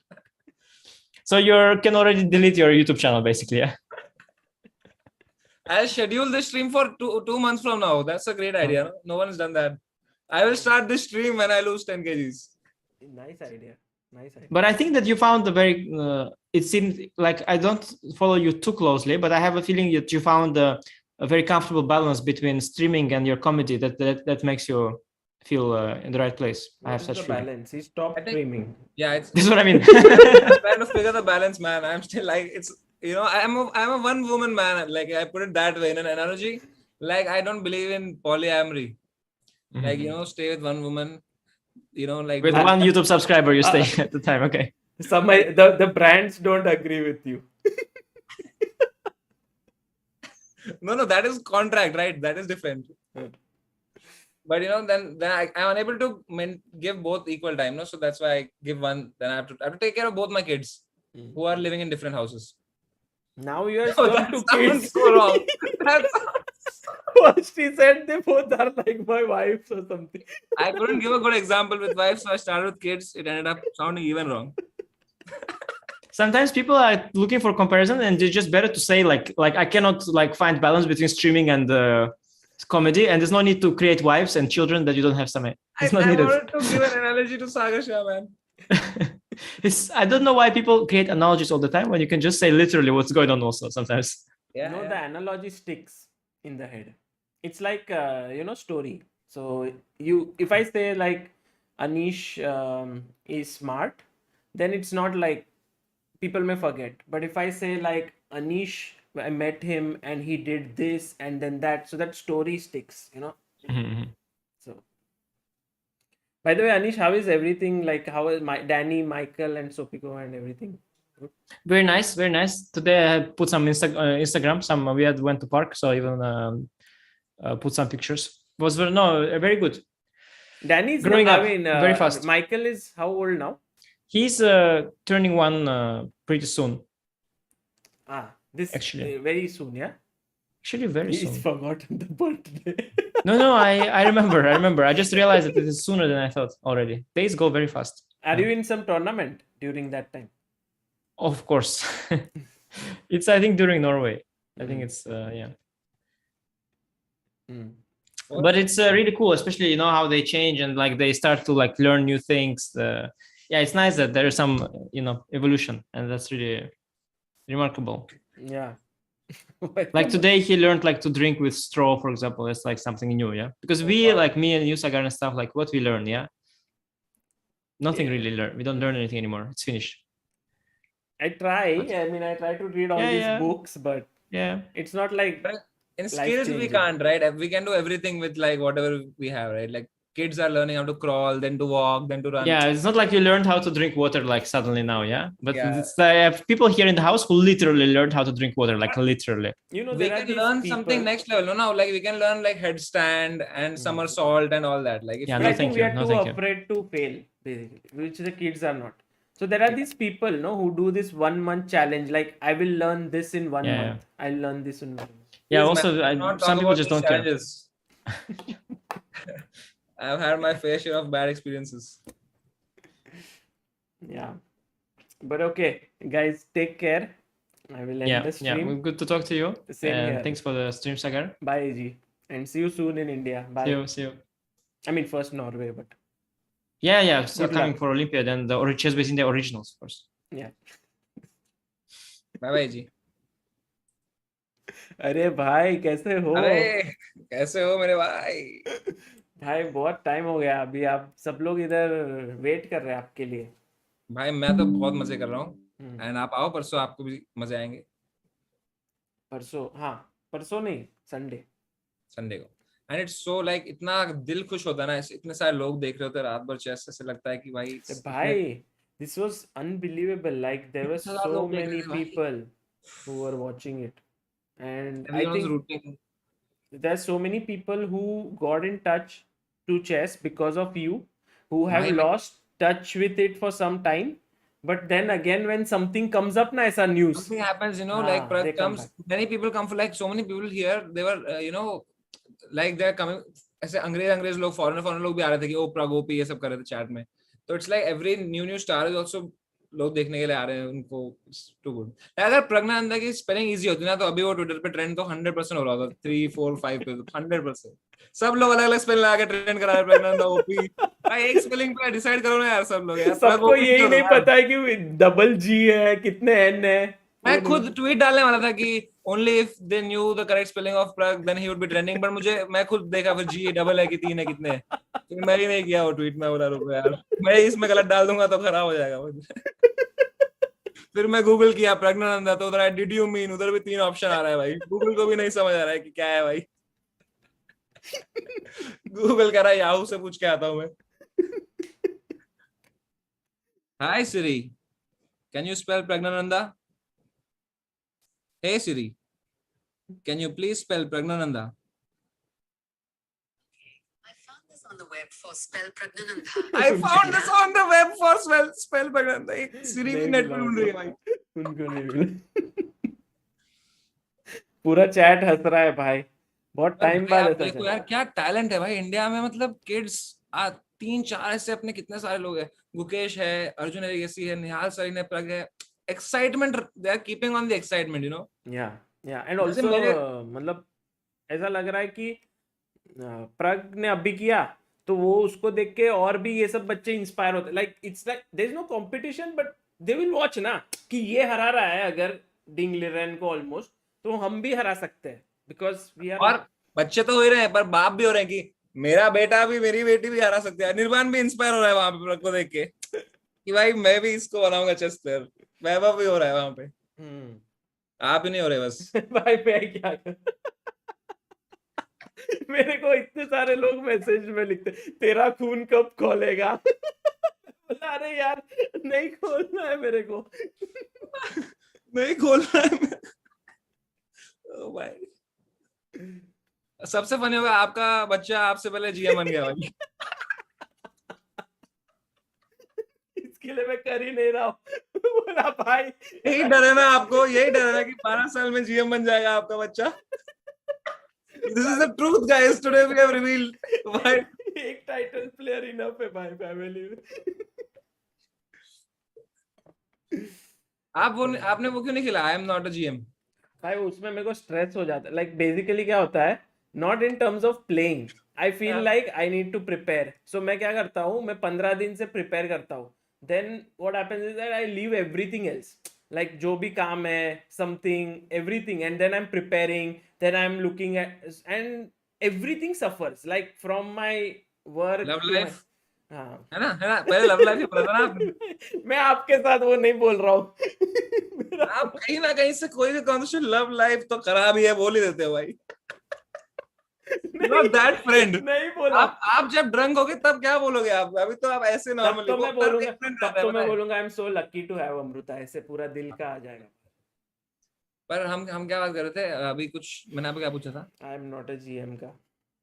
So you can already delete your YouTube channel, basically. Yeah. I'll schedule this stream for two months from now. That's a great idea. No one's done that. I will start this stream when I lose 10 kgs. Nice idea. Nice idea. But I think that you found a very, it seems like I don't follow you too closely, but I have a feeling that you found a very comfortable balance between streaming and your comedy that makes you feel in the right place. I have such feeling. Balance. He stopped streaming. Yeah, This is what I mean. I'm trying to figure the balance, man. I'm still like, it's, you know, I'm a one woman man. Like I put it that way in an analogy. Like I don't believe in polyamory. Like, you know, stay with one woman, you know, like with one YouTube subscriber you stay at the time. Okay. The brands don't agree with you. No, that is contract, right? That is different. But you know, then I'm unable to give both equal time, no. So that's why I give one. Then I have to take care of both my kids who are living in different houses. Now you are two kids. So wrong. First he said they both are like my wives or something. I couldn't give a good example with wives, so I started with kids. It ended up sounding even wrong. Sometimes people are looking for comparison, and it's just better to say like I cannot like find balance between streaming and comedy, and there's no need to create wives and children that you don't have some. It's not needed. I wanted to give an analogy to Sagar Shah, man. I don't know why people create analogies all the time when you can just say literally what's going on also sometimes. The analogy sticks in the head. It's like story. So if I say like Anish is smart, then it's not like people may forget. But if I say like Anish, I met him and he did this and then that, so that story sticks, you know. So by the way, Anish, how is everything? Like how is Danny, Michael and Sopiko and everything? Very nice, very nice. Today I put some Instagram. We went to park, so even put some pictures. It was very good. Danny's growing up very fast. Michael is how old now? He's turning one pretty soon. This actually very soon, yeah. Actually, very soon. He's forgotten the birthday. No, I remember. I just realized that it is sooner than I thought already. Days go very fast. Are you in some tournament during that time? Of course. It's I think during Norway. I think it's yeah. But it's really cool, especially you know how they change and like they start to like learn new things. Yeah, it's nice that there is some evolution, and that's really remarkable. Yeah. Like today he learned like to drink with straw, for example. It's like something new, yeah. Because we like me and you, Sagar, and stuff, like what we learn, yeah. Nothing really learn. We don't learn anything anymore. It's finished. I try to read all these books, but it's not like in skills we can't, right? We can do everything with like whatever we have, right? Like kids are learning how to crawl, then to walk, then to run. Yeah, it's not like you learned how to drink water like suddenly now, yeah. But it's like people here in the house who literally learned how to drink water, like literally. You know, we can learn something next level. No, now like we can learn like headstand and somersault and all that. Like, I think we are too afraid to fail, basically, which the kids are not. So there are these people, who do this 1 month challenge. Like I will learn this in 1 month. I'll learn this in 1 month. Yeah. Also, some people just don't care. I've had my fair share of bad experiences. Yeah. But okay, guys, take care. I will end the stream. Yeah, good to talk to you. Same here. Thanks for the stream, Sagar. Bye, G. And see you soon in India. Bye. See you. I mean, first Norway, but... Yeah. So coming for Olympia, then the ChessBase India originals, of course. Yeah. Bye, G. अरे भाई कैसे हो? अरे कैसे हो मेरे भाई? भाई बहुत टाइम हो गया, अभी आप सब लोग इधर वेट कर रहे हैं आपके लिए. भाई मैं तो बहुत मजे कर रहा हूँ. एंड आप आओ परसों, आपको भी मजे आएंगे. परसों नहीं, संडे को. एंड इट्स सो लाइक इतना दिल खुश होता है ना, इतने सारे लोग देख रहे होते हैं रात भर चेस, ऐसे लगता है कि भाई this was unbelievable. Like there were so many people who were watching it, and I think there's so many people who got in touch to chess because of you, who have lost touch with it for some time. But then again, when something comes up, aisa news. Something happens, like Pragg comes, many people come for like so many people here. They were, like they're coming. ऐसे अंग्रेज लोग foreigner लोग भी आ रहे थे कि Pragg OP ये सब कर रहे थे chat में. So it's like every new star is also लोग देखने के लिए आ रहे हैं उनको, टू गुड। अगर प्रज्ञानंदा की स्पेलिंग इजी होती ना तो अभी वो ट्विटर पे ट्रेंड तो 100% हो रहा था, 3 4 5 पे 100%। सब लोग अलग अलग स्पेलिंग लगा के ट्रेंड करा रहे हैं, प्रज्ञानंदा ओपी। भाई एक स्पेलिंग पे डिसाइड करो ना यार सब लोग यार। सबको यही नहीं पता है कि डबल जी है, कितने एन है। मैं खुद ट्वीट डालने वाला था कि only if they knew the correct spelling of Pragg then he would be trending, पर मैं खुद देखा फिर जी डबल है कि 3 है कितने, तो मैं ही नहीं किया वो ट्वीट। मैं बोला रुको यार, मैं इसमें गलत डाल दूंगा तो खराब हो जाएगा मुझे। फिर मैं गूगल किया प्रज्ञानंदा, तो उधर डिड यू मीन, उधर भी 3 ऑप्शन आ रहा है भाई। गूगल को भी नहीं समझ आ रहा है कि क्या है भाई। गूगल कह रहा है याहू से पूछ के आता हूं मैं। Hi Siri, can you spell Praggnanandhaa? Hey Siri, can you please spell Praggnanandhaa? I found this on the web for spell Praggnanandhaa. I found this on the web for spell Praggnanandhaa. Siri भी net पे ढूंढ रही है भाई। उनको नहीं मिला। पूरा चैट हंस रहा है भाई, बहुत टाइम बाद ऐसा देखो यार क्या टैलेंट है भाई इंडिया में। मतलब किड्स 3-4 ऐसे अपने कितने सारे लोग हैं। गुकेश है, अर्जुन एरिगेसी है, निहाल सरीन है, प्रग है। Excitement, they are keeping on the excitement, you know. Yeah and also मतलब ऐसा लग रहा है कि प्रग ने अभी किया तो वो उसको देख के और भी ये सब बच्चे इंस्पायर होते, like it's like there is no competition but they will watch ना कि ये हरा रहा है अगर डिंग लिरेन को ऑलमोस्ट, तो हम भी हरा सकते हैं बिकॉज वी आर। और बच्चे तो हो ही रहे हैं पर बाप भी हो रहे हैं कि मेरा बेटा भी मेरी बेटी भी हरा सकते हैं। निर्वाण भी इंस्पायर हो रहा है वहां पे प्रग को देख के कि भाई मैं भी इसको बनाऊंगा चेस प्लेयर। वैभव भी हो रहा है वहां पे। आप ही नहीं हो रहे बस। भाई मैं क्या कर मेरे को इतने सारे लोग मैसेज में लिखते तेरा खून कब खोलेगा। बोला अरे यार नहीं खोलना है मेरे को। नहीं खोलना है। ओ भाई सबसे फनी होगा आपका बच्चा आपसे पहले जीएम बन गया भाई। इसके लिए मैं कर ही नहीं रहा हूँ। बोला भाई यही डर है ना आपको, यही डर है ना कि 12 साल में जीएम बन जाएगा आपका बच्चा। This is the truth guys, today we have revealed why एक टाइटल प्लेयर इनफ है भाई फैमिली में। आपने वो क्यों नहीं खेला आई एम नॉट अ जीएम? भाई उसमें मेरे को स्ट्रेस हो जाता है। लाइक बेसिकली क्या होता है, not in terms of playing, I feel like I need to prepare. So मैं क्या करता हूँ, मैं 15 दिन से प्रिपेयर करता हूँ। Then what happens is that I leave everything else, like जो भी काम है something everything, and then I am preparing, then I'm looking at and everything suffers like from my work love to life हाँ है ना पहले love life ही बोला था ना। मैं आपके साथ वो नहीं बोल रहा हूँ। आप कहीं ना कहीं से कोई भी कॉन्वर्सेशन लव लाइफ तो खराब ही है बोल ही देते हो भाई। Not that friend. नहीं बोला। आप जब ड्रंक होगे तब क्या बोलोगे आप? अभी तो आप ऐसे नॉर्मली तो मैं बोलूंगा I am so lucky to have Amrita, ऐसे पूरा दिल का आ जाएगा। पर हम क्या बात कर रहे थे अभी? कुछ मैंने आपको क्या पूछा था? आई एम नॉट अ जीएम का।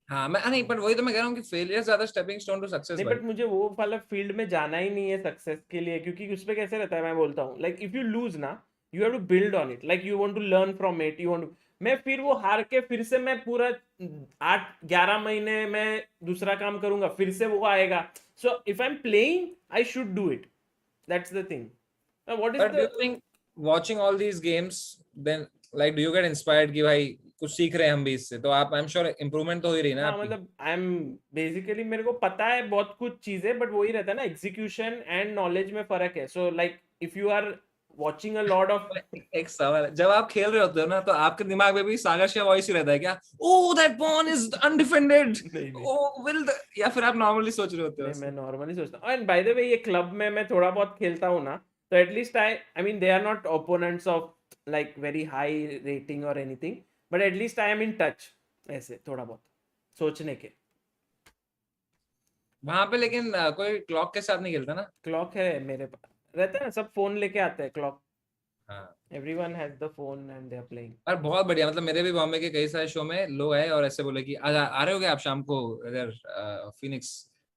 हाँ मैं नहीं, पर वही तो मैं कह रहा हूँ कि फेलियर ज्यादा स्टेपिंग स्टोन टू सक्सेस। नहीं बट मुझे वो वाला फील्ड में जाना ही नहीं है सक्सेस के लिए, क्योंकि उसमें कैसे रहता है, मैं बोलता हूँ लाइक इफ यू लूज ना you have to build on it, like you want to learn from it, you want. मैं फिर वो हार के फिर से मैं पूरा 8-11 महीने मैं दूसरा काम करूंगा, फिर से वो आएगा। So if I am playing I should do it, that's the thing. What is the, do you think watching all these games then like do you get inspired कि भाई कुछ सीख रहे हैं हम भी इससे? तो आप आई एम श्योर इम्प्रूवमेंट तो हो ही रही ना आपकी। मतलब आई एम बेसिकली मेरे को पता है बहुत कुछ चीजें, बट वही रहता है ना एग्जीक्यूशन एंड नॉलेज में फर्क है। So like if you are watching a lot of. एक सवाल है, जब आप खेल रहे होते हो ना तो आपके दिमाग में भी सागर का वॉइस ही रहता है क्या? Oh that pawn is undefended, oh will the, या फिर आप नॉर्मली सोच रहे होते हो? मैं नॉर्मली सोचता हूं। एंड बाय द वे ये क्लब में मैं थोड़ा बहुत खेलता हूं ना, तो at least I mean they are not opponents of like very high rating or anything, but at least I am in touch ऐसे थोड़ा बहुत सोचने के वहां पे। लेकिन कोई क्लॉक के साथ नहीं खेलता ना? क्लॉक है मेरे पास, रहता है ना, सब फोन लेके आते हैं क्लॉक। हाँ everyone has the phone and they are playing। और बहुत बढ़िया, मतलब मेरे भी बॉम्बे के कई सारे शो में लोग आए और ऐसे बोले कि आ रहे हो क्या आप शाम को अगर फिनिक्स?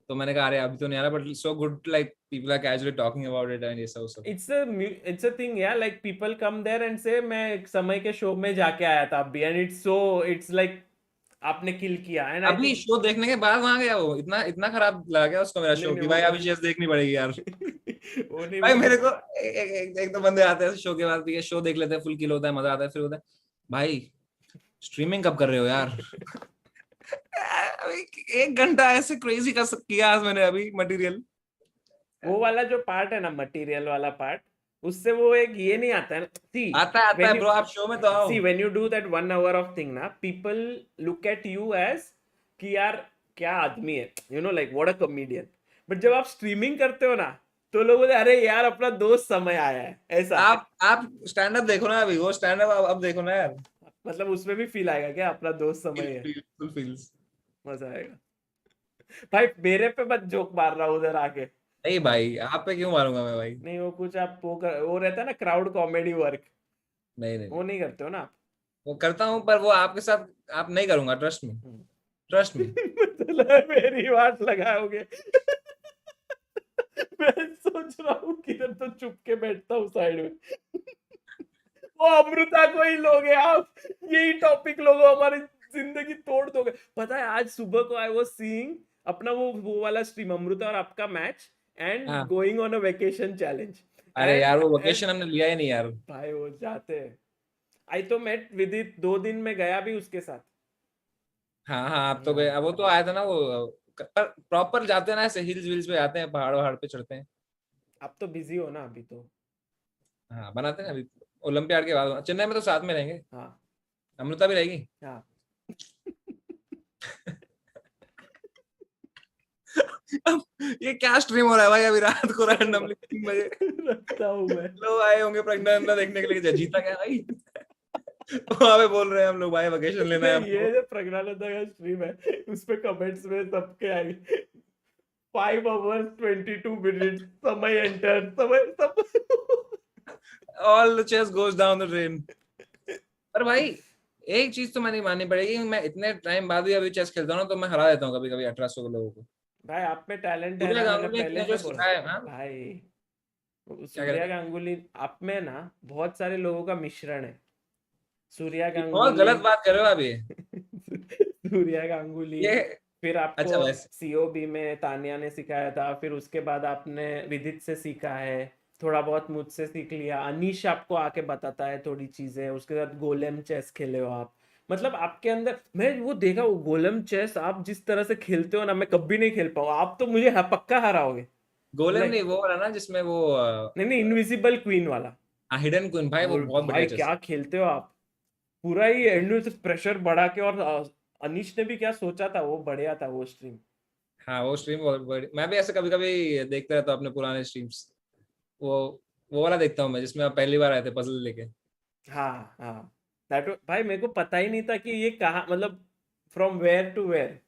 तो मैंने कहा अरे अभी तो नहीं आ रहा, but so good like people are casually talking about it and ये सब। It's a thing yeah like people come there and से मैं समय के शो में जाके आया था अभी, एंड इट्स लाइक आपने किल किया। एंड अभी शो देखने के बाद वहां गया वो इतना खराब लगा गया उसको मेरा शो कि भाई अभी चेस देखनी पड़ेगी यार। वो नहीं भाई मेरे को एक दो बंदे आते हैं शो के बाद, शो देख लेते हैं, फुल किल होता है, मजा आता है, फिर होता है भाई स्ट्रीमिंग कब कर रहे हो यार? अभी 1 घंटा ऐसे क्रेजी किया आज मैंने अभी मटेरियल। वो वाला जो पार्ट है ना, मटेरियल वाला पार्ट, उससे वो एक ये नहीं आता है ना। सी आता है ब्रो, आप शो में तो आओ। See when you do that 1 hour of thing ना, people look at you as कि यार क्या आदमी है, you know, like what a comedian. But जब आप स्ट्रीमिंग करते हो ना, तो लोग बोलते अरे यार अपना दोस्त समय आया है, ऐसा। आप स्टैंड अप देखो ना, अभी वो स्टैंड अप अब देखो ना यार, मतलब उसमें भी फील आएगा क्या अपना दोस्त समय है? फुल फील्स, मजा आएगा। भाई मेरे पे मत जोक मार रहा उधर आके। नहीं भाई आप पे क्यों मारूंगा मैं भाई? नहीं वो कुछ आप वो रहता है ना क्राउड कॉमेडी वर्क, नहीं वो नहीं करते हो ना आप? वो करता हूँ, पर वो आपके साथ आप नहीं करूंगा, ट्रस्ट मी, ट्रस्ट मी। मतलब मेरी बात लगाओगे? मैं सोच रहा हूँ किधर तो चुप के बैठता हूँ साइड में। वो अमृता को ही लोगे आप, यही टॉपिक लोगो, हमारी जिंदगी तोड़ दोगे। पता है आज सुबह को आई वाज सीइंग अपना वो वाला स्ट्रीम, अमृता और आपका match and going on a vacation challenge. अरे यार वो वेकेशन हमने लिया ही नहीं यार भाई, वो जाते हैं। आई तो मेट विदित 2 दिन में गया भी उसके साथ। हाँ आप तो गए, वो तो आया था ना, वो प्रॉपर जाते हैं ना ऐसे हिल्स विल्स पे आते हैं, पहाड़ पे चढ़ते हैं। अब तो बिजी हो ना अभी तो। हाँ बनाते हैं अभी ओलंपियाड के बाद, चेन्नई में तो साथ में रहेंगे। हाँ अमृता भी रहेगी। हाँ। ये क्या स्ट्रीम हो रहा है भाई अभी रात को रैंडमली 3 बजे? रखता हूँ मैं। लोग आए होंगे प्रज्ञानंदा देखने के लिए, जीता क्या भाई? वहां पे बोल रहे हैं हम लोग भाई वेकेशन लेना है। ये जो प्रज्ञानंदा का स्ट्रीम है, उसपे कमेंट्स में सबके आएंगे 5 hours 22 minutes समय एंटर, समय सब all the chess goes down the drain. पर भाई एक चीज तो मैंने माननी पड़ेगी, मैं इतने टाइम बाद भी अभी चेस खेलता हूँ तो मैं हरा देता हूँ कभी कभी 1800 लोगों को। भाई आप में टैलेंट है ना, मैंने पहले जो से बोला सिखाया है भाई। सूर्या गांगुली आप में ना बहुत सारे लोगों का मिश्रण है। सूर्या गांगुली, बहुत गलत बात कर रहे हो अभी। सूर्या गांगुली, फिर आपको अच्छा सीओबी में तानिया ने सिखाया था, फिर उसके बाद आपने विदित से सीखा है, थोड़ा बहुत मुझसे सीख लिया, अनीश आपको आके बताता है थोड़ी चीजें, उसके साथ गोलेम चेस खेले हो आप। मतलब आपके अंदर मैं वो देखा, वो गोलेम चेस आप जिस तरह से खेलते हो ना, मैं कभी नहीं खेल पाऊँ। आप तो मुझे पक्का हराओगे। गोलेम नहीं वो वाला ना जिसमें वो नहीं इनविजिबल क्वीन वाला, हिडन क्वीन भाई, वो बहुत भाई बढ़िया क्या खेलते हो आप, पूरा ही एंड से प्रेशर बढ़ा के। और अनीश ने भी क्या सोचा था, वो बढ़िया था वो स्ट्रीम। हाँ वो स्ट्रीम मैं भी ऐसे कभी कभी देखता रहता हूँ अपने पुराने स्ट्रीम्स। वो वाला देखता हूँ मैं जिसमें आप पहली बार आए थे पजल लेके। हाँ हाँ भाई मेरे को पता ही नहीं था कि ये कहाँ, मतलब फ्रॉम वेयर टू वेयर।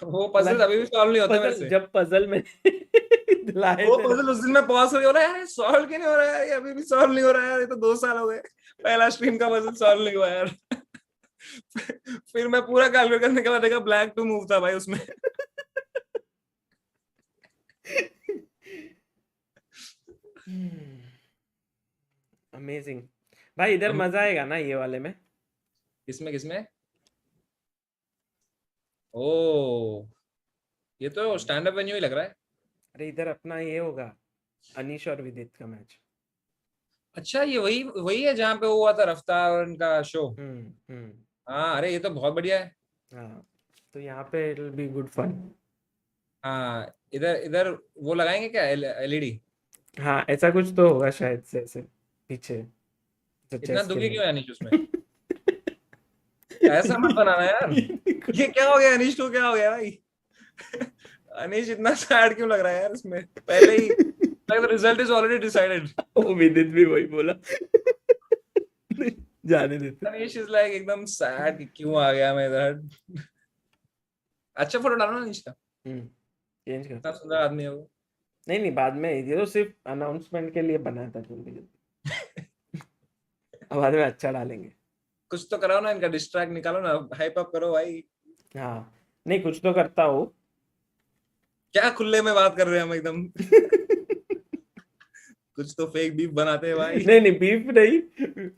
वो पजल अभी भी सॉल्व नहीं होता मेरे से। जब पजल में दिलाए वो थे पजल उस दिन में पॉज हो रहा है यार, सॉल्व क्यों नहीं हो रहा है, ये अभी भी सॉल्व नहीं हो रहा है यार, ये तो 2 साल हो गए पहला स्ट्रीम का पजल सॉल्व नहीं हुआ यार। फिर मैं पूरा कैलकुलेट करने के बाद देखा ब्लैक 2 मूव था भाई उसमें। अमेजिंग भाई, इधर मजा आएगा ना ये वाले में? किसमें? ओ ये तो स्टैंड अप वेन्यू ही लग रहा है। अरे इधर अपना ये होगा अनीश और विदित का मैच। अच्छा ये वही है जहाँ पे वो हुआ था रफ्तार और उनका शो। हाँ अरे ये तो बहुत बढ़िया है। हाँ तो यहाँ पे it will be good fun. हाँ इधर वो लगाएंगे क्या एलईडी? हाँ ऐसा कुछ तो होगा शायद से, ऐसे पीछे तो इतना चेस दुखी के क्यों है अनीश उसमें? ऐसा मत बनाना यार। ये क्या हो गया अनीश को, क्या हो गया भाई? अनीश इतना सैड क्यों लग रहा है यार इसमें? पहले ही the result is already decided. Oh Vidit भी वही बोला। जाने देते। अनीश इज लाइक एकदम सैड कि क्यों आ गया मैं इधर। अच्छा फोटो डालो ना अनीश का। चेंज कर। इतना सुंदर आदमी है वो। नहीं बाद में, ये तो सिर्फ अनाउंसमेंट के लिए बना था जल्दी। अब बाद में अच्छा डालेंगे। कुछ तो कराओ ना, इनका डिस्ट्रैक्ट निकालो ना, हाइप अप करो भाई। हाँ नहीं कुछ तो करता हूँ। क्या खुले में बात कर रहे हैं हम एकदम। कुछ तो फेक बीफ बनाते हैं भाई। नहीं बीफ नहीं,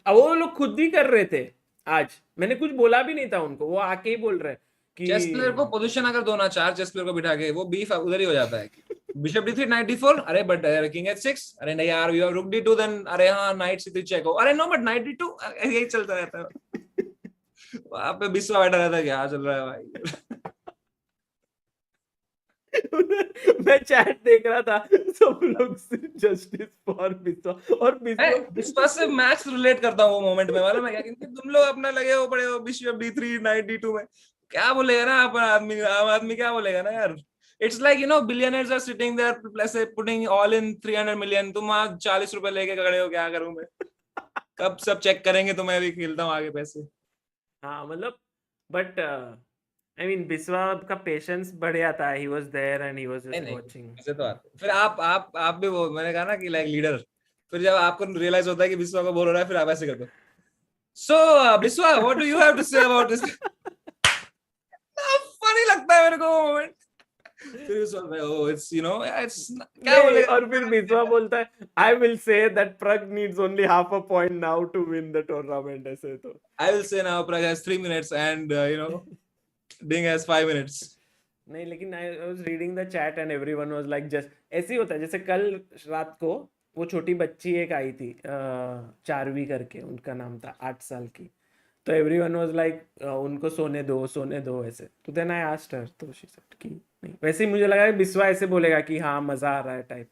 अब वो लोग खुद ही कर रहे थे आज, मैंने कुछ बोला भी नहीं था उनको, वो आके ही बोल रहे कि चेस प्लेयर को पोजीशन अगर दो ना 4 चेस प्लेयर को बिठा के, वो बीफ उधर ही हो जाता है। बिशप d3 knight d4 अरे बट किंग h6 अरे नहीं यार यू हैव रुक d2 देन अरे हाँ नाइट c3 चेक हो अरे नो बट नाइट d2 यही चलता रहता है वहां पे बिस्वा बैठा रहता है क्या चल रहा है भाई मैं चैट देख रहा था सब लोग जस्टिस फॉर बिस्वा और बिस्वा से मैच रिलेट करता हूँ वो मोमेंट में मालूम है क्या क्योंकि तुम लोग अपना लगे हो पड़े हो बिशप d3 नाइट d2 में क्या बोलेगा ना अपना आदमी आम आदमी क्या बोलेगा ना यार it's like you know billionaires are sitting there ऐसे पुटिंग ऑल इन 300 मिलियन तुम वहां 40 रुपए लेके खड़े हो क्या करूं मैं कब सब चेक करेंगे तो मैं भी खेलता हूँ आगे पैसे हाँ मतलब बट आई मीन बिस्वा का पेशेंस बढ़िया था he was there and he was just watching ऐसे तो आते फिर आप भी वो मैंने कहा ना कि लाइक लीडर फिर जब आपको रियलाइज होता है कि बिस्वा को बोल रहा है फिर आप ऐसे कर दो so Biswa what do you have to say about this funny लगता है मेरे को वो मोमेंट फिर बिस्वा भाई oh it's you know it's क्या बोलेगा और फिर बिस्वा बोलता है I will say that Pragg needs only half a point now to win the tournament ऐसे तो I will say now Pragg has 3 minutes and you know Ding has 5 minutes. नहीं लेकिन I was reading the chat and everyone was like just ऐसे ही होता है जैसे कल रात को वो छोटी बच्ची एक आई थी चारवी करके उनका नाम था 8 साल की तो everyone was like उनको सोने दो ऐसे तो then I asked her तो she said कि नहीं वैसे ही मुझे लगा कि बिस्वा ऐसे बोलेगा कि हाँ मजा आ रहा है टाइप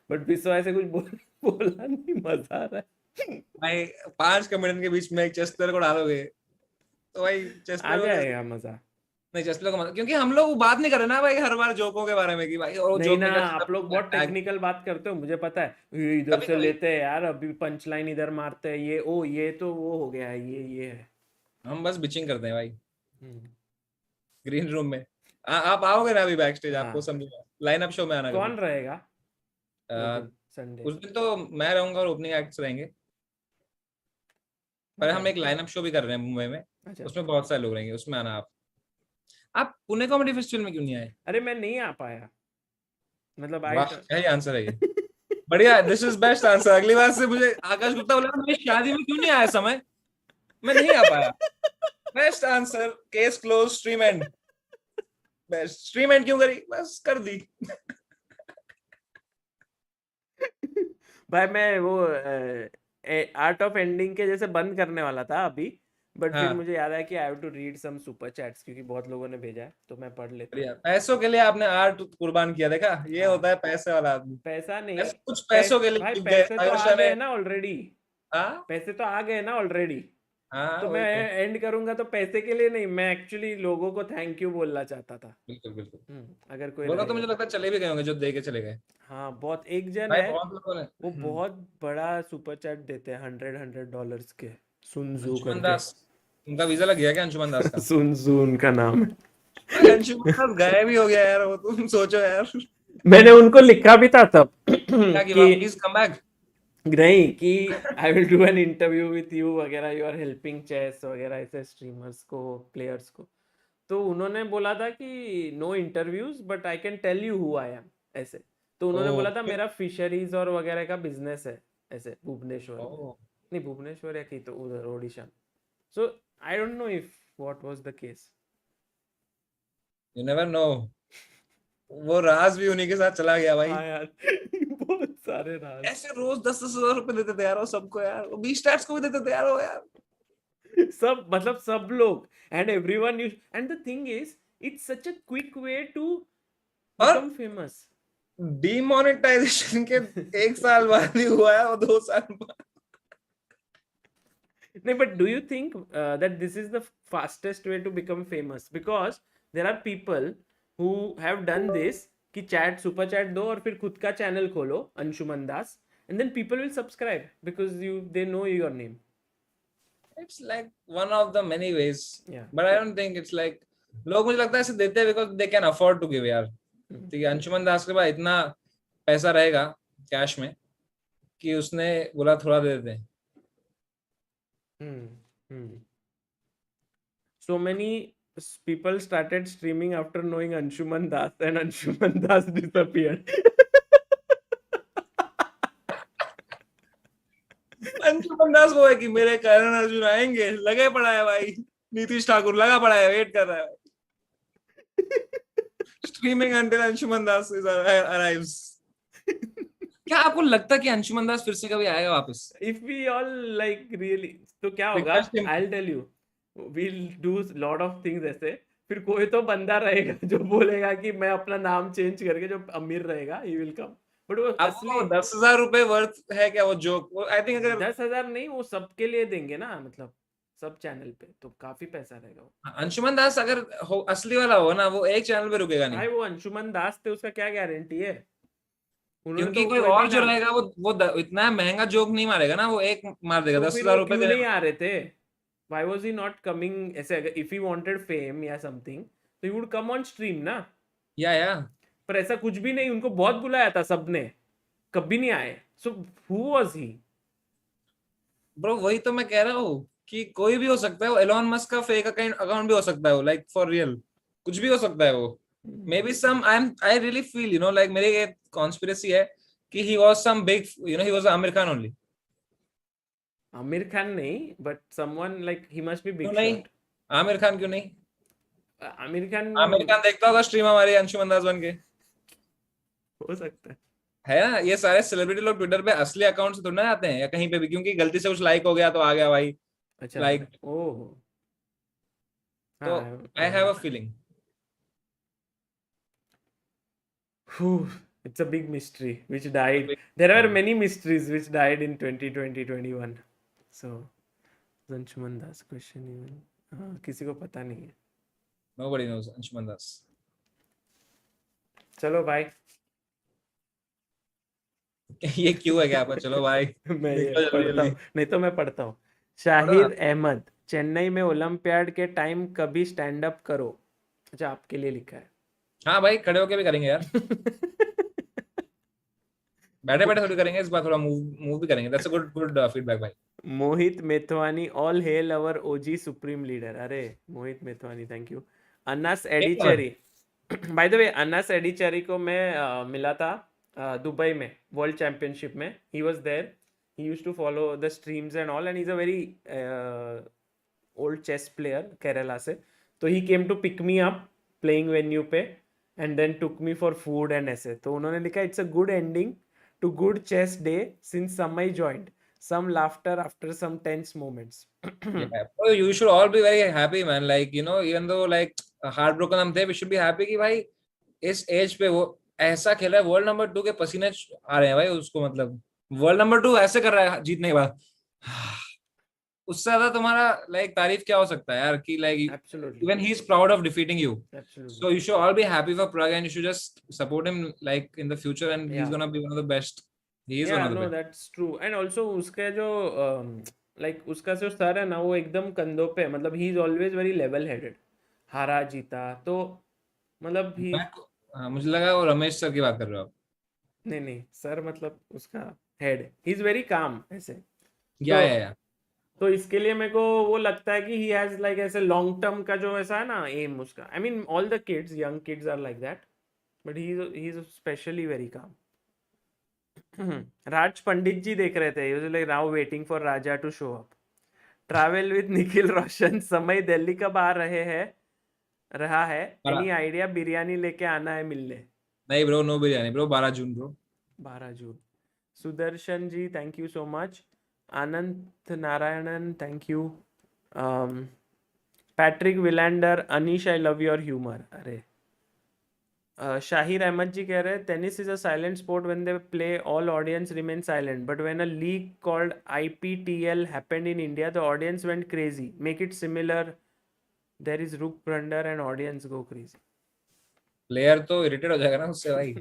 बट बिस्वा ऐसे कुछ बोला नहीं मजा आ रहा है भाई 5 कमेंट के बीच में एक चेस प्लेयर को डालोगे तो भाई चेस आ जाएगा मजा नहीं चेस प्लेयर को मजा क्योंकि हम लोग बात नहीं कर रहे ना भाई हर बार जोकों के बारे में कि भाई और नहीं ना आप लोग बहुत टेक्निकल बात करते हो मुझे पता है ये इधर से लेते हैं यार अभी पंच लाइन इधर मारते हैं ये ओ ये तो वो हो गया है ये है हम बस बिचिंग करते हैं भाई ग्रीन रूम में आप आओगे ना अभी बैक स्टेज आपको समझूंगा लाइन अप शो में आना कौन रहेगा संडे उस दिन तो मैं रहूंगा और ओपनिंग एक्ट्स रहेंगे पर हम एक लाइन अप शो भी कर रहे हैं मुंबई में उसमें बहुत सारे लोग रहेंगे उसमें आना आप पुणे कॉमेडी फेस्टिवल में क्यों नहीं आए अरे मैं नहीं आ पाया मतलब क्या ही आंसर है ये बढ़िया दिस इज बेस्ट आंसर अगली बार से मुझे आकाश गुप्ता बोला मेरी शादी में क्यों नहीं आया समय मैं नहीं आ पाया best answer case close stream and best stream and क्यों करी बस कर दी भाई मैं वो आर्ट ऑफ एंडिंग के जैसे बंद करने वाला था अभी बट फिर मुझे याद आया कि I have to read some super chats क्योंकि बहुत लोगों ने भेजा है तो मैं पढ़ लेता हूं पैसों के लिए आपने आर्ट कुर्बान किया देखा ये होता है पैसे वाला आदमी पैसा नहीं कुछ पैसों के लिए भाई पैसे तो आ गए ना ऑलरेडी पैसे तो आ गए ना ऑलरेडी तो मैं एंड करूंगा तो पैसे के लिए नहीं मैं एक्चुअली लोगों को थैंक यू बोलना चाहता था बिल्कुल बिल्कुल अगर कोई बोला तो मुझे लगता है चले भी गए होंगे जो दे के चले गए हाँ बहुत एक जन है वो बहुत बड़ा सुपर चैट देते हैं $100 के सुनजू करके उनका वीजा लग गया क्या अंशुमन दास का सुनजू उनका नाम है अंशुमन दास गायब भी हो गया यार वो तुम सोचो यार मैंने उनको लिखा भी था तब कि प्लीज कम बैक नहीं कि I will do an interview with you वगैरह यू आर हेल्पिंग चेस वगैरह ऐसे स्ट्रीमर्स को प्लेयर्स को तो उन्होंने बोला था कि no interviews but I can tell you who I am ऐसे तो उन्होंने बोला था मेरा फिशरीज और वगैरह का बिजनेस है ऐसे भुवनेश्वर नहीं भुवनेश्वर या कहीं तो उधर Odisha so I don't know if what was the case you never know वो राज भी उन्हीं के साथ चला गया भाई हाँ यार बहुत सारे राज ऐसे रोज 10,000 रुपए देते थे यार वो सबको यार वो 20 स्टैट्स को भी देते थे यार वो यार सब मतलब सब लोग and everyone use and the thing is it's such a quick way to become famous demonetization के 1 साल बाद ही हुआ है और 2 साल बाद नहीं but do you think that this is the fastest way to become famous because there are people who have done this कि चैट सुपर चैट दो और फिर खुद का चैनल खोलो अंशुमन दास and then people will subscribe because they know your name. It's like one of the many ways. Yeah. But I don't think it's like लोग मुझे लगता है ऐसे देते हैं because they can afford to give यार. ठीक है अंशुमन दास के पास इतना पैसा रहेगा कैश में कि उसने बोला थोड़ा दे देते हैं. So many people started streaming after knowing Anshuman Das and Anshuman Das disappeared. Anshuman दास वो है कि मेरे कारण अर्जुन आएंगे लगे पड़ा है भाई नीतीश ठाकुर लगा पड़ा है वेट कर रहा है screaming until Anshuman Das arrives. क्या आपको लगता है कि अंशुमन दास फिर से कभी आएगा वापस? If we all like really, तो क्या होगा? Request him. I'll tell you. We'll do lot of things ऐसे. फिर कोई तो बंदा रहेगा जो बोलेगा कि मैं अपना नाम चेंज करके जो अमीर रहेगा, he will come. But वो अब असली वो 10,000 रुपए वर्थ है क्या वो जोक? आई थिंक अगर 10,000 नहीं, वो सबके लिए देंगे ना, मतलब सब चैनल पे, तो काफी पैसा रहेगा वो। अंशुमन दास अगर असली वाला हो ना, वो एक चैनल पे रुकेगा भाई नहीं, वो अंशुमन दास थे, उसका क्या गारंटी है? उन्होंने क्योंकि तो कोई कोई और भी जो नाम, रहेगा वो इतना महंगा जोक नहीं मारेगा ना, वो एक मार देगा तो 10,000 फिर वो रुपए क्यों देने नहीं आ रहे थे? Why was he not coming? ऐसे अगर if he wanted fame या something, तो he would come on stream ना। या पर ऐसा कुछ भी नहीं, उनको बहुत बुलाया था सबने, कभी नहीं आए। So who was he? Bro वही तो मैं कह रहा हूँ कि कोई भी हो सकता है, वो एलॉन मस्क का फेक अकाउंट भी हो सकता है, वो लाइक फॉर रियल कुछ भी हो सकता है वो। Maybe some I really feel like मेरी एक कॉन्स्पिरेसी है कि he was some big he was Aamir Khan only. Aamir Khan नहीं, but someone like he must be big क्यों नहीं? shot. आमिर खान क्यों नहीं? आमिर खान आमिर खान देखता होगा स्ट्रीम हमारी अंशुमन दास बन के। हो सकता है ना, ये सारे सेलिब्रिटी लोग ट्विटर पे असली अकाउंट से थोड़ी ना आते हैं या कहीं पे भी, क्योंकि गलती से कुछ लाइक हो गया तो आ गया भाई। अच्छा, लाइक ओह तो I have a feeling. It's a big mystery which died. There were many mysteries which died in 2020-21. So, Anshuman Das question even. हाँ, किसी को पता नहीं है। Nobody knows अंशुमन दास। चलो भाई। ये क्यों है क्या पर? चलो भाई। मैं ये पढ़ता हूँ, नहीं तो मैं पढ़ता हूँ। शाहिर अहमद, चेन्नई में ओलंपियाड के टाइम कभी स्टैंड अप करो। अच्छा, आपके लिए लिखा है। हाँ भाई, खड़े होके भी करेंगे यार। बैठे बैठे थोड़ी करेंगे, इस बार थोड़ा मूव भी करेंगे। दैट्स अ गुड फीडबैक भाई। Mohit Methwani, all hail our OG supreme leader. अरे Mohit Methwani, thank you. Annas Edicheri, by the way Annas Edicheri को मैं मिला था दुबई में वर्ल्ड चैंपियनशिप में। He was there, he used to follow the streams and all, and he is a very old chess player Kerala से। तो he came to pick me up playing venue पे and then took me for food and ऐसे। तो उन्होंने लिखा it's a good ending to good chess day since Samay joined. Some laughter after some tense moments. Yeah. Oh, you should all be very happy, man. Like, even though like heartbroken हम थे, we should be happy कि भाई इस as पे वो ऐसा खेल रहा है। वर्ल्ड नंबर 2 के पसीने आ रहे हैं भाई उसको, मतलब वर्ल्ड नंबर 2 ऐसे कर रहा है जीतने के बाद। उससे ज्यादा तुम्हारा लाइक तारीफ क्या हो सकता है यार कि like even he is proud of defeating you. Absolutely. So you should all be happy for Pragg and you should just support him like in the future, and he's gonna be one of the best. He is one of the best. That's true. And also उसके जो like उसका जो sir है ना, वो एकदम कंधों पे, मतलब he is always very level headed. हारा जीता तो मतलब ही, मुझे लगा वो रमेश सर की बात कर रहे हो आप। नहीं सर, मतलब उसका head, he is very calm ऐसे। या तो इसके लिए मेरे को वो लगता है कि ही हैज लाइक ऐसे लॉन्ग टर्म का जो ऐसा है ना एम उसका। I mean all the kids, young kids are like that, but he is specially very calm. Raj Pandit ji देख रहे थे, like now waiting for Raja to show up. Travel with Nikhil Roshan, Samay Delhi कब आ रहा है? Any idea? बिरयानी लेके आना है मिलने। नहीं bro, no biryani bro. 12 June bro, 12 June. Sudarshan ji, thank you so much. Ananth Narayanan, thank you. Patrick Willander, Anish, I love your humor. अरे शाहिर अहमद जी कह रहे हैं tennis is a silent sport when they play all audience remain silent but when a league called IPTL happened in India the audience went crazy make it similar there is rook blunder and audience go crazy. Player तो irritate हो जाएगा ना उससे भाई।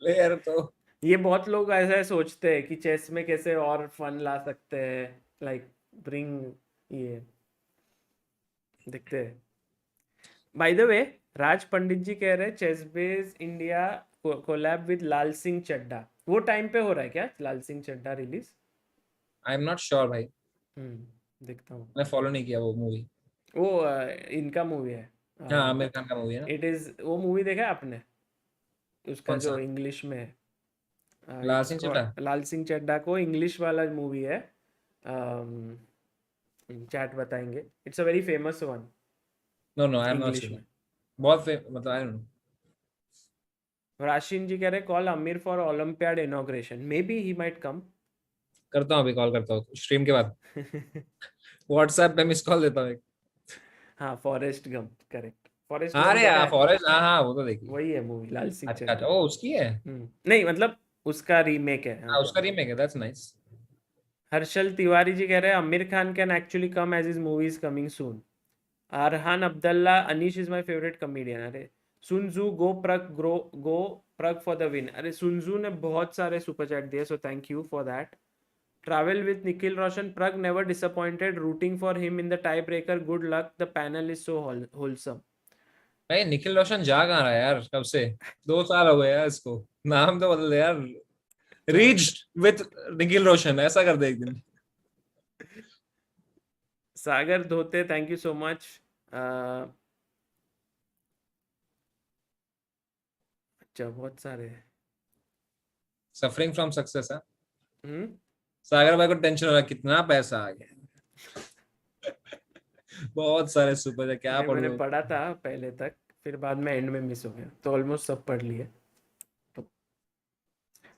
Player तो ये बहुत लोग ऐसा सोचते हैं कि चेस में कैसे और फन ला सकते हैं, लाइक ब्रिंग ये देखते हैं। बाय द वे राज पंडित जी कह रहे हैं ChessBase India collab with Lal Singh Chaddha. वो टाइम पे हो रहा है क्या Lal Singh Chaddha release? I am not sure भाई। देखता हूँ, मैं फॉलो नहीं किया वो मूवी। वो इनका मूवी है, हाँ आमिर खान का मूवी है ना। इट इज, वो मूवी देखा है आपने? उसका जो इंग्लिश में है लाल सिंह चड्ढा। लाल सिंह चड्ढा को इंग्लिश वाला मूवी है, चैट बताएंगे। It's a very famous one. No I am not seen. बहुत मतलब I don't know. Rashin ji कह रहे call Aamir for Olympiad inauguration, maybe he might come. करता हूँ, अभी कॉल करता हूँ स्ट्रीम के बाद. व्हाट्सएप पे मिस कॉल देता हूँ एक. हाँ, फॉरेस्ट गंप, करेक्ट. फॉरेस्ट हाँ गंप अरे यार, देखा है? फॉरेस्ट, हाँ वो तो देखी. वही है मूवी, लाल सिंह अच्छा चड्ढा. अच्छा, ओ उसकी है. नहीं मतलब उसका रीमेक है. हाँ उसका रीमेक है, दैट्स नाइस. हर्षल तिवारी जी कह रहे हैं Aamir Khan can actually come as his movie is coming soon. Arhan Abdullah, Anish is my favourite comedian. अरे Sunju go Pragg for the win. अरे सुनजू ने बहुत सारे सुपर चैट दिए, so thank you for that. Travel with Nikhil Roshan, Pragg never disappointed, rooting for him in the tiebreaker, good luck, the panel is so wholesome. भाई निखिल रोशन जा कहाँ रहा है यार, कब से? 2 साल हो गए यार इसको. नाम तो बदल दे यार. रीच्ड विद निखिल रोशन ऐसा कर दे एक दिन. सागर धोते, थैंक यू सो मच. अच्छा, बहुत सारे. सफरिंग फ्रॉम सक्सेस है. हम्म. सागर भाई को टेंशन हो रहा है कितना पैसा आ गया. बहुत सारे सुपर है, क्या मैंने पढ़ूं. पढ़ा था पहले तक, फिर बाद में एंड में मिस हो गया, तो ऑलमोस्ट सब पढ़ लिए.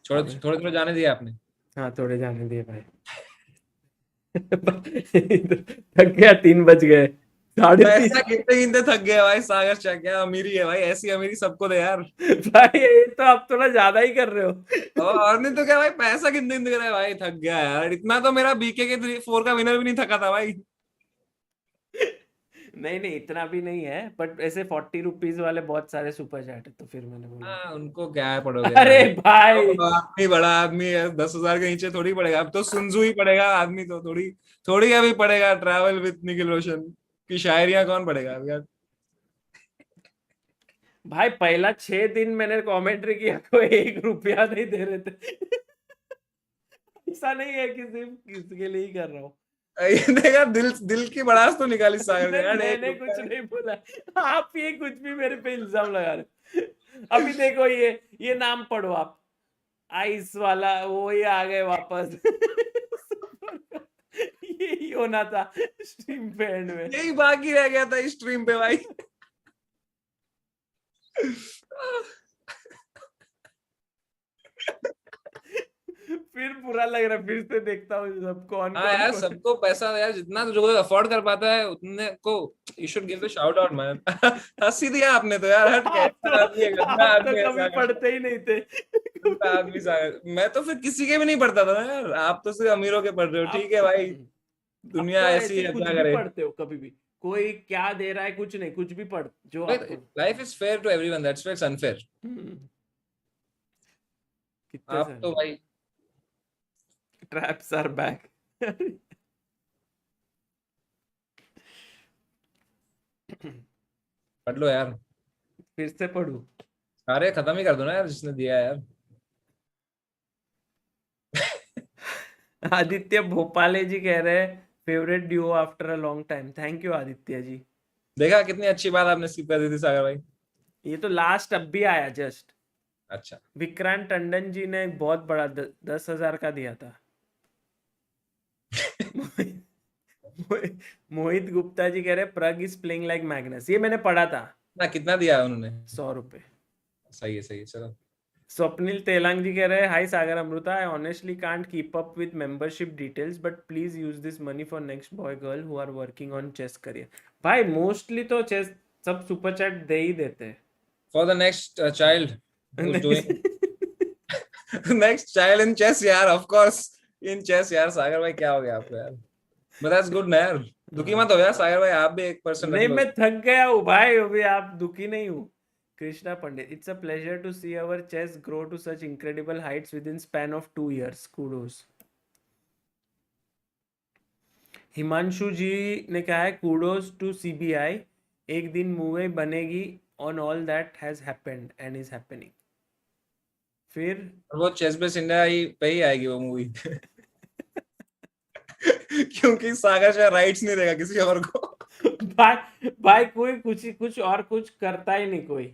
थोड़े थोड़े जाने दिया आपने. हाँ, थोड़े जाने दिए भाई. थक गया, 3 बज गए. 3:30. पैसा गिनते गिनते थक गया भाई. सागर चाह क्या अमीरी है भाई, ऐसी अमीरी सबको दे यार. भाई ये तो आप थोड़ा ज्यादा ही कर रहे हो. और नहीं तो क्या भाई, पैसा गिनते गिनते कर रहा है भाई. थक गया यार, इतना तो मेरा बीके के 3-4 का विनर भी नहीं थका था भाई. नहीं नहीं, इतना भी नहीं है, बट ऐसे 40 रुपीज वाले बहुत सारे सुपर चैट है, तो फिर मैंने बोला. हाँ उनको क्या है, पढ़ोगे. अरे भाई, आदमी बड़ा आदमी है, 10,000 के नीचे थोड़ी पड़ेगा. अब तो सुनजू ही पड़ेगा आदमी, तो थोड़ी थोड़ी अभी पड़ेगा. ट्रैवल विद निखिल रोशन की शायरियां कौन पढ़ेगा अब यार. भाई पहला 6 दिन मैंने कमेंट्री किया, कोई 1 रुपया नहीं दे रहे थे. ऐसा नहीं है कि सिर्फ किसके लिए ही कर रहा हूँ. ये देखा, दिल की भड़ास तो निकाली सागर ने यार. मैंने कुछ नहीं बोला. आप ये कुछ भी मेरे पे इल्जाम लगा रहे. अभी देखो, ये नाम पढ़ो आप. आइस वाला वो ही आ गए वापस. यही होना था स्ट्रीम पे एंड में. यही बाकी रह गया था इस स्ट्रीम पे भाई. फिर बुरा लग रहा, फिर से देखता हूँ सब कौन. हाँ यार, सबको पैसा यार, जितना जो अफोर्ड कर पाता है उतने को you should give the shout out man. हंसी दिया आपने तो यार. हट कैसा आदमी है, गंदा आदमी है. कभी पढ़ते ही नहीं थे. गंदा आदमी सागर. मैं तो फिर किसी के भी नहीं पढ़ता था ना यार. आप तो सिर्फ अमीरों के पढ़ रहे हो. ठीक है भाई, दुनिया ऐसी है, कुछ क्या भी करे. पढ़ते हो कभी भी, कोई क्या दे रहा है कुछ नहीं, कुछ भी पढ़ जो आपको. Life is fair to everyone, that's why it's unfair. आप तो भाई ट्रैप्स आर बैक. पढ़ लो यार. फिर से पढ़ू. सारे खत्म ही कर दो ना यार, जिसने दिया है यार. आदित्य भोपाले जी कह रहे हैं favourite duo after a long time. Thank you Aditya ji. देखा कितनी अच्छी बात आपने स्किप कर दी थी सागर भाई. ये तो लास्ट अब भी आया जस्ट. अच्छा. विक्रांत टंडन जी ने एक बहुत बड़ा 10,000 का दिया था. मोहित गुप्ता जी कह रहे प्रग इज प्लेइंग लाइक मैग्नस. ये मैंने पढ़ा था. ना कितना दिया है उन्होंने? 100 रुपए. सही है चलो. स्वप्निल तेलंग जी कह रहे hi Sagar Amrita, I honestly can't keep up with membership details but please use this money for next boy girl who are working on chess career. भाई मोस्टली तो चेस सब सुपर चैट दे ही देते हैं. For the next child who's doing next child in chess यार, of course in chess यार. सागर भाई क्या हो गया आपको यार? but that's good ना यार. दुखी मत हो यार सागर भाई, आप भी 1% नहीं, मैं थक गया हूँ भाई, अभी आप दुखी नहीं हूँ. Krishna Pandit, it's a pleasure to see our chess grow to such incredible heights with in span of 2 years. Kudos. Himanshu ji ने कहा है कूडोस टू सीबीआई, एक दिन मूवी बनेगी on all that has happened and is happening. फिर वो चेस बेस इंडिया पे ही आएगी वो मूवी. क्योंकि सागर शायद राइट्स नहीं देगा किसी और को. भाई कोई कुछ और कुछ करता ही नहीं कोई.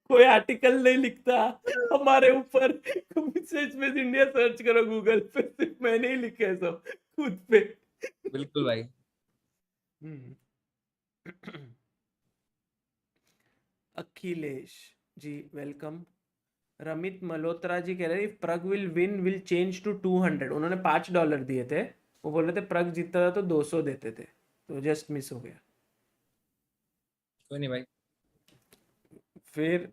कोई आर्टिकल नहीं लिखता हमारे ऊपर. चेस बेस इंडिया सर्च करो गूगल पे, सिर्फ मैंने ही लिखे सब खुद पे. बिल्कुल भाई. अखिलेश जी वेलकम। रमित मल्होत्रा जी कह रहे हैं Pragg will win will change to 200। उन्होंने $5 दिए थे, वो बोल रहे थे प्रग जीतता था तो 200 देते थे, तो जस्ट मिस हो गया। कोई नहीं भाई। फिर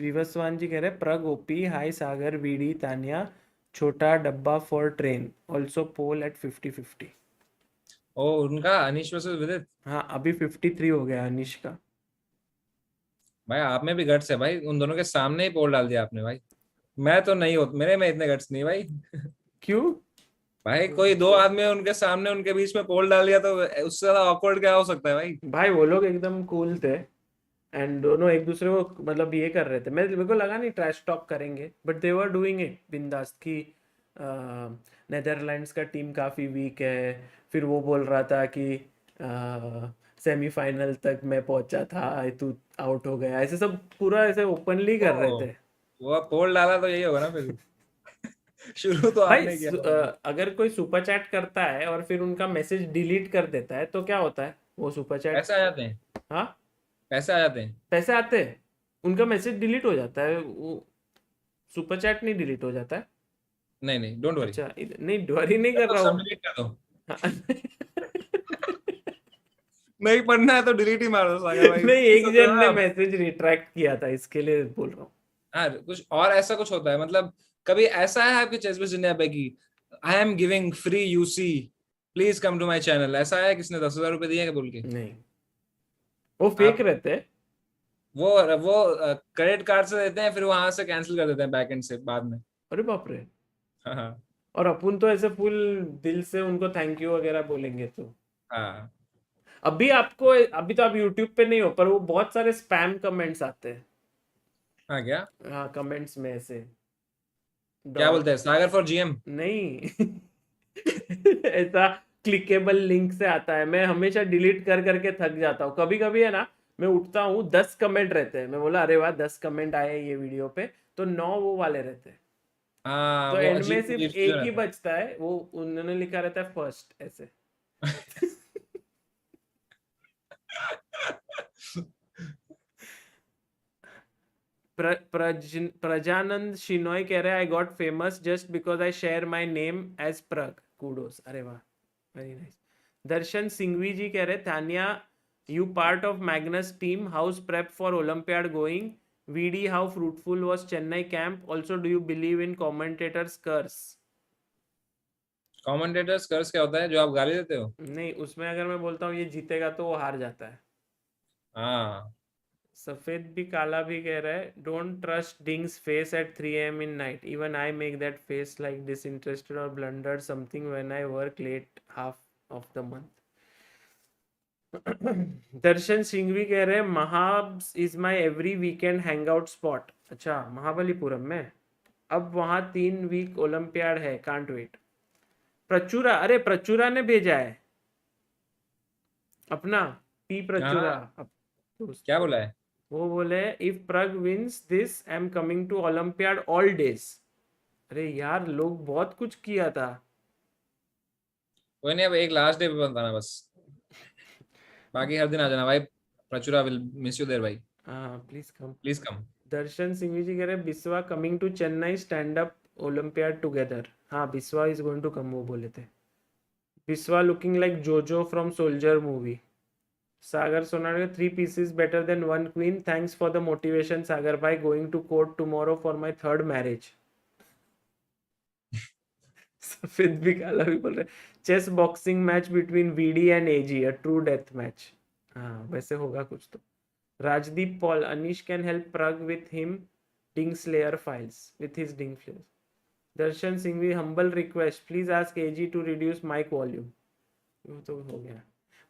विवस्वान जी कह रहे हैं Prag OP, hi Sagar, VD, Tania, छोटा डब्बा for train, also poll at 50-50। ओ उनका अनिश वर्सेस विदित। हाँ अभी 53 हो गया अनिश का। भाई आप में भी गट्स है भाई, उन दोनों के सामने ही पोल डाल दिया आपने भाई। मैं तो नहीं हो, मेरे में इतने गट्स नहीं भाई। क्यों भाई कोई दो आदमी उनके सामने उनके बीच में पोल डाल दिया तो उससे ज्यादा ऑकवर्ड क्या हो सकता है भाई। भाई वो लोग एकदम कूल थे एंड दोनों एक दूसरे को मतलब ये कर रहे थे। मेरे को लगा नहीं ट्रैश टॉक करेंगे, but they were doing it बिंदास की नेदरलैंड्स का टीम काफ़ी वीक है। फिर वो बोल रहा था कि सेमीफाइनल तक मैं पहुंचा था, तू आउट हो गया, ऐसे सब पूरा ऐसे ओपनली कर रहे थे। वो पोल डाला तो यही होगा ना फिर। शुरू तो भाई आपने किया। अगर कोई सुपर चैट करता है और फिर उनका मैसेज डिलीट कर देता है तो क्या होता है? वो सुपर चैट पैसे आ जाते हैं। हाँ पैसे आ जाते हैं। पैसे आते हैं, उनका मैसेज डिलीट हो जाता है, वो सुपर चैट नहीं डिलीट हो जाता है। नहीं नहीं डोंट वरी। अच्छा नहीं वरी नहीं कर रहा सब हूँ। डिलीट कर दो। नहीं पढ़ना है तो डिलीट ही मार दो सागर भाई। नहीं एक जन ने मैसेज रिट्रैक्ट किया था, इसके लिए बोल रहा हूँ। हाँ कुछ और ऐसा कुछ होता है, मतलब कभी ऐसा है आपके चेसबेस इंडिया पे कि I am giving free UC, please come to my channel, ऐसा है किसने 10,000 रुपए दिए क्या बोल के? नहीं वो फेक रहते हैं। वो क्रेडिट कार्ड से देते हैं, फिर वहां से कैंसिल कर देते हैं बैक एंड से बाद में। अरे बाप रे। हाँ और अपन तो ऐसे फुल दिल से उनको थैंक यू वगैरह बोलेंगे तो। हाँ। अभी आपको, अभी तो आप यूट्यूब पे नहीं हो, पर वो बहुत सारे स्पैम कमेंट्स आते हैं। हाँ क्या? हाँ कमेंट्स में ऐसे क्या बोलते हैं, सागर फॉर जीएम? नहीं ऐसा क्लिकेबल लिंक से आता है, मैं हमेशा डिलीट कर करके थक जाता हूँ। कभी कभी है ना, मैं उठता हूँ 10 कमेंट रहते हैं, मैं बोला अरे वाह 10 कमेंट आए ये वीडियो पे, तो 9 वो वाले रहते हैं। हाँ तो वो एंड में अजीब सिर्फ अजीब एक ही बचता है, वो उन्होंने लिखा रहता है फर्स्ट ऐसे। प्रजानंद शिनोय कह रहे हैं I got famous just because I share my name as Pragg, kudos. अरे वाह वेरी नाइस। दर्शन सिंघवी जी कह रहे हैं Tanya you part of Magnus team, how's prep for Olympiad going, VD how fruitful was Chennai camp, also do you believe in commentators curse? Commentators curse क्या होता है, जो आप गाली देते हो? नहीं उसमें अगर मैं बोलता हूँ ये जीतेगा तो वो हार जाता है। हाँ। सफेद भी काला भी कह रहा है don't trust Ding's face at 3 AM in night, even I make that face like disinterested और blunder something when I work late half of the month. Darshan Singhvi कह रहे हैं Mahabs is my every weekend hang out spot. अच्छा महाबलीपुरम में, अब वहां 3 week Olympiad है, can't wait. Prachura, अरे प्रचुरा ने भेजा है अपना पी प्रचुरा। क्या बोला है? वो बोले if Pragg wins this I am coming to Olympiad all days. अरे यार लोग बहुत कुछ किया था। कोई नहीं, अब एक लास्ट डे पे बताना बस, बाकी हर दिन आ जाना भाई। Prachura will miss you there भाई। हाँ प्लीज कम। प्लीज कम। दर्शन सिंघवी जी कह रहे Biswa coming to Chennai stand up Olympiad together. हाँ Biswa is going to come, वो बोले थे। Biswa looking like JoJo from soldier movie. Sagar Sonar 3 pieces better than 1 queen, thanks for the motivation सागर भाई, going to court tomorrow for my 3rd marriage। सफेद भी काला भी बोल रहे। Chess boxing match between VD and AG, a true death match. हाँ वैसे होगा कुछ तो। Rajdeep Paul, Anish can help Pragg with him Ding slayer files with his Ding flayers. Darshan Singhvi humble request please ask AG to reduce mic volume. वो तो हो गया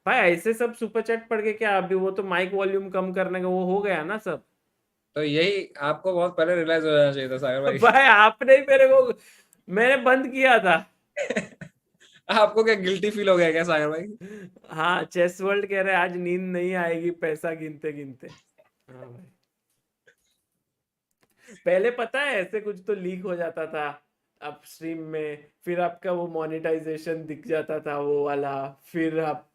भाई, ऐसे सब सुपर चैट पढ़ के क्या, अभी वो तो माइक वॉल्यूम कम करने का वो हो गया ना सब। तो यही आपको बहुत पहले रियलाइज हो जाना चाहिए था सागर भाई। भाई आपने ही मेरे को, मैंने बंद किया था। आपको क्या गिल्टी फील हो गया क्या सागर भाई? हाँ चेस वर्ल्ड कह रहे आज नींद नहीं आएगी पैसा गिनते गिनते। हाँ भाई पहले पता है ऐसे कुछ तो लीक हो जाता था अपस्ट्रीम में, फिर आपका वो मोनेटाइजेशन दिख जाता था वो वाला, फिर आप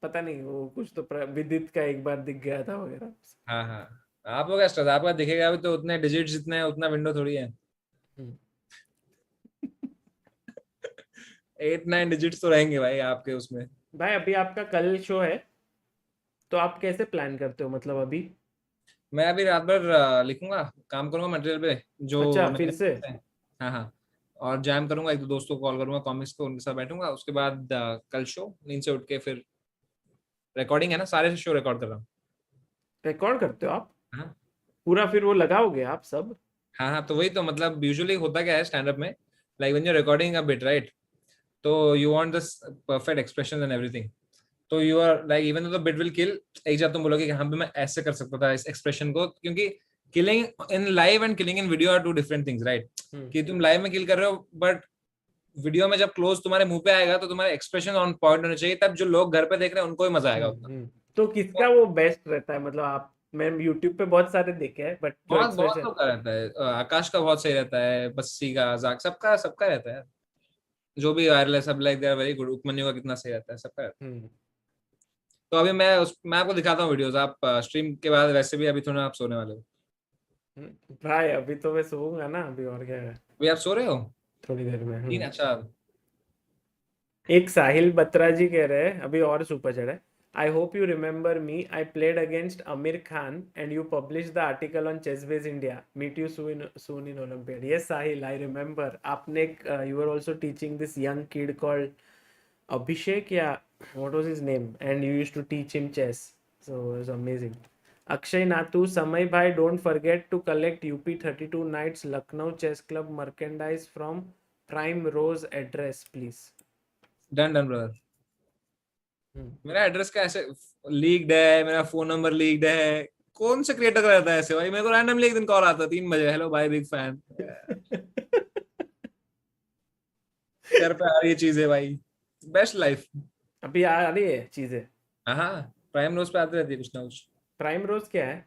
पता नहीं वो कुछ तो विदित का एक बार दिख गया था वगैरह। हाँ हाँ, आपको क्या स्ट्रेस, आपका दिखेगा भी तो उतने डिजिट्स जितने हैं उतना विंडो थोड़ी है। 8-9 डिजिट्स तो रहेंगे भाई आपके उसमें। भाई अभी आपका कल शो है तो आप कैसे प्लान करते हो, मतलब अभी? मैं अभी रात भर लिखूंगा, काम करूंगा मटेरियल पे जो अच्छा, फिर से? हाँ हाँ, और जैम करूंगा, एक दो दोस्तों को कॉल करूंगा कॉमिक्स को, उनके साथ बैठूंगा, उसके बाद कल शो, नींद से उठ के फिर रिकॉर्डिंग है ना, सारे शो रिकॉर्ड कर रहा हूँ। रिकॉर्ड करते हो आप? हाँ पूरा फिर वो लगाओगे आप सब? हाँ हाँ, तो वही तो मतलब यूजुअली होता क्या है स्टैंड अप में, like when you are recording a bit right, तो you want this perfect expression and everything, तो you are like even the bit will kill, एक जब तुम बोलोगे कि हाँ भी मैं ऐसे कर सकता था इस एक्सप्रेशन को, क्योंकि killing in live and killing in video are two different things right, कि तुम लाइव में किल कर रहे हो बट वीडियो में जब क्लोज तुम्हारे मुंह पे आएगा तो तुम्हारा एक्सप्रेशन ऑन पॉइंट होना चाहिए, तब जो लोग घर पे देख रहे हैं उनको भी मजा आएगा उतना। तो किसका वो बेस्ट रहता है, मतलब आप, मैं YouTube पे बहुत सारे देखे हैं बट जो बहुत बहुत एक्सप्रेशन लोग का रहता है, आकाश का बहुत सही रहता है, बस्सी का, जाक, सबका सबका रहता है, जो भी वायरलेस सब like they are very good, Upamanyu का कितना सही रहता है, सबका रहता है। तो अभी मैं आपको दिखाता हूँ वीडियोस, आप स्ट्रीम के बाद वैसे भी अभी थोड़ा आप सोने वाले हो। भाई अभी तो मैं सोऊंगा ना, अभी और क्या है। अभी आप सो रहे हो थोड़ी देर में। अच्छा। एक साहिल बत्रा जी कह रहे हैं, अभी और सुपर चढ़ा है, I hope you remember me. I played against Amir Khan and you published the article on ChessBase India. Meet you soon in Olympiad. Yes, Sahil, I remember. आपने you were also teaching this young kid called Abhishek, yeah, what was his name? And you used to teach him chess. So it was amazing. Akshay Natu, Samay Bhai, don't forget to collect UP32 Knights Lucknow Chess Club merchandise from Prime Rose address, please. Done done brother. मेरा address का ऐसे leaked है, मेरा phone number leaked है, कौन से creator का रहता है ऐसे भाई? मेरे को रैंडमली एक दिन कॉल आता 3 बजे, हेलो भाई बिग फैन, घर पे आ रही है चीजें भाई, बेस्ट लाइफ। अभी आ रही है चीजें? हाँ, प्राइम रोज पे आते रहती है कुछ ना कुछ। प्राइम रोज क्या है?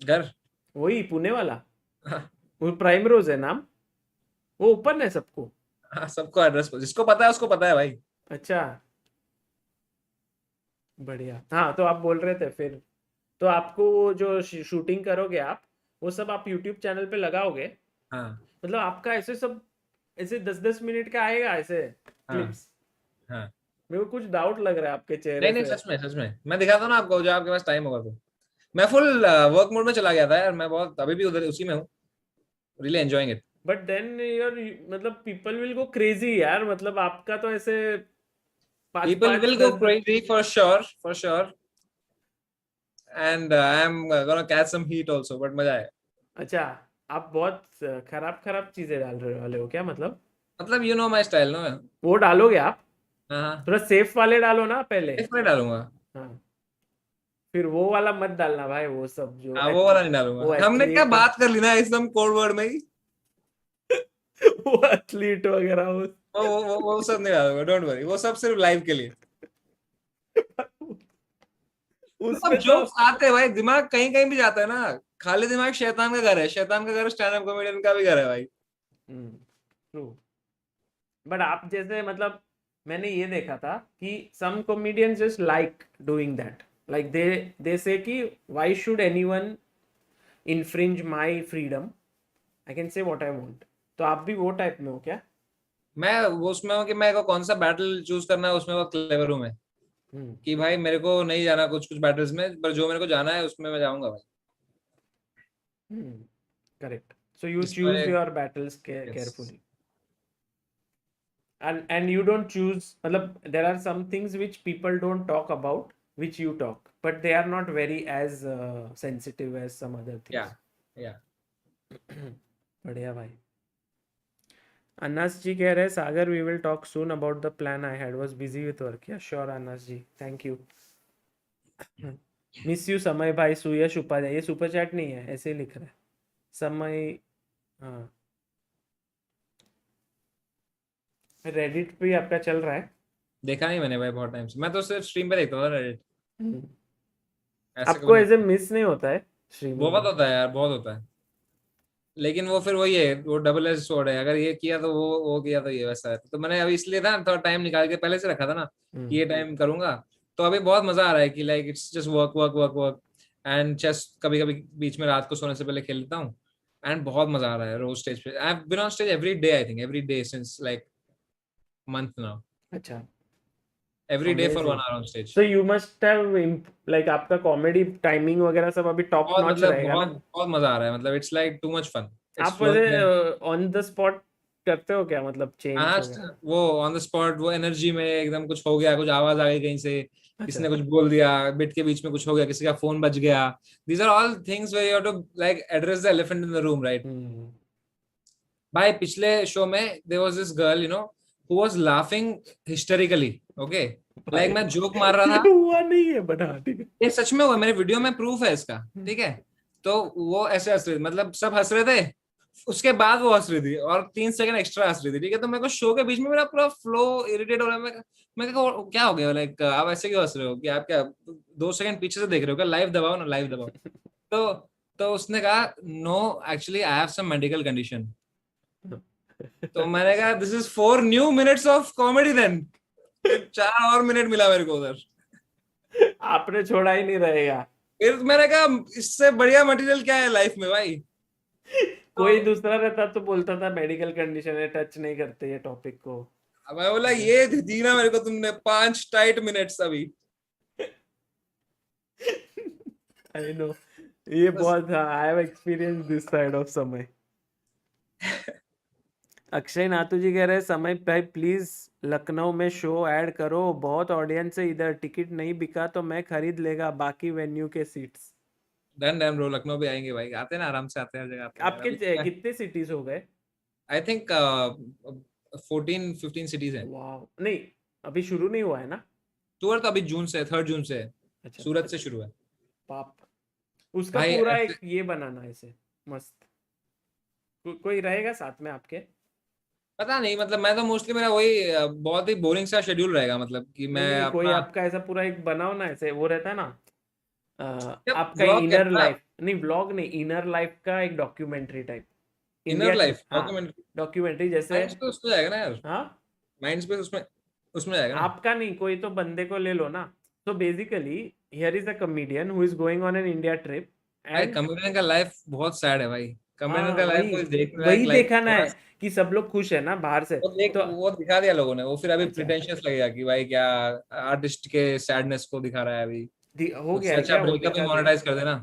घर, वही पुणे वाला? हाँ। वो प्राइम रोज है नाम, वो ओपन है सबको? हाँ, सबको एड्रेस, जिसको पता है उसको पता है भाई। अच्छा, बढ़िया। हाँ, तो आप बोल रहे थे फिर, तो आपको जो शूटिंग करोगे आप, वो सब आप YouTube चैनल पे लगाओगे? हाँ, मतलब आपका ऐसे सब ऐसे 10-10 मिनट का आएगा ऐसे क्लिप्स? हाँ। मेरे को कुछ डाउट लग रहा है आपके चेहरे नहीं से। सच में मैं दिखाता हूँ ना आपको, जो आपके पास टाइम होगा तो। मैं फुल वर्क मोड में चला गया था यार, मैं बहुत अभी भी उधर उसी में हूँ, really enjoying it. But then your मतलब पीपल विल गो क्रेजी यार, मतलब आपका तो ऐसे people will go crazy for sure, and I'm gonna catch some heat also, but मजा है। अच्छा, आप बहुत खराब चीजें डाल रहे वाले हो क्या? मतलब you know my style, no? वो डालोगे आप? हाँ, थोड़ा सेफ वाले डालो ना पहले। सेफ में डालूंगा। हाँ, फिर वो वाला मत डालना भाई, वो सब जो हाँ, वो वाला नहीं डालूंगा। हमने क्या बात कर ली ना एकदम कोड वर्ड में ही। वो एथलीट वगैरह वो सब नहीं डालूंगा, डोंट वरी, वो सब सिर्फ लाइव के लिए। उसमें जोक्स आते हैं भाई, दिमाग कहीं कहीं भी जाता है ना, खाली दिमाग शैतान का घर है, शैतान का घर स्टैंड अप कॉमेडियन का भी घर है भाई। ट्रू। बट आप जैसे मतलब मैंने ये देखा था कि some comedians just like doing that, like they say कि why should anyone infringe my freedom, I can say what I want. तो आप भी वो टाइप में हो क्या? मैं वो उसमें हूँ कि मैं को कौन सा बैटल चूज करना है उसमें वो क्लेवर हूँ मैं, कि भाई मेरे को नहीं जाना कुछ बैटल्स में, पर जो मेरे को जाना है उसमें मैं जाऊंगा भाई। Correct. So you choose your battles carefully. And you don't choose, मतलब there are some things which people don't talk about which you talk, but they are not very as sensitive as some other things. Yeah. बढ़िया भाई। Anas ji कह रहे हैं सागर we will talk soon about the plan I had, was busy with work. Yeah, sure Anas ji, thank you. Miss you समय भाई, सुयश उपाध्याय, ये super chat नहीं है, ऐसे ही लिख रहा है समय। हाँ, रेडिट पे आपका चल रहा है? देखा नहीं मैंने भाई बहुत टाइम से, मैं तो सिर्फ स्ट्रीम पे देखता था रेडिट। आपको ऐसे मिस नहीं होता है स्ट्रीम? बहुत होता है यार, बहुत होता है, लेकिन वो फिर वही है, वो डबल एज स्वॉर्ड है, अगर ये किया तो वो किया तो ये वैसा है। तो मैंने अभी इसलिए था थोड़ा टाइम निकाल के पहले से रखा था ना कि ये टाइम करूंगा, तो अभी बहुत मजा आ रहा है कि like it's just work work work work and chess कभी कभी बीच में रात को सोने से पहले खेल लेता हूँ एंड बहुत मजा आ रहा है रोज स्टेज पे. I have been on stage every day, I think every day since like month now. अच्छा, every day for 1 amazing. hour on stage. So you must have like आपका कॉमेडी टाइमिंग वगैरह सब अभी टॉप बहुत notch मतलब रहेगा ना? बहुत मजा आ रहा है. मतलब it's like too much fun. आप वैसे ऑन द स्पॉट करते हो क्या, मतलब चेंज वगैरह? वो ऑन द स्पॉट वो एनर्जी में एकदम कुछ हो गया, कुछ आवाज आ गई कहीं से, अच्छा. किसने कुछ बोल दिया, बिट के बीच में कुछ हो गया, किसी का फोन बज गया. These are all things where you have to like address the elephant in the room, right? भाई पिछले शो में there was this girl you know who was laughing hysterically. Okay, like मैं जोक मार रहा था. हुआ नहीं है बट हाँ ठीक है, ये सच में हुआ, मेरे वीडियो में प्रूफ है इसका. ठीक है, तो वो ऐसे हंस रहे, मतलब सब हंस रहे थे, उसके बाद वो हंस रही थी और 3 सेकंड एक्स्ट्रा हंस रही थी. ठीक है, तो मेरे को शो के बीच में मेरा पूरा फ्लो इरिटेट हो रहा है. मैं क्या हो गया, लाइक आप ऐसे क्यों हंस रहे हो, कि आप क्या 2 सेकंड पीछे से देख रहे हो क्या, लाइव दबाओ ना, लाइव दबाओ. तो उसने कहा no actually I have some medical condition. तो मैंने कहा this is 4 new minutes of comedy then. 4 और मिनट मिला मेरे को उधर. आपने छोड़ा ही नहीं रहेगा. फिर मैंने कहा इससे बढ़िया मटेरियल क्या है लाइफ में भाई. कोई दूसरा रहता तो बोलता था मेडिकल कंडीशन है, टच नहीं करते ये टॉपिक को. अब मैं बोला ये दी ना मेरे को तुमने 5 टाइट मिनट्स अभी. आई नो, ये बहुत I have experience this side of समय. अक्षय नाथू जी कह रहे हैं समय भाई प्लीज लखनऊ में शो ऐड करो, बहुत ऑडियंस है इधर, टिकट नहीं बिका तो मैं खरीद लेगा बाकी वेन्यू के seats. Done done bro, Lucknow भी आएंगे भाई, आते हैं ना, आराम से आते हैं, हर जगह आते हैं. आपके कितने सिटीज हो गए? आई थिंक 14-15 सिटीज हैं. वाओ, नहीं अभी शुरू नहीं हुआ है ना टूर? तो अभी जून से, 3 जून से है. अच्छा, सूरत से शुरू है. पाप उसका भाई पूरा एक ये बनाना है ऐसे मस्त. कोई रहेगा साथ में आपके? पता नहीं, मतलब मैं तो मोस्टली मेरा वही बहुत ही बोरिंग सा शेड्यूल रहेगा, मतलब कि मैं नहीं, कोई अपना आपका ऐसा पूरा एक बनाओ ना, ऐसे वो रहता है ना आपका vlog इनर कहता- लाइफ, नहीं व्लॉग नहीं, इनर लाइफ का एक documentary type. Inner life documentary जैसे. माइंडस्पेस उसमें जाएगा ना यार. हाँ, माइंडस्पेस उसमें जाएगा ना. आपका नहीं, कोई तो बंदे को ले लो ना. तो basically here is a comedian who is going on an India trip and comedian का लाइफ बहुत सैड है भाई. कमेडियन का लाइफ कोई देख रहा वही देखना है कि सब लोग खुश है ना बाहर से. तो वो दिखा दिया लोगों ने. वो फिर अभी अच्छा. प्रिटेंशियस लगेगा कि भाई क्या आर्टिस्ट के सैडनेस को दिखा रहा है अभी. हो गया अच्छा, ब्रेकअप ही मोनेटाइज कर देना.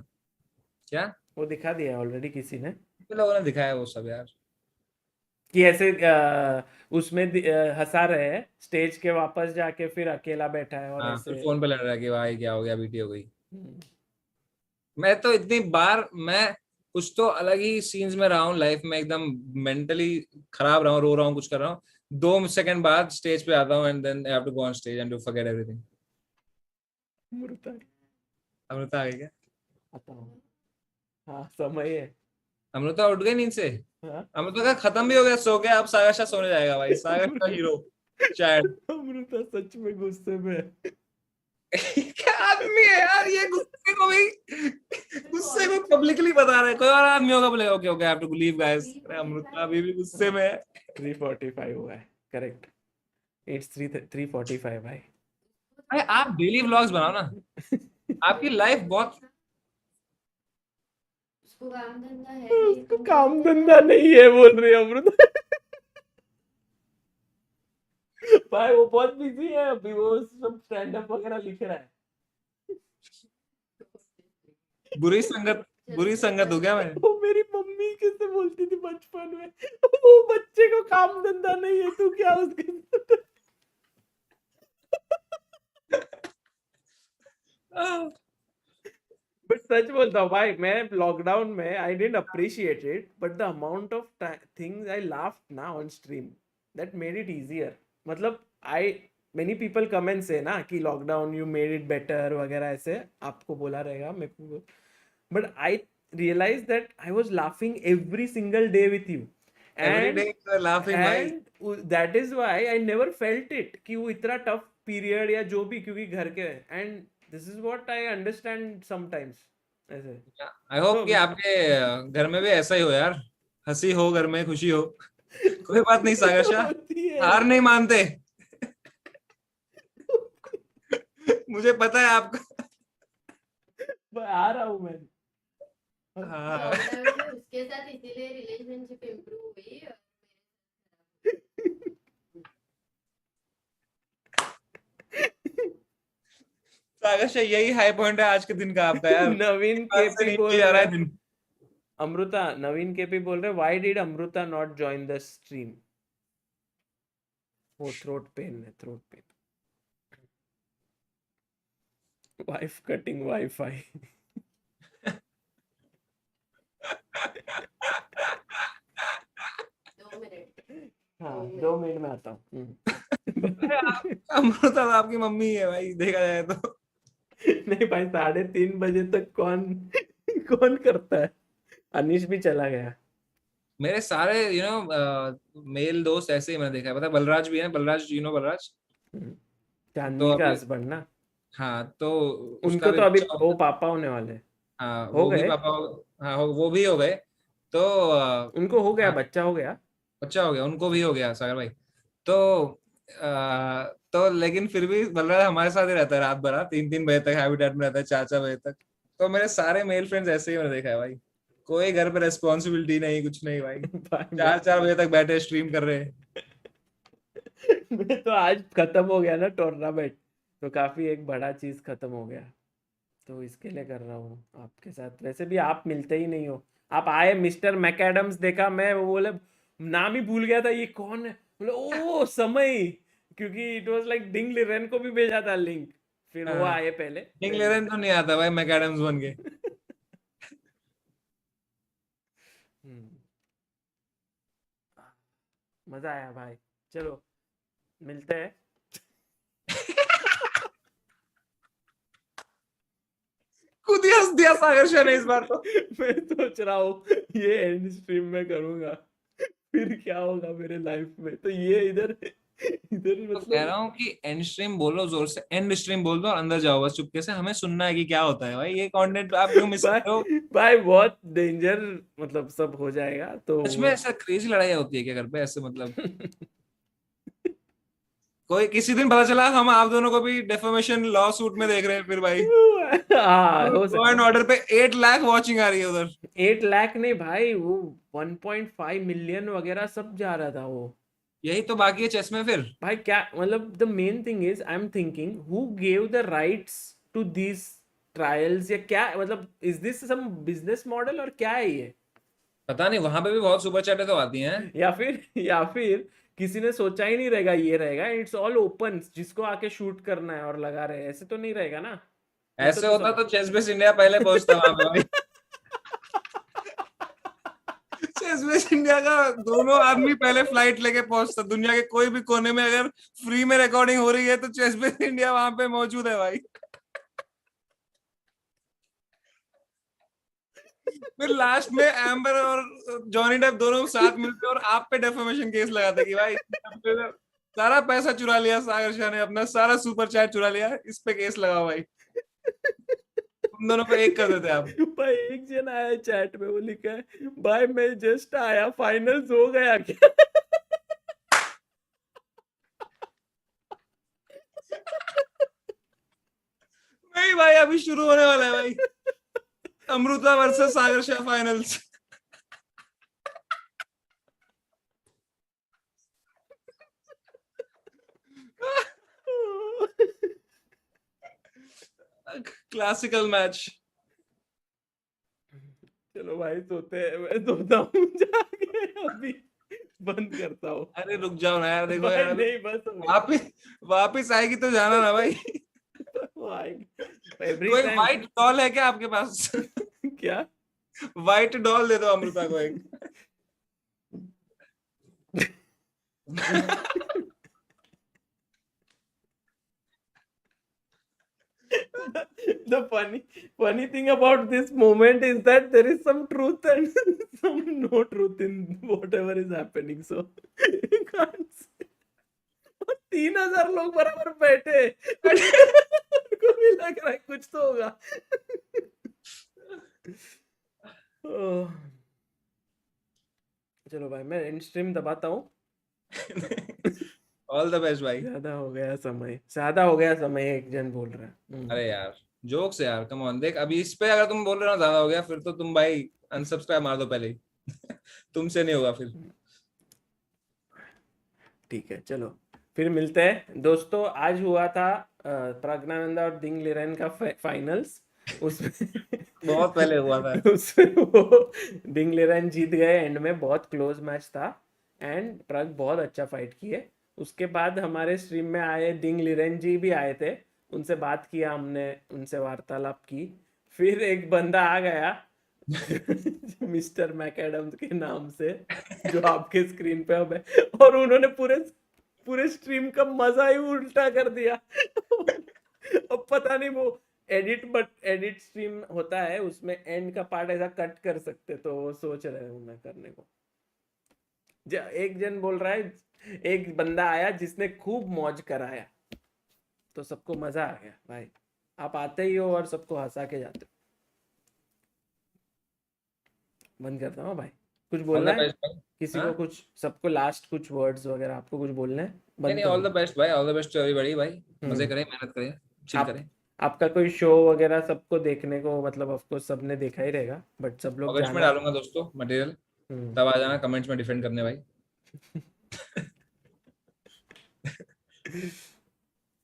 क्या वो दिखा दिया ऑलरेडी किसी ने? लोगों ने दिखाया वो सब यार, कि ऐसे उसमें हंसा रहे हैं स्टेज के, वापस जाके फिर अकेला बैठा है और ऐसे फोन पे लड़ रहा है कि भाई क्या हो गया, बीटी हो गई. मैं तो इतनी बार मैं कुछ तो अलग ही सीन्स में रहा हूँ लाइफ में, एकदम मेंटली खराब रहा हूँ, रो रहा हूँ, कुछ कर रहा हूँ, 2 सेकंड बाद स्टेज पे आता हूँ and then I have to go on stage and to forget everything. Amrita आ गई क्या? हाँ समय है. अमृता उठ गई नींद से. हाँ? अमृता का खत्म भी हो गया, सो गया. अब सागर शाह सोने जाएगा भाई. सागर का हीरो शायद. अमृता सच में गुस्से में क्या आदमी है यार ये, गुस्से को भी गुस्से को पब्लिकली बता रहे. कोई और आदमी होगा बोलेगा okay okay I have to leave guys. Amrita अभी भी गुस्से में है. 3:45 हुआ है, करेक्ट. इट्स 3:45 भाई. भाई आप डेली व्लॉग्स बनाओ ना. आपकी लाइफ बहुत उसको काम धंधा नहीं है बोल रही है अमृता. भाई वो बहुत बिजी है अभी, वो सब स्टैंड अप वगैरह लिख रहा है. बुरी संगत हो गया मैं. वो मेरी मम्मी कैसे बोलती थी बचपन में, वो बच्चे को काम धंधा नहीं है तू क्या उसके. बट सच बोलता हूँ भाई, मैं लॉकडाउन में I didn't appreciate it, but the amount of things I laughed ना on stream that made it easier. मतलब many people come and say ना कि lockdown you made it better वगैरह, ऐसे आपको बोला रहेगा मेरे को, but I realise that I was laughing every single day with you every day laughing भाई. That is why I never felt it कि वो इतना टफ पीरियड या जो भी, क्योंकि घर के. And this is what I understand sometimes ऐसे. आई होप कि आपके घर में भी ऐसा ही हो यार, हंसी हो घर में, खुशी हो. कोई बात नहीं सागर शाह, हार नहीं मानते. मुझे पता है आपका। आ रहा हूँ मैं। हाँ लॉकडाउन में उसके साथ इसीलिए रिलेशनशिप इम्प्रूव हुई। सागर से यही हाई पॉइंट है आज के दिन का आपका यार। नवीन आज से केपी बोल नीचे जा रहा रहा है है, दिन। अमृता, नवीन केपी बोल रहे, why did Amrita not join the stream? वो थ्रोट पेन है, throat pen. Wife cutting wifi. हाँ 2 मिनट में आता हूँ। अमृता तो आपकी मम्मी है भाई, देखा जाए तो। नहीं भाई, 3:30 बजे तक कौन कौन करता है? अनीश भी चला गया। मेरे सारे मेल दोस्त ऐसे ही मैंने देखा है, पता है, बलराज भी है, बलराज, बलराज चांदनी तो का अभी, हस्बैंड ना? हाँ तो उसका उनको भी तो अभी बच्चा वो होगा। पापा होने वाले। हाँ हो वो भी गए? पापा हाँ वो भी हो गए। तो उनको हो गया, हाँ, बच्चा हो गया। बच्चा हो गया, उनको भी हो गया सागर भाई। तो तो लेकिन फिर भी बलराज हमारे साथ ही रहता है रात भर, 3-3 बजे तक हैबिटेट में रहता है, 4-4 बजे तक। तो मेरे सारे मेल फ्रेंड्स ऐसे ही मैंने देखा है भाई, कोई घर पे रेस्पॉन्सिबिलिटी नहीं, कुछ नहीं भाई, भाई 4-4 बजे तक बैठे स्ट्रीम कर रहे हैं। मैं तो आज खत्म हो गया ना टूर्नामेंट, तो काफी एक बड़ा चीज खत्म हो गया, तो इसके लिए कर रहा हूँ आपके साथ। वैसे भी आप मिलते ही नहीं हो। आप आए, मिस्टर मैकएडम्स देखा मैं, वो बोले, नाम ही भूल गया था, ये कौन है? बोले ओ समय, क्योंकि इट वाज लाइक डिंग लिरेन को भी भेजा था लिंक, फिर वो हाँ आए पहले। इंग्लैंड तो नहीं आता भाई मैकएडम्स बन के। मजा आया भाई, चलो मिलते हैं। खुद ही हंस दिया सागर शाह ने इस बार तो। मैं सोच रहा हूँ ये एंड स्ट्रीम में करूंगा, फिर क्या होगा मेरे लाइफ में, तो ये इधर इधर तो कह मतलब। रहा हूँ कि एंड स्ट्रीम बोलो जोर से, एंड स्ट्रीम बोल दो और अंदर जाओ बस चुपके से, हमें सुनना है कि क्या होता है भाई, ये कंटेंट आप क्यों मिस कर रहे हो? भाई बहुत डेंजर, मतलब सब हो जाएगा तो सच में ऐसा क्रेजी लड़ाई होती है क्या घर पे ऐसे, मतलब कोई किसी दिन पता चला हम आप दोनों को भी डेफेमेशन लॉ सूट में देख रहे हैं फिर भाई। हाँ हो लॉ एंड सकता ऑर्डर पे 8 लाख वॉचिंग आ रही है उधर। है। 8 लाख नहीं भाई, वो 1.5 मिलियन वगैरह सब जा रहा था वो। यही तो बाकी है चेस में फिर भाई क्या मतलब, the main thing is I am thinking who gave the rights to this trials, या क्या मतलब, is this some business model और क्या है ये? पता नहीं, वहां पे भी बहुत सुपर चैटें तो आती हैं। या फिर किसी ने सोचा ही नहीं रहेगा ये रहेगा, इट्स ऑल ओपन, जिसको आके शूट करना है और लगा रहे हैं, ऐसे तो नहीं रहेगा ना? ऐसे होता तो चेस बेस इंडिया पहले पहुंचता वहां पे भाई। चेस बेस इंडिया का दोनों आदमी पहले फ्लाइट लेके पहुंचता, दुनिया के कोई भी कोने में अगर फ्री में रिकॉर्डिंग हो रही है तो चेस बेस इंडिया वहां पे मौजूद है भाई। फिर लास्ट में एम्बर और जॉनी डेप दोनों साथ मिलते और आप पे डेफेमेशन केस लगाते कि भाई सारा पैसा चुरा लिया सागर शाह ने, अपना सारा सुपर चैट चुरा लिया, इस पे केस लगाओ भाई, तुम दोनों पे एक कर देते आप। भाई एक जन आया चैट में, वो लिखा है, भाई मैं जस्ट आया, फाइनल्स हो गया क्या? नहीं भाई अभी शुरू होने वाला है भाई, अमृता वर्सेस सागर शाह फाइनल्स। Classical match. चलो भाई सोते हैं, मैं सोता हूँ जाके अभी, बंद करता हूँ। अरे रुक जाओ ना यार, देखो भाई यार नहीं, बस वापिस आएगी तो जाना ना भाई। एवरी कोई टाइम। व्हाइट डॉल है क्या आपके पास? क्या व्हाइट डॉल दे दो अमृता को एक। the funny thing about this moment is that there is some truth and some no truth in whatever is happening, so you can't say. 3,000 लोग बराबर बैठे, उनको भी लग रहा है कुछ तो होगा। चलो भाई मैं एंड स्ट्रीम दबाता हूँ। ऑल द बेस्ट भाई। ज्यादा हो गया समय, एक जन बोल रहा है। अरे यार जोक्स यार, कम ऑन। देख अभी इस पे अगर तुम बोल रहे हो ना ज्यादा हो गया, फिर तो तुम भाई अनसब्सक्राइब मार दो पहले ही। तुमसे नहीं होगा फिर। ठीक है, चलो फिर मिलते हैं दोस्तों। आज हुआ था प्रज्ञानंदा और दिंग लिरेन का फाइनल्स। उसमें बहुत पहले हुआ था। उसमें वो दिंग लिरेन जीत गए एंड में, बहुत क्लोज मैच था एंड प्रग बहुत अच्छा फाइट किए। उसके बाद हमारे स्ट्रीम में आए दिंग लिरेन जी भी आए थे, उनसे बात किया हमने, उनसे वार्तालाप की। फिर एक बंदा आ गया मिस्टर मैकडम्स के नाम से, जो आपके स्क्रीन पे अब है, और उन्होंने पूरे स्ट्रीम का मजा ही उल्टा कर दिया। अब पता नहीं वो एडिट स्ट्रीम होता है, उसमें एंड का पार्ट ऐसा कट कर सकते, तो वो सोच रहे हूँ मैं करने को। एक जन बोल रहा है, एक बंदा आया जिसने खूब मौज कराया, तो सबको मजा आ गया। भाई आप आते ही हो और सबको हंसा के जाते हो। बंद करता हूँ भाई, कुछ बोलना है किसी को? कुछ सबको लास्ट कुछ वर्ड्स वगैरह आपको कुछ बोलना है? नहीं, ऑल द बेस्ट भाई, all the best to everybody भाई। मजे करें, मेहनत करें, चिल करें। आपका कोई शो वगैरह सबको देखने को, मतलब ऑफ कोर्स सबने देखा ही रहेगा, बट सब लोग अगस्त में डालूंगा दोस्तों मटेरियल, तब आ जाना कमेंट्स में डिफेंड करने भाई।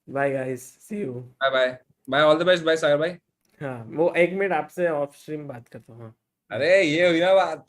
Bye guys, see you. Bye bye bye, all the best bye Sagar भाई। हाँ, वो 1 मिनट आपसे ऑफ स्ट्रीम बात करता हूँ। अरे ये हुई ना बात।